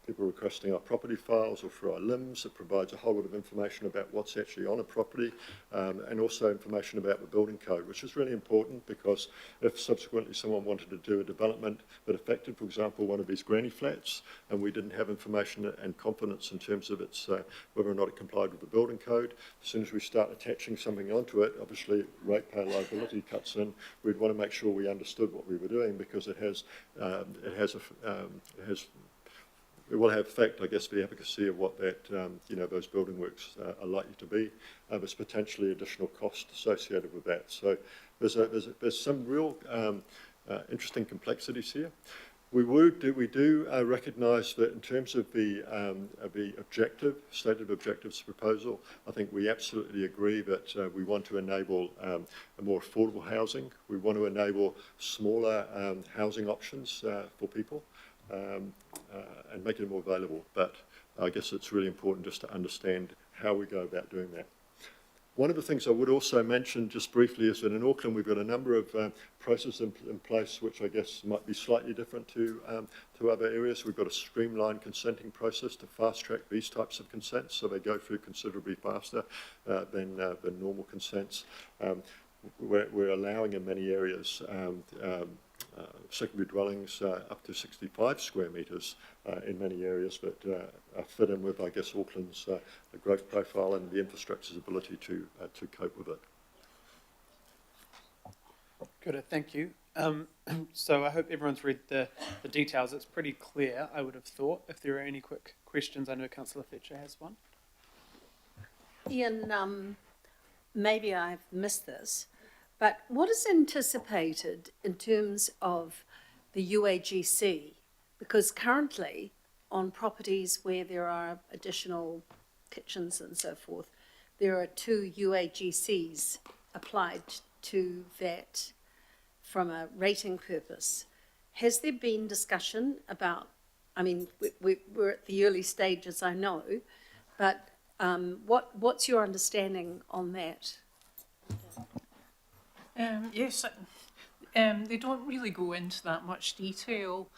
Speaker 10: people requesting our property files or through our LIMS. It provides a whole lot of information about what's actually on a property and also information about the building code, which is really important because if subsequently someone wanted to do a development that affected, for example, one of these granny flats and we didn't have information and confidence in terms of its whether or not it complied with the building code. As soon as we start attaching something onto it, obviously ratepayer liability cuts in. We'd want to make sure we understood what we were doing because it will have effect, I guess, the efficacy of what that those building works are likely to be. There's potentially additional cost associated with that. So there's some real interesting complexities here. We do recognise that in terms of the stated objectives proposal, I think we absolutely agree that we want to enable a more affordable housing. We want to enable smaller housing options for people and make it more available. But I guess it's really important just to understand how we go about doing that. One of the things I would also mention just briefly is that in Auckland we've got a number of processes in place which I guess might be slightly different to other areas. We've got a streamlined consenting process to fast track these types of consents, so they go through considerably faster than normal consents. We're allowing in many areas secondary dwellings up to 65 square metres in many areas that fit in with, I guess, Auckland's growth profile and the infrastructure's ability to cope with it.
Speaker 1: Good, thank you. So I hope everyone's read the details. It's pretty clear, I would have thought. If there are any quick questions, I know Councillor Fletcher has one.
Speaker 13: Ian, maybe I've missed this, but what is anticipated in terms of the UAGC? Because currently on properties where there are additional kitchens and so forth, there are 2 UAGCs applied to that from a rating purpose. Has there been discussion about, I mean, we're at the early stages, I know, but what's your understanding on that?
Speaker 19: Yes, they don't really go into that much detail.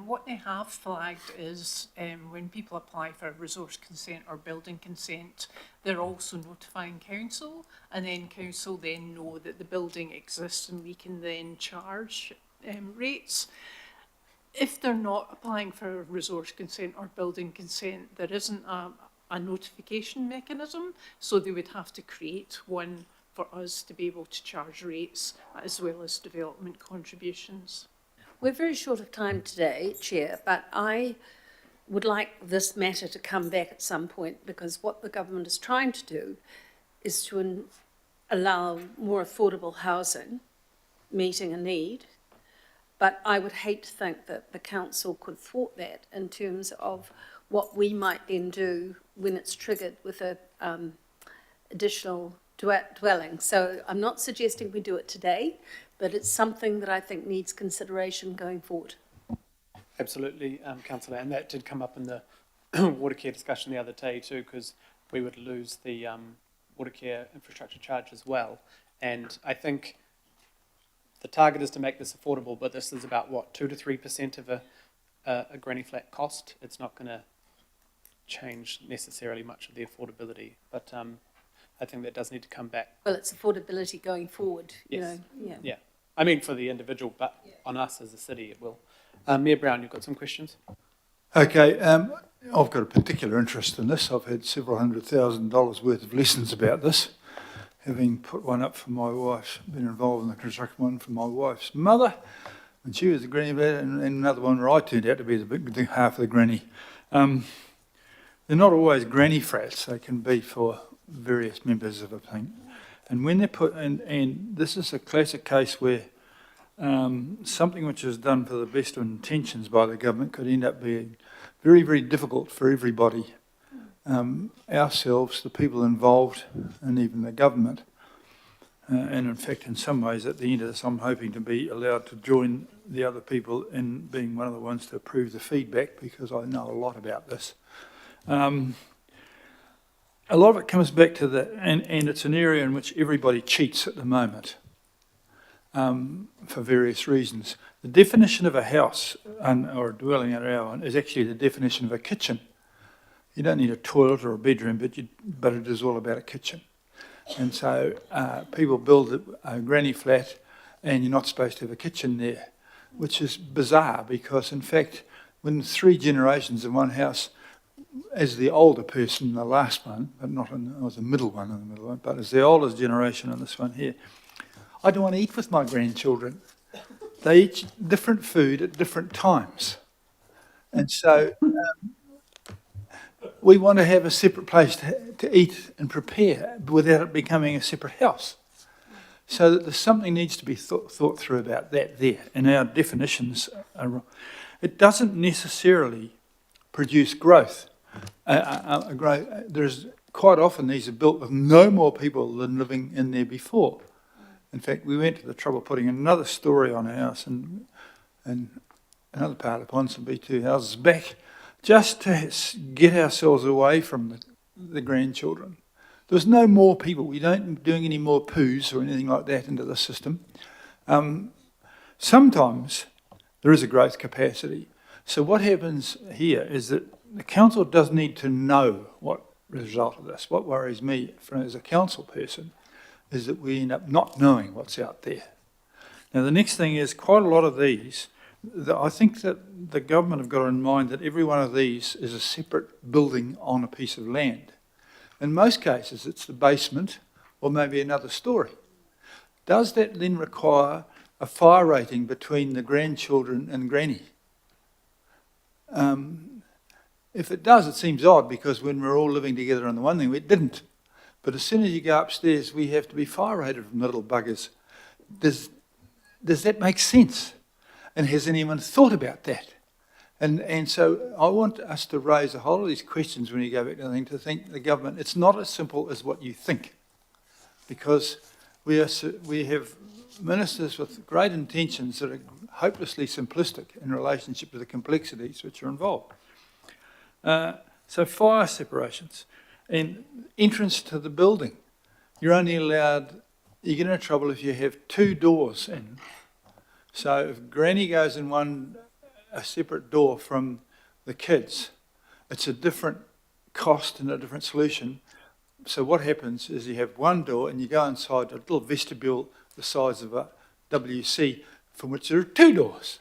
Speaker 19: What they have flagged is when people apply for a resource consent or building consent, they're also notifying council, and then council then know that the building exists and we can then charge rates. If they're not applying for a resource consent or building consent, there isn't a notification mechanism, so they would have to create one for us to be able to charge rates as well as development contributions.
Speaker 13: We're very short of time today, Chair, but I would like this matter to come back at some point, because what the government is trying to do is to allow more affordable housing, meeting a need, but I would hate to think that the council could thwart that in terms of what we might then do when it's triggered with a additional dwelling. So I'm not suggesting we do it today, but it's something that I think needs consideration going forward.
Speaker 1: Absolutely, Councillor, and that did come up in the water care discussion the other day too, because we would lose the water care infrastructure charge as well. And I think the target is to make this affordable, but this is about, what, 2 to 3% of a granny flat cost. It's not going to change necessarily much of the affordability, but I think that does need to come back.
Speaker 13: Well, it's affordability going forward.
Speaker 1: Yes.
Speaker 13: You know,
Speaker 1: Yeah. I mean, for the individual, but on us as a city, it will. Mayor Brown, you've got some questions?
Speaker 16: Okay, I've got a particular interest in this. I've had several $100,000 worth of lessons about this. having put one up for my wife's, been involved in the construction one for my wife's mother, and she was the granny flat, and another one where I turned out to be the half of the granny. They're not always granny flats, they can be for various members of a thing. And when they're put in, and this is a classic case where something which is done for the best of intentions by the government could end up being very, very difficult for everybody. Ourselves, the people involved, and even the government. And in fact, in some ways, at the end of this, I'm hoping to be allowed to join the other people in being one of the ones to approve the feedback, because I know a lot about this. A lot of it comes back to the, and it's an area in which everybody cheats at the moment, for various reasons. The definition of a house or a dwelling in our one is actually the definition of a kitchen. You don't need a toilet or a bedroom, but it is all about a kitchen. And so people build a granny flat and you're not supposed to have a kitchen there, which is bizarre because, in fact, when 3 generations in one house, as the older person, the last one, but not in, I was the middle one in the middle one, but as the oldest generation in this one here, I don't want to eat with my grandchildren. They eat different food at different times. And so we want to have a separate place to eat and prepare without it becoming a separate house. So that there's something needs to be thought through about that there. And our definitions are wrong. It doesn't necessarily produce growth. There's quite often these are built with no more people than living in there before. In fact, we went to the trouble of putting another story on a house in another part of Ponsonby, 2 houses back, just to get ourselves away from the grandchildren. There was no more people. We don't doing any more poos or anything like that into the system. Sometimes there is a growth capacity. So what happens here is that the council does need to know what the result of this. What worries me as a council person is that we end up not knowing what's out there. Now the next thing is quite a lot of these, I think that the government have got in mind that every one of these is a separate building on a piece of land. In most cases it's the basement or maybe another story. Does that then require a fire rating between the grandchildren and granny? If it does, it seems odd because when we're all living together on the one thing, it didn't. But as soon as you go upstairs, we have to be fire rated from little buggers. Does that make sense? And has anyone thought about that? And so I want us to raise a whole of these questions when you go back to the thing, to think the government, it's not as simple as what you think. Because we have ministers with great intentions that are hopelessly simplistic in relationship to the complexities which are involved. So fire separations and entrance to the building. You're only allowed, you get into trouble if you have 2 doors in. So if granny goes in a separate door from the kids, it's a different cost and a different solution. So what happens is you have 1 door and you go inside a little vestibule the size of a WC from which there are 2 doors.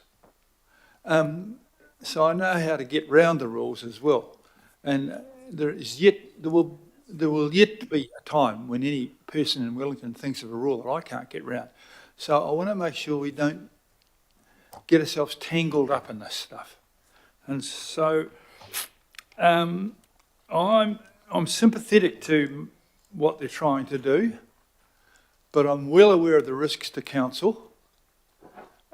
Speaker 16: So I know how to get round the rules as well. And there will yet be a time when any person in Wellington thinks of a rule that I can't get round. So I want to make sure we don't get ourselves tangled up in this stuff. And so I'm sympathetic to what they're trying to do, but I'm well aware of the risks to council.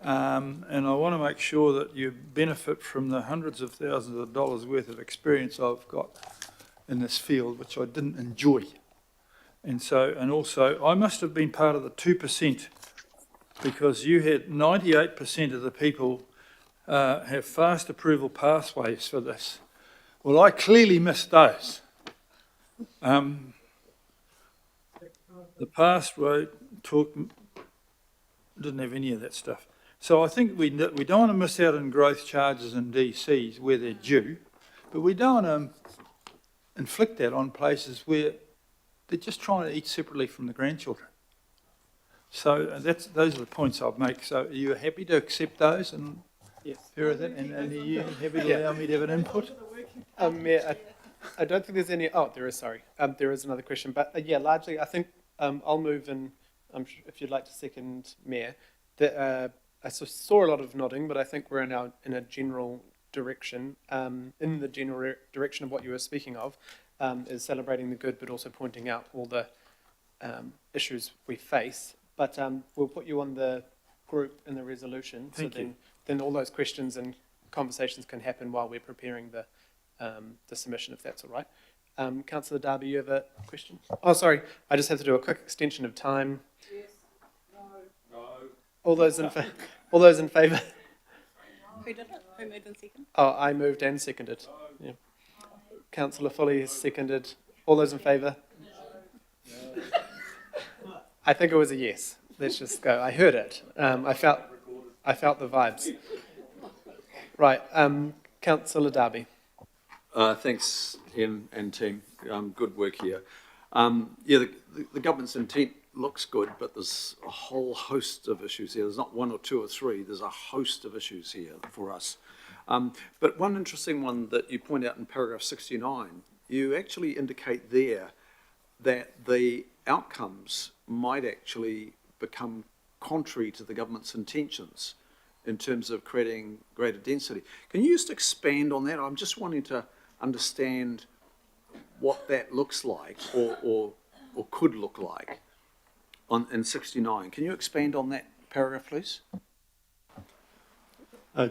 Speaker 16: And I want to make sure that you benefit from the hundreds of thousands of dollars worth of experience I've got in this field, which I didn't enjoy. And also, I must have been part of the 2% because you had 98% of the people have fast approval pathways for this. Well, I clearly missed those. The past road talk didn't have any of that stuff. So I think we don't want to miss out on growth charges and DCs where they're due, but we don't want to inflict that on places where they're just trying to eat separately from the grandchildren. So those are the points I'll make. So are you happy to accept those and
Speaker 1: yes.
Speaker 16: Hear that? And are you happy to allow me to have an input?
Speaker 1: Yeah, I don't think there's any. Oh, there is. Sorry, there is another question, but yeah, largely I think I'll move and if you'd like to second, Mayor. I saw a lot of nodding, but I think we're in a general direction. In the general direction of what you were speaking of, is celebrating the good, but also pointing out all the issues we face. But we'll put you on the group in the resolution.
Speaker 6: Thank you.
Speaker 1: Then all those questions and conversations can happen while we're preparing the submission, if that's all right. Councillor Darby, you have a question? Oh, sorry. I just have to do a quick extension of time.
Speaker 11: Yes. No. No.
Speaker 1: All those in favour?
Speaker 8: Who did it? Who moved and seconded?
Speaker 1: Oh, I moved and seconded. Yeah. Councillor Foley has seconded. All those in favour? No. I think it was a yes. Let's just go. I heard it. I felt the vibes. Right. Councillor Darby.
Speaker 6: Thanks, Ian and team. Good work here. Yeah, the government's intent looks good, but there's a whole host of issues here. There's not one or two or three. There's a host of issues here for us. But one interesting one that you point out in paragraph 69, you actually indicate there that the outcomes might actually become contrary to the government's intentions in terms of creating greater density. Can you just expand on that? I'm just wanting to understand what that looks like or could look like in 69. Can you expand on that paragraph, please?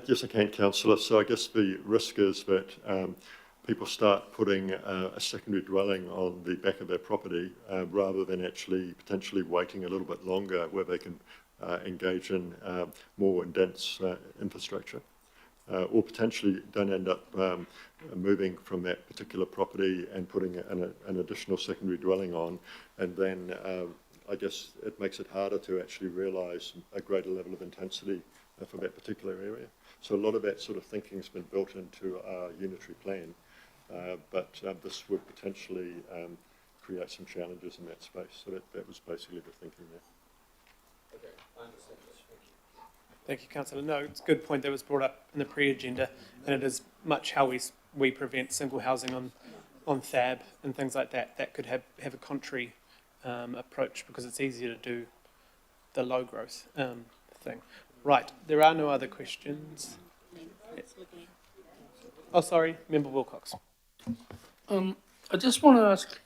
Speaker 10: Yes, I can, Councillor. So I guess the risk is that people start putting a secondary dwelling on the back of their property rather than actually potentially waiting a little bit longer where they can engage in more dense infrastructure. Or potentially don't end up moving from that particular property and putting an additional secondary dwelling on, and then I guess it makes it harder to actually realise a greater level of intensity for that particular area. So a lot of that sort of thinking has been built into our unitary plan, but this would potentially create some challenges in that space. So that was basically the thinking there.
Speaker 6: Okay, I understand this. Thank you.
Speaker 1: Thank you, Councillor. No, it's a good point that was brought up in the pre-agenda, and it is much how we prevent single housing on THAB and things like that. That could have a contrary approach because it's easier to do the low growth thing. Right, there are no other questions. Oh, sorry, Member Wilcox.
Speaker 17: I just want to ask,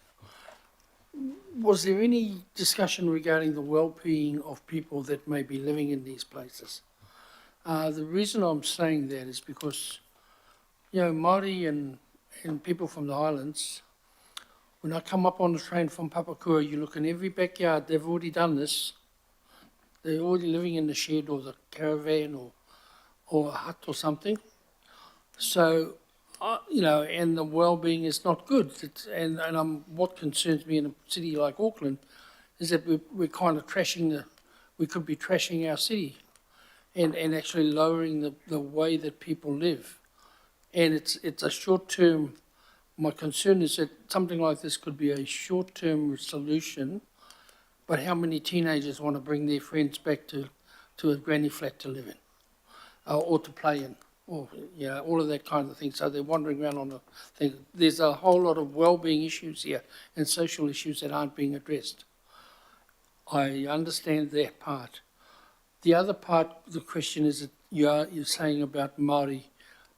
Speaker 17: was there any discussion regarding the well-being of people that may be living in these places? The reason I'm saying that is because, you know, Māori and people from the islands, when I come up on the train from Papakura, you look in every backyard, they've already done this. They're already living in the shed or the caravan or a hut or something. So, you know, and the well-being is not good. What concerns me in a city like Auckland is that we're kind of we could be trashing our city and actually lowering the way that people live. And it's a short-term, my concern is that something like this could be a short-term solution, but how many teenagers want to bring their friends back to a granny flat to live in or to play in? Or, you know, all of that kind of thing. So they're wandering around on the thing. There's a whole lot of well-being issues here and social issues that aren't being addressed. I understand that part. The other part of the question is that you're saying about Māori.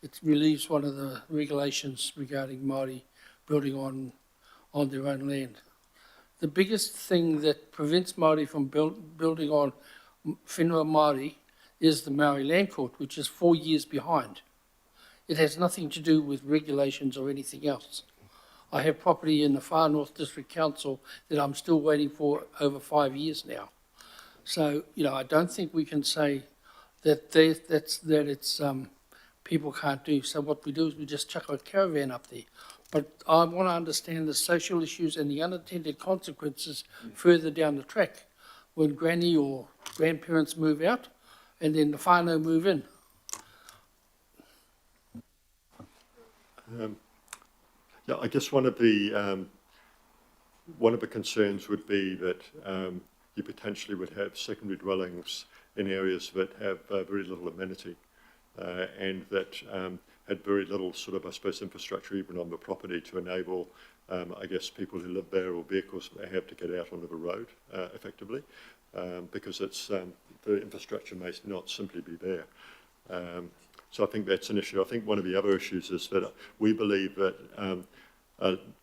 Speaker 17: It relieves one of the regulations regarding Māori building on their own land. The biggest thing that prevents Māori from building on whenua Māori is the Maori Land Court, which is 4 years behind. It has nothing to do with regulations or anything else. I have property in the Far North District Council that I'm still waiting for over 5 years now. So, you know, I don't think we can say that it's people can't do. So what we do is we just chuck a caravan up there. But I want to understand the social issues and the unintended consequences further down the track when granny or grandparents move out and then the whānau move in.
Speaker 10: Yeah, I guess one of the concerns would be that you potentially would have secondary dwellings in areas that have very little amenity and that had very little sort of, I suppose, infrastructure even on the property to enable I guess people who live there or vehicles have to get out onto the road effectively, because it's the infrastructure may not simply be there. So I think that's an issue. I think one of the other issues is that we believe that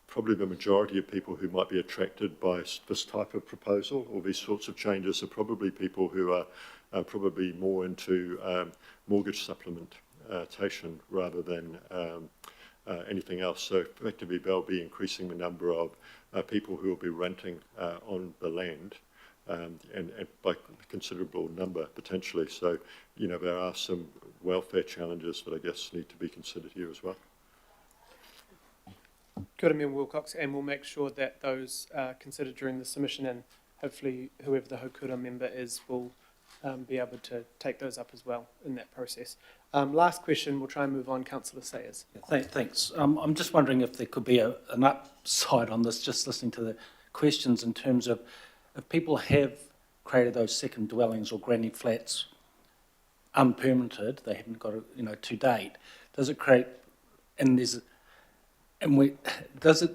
Speaker 10: probably the majority of people who might be attracted by this type of proposal or these sorts of changes are probably people who are probably more into mortgage supplementation rather than anything else. So effectively they'll be increasing the number of people who will be renting on the land, and by a considerable number potentially. So, you know, there are some welfare challenges that I guess need to be considered here as well.
Speaker 1: Kia ora, Member Wilcox, and we'll make sure that those are considered during the submission, and hopefully whoever the Haukura member is will be able to take those up as well in that process. Last question, we'll try and move on. Councillor Sayers.
Speaker 5: Thanks. I'm just wondering if there could be an upside on this, just listening to the questions in terms of if people have created those second dwellings or granny flats unpermitted, they haven't got it, you know, to date, does it create, does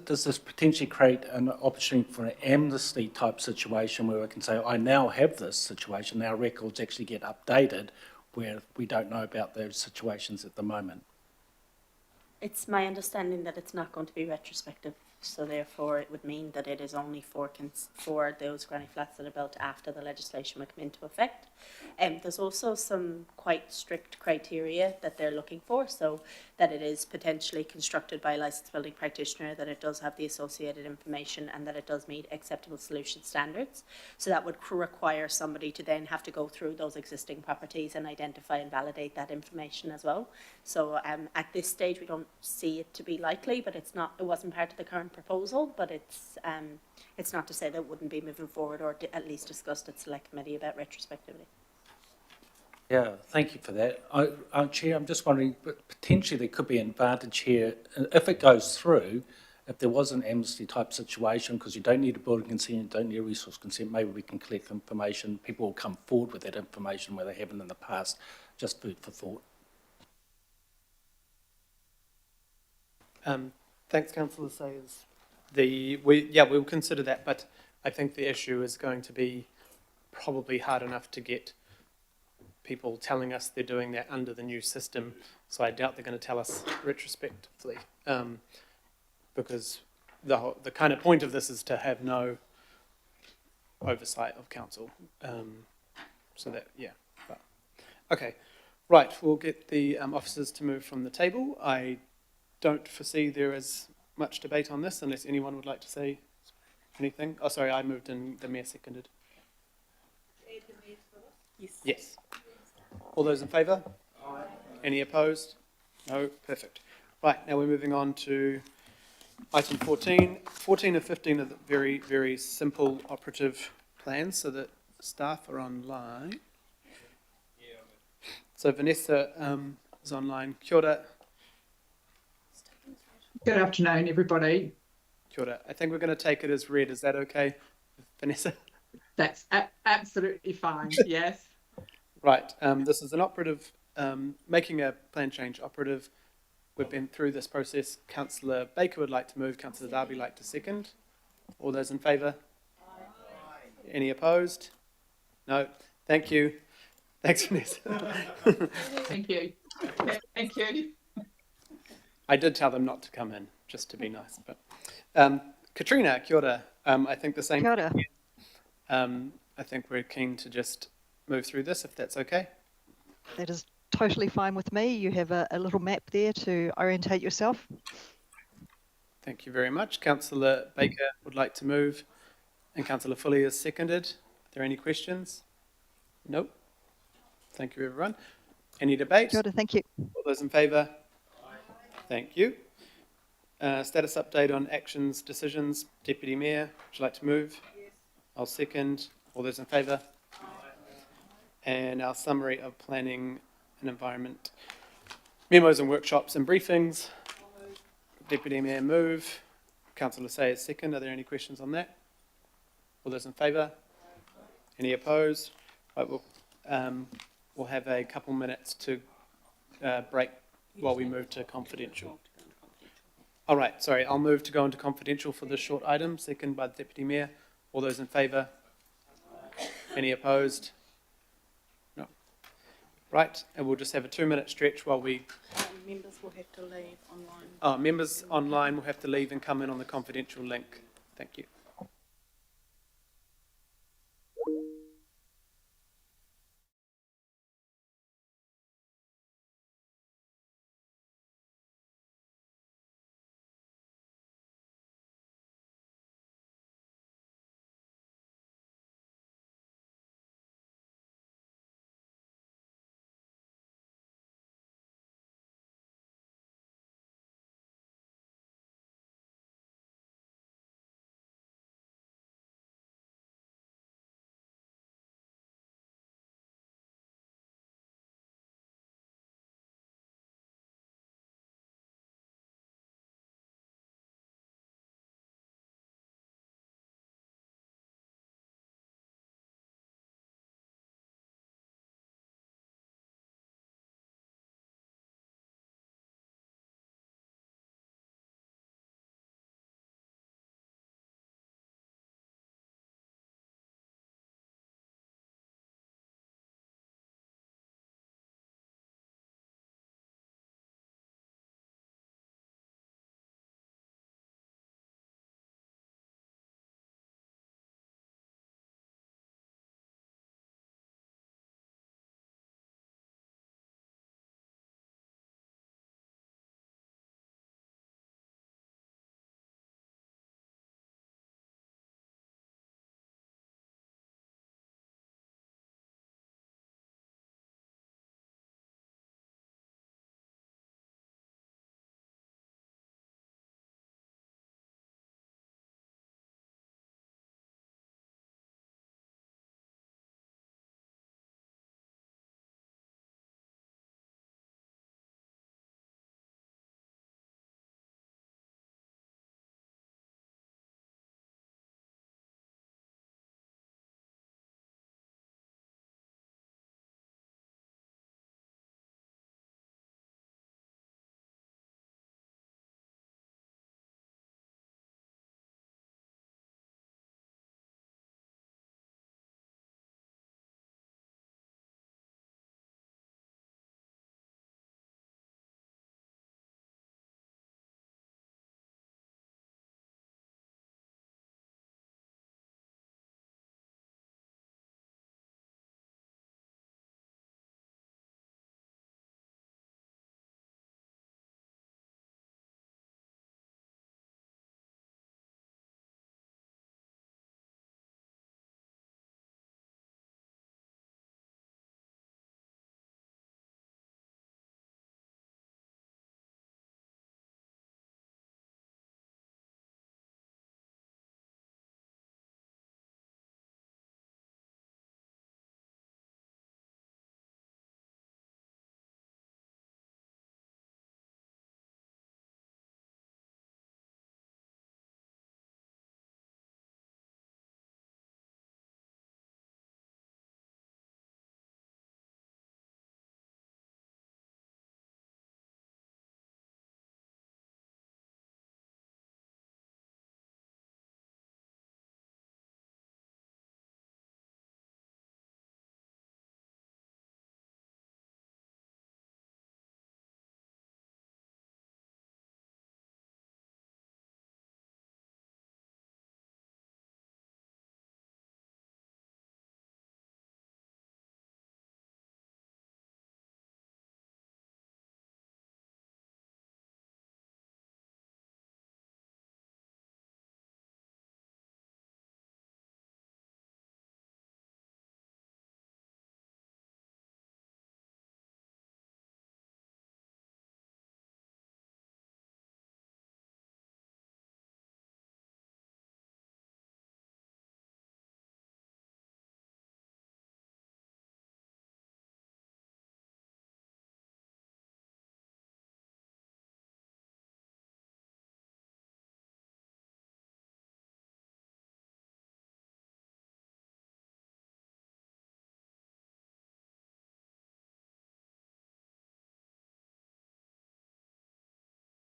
Speaker 5: this potentially create an opportunity for an amnesty type situation where we can say, I now have this situation, our records actually get updated, where we don't know about those situations at the moment?
Speaker 18: It's my understanding that it's not going to be retrospective, so therefore it would mean that it is only for those granny flats that are built after the legislation would come into effect. There's also some quite strict criteria that they're looking for, so that it is potentially constructed by a licensed building practitioner, that it does have the associated information, and that it does meet acceptable solution standards. So that would require somebody to then have to go through those existing properties and identify and validate that information as well. So at this stage we don't see it to be likely, but it wasn't part of the current proposal, but it's not to say that it wouldn't be moving forward or at least discussed at select committee about retrospectivity.
Speaker 5: Yeah, thank you for that. Chair, I'm just wondering, but potentially there could be an advantage here if it goes through, if there was an amnesty type situation, because you don't need a building consent, you don't need a resource consent, maybe we can collect information, people will come forward with that information where they haven't in the past, just food for thought.
Speaker 1: Thanks, Councillor Sayers. We'll consider that, but I think the issue is going to be probably hard enough to get people telling us they're doing that under the new system, so I doubt they're going to tell us retrospectively, because the kind of point of this is to have no oversight of council. So that, yeah. But, okay, right, we'll get the officers to move from the table. I don't foresee there is much debate on this, unless anyone would like to say anything. Oh, sorry, I moved and the Mayor seconded.
Speaker 18: Yes.
Speaker 1: Yes. All those in favour? Aye. Any opposed? No. Perfect. Right, now we're moving on to item 14. 14 and 15 are the very, very simple operative plans, so that staff are online. So Vanessa is online. Kia ora.
Speaker 7: Good afternoon, everybody.
Speaker 1: Kia ora. I think we're going to take it as read. Is that okay, Vanessa?
Speaker 7: That's absolutely fine, yes.
Speaker 1: Right, this is an operative, making a plan change operative. We've been through this process. Councillor Baker would like to move, Councillor Darby like to second. All those in favour? Aye. Any opposed? No. Thank you. Thanks, Vanessa.
Speaker 7: Thank you. Thank you.
Speaker 1: I did tell them not to come in, just to be nice. But Katrina, kia ora. I think the same.
Speaker 21: Kia ora.
Speaker 1: I think we're keen to just move through this, if that's okay.
Speaker 21: That is totally fine with me. You have a little map there to orientate yourself.
Speaker 1: Thank you very much. Councillor Baker would like to move, and Councillor Foley is seconded. Are there any questions? Nope. Thank you, everyone. Any debate?
Speaker 21: Kia ora, thank you.
Speaker 1: All those in favour? Thank you. Status update on actions, decisions. Deputy Mayor, would you like to move? Yes. I'll second. All those in favour? And our summary of planning and environment. Memos and workshops and briefings. Deputy Mayor move. Councillor Sayers second. Are there any questions on that? All those in favour? Any opposed? Right, we'll have a couple minutes to break while we move to confidential. All right, sorry, I'll move to go into confidential for this short item, second by the Deputy Mayor. All those in favour? Any opposed? No. Right, and we'll just have a 2-minute stretch while we...
Speaker 8: Members will have to leave online.
Speaker 1: Members online will have to leave and come in on the confidential link. Thank you.